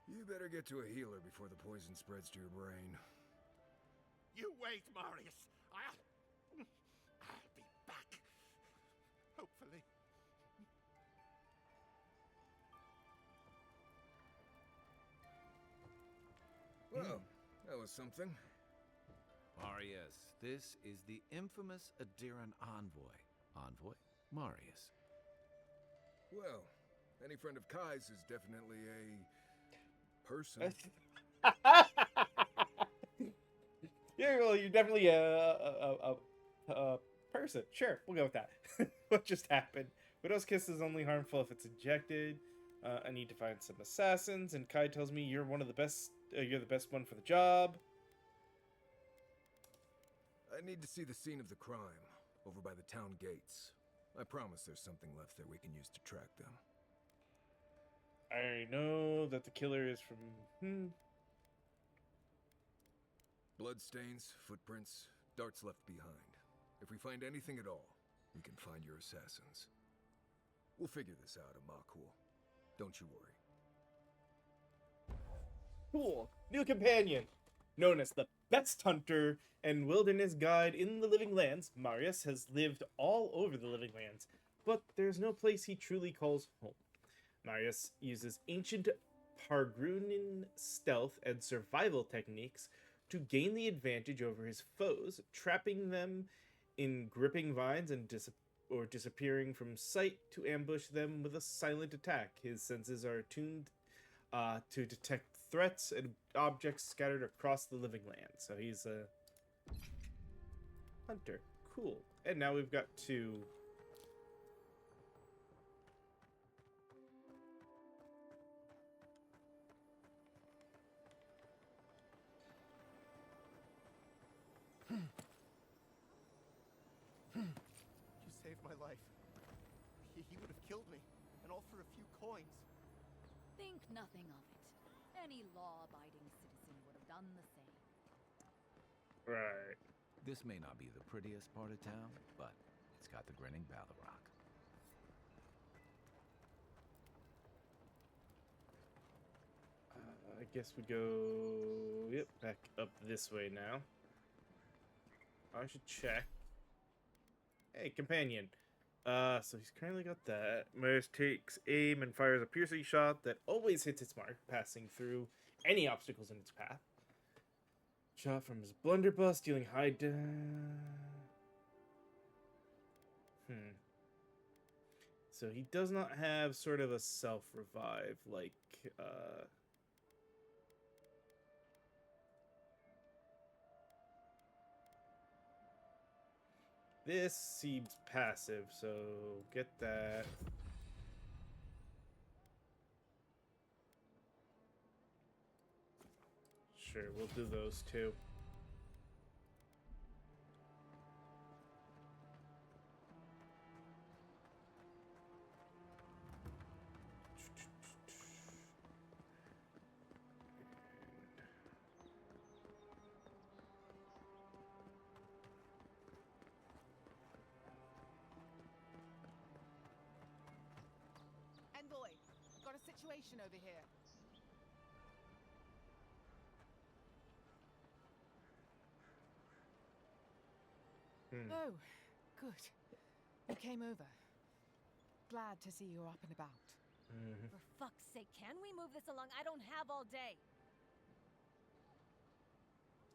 You better get to a healer before the poison spreads to your brain. You wait, Marius. I'll be back. Hopefully. Well, that was something. Marius, this is the infamous Adiran envoy. Envoy Marius. Well, any friend of Kai's is definitely a person. Yeah, well, you're definitely a person. Sure, we'll go with that. What just happened? Widow's Kiss is only harmful if it's injected. I need to find some assassins, and Kai tells me you're one of the best. You're the best one for the job. I need to see the scene of the crime, over by the town gates. I promise there's something left there we can use to track them. I already know that the killer is from... Bloodstains, footprints, darts left behind. If we find anything at all, we can find your assassins. We'll figure this out, Amakul. Don't you worry. Cool. New companion. Known as the best hunter and wilderness guide in the Living Lands, Marius has lived all over the Living Lands, but there's no place he truly calls home. Marius uses ancient Pargrunan stealth and survival techniques to gain the advantage over his foes, trapping them in gripping vines and disappearing from sight to ambush them with a silent attack. His senses are tuned to detect threats and objects scattered across the Living Land. So he's a hunter. Cool. And now we've got two. You saved my life. He would have killed me, and all for a few coins. Think nothing of it. Any law-abiding citizen would have done the same. Right. This may not be the prettiest part of town, but it's got the grinning Balrog. I guess we go... Yep, back up this way now. I should check. Hey, companion. So he's currently got that. Marius takes aim and fires a piercing shot that always hits its mark, passing through any obstacles in its path. Shot from his blunderbuss, dealing high So he does not have sort of a self-revive like, This seems passive, so get that. Sure, we'll do those two. situation over here? Oh, good. You came over. Glad to see you're up and about. For fuck's sake, can we move this along? I don't have all day.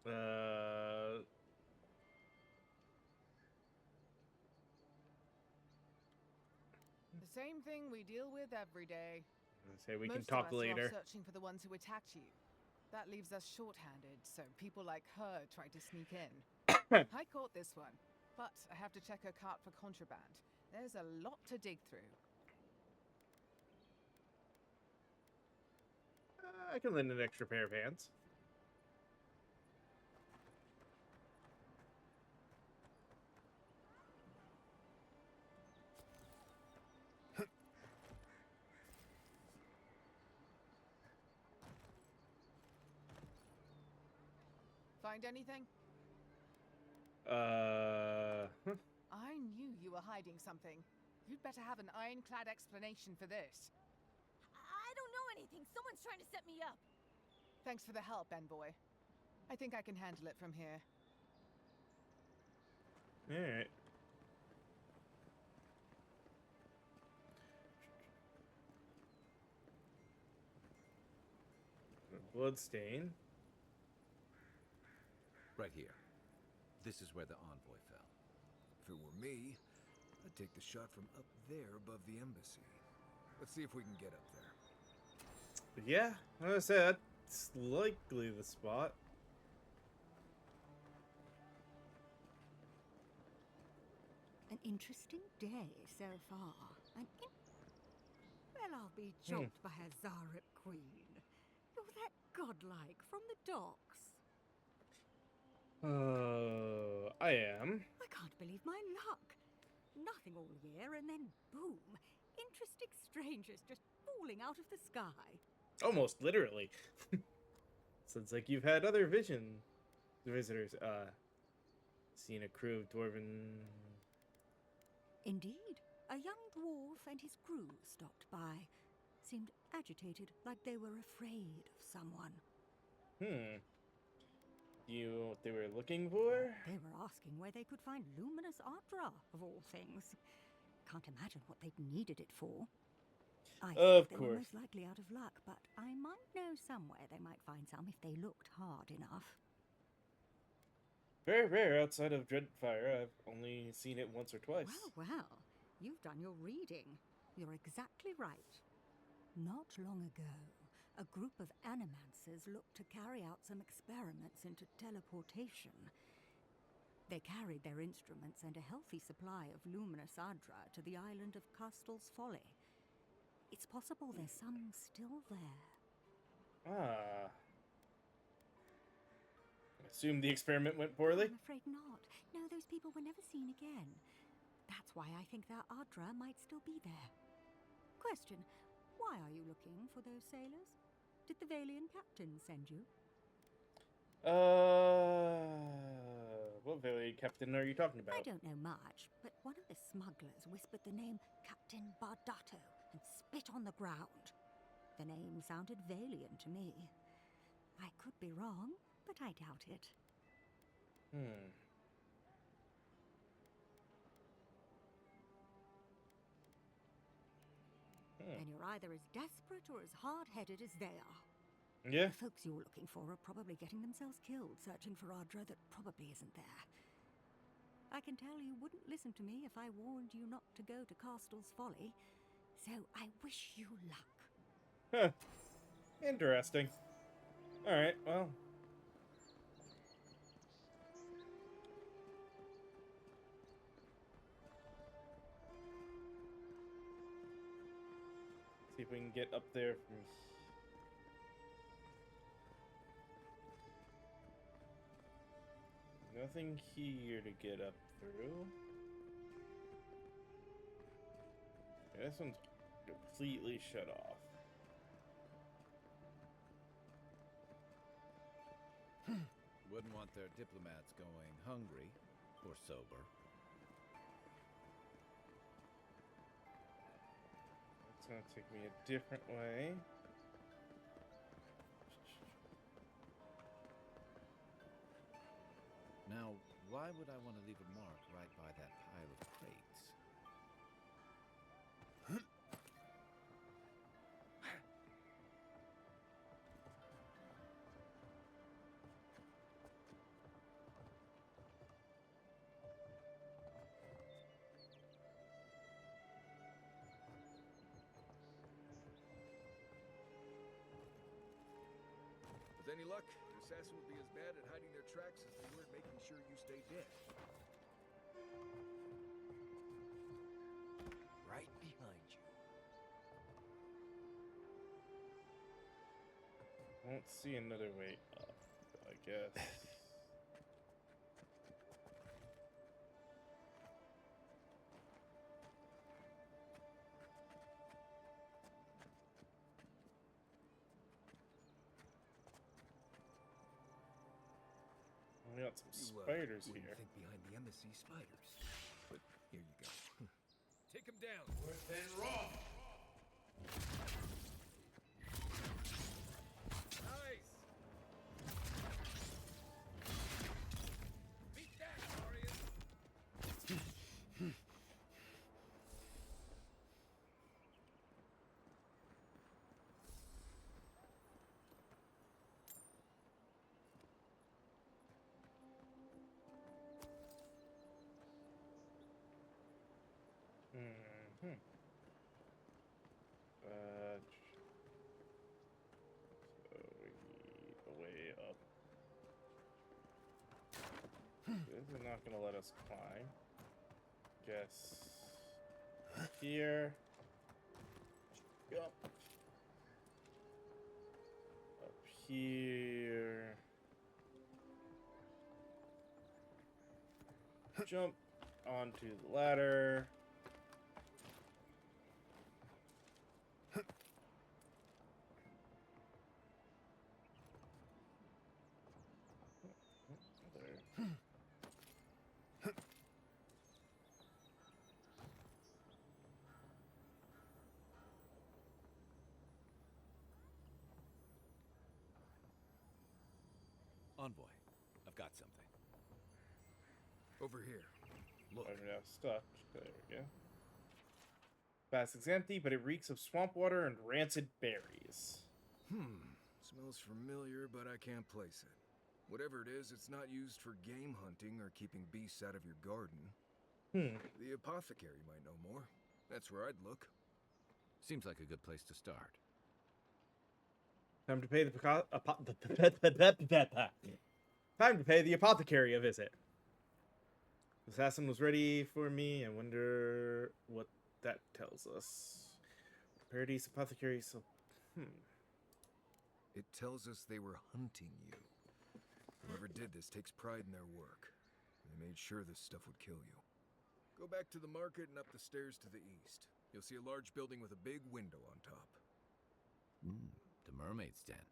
The same thing we deal with every day. Say we can Most talk of us later. are off searching for the ones who attacked you. That leaves us short-handed, so people like her try to sneak in. I caught this one, but I have to check her cart for contraband. There's a lot to dig through. I can lend an extra pair of hands. Find anything? I knew you were hiding something. You'd better have an ironclad explanation for this. I don't know anything. Someone's trying to set me up. Thanks for the help, Envoy. I think I can handle it from here. Alright. Bloodstain. Right here. This is where the envoy fell. If it were me, I'd take the shot from up there above the embassy. Let's see if we can get up there. Yeah, I'm gonna say that's likely the spot. An interesting day so far. Well, I'll be chopped by a Zarep queen. You're that godlike from the docks. I am. I can't believe my luck. Nothing all year, and then boom, interesting strangers just falling out of the sky. Almost literally. Sounds like you've had other visitors. Seen a crew of dwarven. Indeed, a young dwarf and his crew stopped by. Seemed agitated, like they were afraid of someone. You know what they were looking for? They were asking where they could find luminous Adra, of all things. Can't imagine what they'd needed it for. I Of thought they were course. most likely out of luck, but I might know somewhere they might find some if they looked hard enough. Very rare outside of Dreadfire. I've only seen it once or twice. Well, you've done your reading. You're exactly right. Not long ago, a group of animancers looked to carry out some experiments into teleportation. They carried their instruments and a healthy supply of luminous Adra to the island of Castel's Folly. It's possible there's some still there. I assume the experiment went poorly? I'm afraid not. No, those people were never seen again. That's why I think their Adra might still be there. Question, why are you looking for those sailors? Did the Valian captain send you? What Valiant captain are you talking about? I don't know much, but one of the smugglers whispered the name Captain Bardato and spit on the ground. The name sounded Valian to me. I could be wrong, but I doubt it. Then you're either as desperate or as hard-headed as they are. Yeah. The folks you're looking for are probably getting themselves killed searching for Adra that probably isn't there. I can tell you wouldn't listen to me if I warned you not to go to Castel's Folly, so I wish you luck. Huh. Interesting. Alright, well. See if we can get up there from nothing here to get up through. Yeah, this one's completely shut off. Wouldn't want their diplomats going hungry or sober. Let's it's gonna take me a different way. Now, why would I want to leave a mark right by that pile of crates? With any luck, the assassin will be as bad at hiding their tracks as they were at making sure you stay dead. Right behind you. Won't see another way up, I guess. We got some spiders wouldn't here. think behind the embassy spiders. But here you go. Take them down. Then raw. Nice. Beat that, Warriors. Mm-hmm. So we need a way up. This is not gonna let us climb. Guess here. Up. Up here. Jump onto the ladder. Envoy, I've got something. Over here. Look. I'm now stuck. There we go. Basket's empty, but it reeks of swamp water and rancid berries. Smells familiar, but I can't place it. Whatever it is, it's not used for game hunting or keeping beasts out of your garden. The apothecary might know more. That's where I'd look. Seems like a good place to start. Time to pay the apothecary a visit. The assassin was ready for me. I wonder what that tells us. Paradise apothecary. So, It tells us they were hunting you. Whoever did this takes pride in their work. They made sure this stuff would kill you. Go back to the market and up the stairs to the east. You'll see a large building with a big window on top. The Mermaid's Den.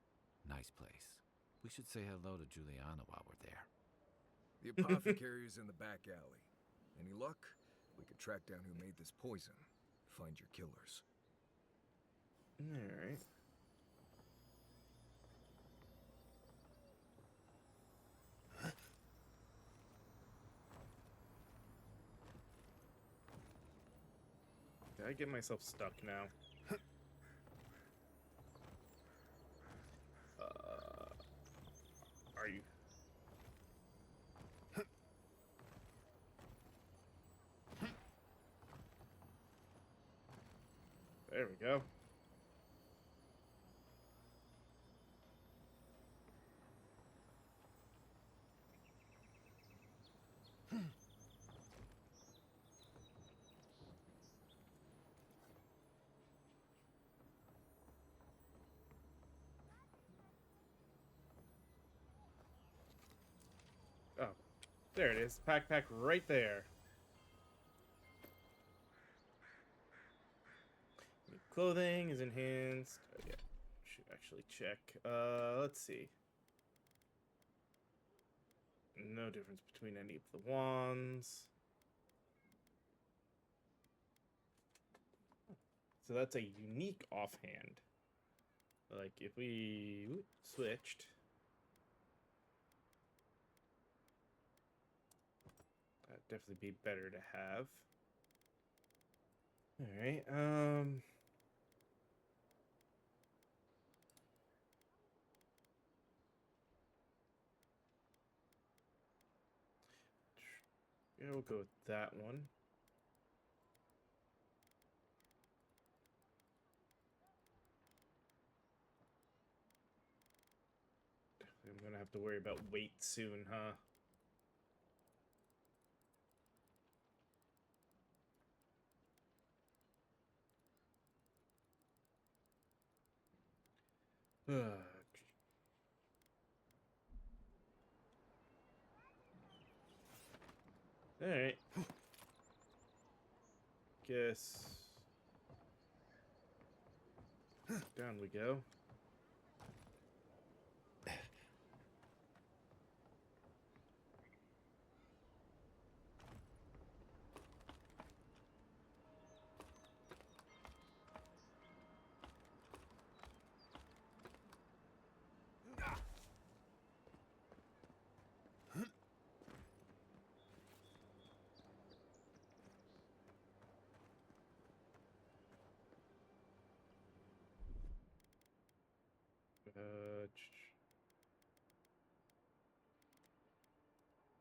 Nice place. We should say hello to Juliana while we're there. The apothecary is in the back alley. Any luck? We could track down who made this poison. Find your killers. Alright. Did I get myself stuck now? Are you? There we go. Oh, there it is. Backpack right there. New clothing is enhanced. Oh, yeah, should actually check. Let's see. No difference between any of the wands. So that's a unique offhand. Like, if we switched... That'd definitely be better to have. Alright, yeah, we'll go with that one. I'm gonna have to worry about weight soon, huh? Alright. Guess... Down we go.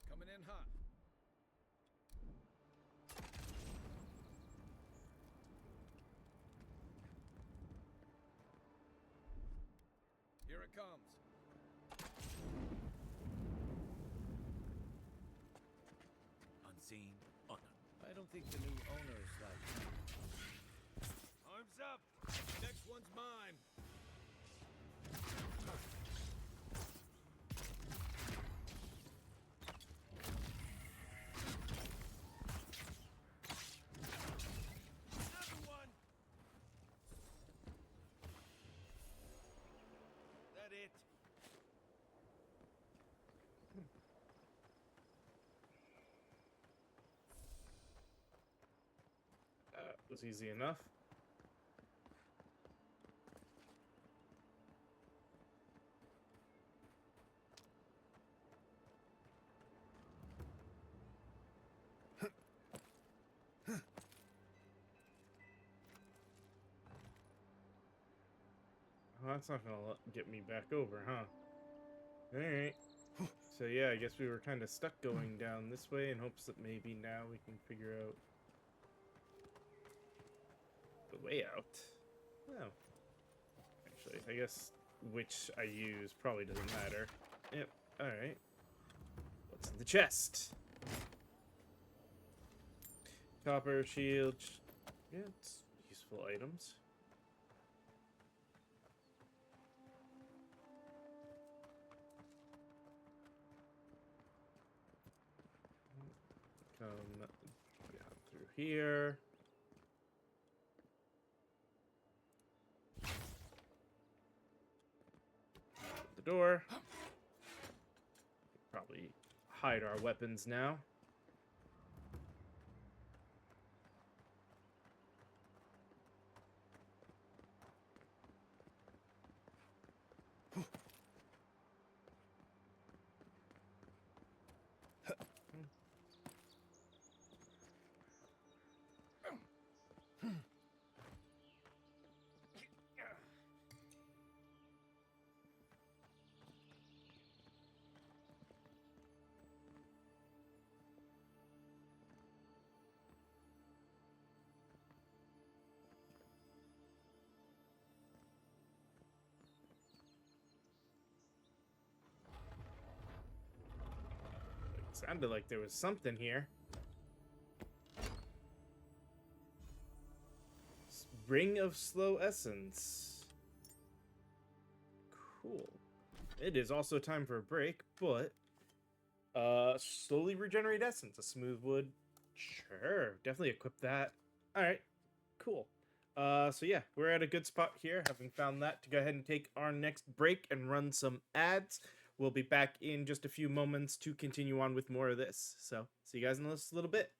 Coming in hot. Here it comes. Unseen, unknown. I don't think the new owner's like... Arms up! Next one's mine! Another one! That it? That was easy enough. Oh, that's not gonna get me back over, huh? Alright. So yeah, I guess we were kind of stuck going down this way in hopes that maybe now we can figure out the way out. Oh. Actually, I guess which I use probably doesn't matter. Yep, alright. What's in the chest? Copper, shield. Yeah, it's useful items. Come down through here. Open the door. Probably hide our weapons now. Sounded like there was something here. Ring of Slow Essence. Cool. It is also time for a break, but slowly regenerate essence. A smooth wood. Sure, definitely equip that. Alright, cool. So yeah, we're at a good spot here, having found that, to go ahead and take our next break and run some ads. We'll be back in just a few moments to continue on with more of this. So, see you guys in a little bit.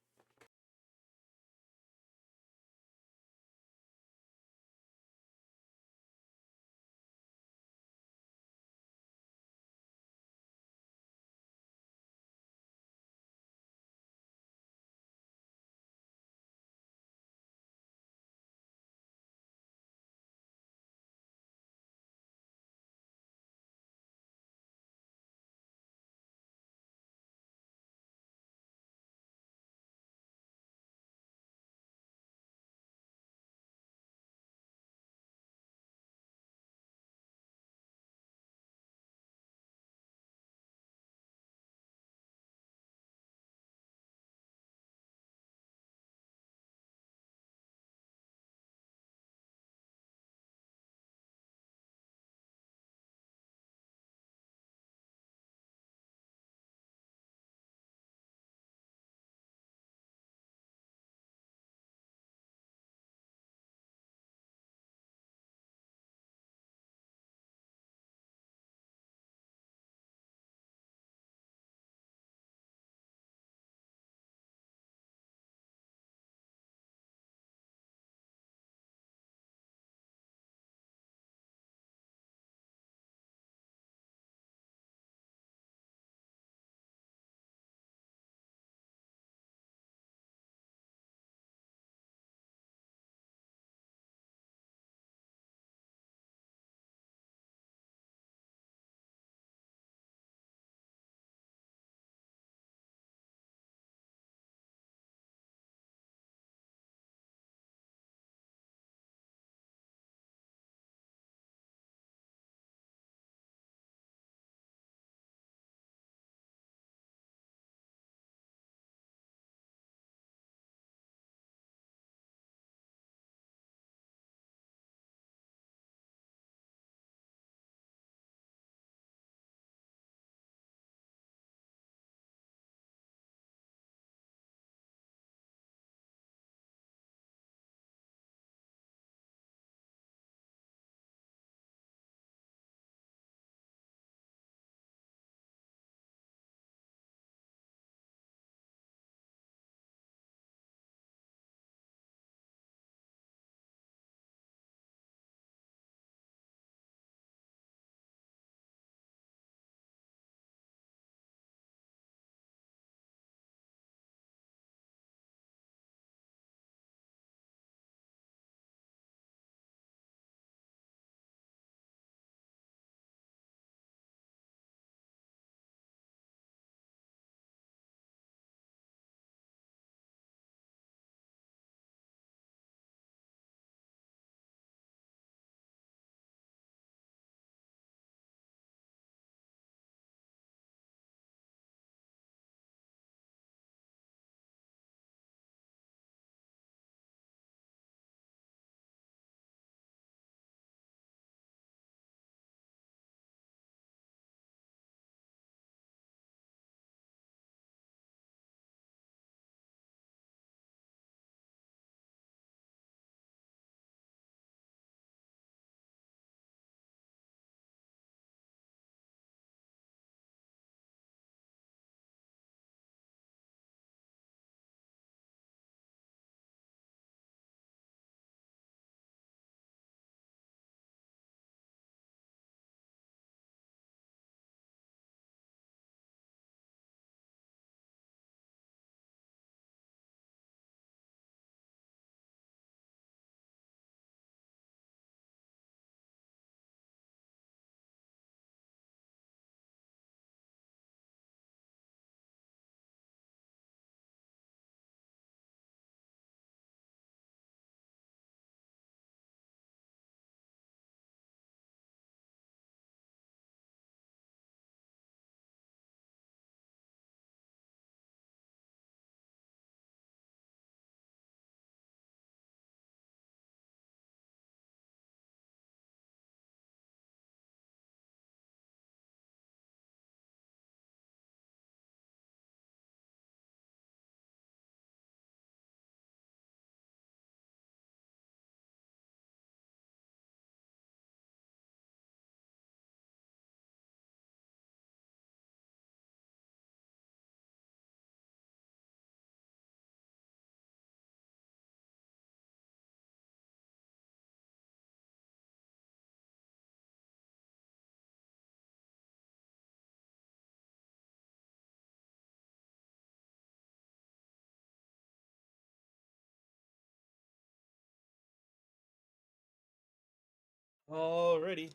Alrighty.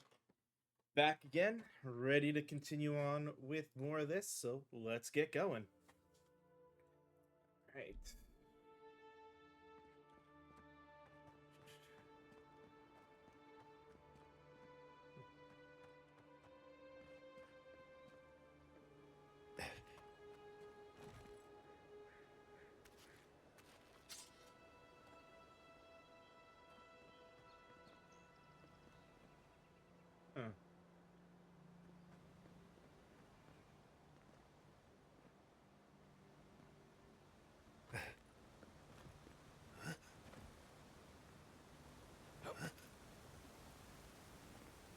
Back again, ready to continue on with more of this, so let's get going. Alright. Huh.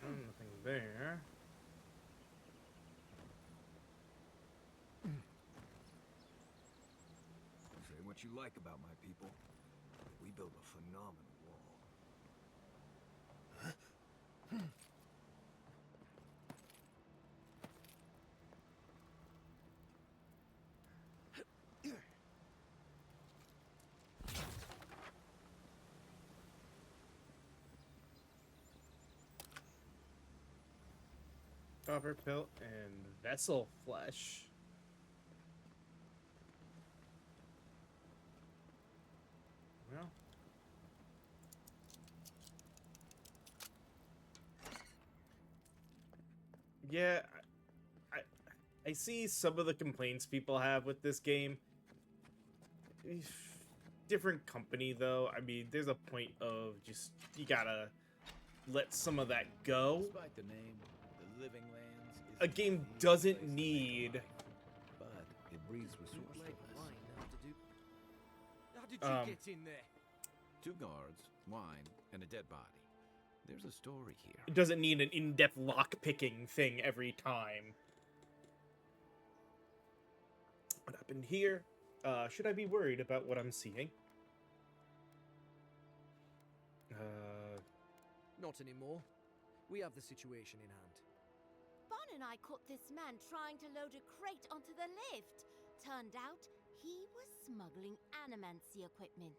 Nothing there. Say what you like about my people, but we built a phenomenal wall. Copper pelt and vessel flesh. Well. Yeah, I see some of the complaints people have with this game. Different company, though. I mean, there's a point of just, you gotta let some of that go. Despite the name, the Living Lands is A game doesn't need... but it breathes resourcefulness. How did you get in there? 2 guards, wine, and a dead body. There's a story here. It doesn't need an in-depth lock-picking thing every time. What happened here? Should I be worried about what I'm seeing? Not anymore. We have the situation in hand. Bon and I caught this man trying to load a crate onto the lift. Turned out he was smuggling animancy equipment.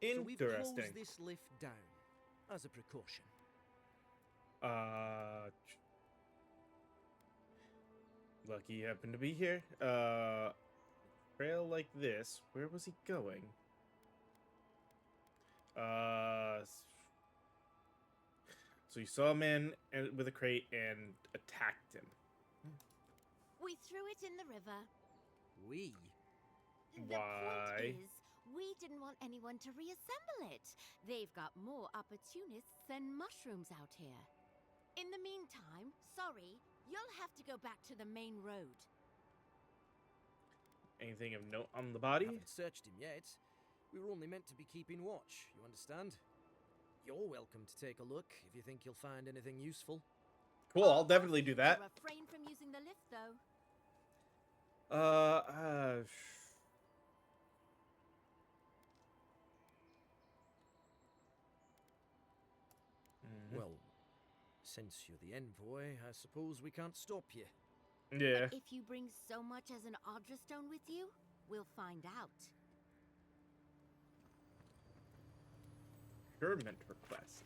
So we've closed Interesting. this lift down as a precaution. Lucky you happened to be here. Trail like this. Where was he going? So you saw a man with a crate and attacked him. We threw it in the river. We? The Why? point is, we didn't want anyone to reassemble it. They've got more opportunists than mushrooms out here. In the meantime, sorry, you'll have to go back to the main road. Anything of note on the body? Haven't searched him yet. We were only meant to be keeping watch, you understand? You're welcome to take a look if you think you'll find anything useful. Cool, I'll definitely do that. Refrain from using the lift, though. Well, since you're the envoy, I suppose we can't stop you. Yeah. But if you bring so much as an Audra stone with you, we'll find out. Procurement request.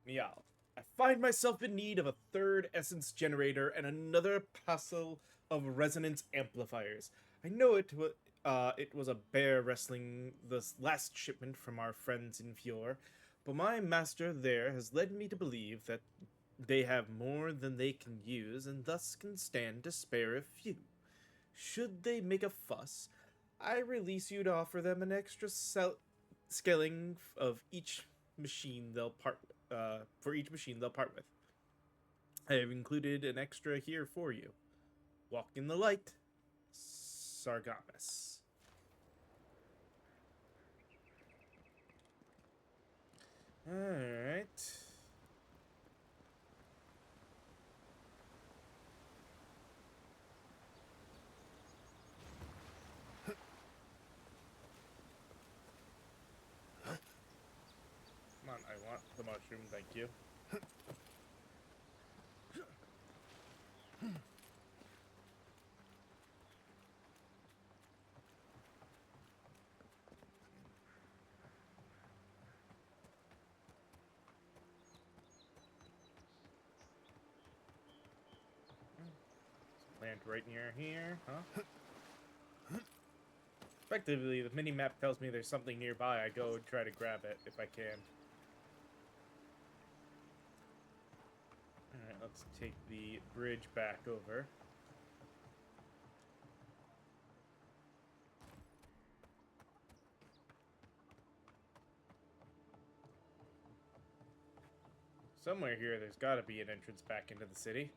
Meow. I find myself in need of a 3rd essence generator and another parcel of resonance amplifiers. I know it was a bear wrestling the last shipment from our friends in Fjord, but my master there has led me to believe that they have more than they can use and thus can stand to spare a few. Should they make a fuss, I release you to offer them an extra scaling of each machine they'll part for each machine they'll part with. I have included an extra here for you. Walk in the light, Sargamas. Alright. Come on, I want the mushroom, thank you. Land right near here, huh? Effectively, the mini-map tells me there's something nearby. I go and try to grab it if I can. Alright, let's take the bridge back over. Somewhere here, there's got to be an entrance back into the city.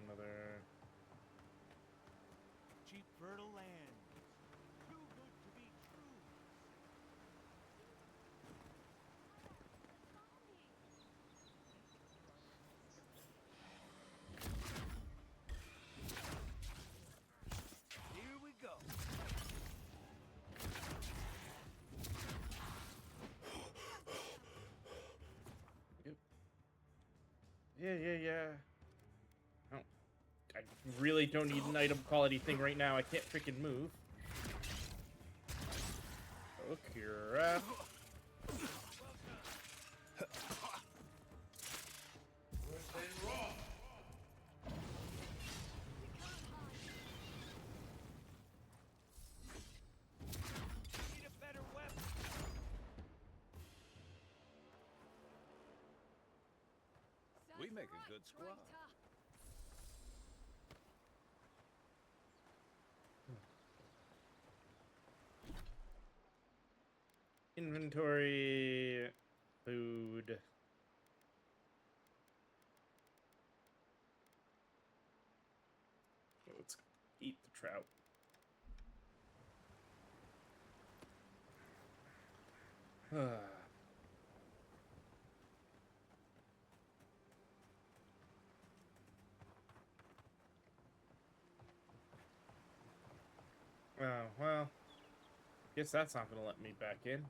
Another... Cheap, fertile land. Too good to be true. Here we go. Yep. Yeah. Oh, I really don't need an item quality thing right now. I can't freaking move. Oh, crap. Need a better weapon. We make a good squad. Inventory, food. Let's eat the trout. Oh, well. Guess that's not gonna let me back in.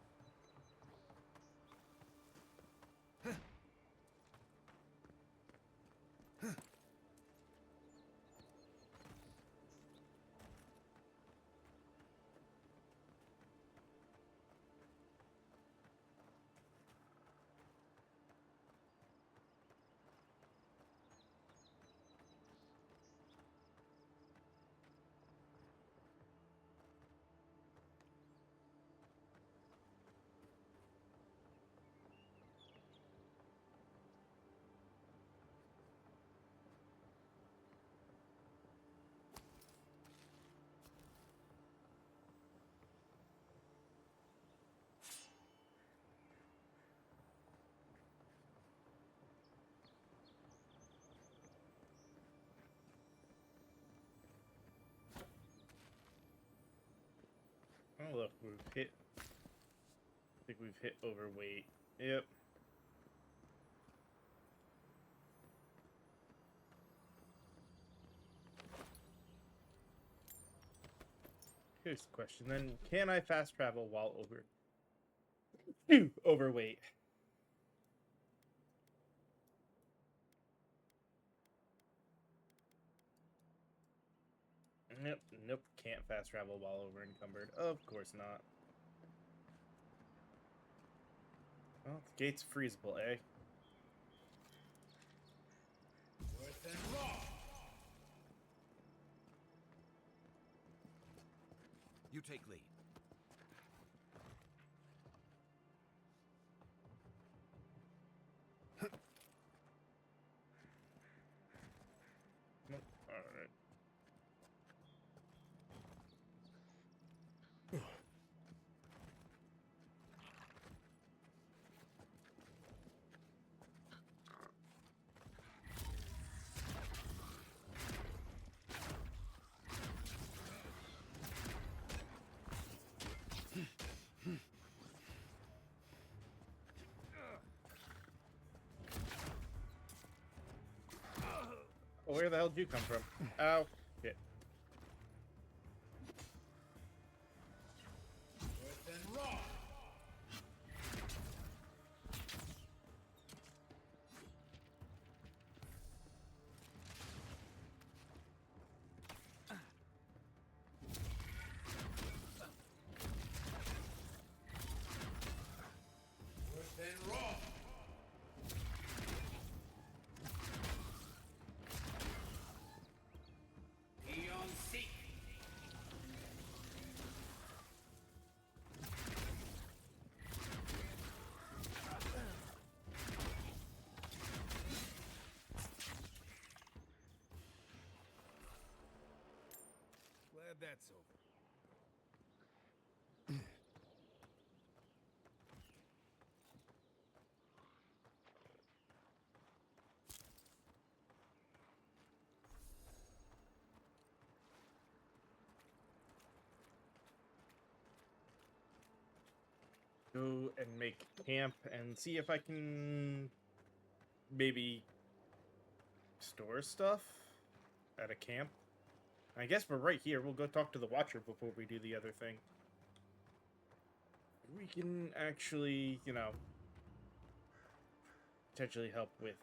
Oh look, we've hit. I think we've hit overweight. Yep. Here's the question then: can I fast travel while overweight? Nope, can't fast travel while over encumbered. Of course not. Well, the gate's freezable, eh? Worse than raw. You take lead. Nope. Alright. Oh, where the hell did you come from? Ow. Shit. Worse than raw. Worse than That's over. Go and make camp and see if I can maybe store stuff at a camp. I guess we're right here. We'll go talk to the Watcher before we do the other thing. We can actually, you know, potentially help with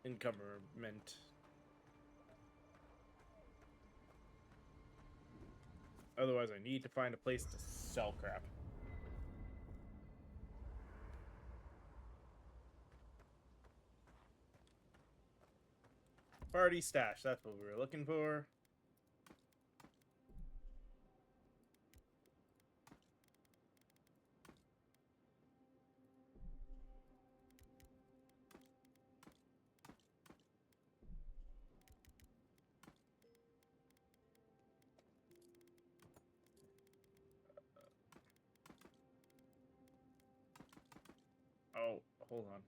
encumberment. Otherwise, I need to find a place to sell crap. Party stash, that's what we were looking for. Oh, hold on.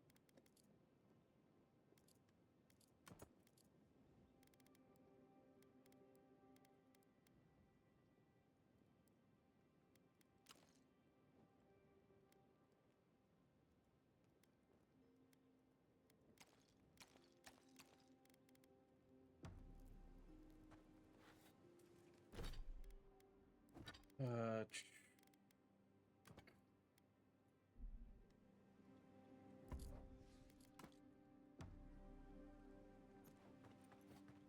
Uh,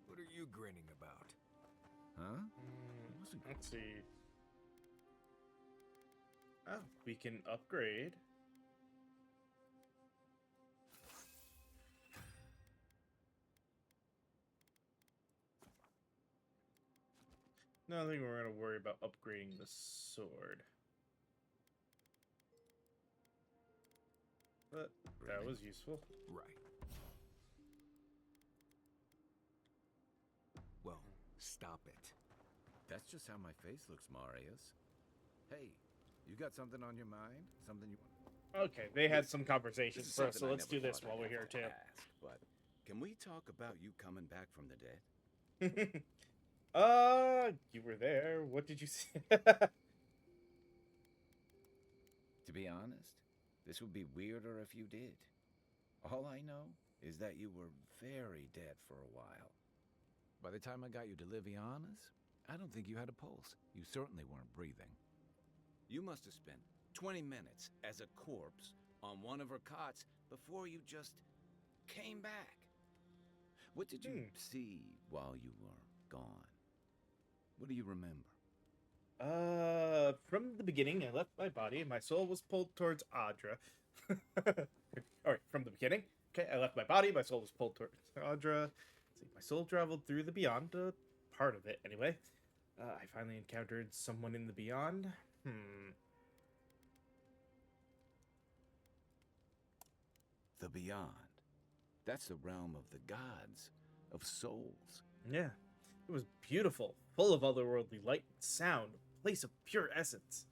What are you grinning about? Huh? Let's see. Oh, we can upgrade. No, I think we're going to worry about upgrading the sword. But that was useful. Right. Well, stop it. That's just how my face looks, Marius. Hey, you got something on your mind? Something you want? Okay, they had some conversations This is first, so something I let's do never this thought while I'd we're have here, to too. ask, but can we talk about you coming back from the dead? You were there. What did you see? To be honest, this would be weirder if you did. All I know is that you were very dead for a while. By the time I got you to Liviana's, I don't think you had a pulse. You certainly weren't breathing. You must have spent 20 minutes as a corpse on one of her cots before you just came back. What did you see while you were gone? What do you remember? From the beginning, I left my body and my soul was pulled towards Audra. Alright, from the beginning. Okay, I left my body, my soul was pulled towards Audra. Let's see, my soul traveled through the beyond, part of it anyway. I finally encountered someone in the beyond. The beyond. That's the realm of the gods, of souls. Yeah, it was beautiful, full of otherworldly light and sound, a place of pure essence.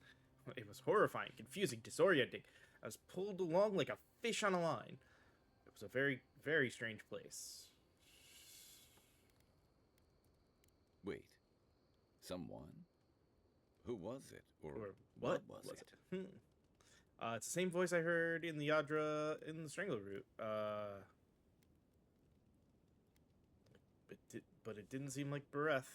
It was horrifying, confusing, disorienting. I was pulled along like a fish on a line. It was a very, very strange place. Wait, someone? Who was it? Or what was it? It's the same voice I heard in the Yadra in the Strangler route. But it didn't seem like breath.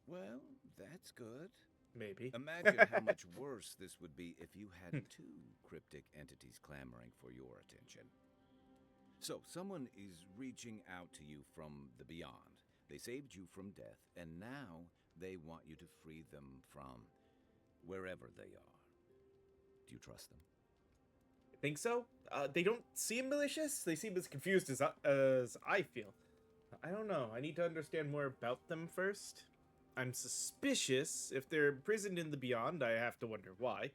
Well, that's good. Maybe. Imagine how much worse this would be if you had two cryptic entities clamoring for your attention. So, someone is reaching out to you from the beyond. They saved you from death, and now they want you to free them from wherever they are. Do you trust them? I think so. They don't seem malicious. They seem as confused as I feel. I don't know. I need to understand more about them first. I'm suspicious. If they're imprisoned in the beyond, I have to wonder why.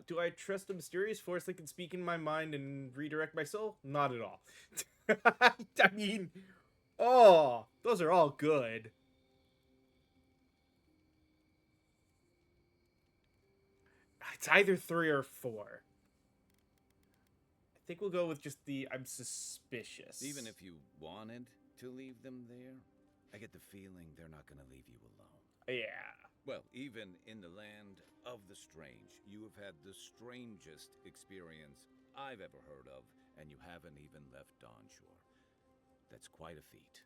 Do I trust a mysterious force that can speak in my mind and redirect my soul? Not at all. I mean, Oh, those are all good. It's either 3 or 4. I think we'll go with just the I'm suspicious. Even if you wanted to leave them there, I get the feeling they're not going to leave you alone. Yeah. Well, even in the land of the strange, you have had the strangest experience I've ever heard of, and you haven't even left Dawnshore. That's quite a feat.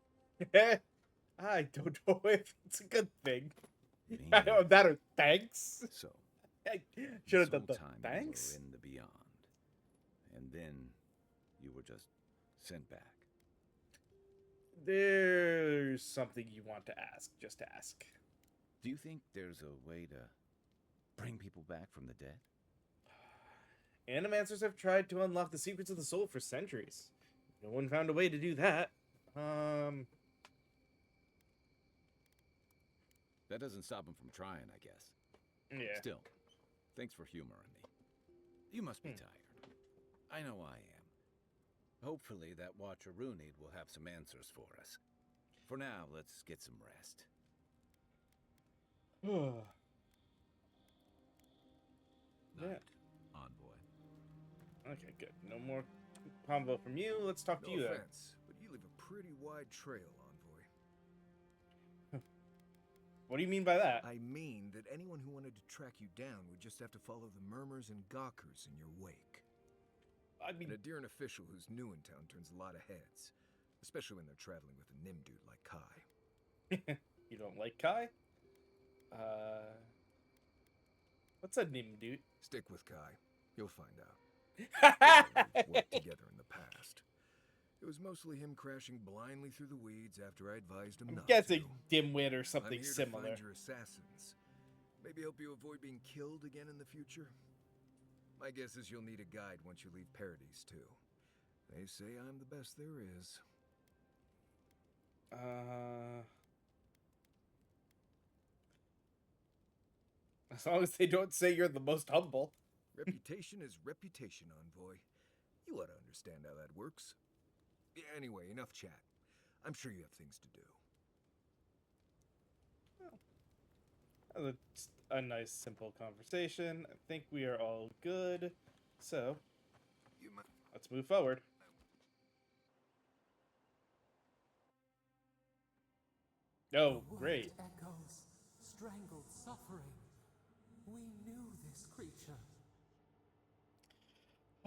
I don't know if it's a good thing. I don't that or thanks. So, I should have done the time thanks. you were in the beyond, and then you were just sent back. There's something you want to ask. Just ask. Do you think there's a way to bring people back from the dead? Animancers have tried to unlock the secrets of the soul for centuries. No one found a way to do that. That doesn't stop them from trying, I guess. Yeah. Still, thanks for humoring me. You must be tired. I know I am. Hopefully that Watcher Runid will have some answers for us. For now, let's get some rest. Yeah. Envoy. Okay, good. No more convo from you. Let's talk to you No then. offense, but you leave a pretty wide trail, Envoy. What do you mean by that? I mean that anyone who wanted to track you down would just have to follow the murmurs and gawkers in your wake. I mean, an Adiran official who's new in town turns a lot of heads, especially when they're traveling with a Nim dude like Kai. You don't like Kai? What's a Nim dude? Stick with Kai. You'll find out. We've worked together in the past. It was mostly him crashing blindly through the weeds after I advised him not guessing to. Dimwit or something I'm here similar. To find your assassins. Maybe help you avoid being killed again in the future. My guess is you'll need a guide once you leave Paradise too. They say I'm the best there is. As long as they don't say you're the most humble. Reputation is reputation, Envoy. You ought to understand how that works. Anyway, enough chat. I'm sure you have things to do. Well, that's a nice, simple conversation. I think we are all good. So, let's move forward. Oh, great. Echoes, strangled suffering. We knew this creature.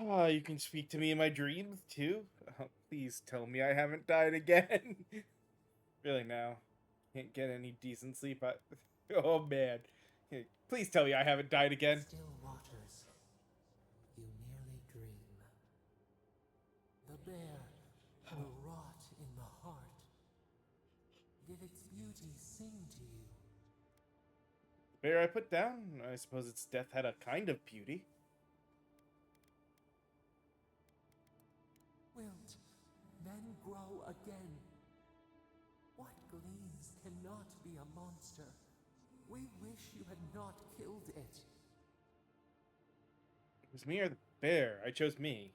Ah, you can speak to me in my dreams, too? Oh, please tell me I haven't died again. Really now. Can't get any decent sleep. Oh, man. Please tell me I haven't died again. Still waters. You merely dream. The bear will rot in the heart. Did its beauty sing to you? The bear I put down? I suppose its death had a kind of beauty. Wilt, then grow again. What gleams cannot be a monster? We wish you had not killed it. It was me or the bear. I chose me.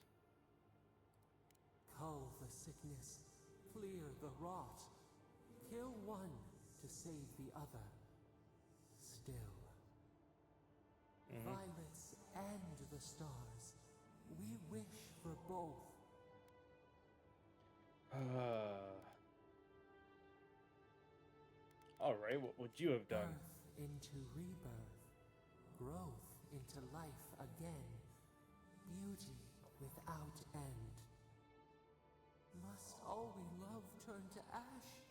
Cull the sickness, clear the rot. Kill one to save the other. Still. Violets and the stars. We wish for both. Alright, what would you have done? Birth into rebirth. Growth into life again. Beauty without end. Must all we love turn to ash?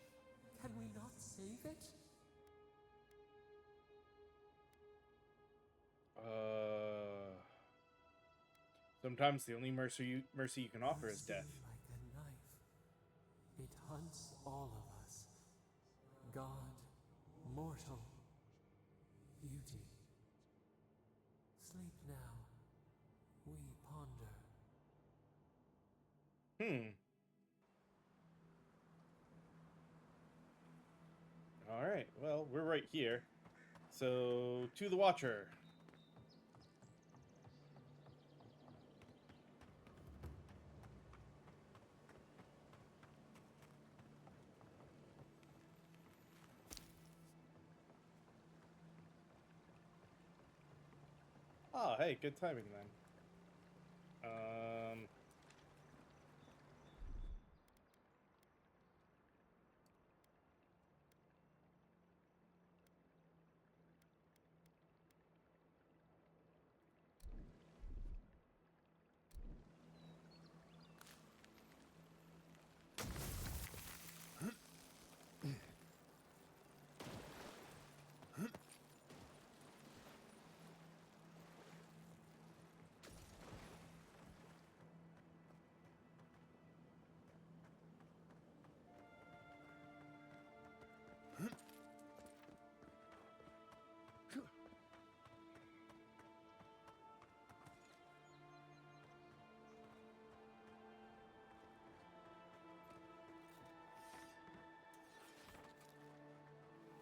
Can we not save it? Sometimes the only mercy you can offer is death. Like a knife, it hunts all of us. God, mortal, beauty. Sleep now. We ponder. Alright, well, we're right here. So, to the Watcher. Oh, hey, good timing then.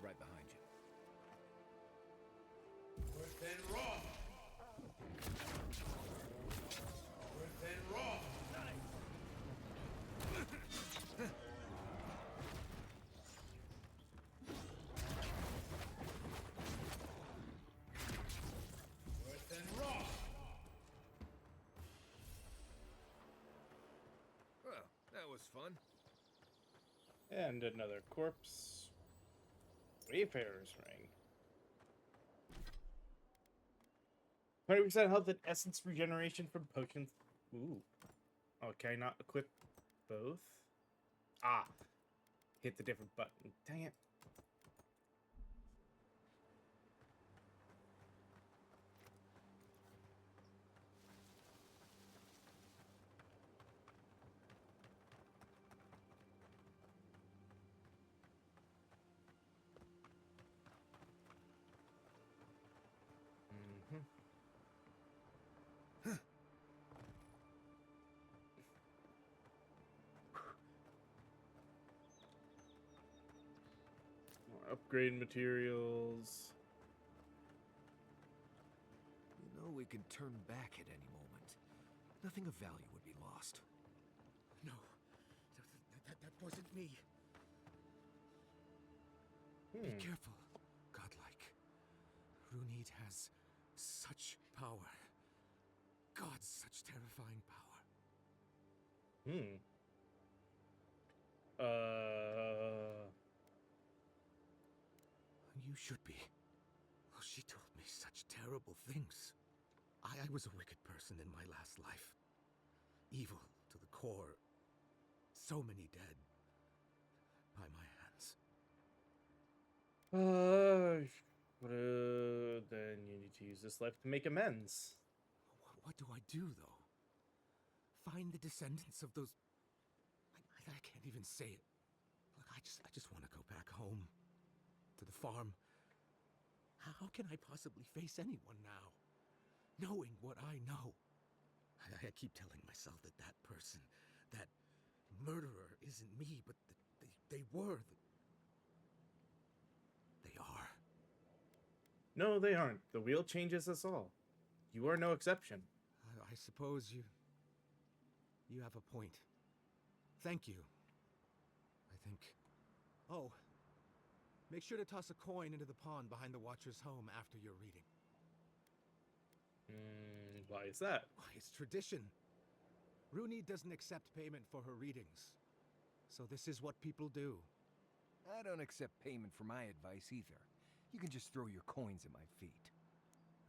Right behind you. Worth and raw. Worth and raw. Worth and raw. Well, that was fun. And another corpse. Wayfarer's ring. 20% health and essence regeneration from potions. Ooh. Oh, can I not equip both? Ah. Hit the different button. Dang it. More upgrade materials. You know, we can turn back at any moment. Nothing of value would be lost. No, that wasn't me. Be careful, godlike. Runid has such power. God's such terrifying power. You should be. Well, she told me such terrible things. I was a wicked person in my last life. Evil to the core. So many dead. By my hands. Then you need to use this life to make amends. What do I do, though? Find the descendants of those... I can't even say it. Look, I just want to go back home. To the farm. How can I possibly face anyone now? Knowing what I know. I keep telling myself that that person, that murderer isn't me, but they were. They are. No, they aren't. The wheel changes us all. You are no exception. I suppose you have a point. Thank you. I think... Oh, make sure to toss a coin into the pond behind the Watcher's home after your reading. Why is that? Why, it's tradition. Runid doesn't accept payment for her readings. So this is what people do. I don't accept payment for my advice either. You can just throw your coins at my feet.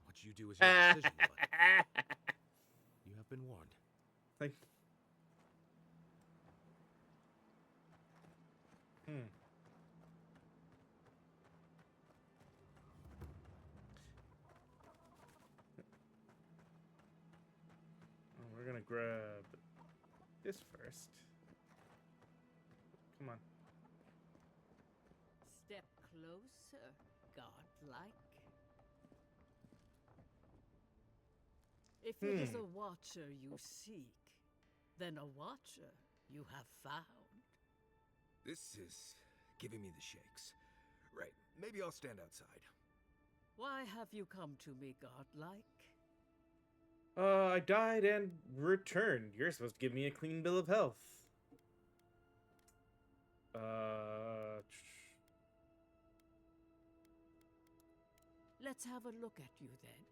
What you do is your decision, but you have been warned. Thank. We're gonna grab this first. Come on. Step closer, godlike. If it is a watcher you seek, then a watcher you have found. This is giving me the shakes. Right, maybe I'll stand outside. Why have you come to me, godlike? I died and returned. You're supposed to give me a clean bill of health. Let's have a look at you then.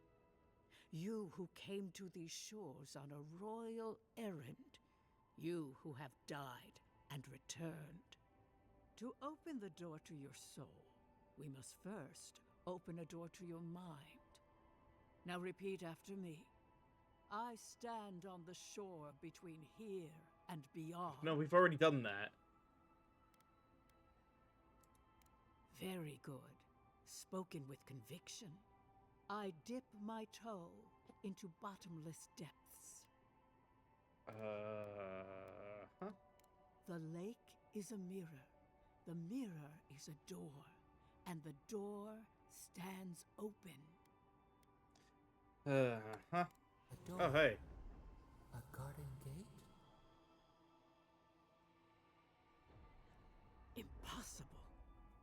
You who came to these shores on a royal errand. You who have died and returned. To open the door to your soul, we must first open a door to your mind. Now repeat after me. I stand on the shore between here and beyond. No, we've already done that. Very good. Spoken with conviction. I dip my toe into bottomless depths. Huh? The lake is a mirror. The mirror is a door. And the door stands open. Huh? A door. Oh, hey. A garden gate? Impossible.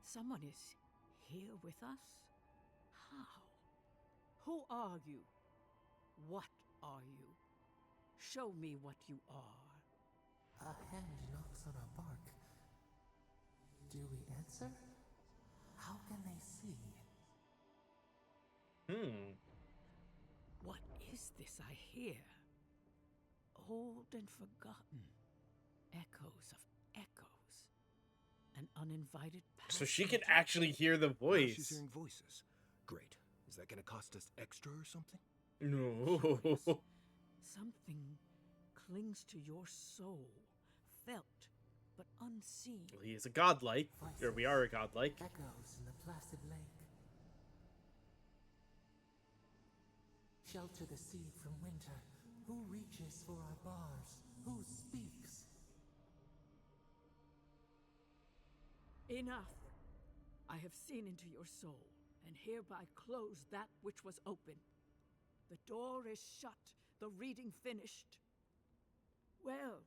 Someone is here with us? How? Who are you? What are you? Show me what you are. A hand knocks on our bark. Do we answer? How can they see? What is this I hear? Old and forgotten. Echoes of echoes. An uninvited So she can actually hear the Now voice. she's hearing voices. Great. Is that gonna cost us extra or something? No. Something clings to your soul, felt but unseen. Well, he is a godlike, or we are a godlike. Echoes in the placid lake. Shelter the sea from winter. Who reaches for our bars? Who speaks? Enough! I have seen into your soul, and hereby close that which was open. The door is shut, the reading finished. Well,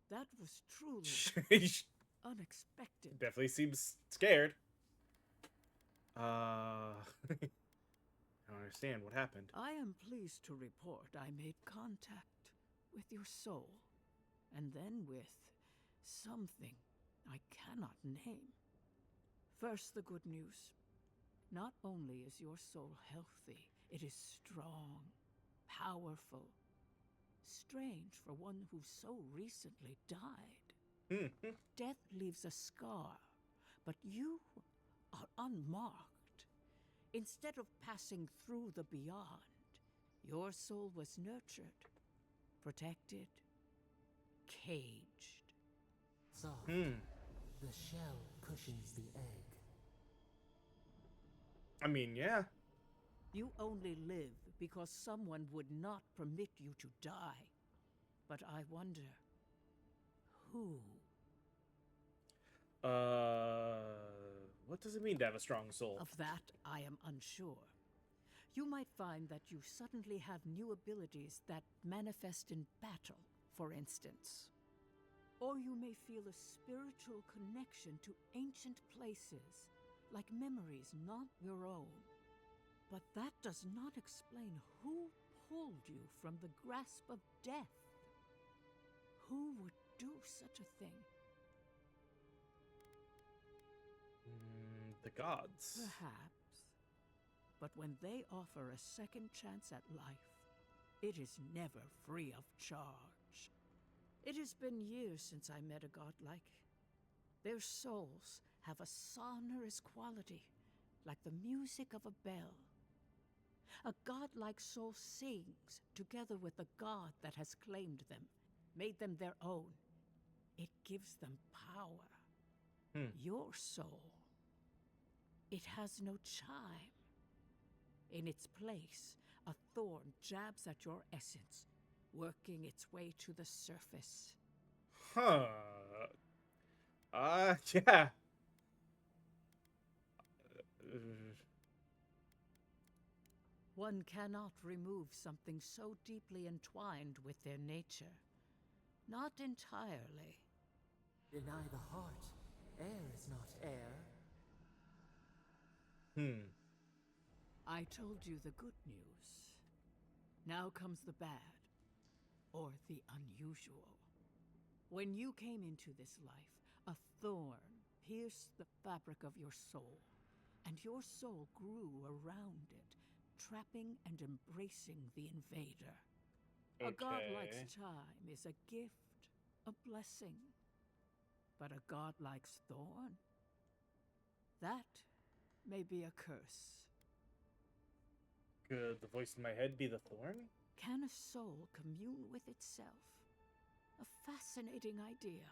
that was truly unexpected. Definitely seems scared. I don't understand what happened. I am pleased to report I made contact with your soul, and then with something I cannot name. First, the good news. Not only is your soul healthy, it is strong, powerful. Strange for one who so recently died. Death leaves a scar, but you are unmarked. Instead of passing through the beyond, your soul was nurtured, protected, caged. Soft. The shell cushions the egg. I mean, yeah. You only live because someone would not permit you to die. But I wonder, who? What does it mean to have a strong soul? Of that, I am unsure. You might find that you suddenly have new abilities that manifest in battle, for instance. Or you may feel a spiritual connection to ancient places, like memories not your own. But that does not explain who pulled you from the grasp of death. Who would do such a thing? The gods. Perhaps. But when they offer a second chance at life, it is never free of charge. It has been years since I met a godlike. Their souls have a sonorous quality, like the music of a bell. A godlike soul sings together with the god that has claimed them, made them their own. It gives them power. Your soul, it has no chime. In its place, a thorn jabs at your essence, working its way to the surface. Huh. Yeah. One cannot remove something so deeply entwined with their nature. Not entirely. Deny the heart. Air is not air. I told you the good news. Now comes the bad, or the unusual. When you came into this life, a thorn pierced the fabric of your soul, and your soul grew around it, trapping and embracing the invader. A god likes time is a gift, a blessing. But a god likes thorn, that may be a curse. Could the voice in my head be the thorn? Can a soul commune with itself? A fascinating idea.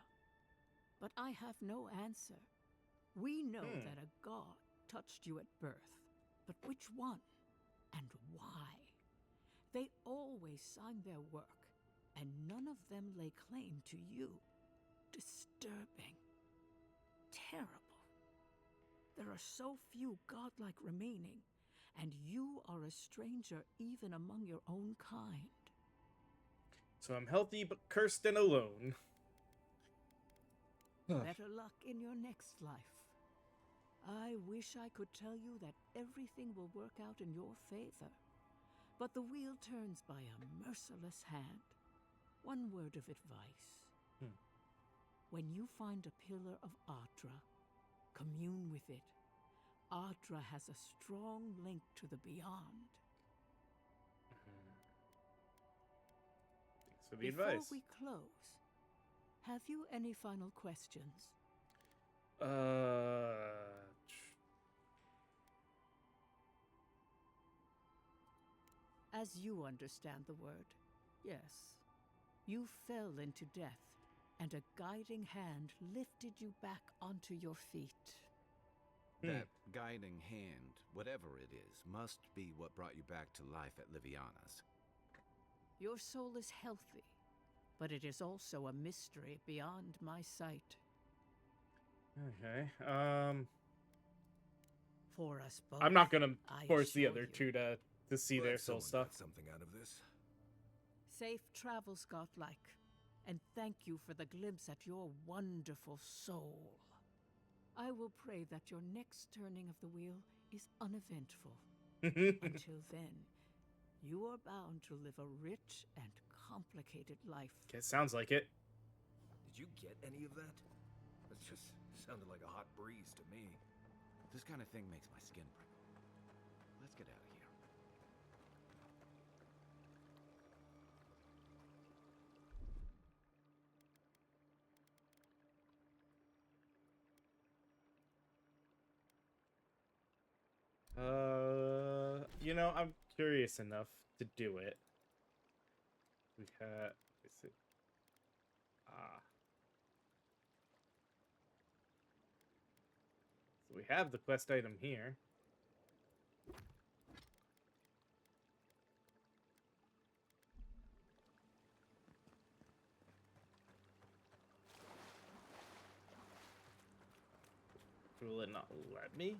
But I have no answer. We know that a god touched you at birth, but which one and why? They always signed their work, and none of them lay claim to you. Disturbing. Terrible. There are so few godlike remaining, and you are a stranger even among your own kind. So I'm healthy but cursed and alone. Better luck in your next life. I wish I could tell you that everything will work out in your favor, but the wheel turns by a merciless hand. One word of advice. When you find a pillar of Ardra, commune with it. Ardra has a strong link to the beyond. Thanks for the advice. Before we close, have you any final questions? As you understand the word, yes. You fell into death, and a guiding hand lifted you back onto your feet. That guiding hand, whatever it is, must be what brought you back to life at Liviana's. Your soul is healthy, but it is also a mystery beyond my sight. Okay. For us both, I'm not gonna I force the assure other you. two to see their soul stuff. Something out of this. Safe travels, godlike, and thank you for the glimpse at your wonderful soul. I will pray that your next turning of the wheel is uneventful. Until then, you are bound to live a rich and complicated life. Okay, sounds like it. Did you get any of that? That just sounded like a hot breeze to me. This kind of thing makes my skin prickle. Let's get out of here. You know, I'm curious enough to do it. We have, is it? So we have the quest item here. Will it not let me?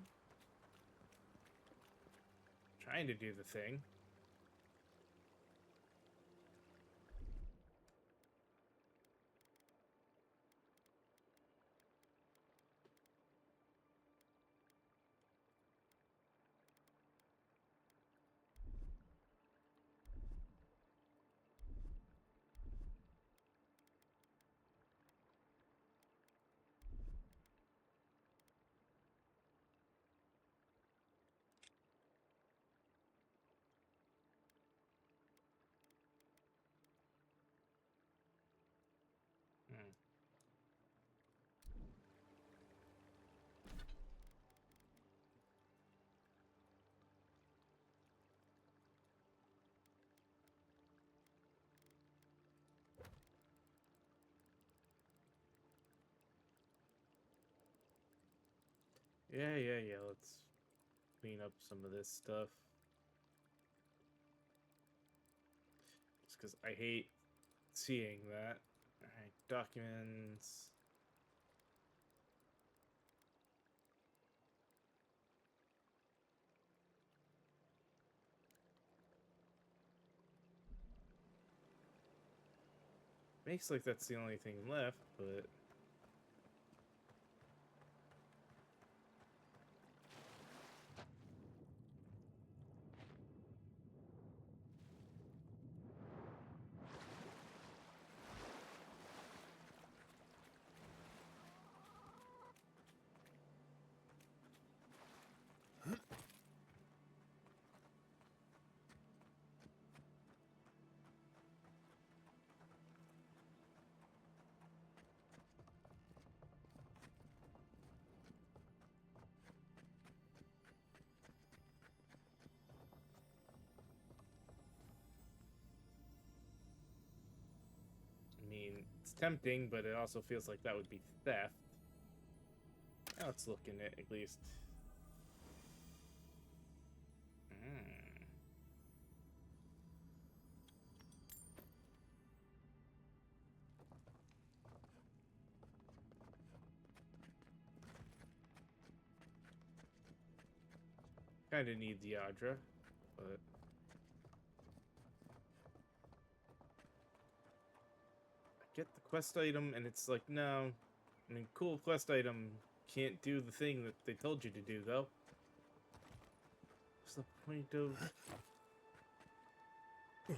Trying to do the thing. Yeah. Let's clean up some of this stuff. Just because I hate seeing that. Alright, documents. Makes like that's the only thing left, but... tempting, but it also feels like that would be theft. Now let's look in it, at least. Kind of need the Adra, but... I get the quest item, and it's like, no. I mean, cool quest item can't do the thing that they told you to do, though. What's the point of... I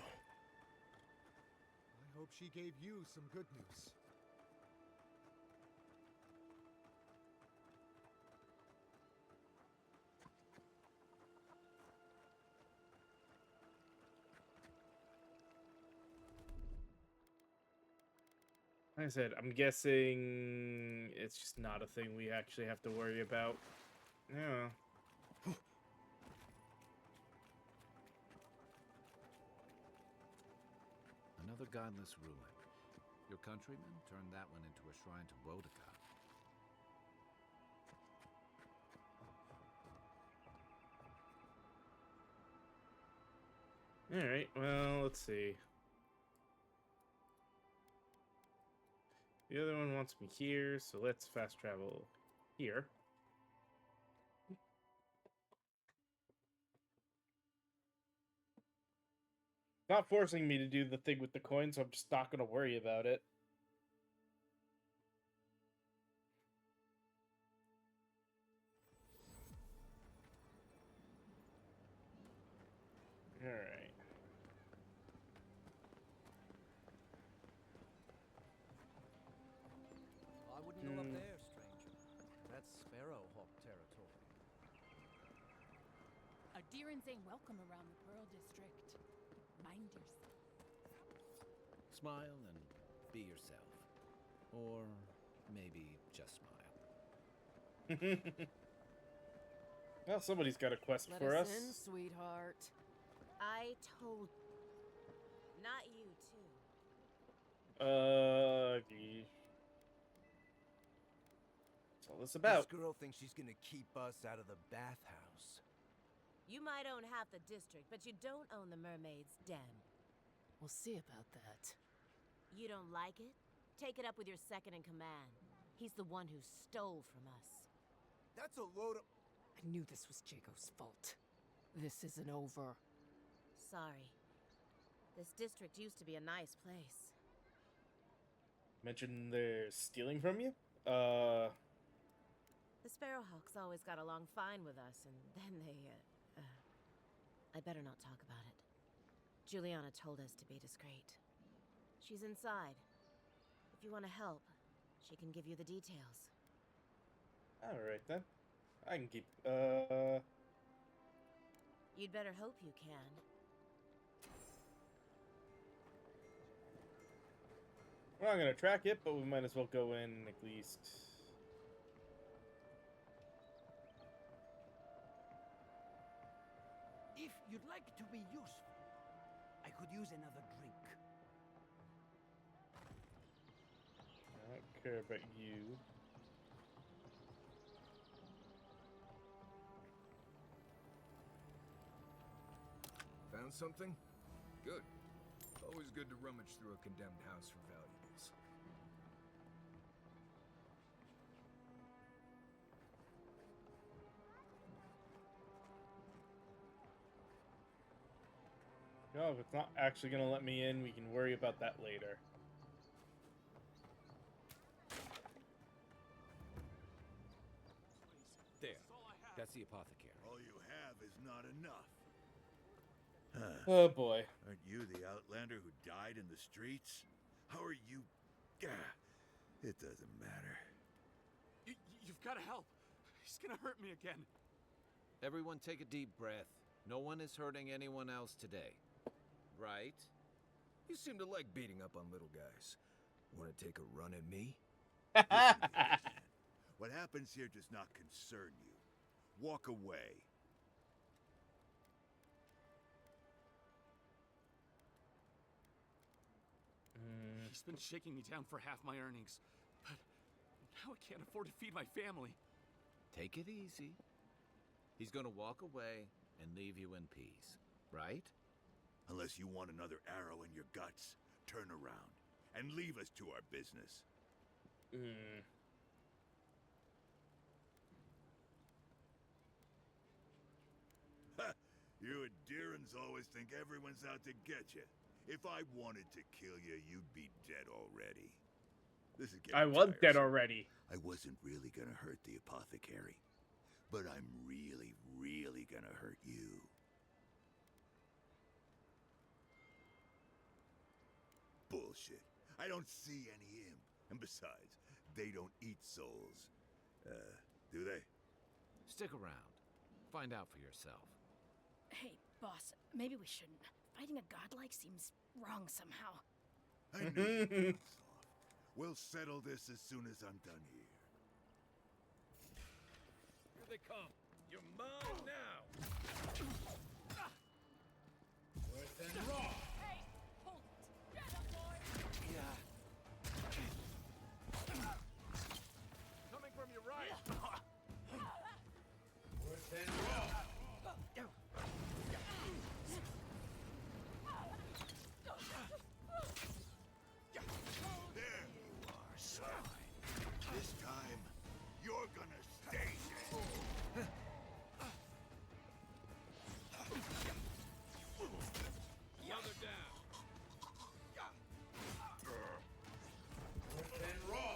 hope she gave you some good news. Like I said, I'm guessing it's just not a thing we actually have to worry about. Yeah. Another godless ruin. Your countrymen turned that one into a shrine to Boudica. Alright, well, let's see. The other one wants me here, so let's fast travel here. Not forcing me to do the thing with the coin, so I'm just not going to worry about it. Alright. I wouldn't go up there, stranger. That's Sparrowhawk territory. Adherents ain't welcome around the Pearl District. Mind yourself. Smile and be yourself. Or maybe just smile. Well, somebody's got a quest Let for us us. in, sweetheart. I told... Not you, too. Geez. What's all this about? This girl thinks she's gonna keep us out of the bathhouse. You might own half the district, but you don't own the mermaid's den. We'll see about that. You don't like it? Take it up with your second in command. He's the one who stole from us. That's a load of... I knew this was Jago's fault. This isn't over. Sorry. This district used to be a nice place. Mentioned they're stealing from you? The Sparrowhawks always got along fine with us, and then they, I better not talk about it. Juliana told us to be discreet. She's inside. If you want to help, she can give you the details. Alright then. I can keep, You'd better hope you can. We're not gonna track it, but we might as well go in and at least... If you'd like to be useful, I could use another drink. I don't care about you. Found something? Good. Always good to rummage through a condemned house for valuables. No, if it's not actually gonna let me in, we can worry about that later. There. That's the apothecary. All you have is not enough. Oh boy. Aren't you the outlander who died in the streets? How are you... It doesn't matter. You've got to help. He's gonna hurt me again. Everyone take a deep breath. No one is hurting anyone else today. Right? You seem to like beating up on little guys. Want to take a run at me? What happens here does not concern you. Walk away. He's just been shaking me down for half my earnings. But now I can't afford to feed my family. Take it easy. He's gonna walk away and leave you in peace, right? Unless you want another arrow in your guts, turn around and leave us to our business. Ha! You Adirans always think everyone's out to get you. If I wanted to kill you, you'd be dead already. This is getting I was dead tiresome. already. I wasn't really gonna hurt the apothecary, but I'm really, really gonna hurt you. Bullshit. I don't see any imp. And besides, they don't eat souls. Do they? Stick around. Find out for yourself. Hey, boss, maybe we shouldn't. Fighting a godlike seems wrong somehow. I knew you'd be soft. We'll settle this as soon as I'm done here. Here they come. You're mine now. Worse than raw. Hey, hold it. Get up, boy. Yeah. Coming from your right. Worse than raw. There you are, son. This time, you're gonna stay dead. Another down. Worse than raw.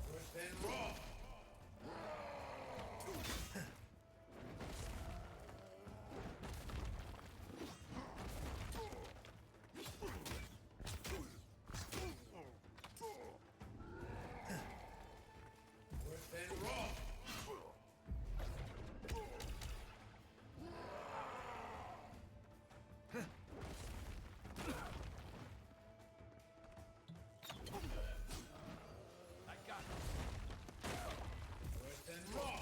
Worse than raw. Worse than raw. I got it. Worse than raw.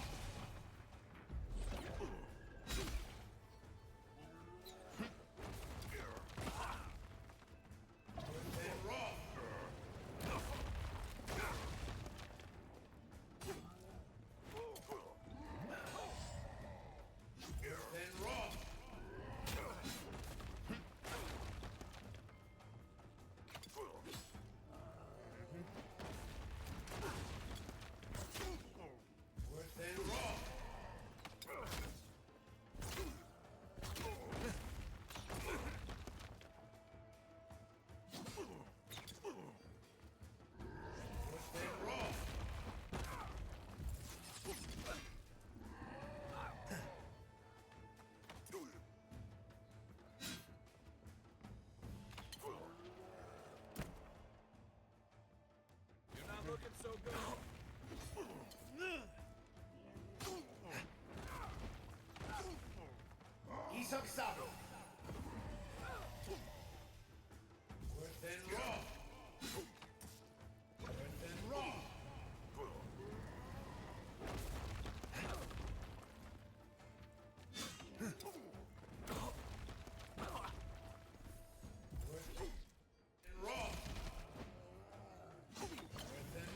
Worse than raw. Worse than raw. Worse than raw. Worse than raw. You're not looking so good. Isok-sabu. Worse than raw. Worse than raw. Worse than raw. Worse than raw. Worse than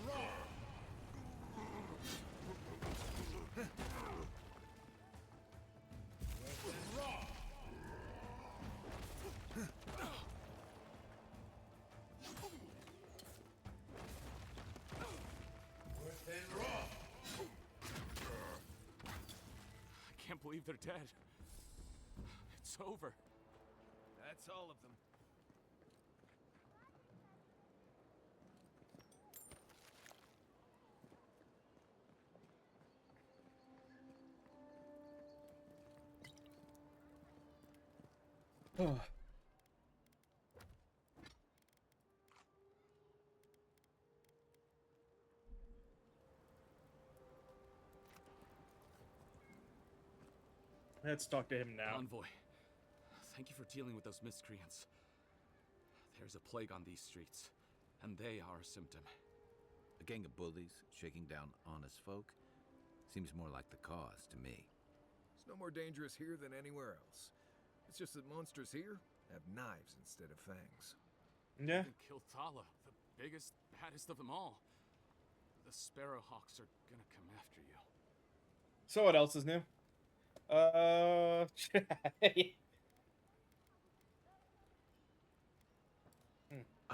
raw. Worse than raw. I can't believe they're dead. It's over. That's all of them. Let's talk to him now. Envoy, thank you for dealing with those miscreants. There's a plague on these streets, and they are a symptom. A gang of bullies shaking down honest folk? Seems more like the cause to me. It's no more dangerous here than anywhere else. It's just that monsters here have knives instead of fangs. Yeah. They killed Thala, the biggest, baddest of them all. The Sparrowhawks are gonna come after you. So what else is new? I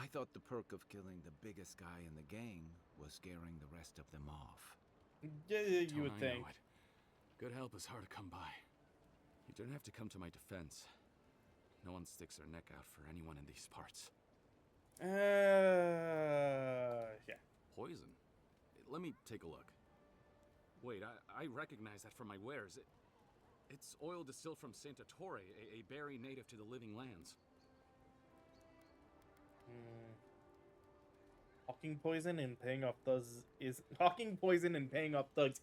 thought the perk of killing the biggest guy in the gang was scaring the rest of them off. Yeah, you would I think. know it. Good help is hard to come by. You don't have to come to my defense. No one sticks their neck out for anyone in these parts. Yeah. Poison? Let me take a look. Wait, I recognize that from my wares. It's oil distilled from Santa Torre, a berry native to the living lands. Hawking poison and paying off thugs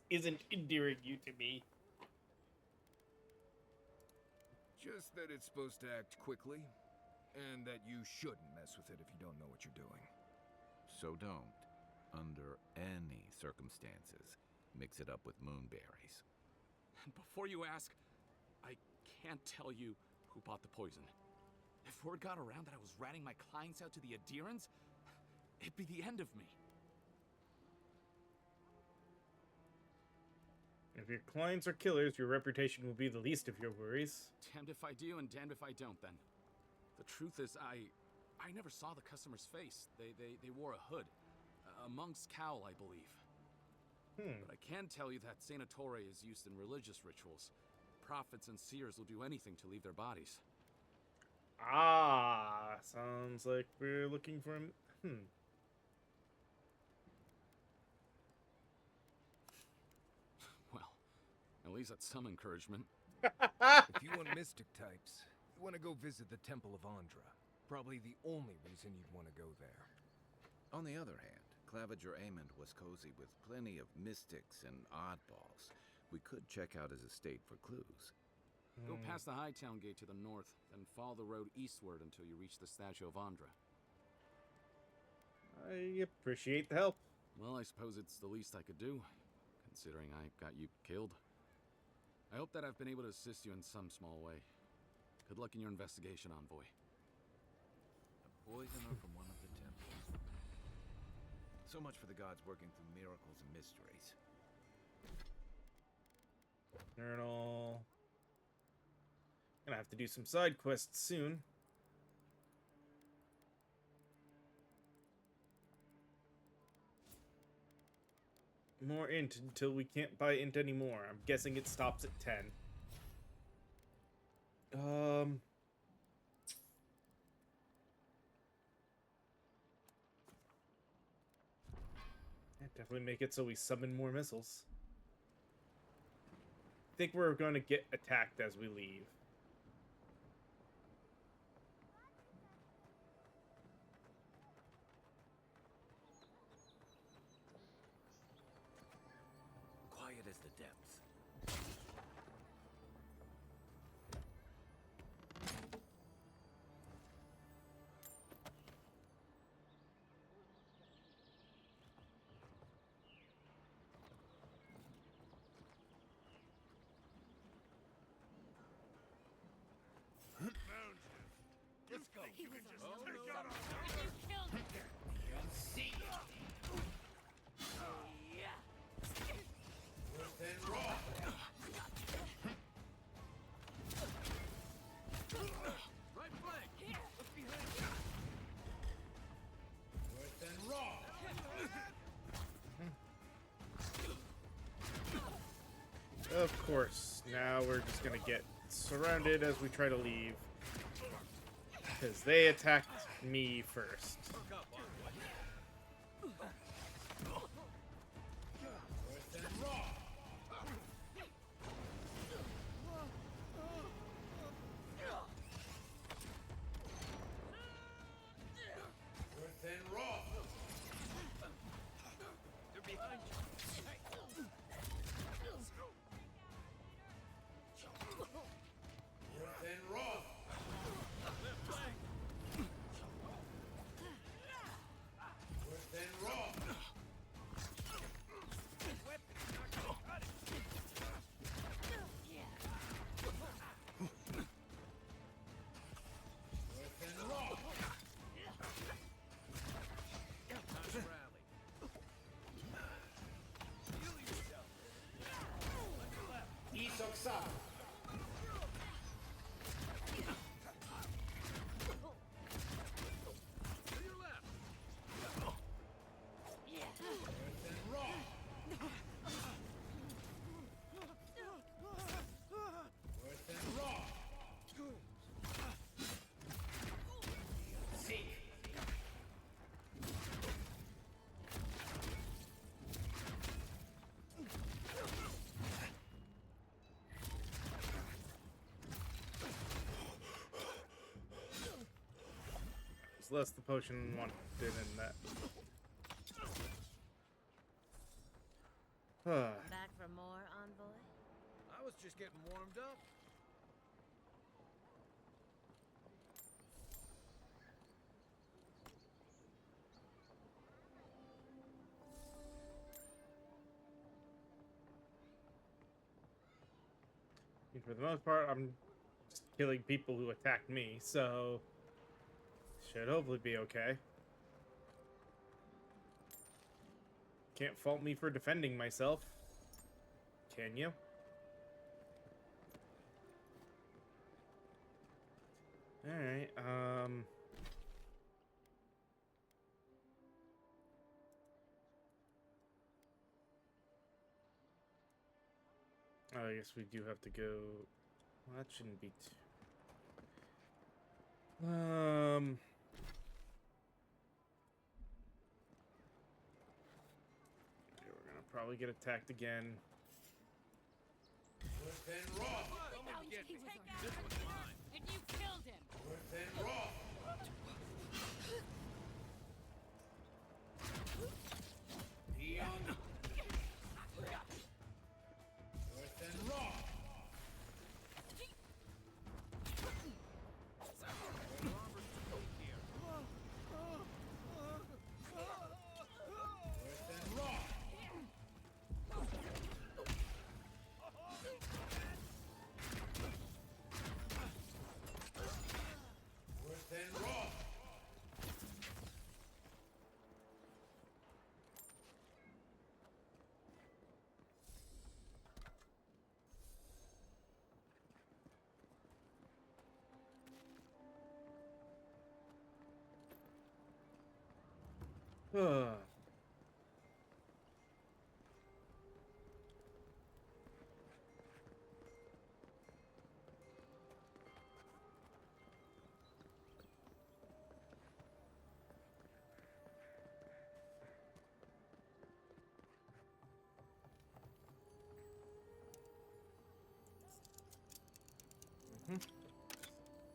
isn't endearing you to me. Just that it's supposed to act quickly, and that you shouldn't mess with it if you don't know what you're doing. So don't, under any circumstances, mix it up with moonberries. And before you ask, I can't tell you who bought the poison. If word got around that I was ratting my clients out to the adherents, it'd be the end of me. If your clients are killers, your reputation will be the least of your worries. Damned if I do and damned if I don't, then. The truth is, I never saw the customer's face. They wore a hood. A monk's cowl, I believe. But I can tell you that Santa Torre is used in religious rituals. Prophets and seers will do anything to leave their bodies. Ah, sounds like we're looking for him. Well, at least that's some encouragement. If you want mystic types, you want to go visit the Temple of Andra. Probably the only reason you'd want to go there. On the other hand, Claviger Amond was cozy with plenty of mystics and oddballs. We could check out his estate for clues. Go past the Hightown Gate to the north, then follow the road eastward until you reach the statue of Andra. I appreciate the help. Well, I suppose it's the least I could do, considering I got you killed. I hope that I've been able to assist you in some small way. Good luck in your investigation, Envoy. A poisoner from one of the temples. So much for the gods working through miracles and mysteries. Journal. Gonna have to do some side quests soon. More int until we can't buy int anymore. I'm guessing it stops at 10. Yeah, definitely make it so we summon more missiles. I think we're going to get attacked as we leave. Quiet as the depths. Let's go. You can just take out You killed him. You'll see. Then raw. Right flank! Look behind you! Worse than raw. Of course. Now we're just gonna get surrounded as we try to leave. Because they attacked me first. Worse than raw. Worse than raw. They're behind you. Worse than raw. Left flank. less the potion one did in that. Back for more, envoy? I was just getting warmed up. For the most part, I'm just killing people who attacked me, so should hopefully be okay. Can't fault me for defending myself, can you? Alright, oh, I guess we do have to go. Well, that shouldn't be okay, we're gonna probably get attacked again. He was mine. And you killed him.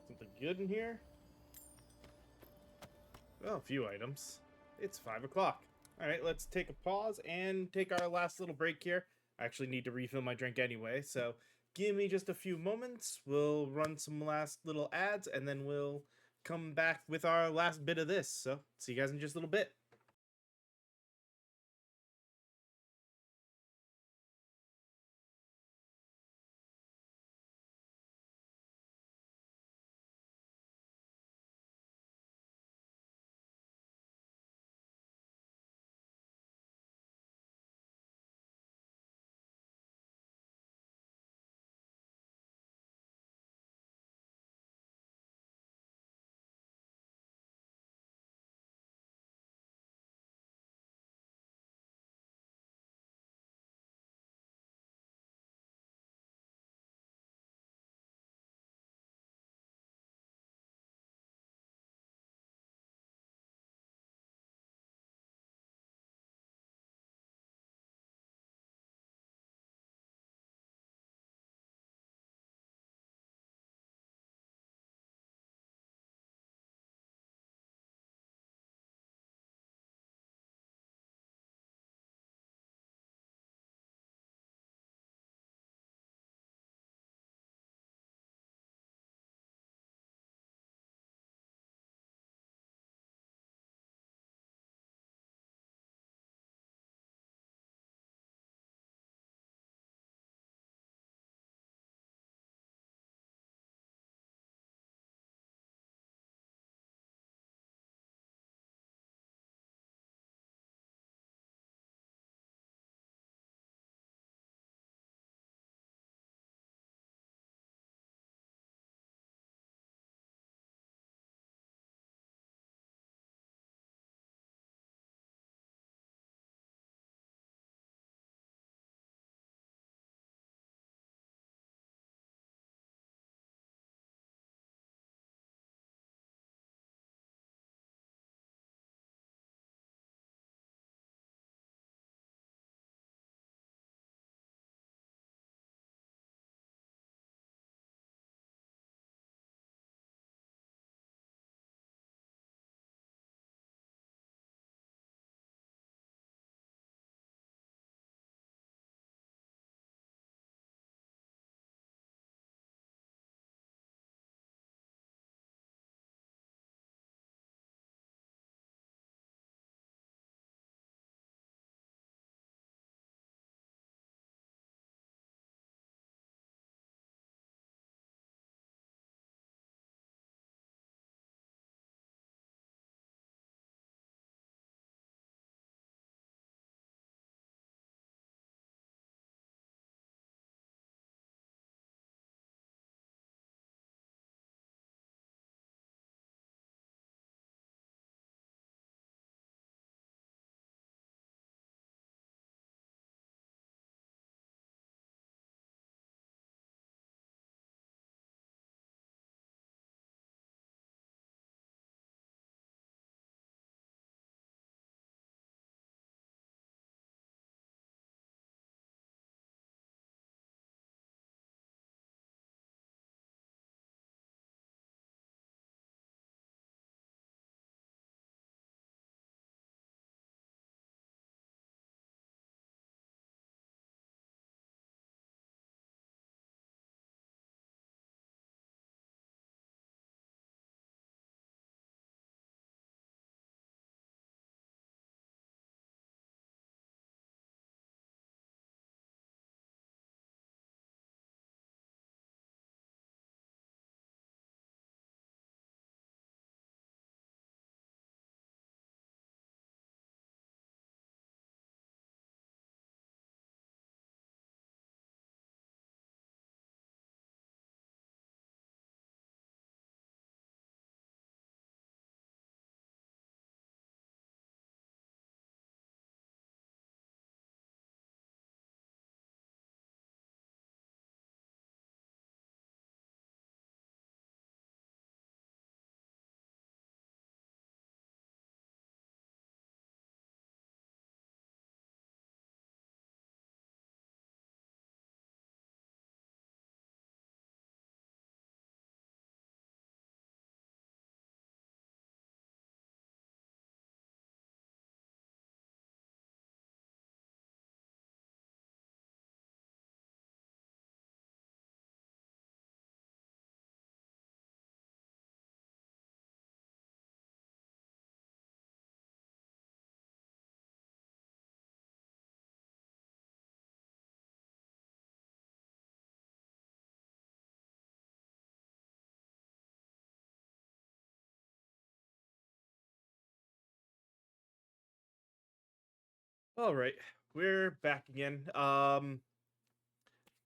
Something good in here? Well, a few items. It's 5 o'clock. Alright, let's take a pause and take our last little break here. I actually need to refill my drink anyway, so give me just a few moments. We'll run some last little ads, and then we'll come back with our last bit of this. So, see you guys in just a little bit. All right, we're back again.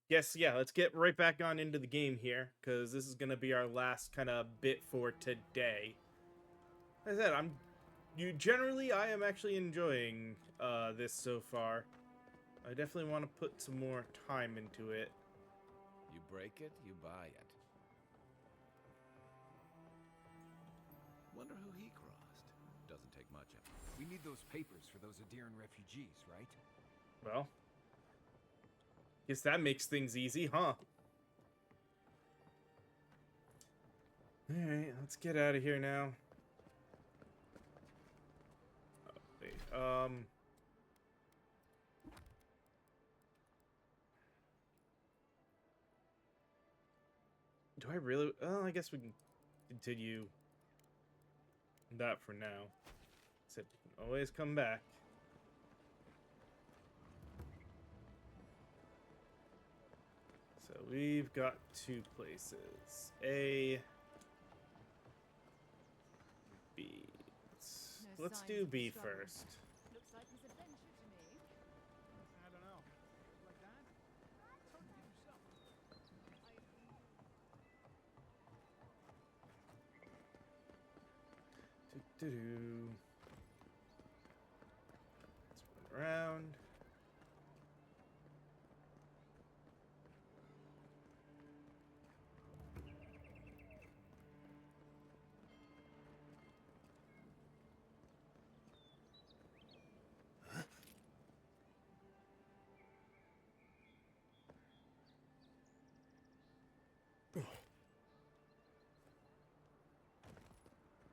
Yes, yeah, let's get right back on into the game here, because this is gonna be our last kind of bit for today. As I said, I am actually enjoying this so far. I definitely want to put some more time into it. You break it, you buy it. Wonder who he crossed. Doesn't take much of it. We need those papers for those Adiran refugees, right? Well, guess that makes things easy, huh? Alright, let's get out of here now. Oh, wait, do I really? Oh, I guess we can continue that for now. Except we can always come back. So we've got two places. A, B. Let's do B first. Looks like misadventure to me. I don't know. Like that? It's hard to get yourself. Do-do-do. Let's run around.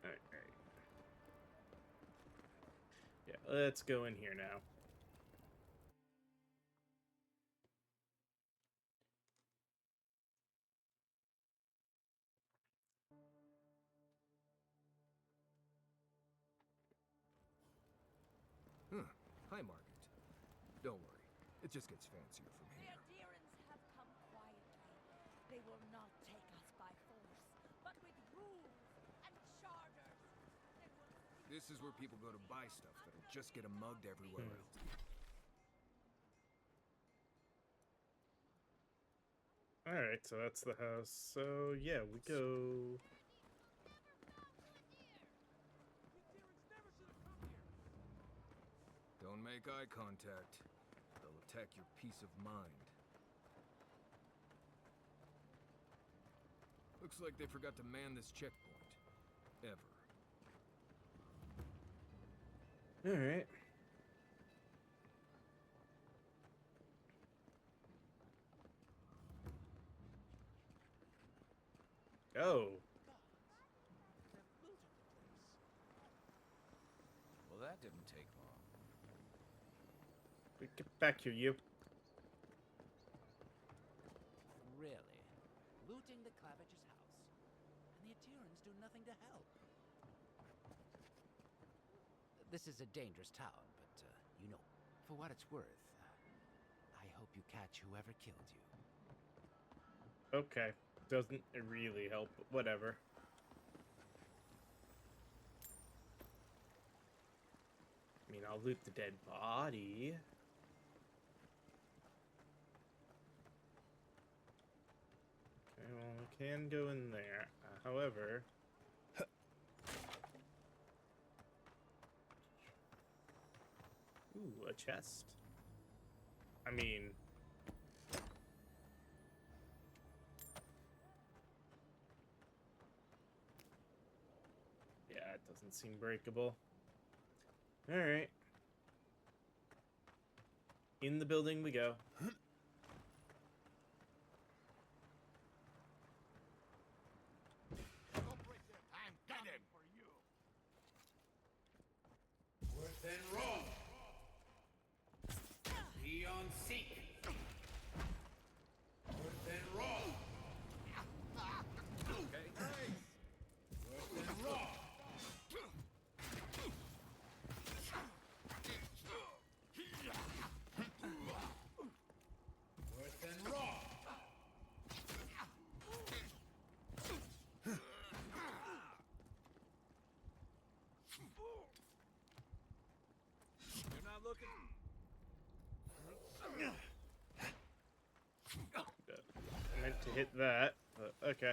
Alright. Yeah, let's go in here now. Hi, Margaret. Don't worry. It just gets fancier from The here. Adirans have come quietly. They will not take us by force, but with rules and charters. They will This is where people go to buy stuff that'll just get them mugged everywhere else. Alright, so that's the house. So, yeah, we go... Don't make eye contact. They'll attack your peace of mind. Looks like they forgot to man this checkpoint. Ever. Alright. Oh. Well, that didn't take long. Get back here, you. Really? Looting the Clavige's house. And the Adirans do nothing to help. This is a dangerous town, but, you know, for what it's worth, I hope you catch whoever killed you. Okay. Doesn't really help, but whatever. I mean, I'll loot the dead body. Okay, well, we can go in there. However... Ooh, a chest. I mean... Yeah, it doesn't seem breakable. Alright. In the building we go. Worse than Rome. Beyond seek. Worse than Rome. Okay. Worse than Rome. Worse than Rome. You're not looking? meant to hit that, but okay.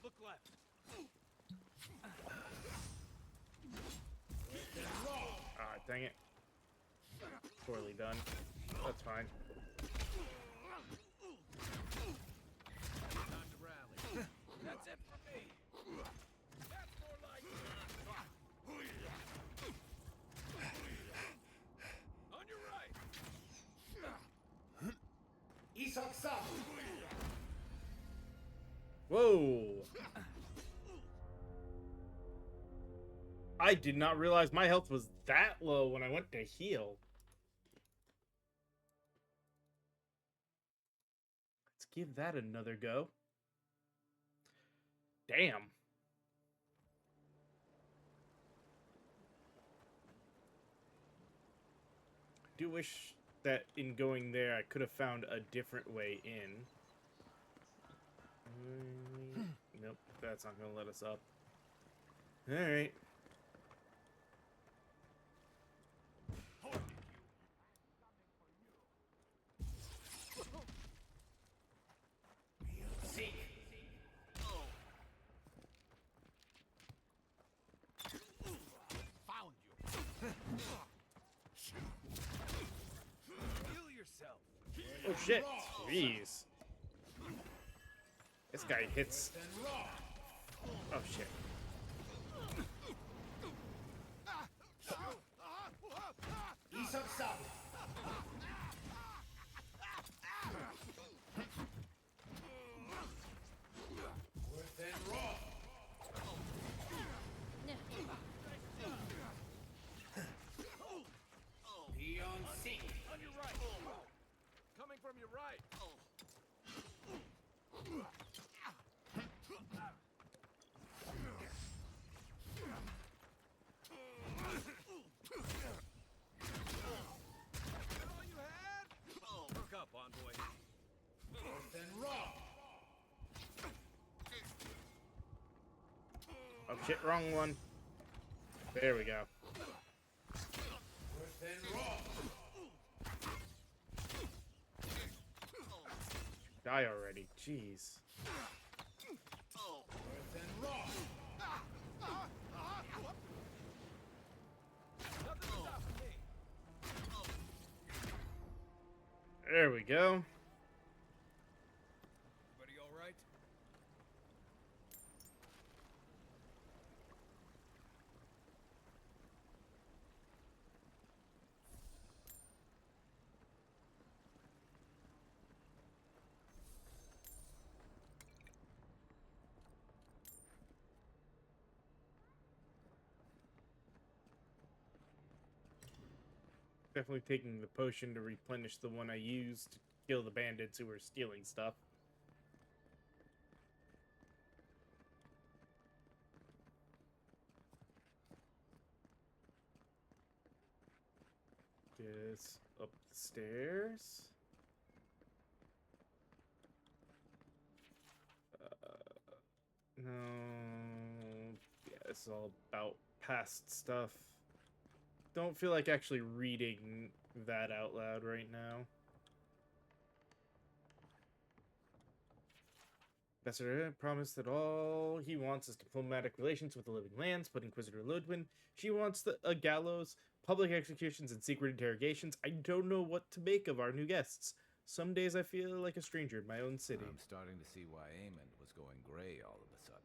Look left. Ah, dang it. Poorly done. That's fine. Time to rally. That's it for me. That's more like on your right. Isaksa. Whoa! I did not realize my health was that low when I went to heal. Let's give that another go. Damn. I do wish that in going there I could have found a different way in. Nope, that's not gonna let us up. Alright. Found you. Heal yourself. Oh shit. Jeez. This guy hits. Oh shit. On your right. Coming from your right. That all you had? Perk up, envoy. Oh shit, wrong one. There we go. Die already. Jeez. There we go. Everybody all right? Definitely taking the potion to replenish the one I used to kill the bandits who were stealing stuff. Just up the stairs. No. Yeah, this is all about past stuff. Don't feel like actually reading that out loud right now. Ambassador promised that all he wants is diplomatic relations with the living lands, but Inquisitor Ludwin, she wants a gallows, public executions, and secret interrogations. I don't know what to make of our new guests. Some days I feel like a stranger in my own city. I'm starting to see why Aemond was going gray all of a sudden.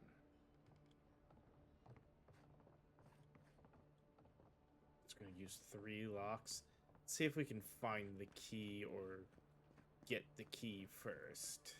Just gonna use 3 locks. Let's see if we can find the key or get the key first.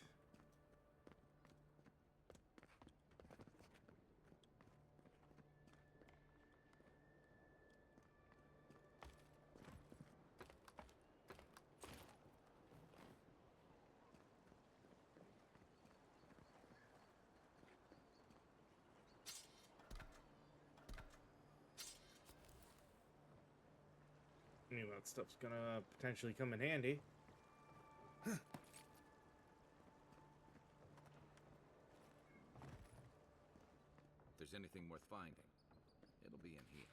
Any of that stuff's gonna potentially come in handy. If there's anything worth finding, it'll be in here.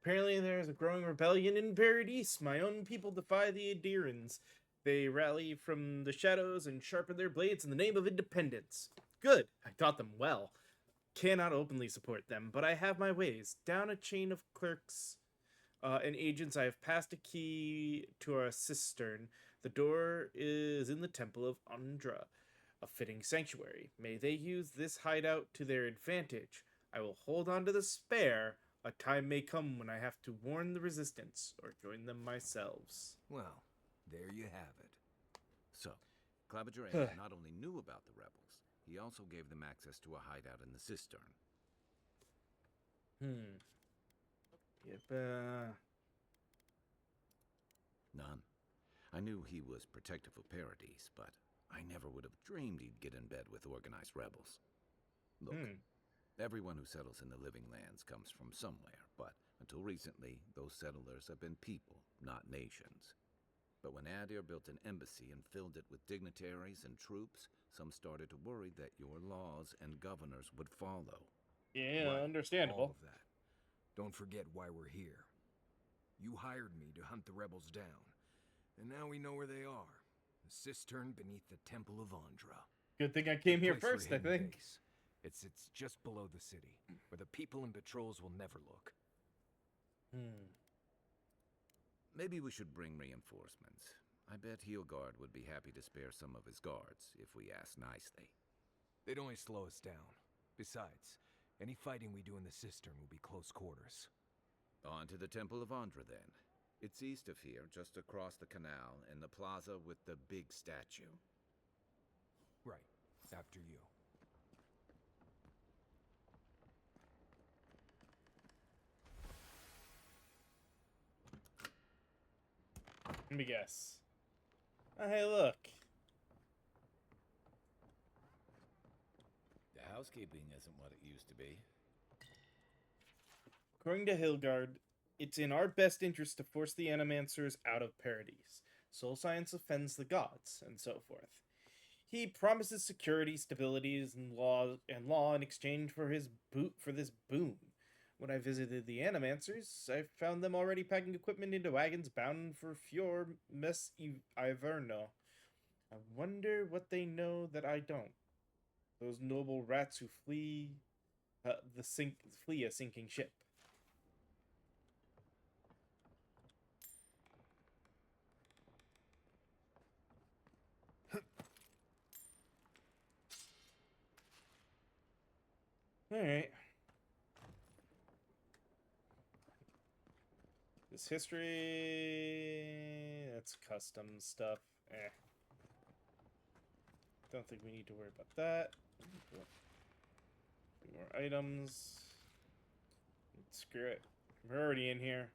Apparently there is a growing rebellion in Paradise. My own people defy the Adirans. They rally from the shadows and sharpen their blades in the name of independence. Good, I taught them well. Cannot openly support them, but I have my ways. Down a chain of clerks and agents, I have passed a key to a cistern. The door is in the temple of Andra, a fitting sanctuary. May they use this hideout to their advantage. I will hold on to the spare. A time may come when I have to warn the resistance or join them myself. Well, there you have it. So, Claviger Aiden not only knew about the rebels, he also gave them access to a hideout in the cistern. Yep, None. I knew he was protective of Paradise, but I never would have dreamed he'd get in bed with organized rebels. Look, everyone who settles in the Living Lands comes from somewhere, but until recently, those settlers have been people, not nations. But when Adir built an embassy and filled it with dignitaries and troops, some started to worry that your laws and governors would follow. Yeah, Right, understandable. all of that. Don't forget why we're here. You hired me to hunt the rebels down, and now we know where they are. The cistern beneath the Temple of Andra. Good thing I came Good here place for a first, I hidden think. base. It's just below the city, where the people and patrols will never look. Maybe we should bring reinforcements. I bet Heelguard would be happy to spare some of his guards, if we ask nicely. They'd only slow us down. Besides, any fighting we do in the cistern will be close quarters. On to the Temple of Andra, then. It's east of here, just across the canal, in the plaza with the big statue. Right. After you. Let me guess. Oh, hey, look. The housekeeping isn't what it used to be. According to Hilgard, it's in our best interest to force the Animancers out of Paradise. Soul science offends the gods, and so forth. He promises security, stabilities, and law in exchange for this boon. When I visited the Animancers, I found them already packing equipment into wagons bound for Fjord Mess Iverno. I wonder what they know that I don't. Those noble rats who flee a sinking ship. Alright. This history... that's custom stuff. Don't think we need to worry about that. More items. Screw it. We're already in here.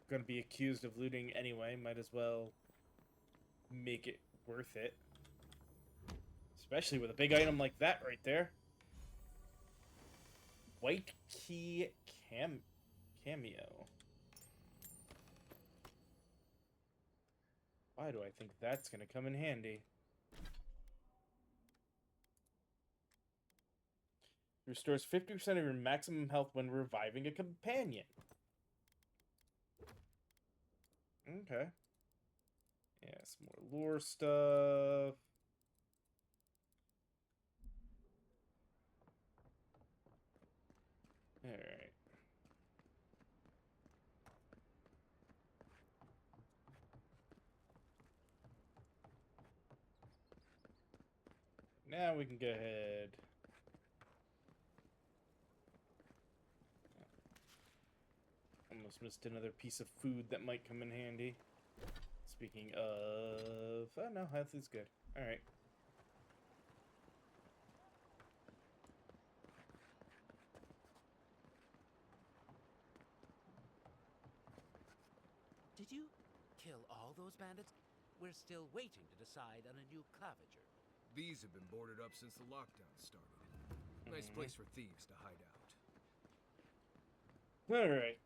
Gonna be accused of looting anyway. Might as well make it worth it. Especially with a big item like that right there. White key cameo. Why do I think that's gonna come in handy? Restores 50% of your maximum health when reviving a companion. Okay. Yeah, some more lore stuff. Alright. Now we can go ahead. Almost missed another piece of food that might come in handy. Speaking of... oh no, health is good. Alright. Did you kill all those bandits? We're still waiting to decide on a new Claviger. These have been boarded up since the lockdown started. Nice place for thieves to hide out. All right.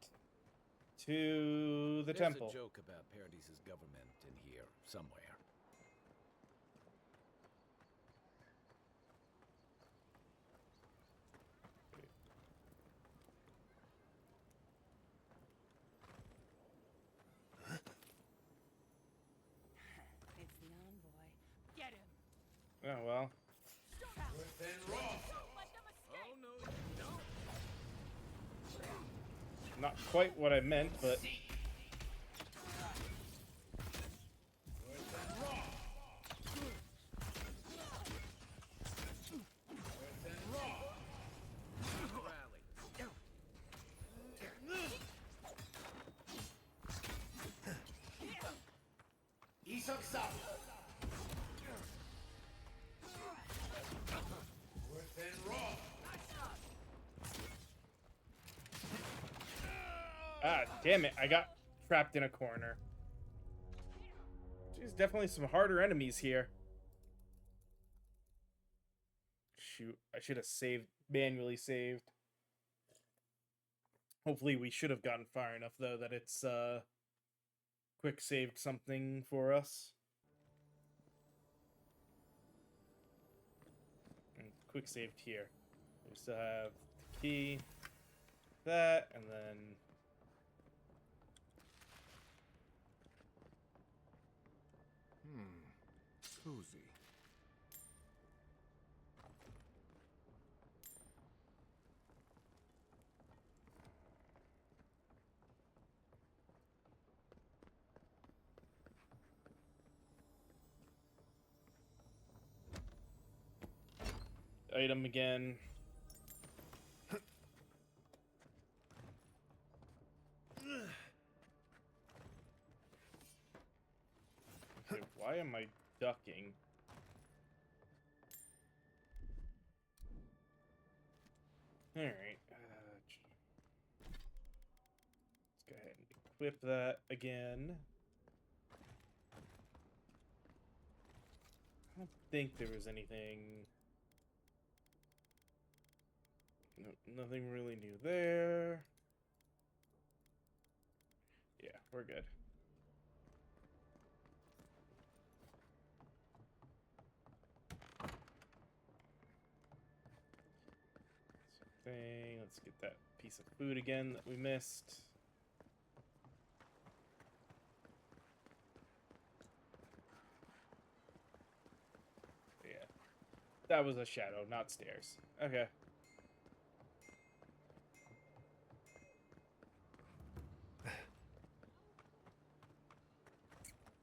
To the There's temple. a joke about Paradis' government in here somewhere. It's the envoy. Get him! Oh, well. Oh, no, you don't. Not quite what I meant, but... Ah, damn it. I got trapped in a corner. There's definitely some harder enemies here. Shoot, I should have manually saved. Hopefully we should have gotten far enough, though, that it's, quick saved something for us. And quick saved here. We still have the key, that, and then... Cozy. Item again. Okay, why am I ducking? Alright. Let's go ahead and equip that again. I don't think there was anything... No, nothing really new there. Yeah, we're good. Something. Let's get that piece of food again that we missed. Yeah. That was a shadow, not stairs. Okay.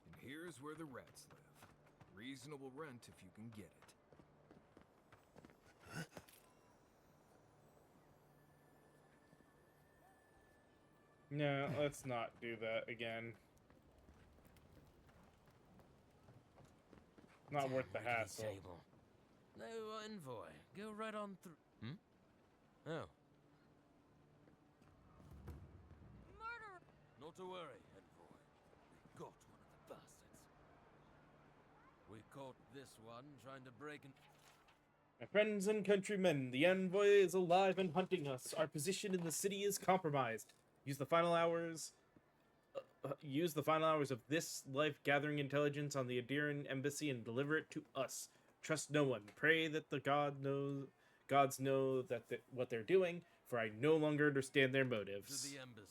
And here's where the rats live. Reasonable rent if you can get it. No, let's not do that again. Not worth the hassle. Table. No envoy. Go right on through. Oh. Murder! Not to worry, envoy. We got one of the bastards. We caught this one trying to break in. My friends and countrymen, the envoy is alive and hunting us. Our position in the city is compromised. Use the final hours of this life gathering intelligence on the Adiran embassy and deliver it to us. Trust no one. Pray that the gods know that what they're doing, for I no longer understand their motives. To the embassy.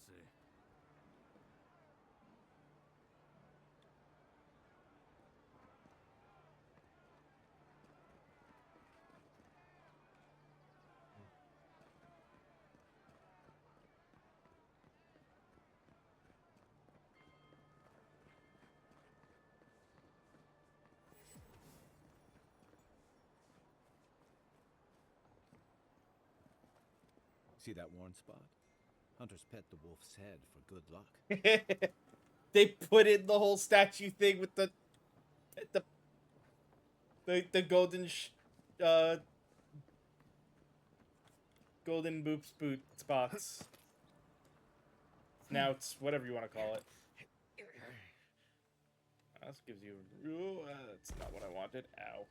See that worn spot? Hunters pet the wolf's head for good luck. They put in the whole statue thing with the golden golden boot spots. Snouts, whatever you want to call it. This gives you that's not what I wanted. Ow.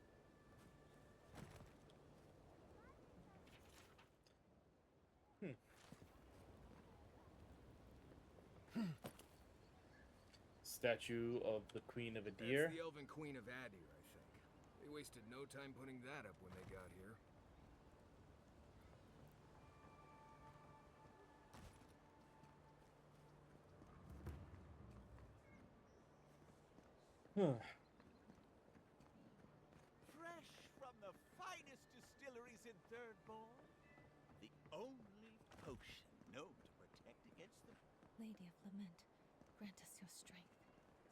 Statue of the Queen of Adir. That's the Elven Queen of Adir, I think. They wasted no time putting that up when they got here. Fresh from the finest distilleries in Third Ball, the only potion known to protect against the... Lady of Lament, grant us your strength,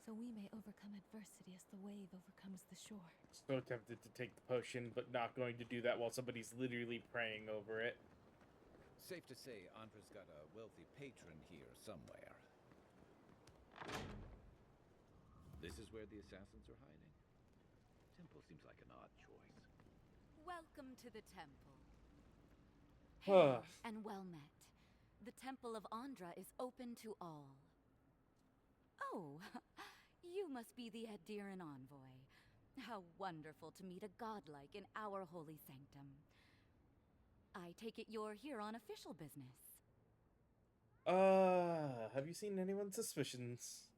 so we may overcome adversity as the wave overcomes the shore. So tempted to take the potion, but not going to do that while somebody's literally praying over it. Safe to say, Andra's got a wealthy patron here somewhere. This is where the assassins are hiding? Temple seems like an odd choice. Welcome to the temple. Hail and well met. The Temple of Andra is open to all. Oh, you must be the Adiran envoy. How wonderful to meet a godlike in our holy sanctum. I take it you're here on official business. Have you seen anyone's suspicions?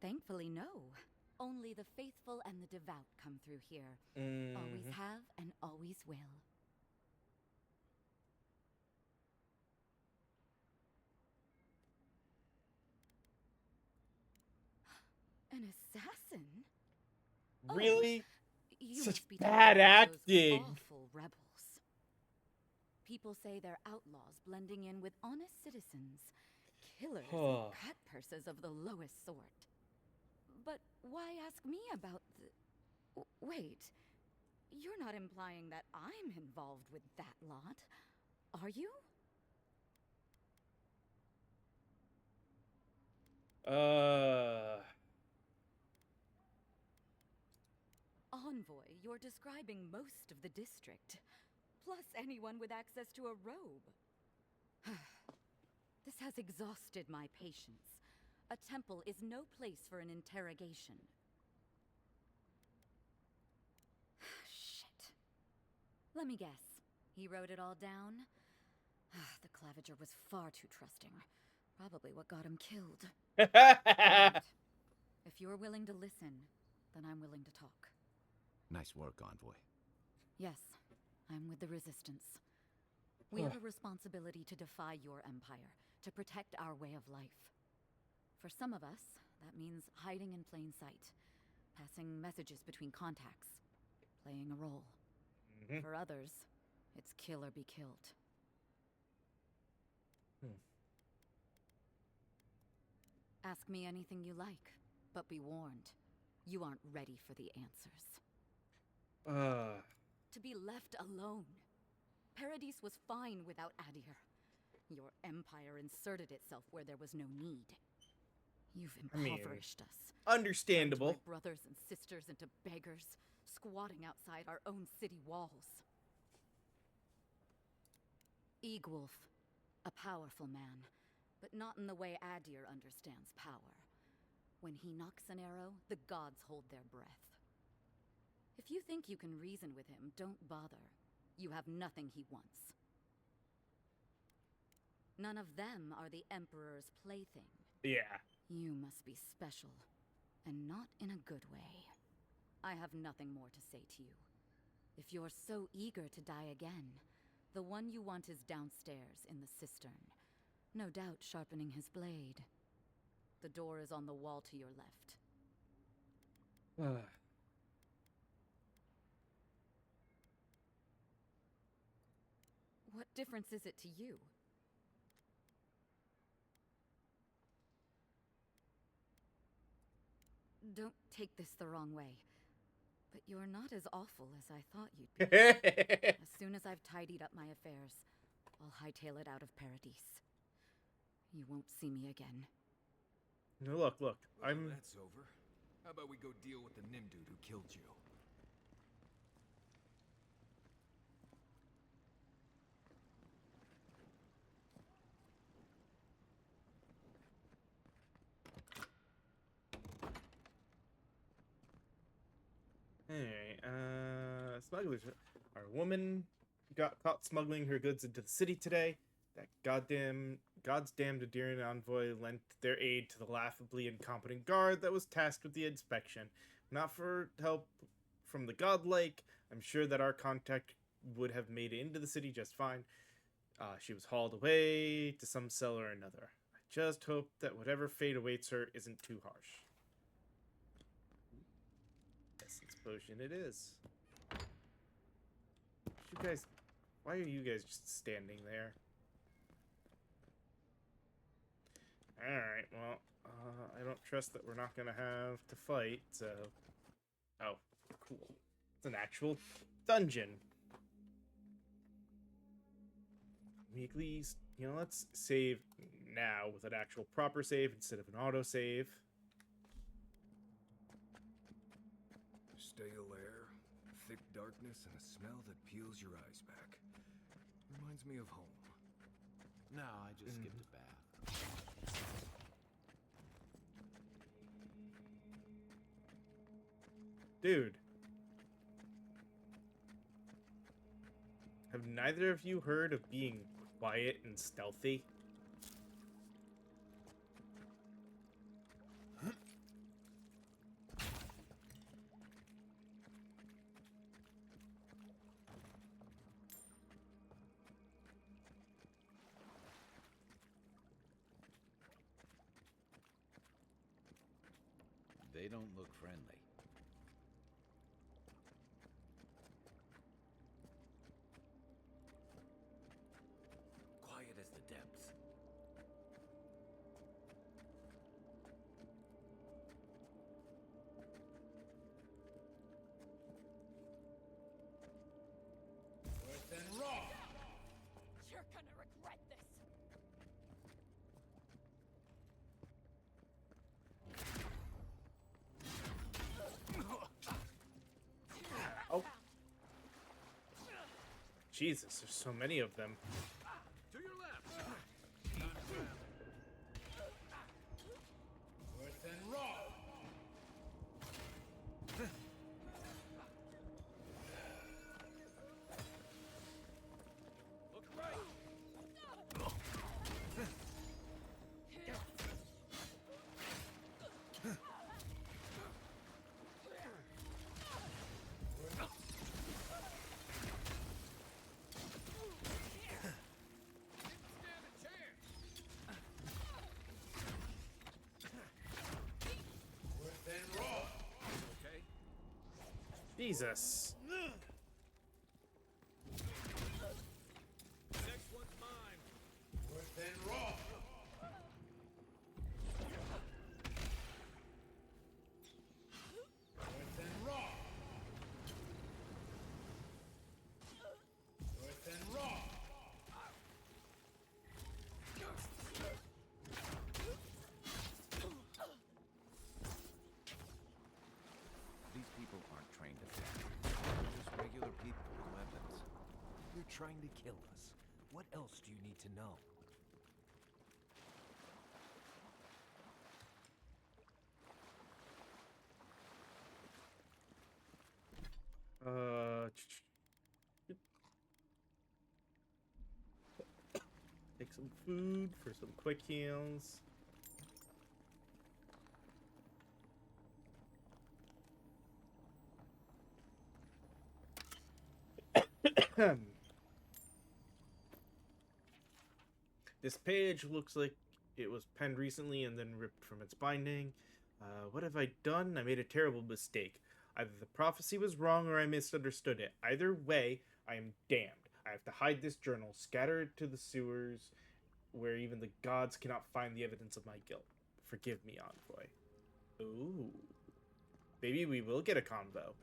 Thankfully, no. Only the faithful and the devout come through here. Always have and always will. An assassin? Really? You Such must be bad talking about those acting. awful rebels. People say they're outlaws blending in with honest citizens. Killers and cut purses of the lowest sort. But why ask me about the... Wait. You're not implying that I'm involved with that lot, are you? Envoy, you're describing most of the district. Plus anyone with access to a robe. This has exhausted my patience. A temple is no place for an interrogation. Shit. Let me guess. He wrote it all down? The Claviger was far too trusting. Probably what got him killed. Right. If you're willing to listen, then I'm willing to talk. Nice work, Envoy. Yes, I'm with the Resistance. We have a responsibility to defy your empire, to protect our way of life. For some of us, that means hiding in plain sight, passing messages between contacts, playing a role. For others, it's kill or be killed. Ask me anything you like, but be warned, you aren't ready for the answers. To be left alone. Paradis was fine without Adir. Your empire inserted itself where there was no need. You've impoverished us. Understandable. Turned my brothers and sisters into beggars, squatting outside our own city walls. Egwulf, a powerful man, but not in the way Adir understands power. When he knocks an arrow, the gods hold their breath. If you think you can reason with him, don't bother. You have nothing he wants. None of them are the Emperor's plaything. Yeah. You must be special, and not in a good way. I have nothing more to say to you. If you're so eager to die again, the one you want is downstairs in the cistern, no doubt sharpening his blade. The door is on the wall to your left. What difference is it to you? Don't take this the wrong way, but you're not as awful as I thought you'd be. As soon as I've tidied up my affairs, I'll hightail it out of Paradis. You won't see me again. Look, Well, that's over. How about we go deal with the Nimdude who killed you? Anyway, smugglers. Our woman got caught smuggling her goods into the city today. That God's damned Adirian envoy lent their aid to the laughably incompetent guard that was tasked with the inspection. Not for help from the godlike, I'm sure that our contact would have made it into the city just fine. She was hauled away to some cell or another. I just hope that whatever fate awaits her isn't too harsh. Essence potion it is. You guys, why are you guys just standing there? Alright, well, I don't trust that we're not gonna have to fight, so... Oh, cool. It's an actual dungeon. We at least, you know, let's save now with an actual proper save instead of an autosave. Stale air, thick darkness, and a smell that peels your eyes back. Reminds me of home. No, I just skipped a bath. Dude. Have neither of you heard of being quiet and stealthy? They don't look friendly. Quiet as the depths. Worse than raw. You're gonna regret this. Oh. Jesus, there's so many of them. To your left. Worse than raw. Look right. Worse than raw. Okay. Jesus. Next one's mine. Worse than raw. Worse than raw. Worse than raw. These people aren't trained to fight. They're just regular people with weapons. You're trying to kill us. What else do you need to know? Take some food for some quick heals. This page looks like it was penned recently and then ripped from its binding. What have I done? I made a terrible mistake. Either the prophecy was wrong or I misunderstood it. Either way, I am damned. I have to hide this journal, scatter it to the sewers, where even the gods cannot find the evidence of my guilt. Forgive me, Envoy. Ooh. Maybe we will get a convo.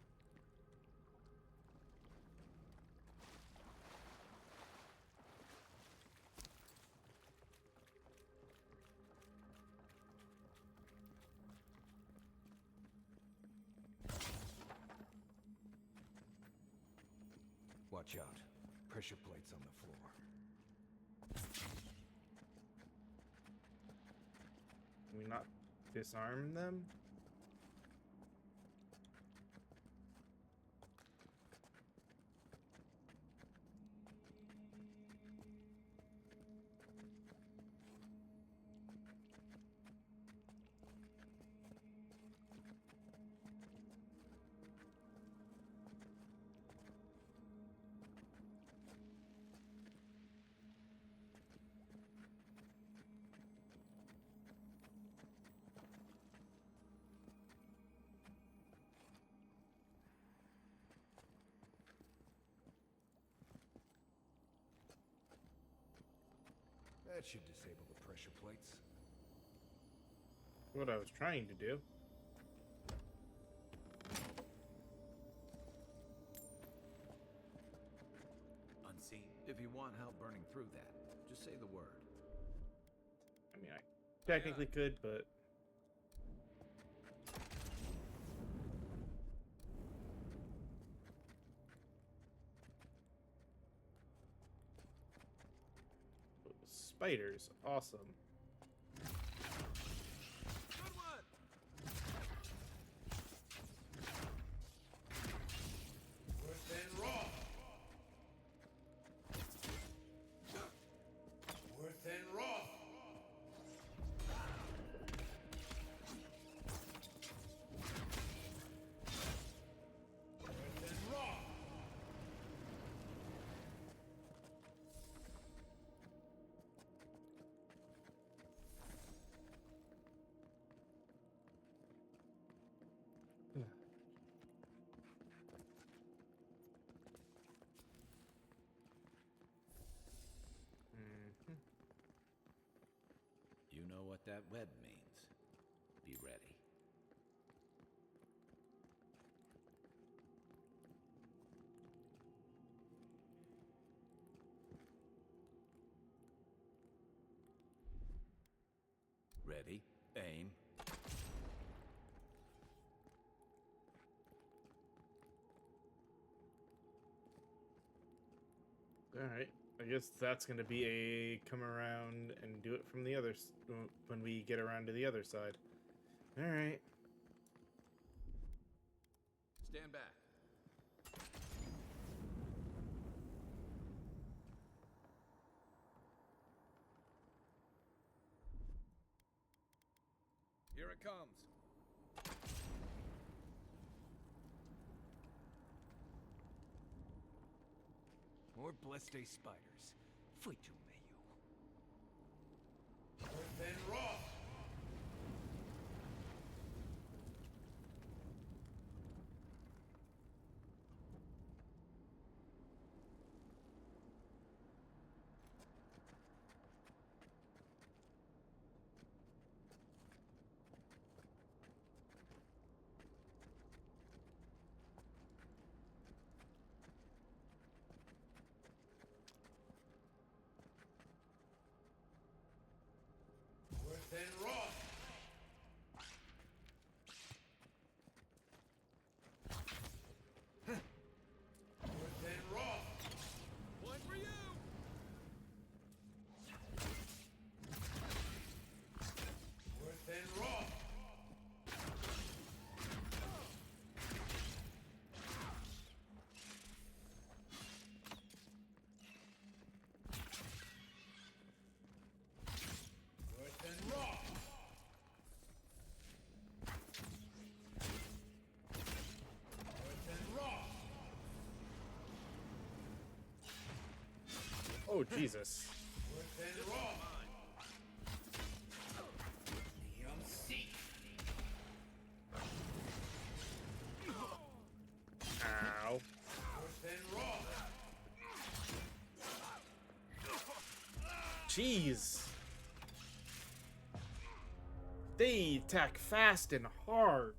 Watch out. Pressure plates on the floor. Can we not disarm them? That should disable the pressure plates. What I was trying to do. Unseen. If you want help burning through that, just say the word. I mean, I technically could, but... Spiders, awesome. Good one! Worse than raw. Worse than raw. Worse than raw. You know what that web means. Be ready. Ready, aim. Alright, I guess that's gonna be a come around and do it from the other when we get around to the other side. Alright. Stand back. Here it comes. More blessed day spiders. Fight you, Mayo. Worse than raw. Worse than raw. Worse than raw. One for you! Worse than raw. Worse than raw. Worse than raw. Oh, Jesus. Worse than raw. You'll see. Ow. Worse than raw. Jeez. They attack fast and hard.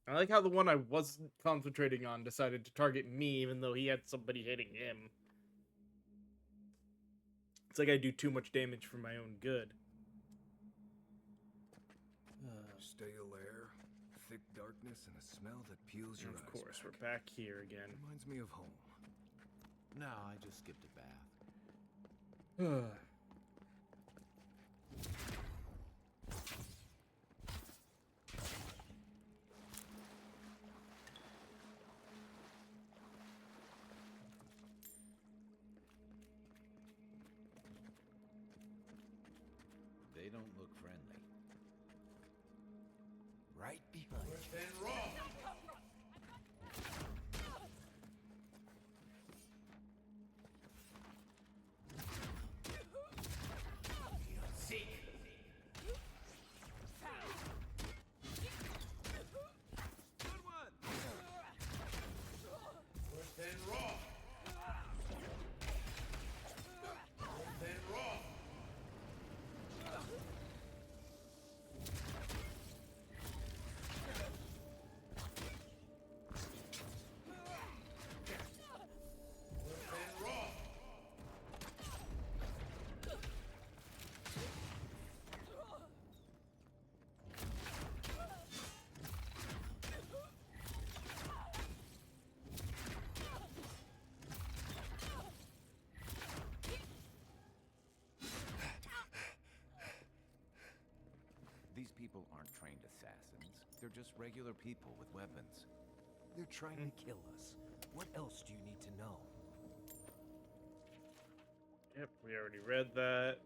I like how the one I wasn't concentrating on decided to target me even though he had somebody hitting him. It's like I do too much damage for my own good. Stale air, thick darkness, and a smell that peels your Of eyes course, back. we're back here again. Reminds me of home. No, I just skipped a bath. They don't look friendly. Right behind Worse than raw. You'll see. Good one! Worse than raw. These people aren't trained assassins. They're just regular people with weapons. They're trying to kill us. What else do you need to know? Yep, we already read that.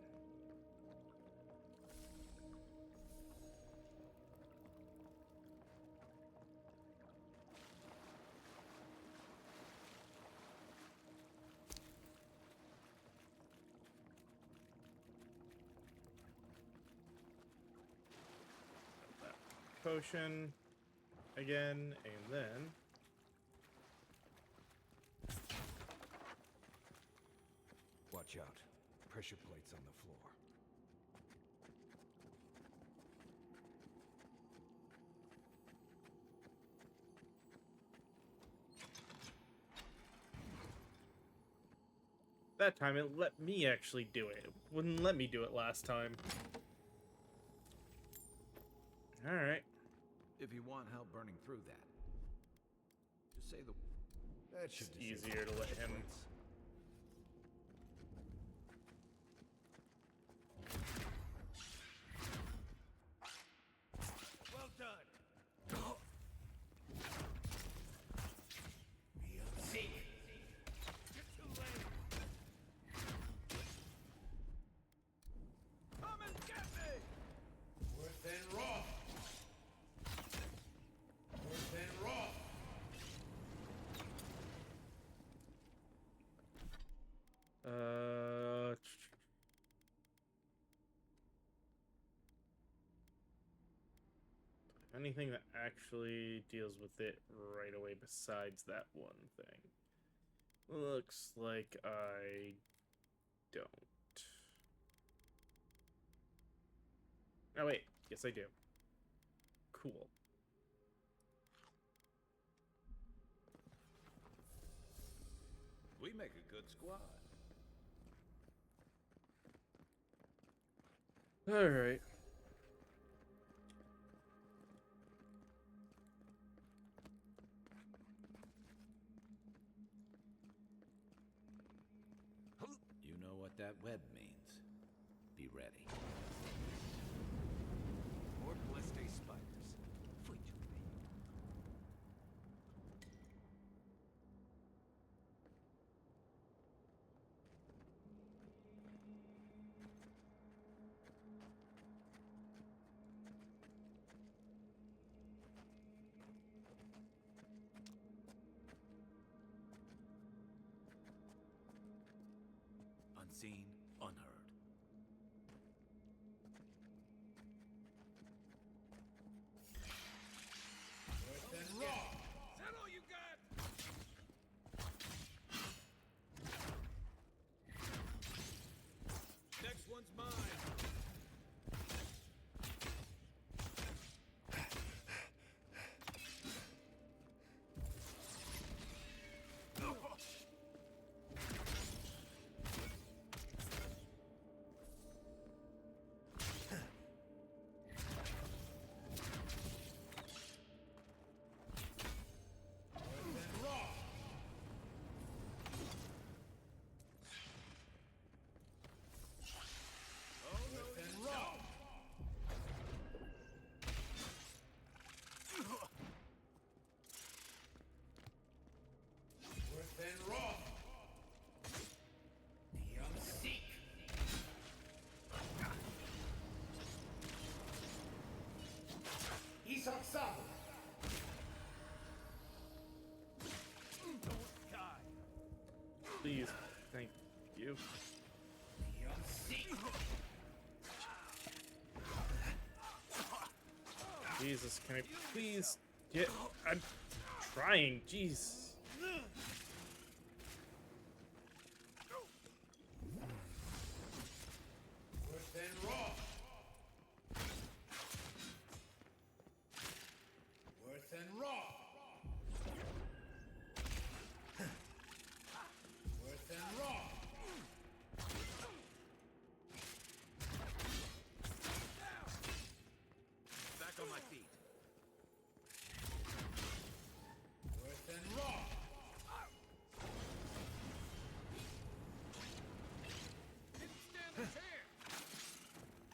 Potion again, and then Watch out. Pressure plates on the floor. that time it let me actually do it. It wouldn't let me do it last time. Alright. If you want help burning through that, just say the... That should be easier to let him... Well done. See. You're too late. Come and get me. Worse than raw. Worse than raw. Anything that actually deals with it right away besides that one thing? Looks like I don't. Oh wait, yes I do. Cool. We make a good squad. Alright. You know what that web means. Be ready. More Bleste spiders. Foi tudo bem. Unseen, unheard. Worse than raw. Is that all you got? Next one's mine. Worse than raw. Young seek. Isaksabo. Please. Thank you. Young seek. Jesus, can I please get... I'm trying, jeez. Worse than raw. Worse than raw. Worse than raw. Back on my feet. Worse than raw.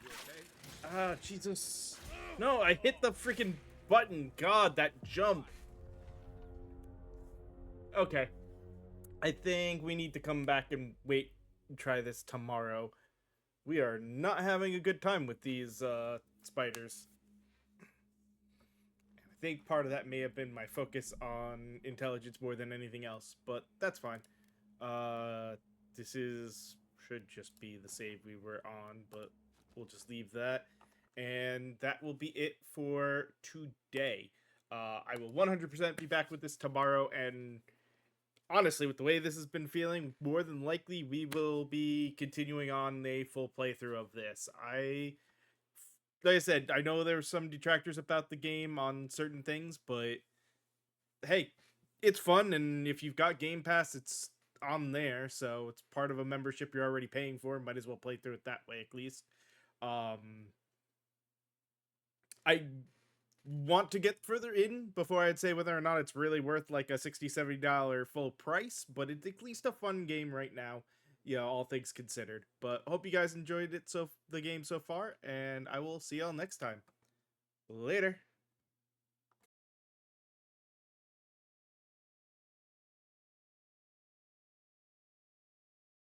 You okay? Ah, Jesus. No, I hit the freaking button. God, that jump. Okay. I think we need to come back and wait and try this tomorrow. We are not having a good time with these spiders. I think part of that may have been my focus on intelligence more than anything else, but that's fine. This should just be the save we were on, but we'll just leave that. And that will be it for today. I will 100% be back with this tomorrow, and honestly, with the way this has been feeling, more than likely we will be continuing on a full playthrough of this. Like I said, I know there's some detractors about the game on certain things, but hey, it's fun, and if you've got Game Pass, it's on there, so it's part of a membership you're already paying for. Might as well play through it that way at least. I want to get further in before I'd say whether or not it's really worth like a $60, $70 full price, but it's at least a fun game right now, all things considered. But hope you guys enjoyed the game so far, and I will see y'all next time. Later.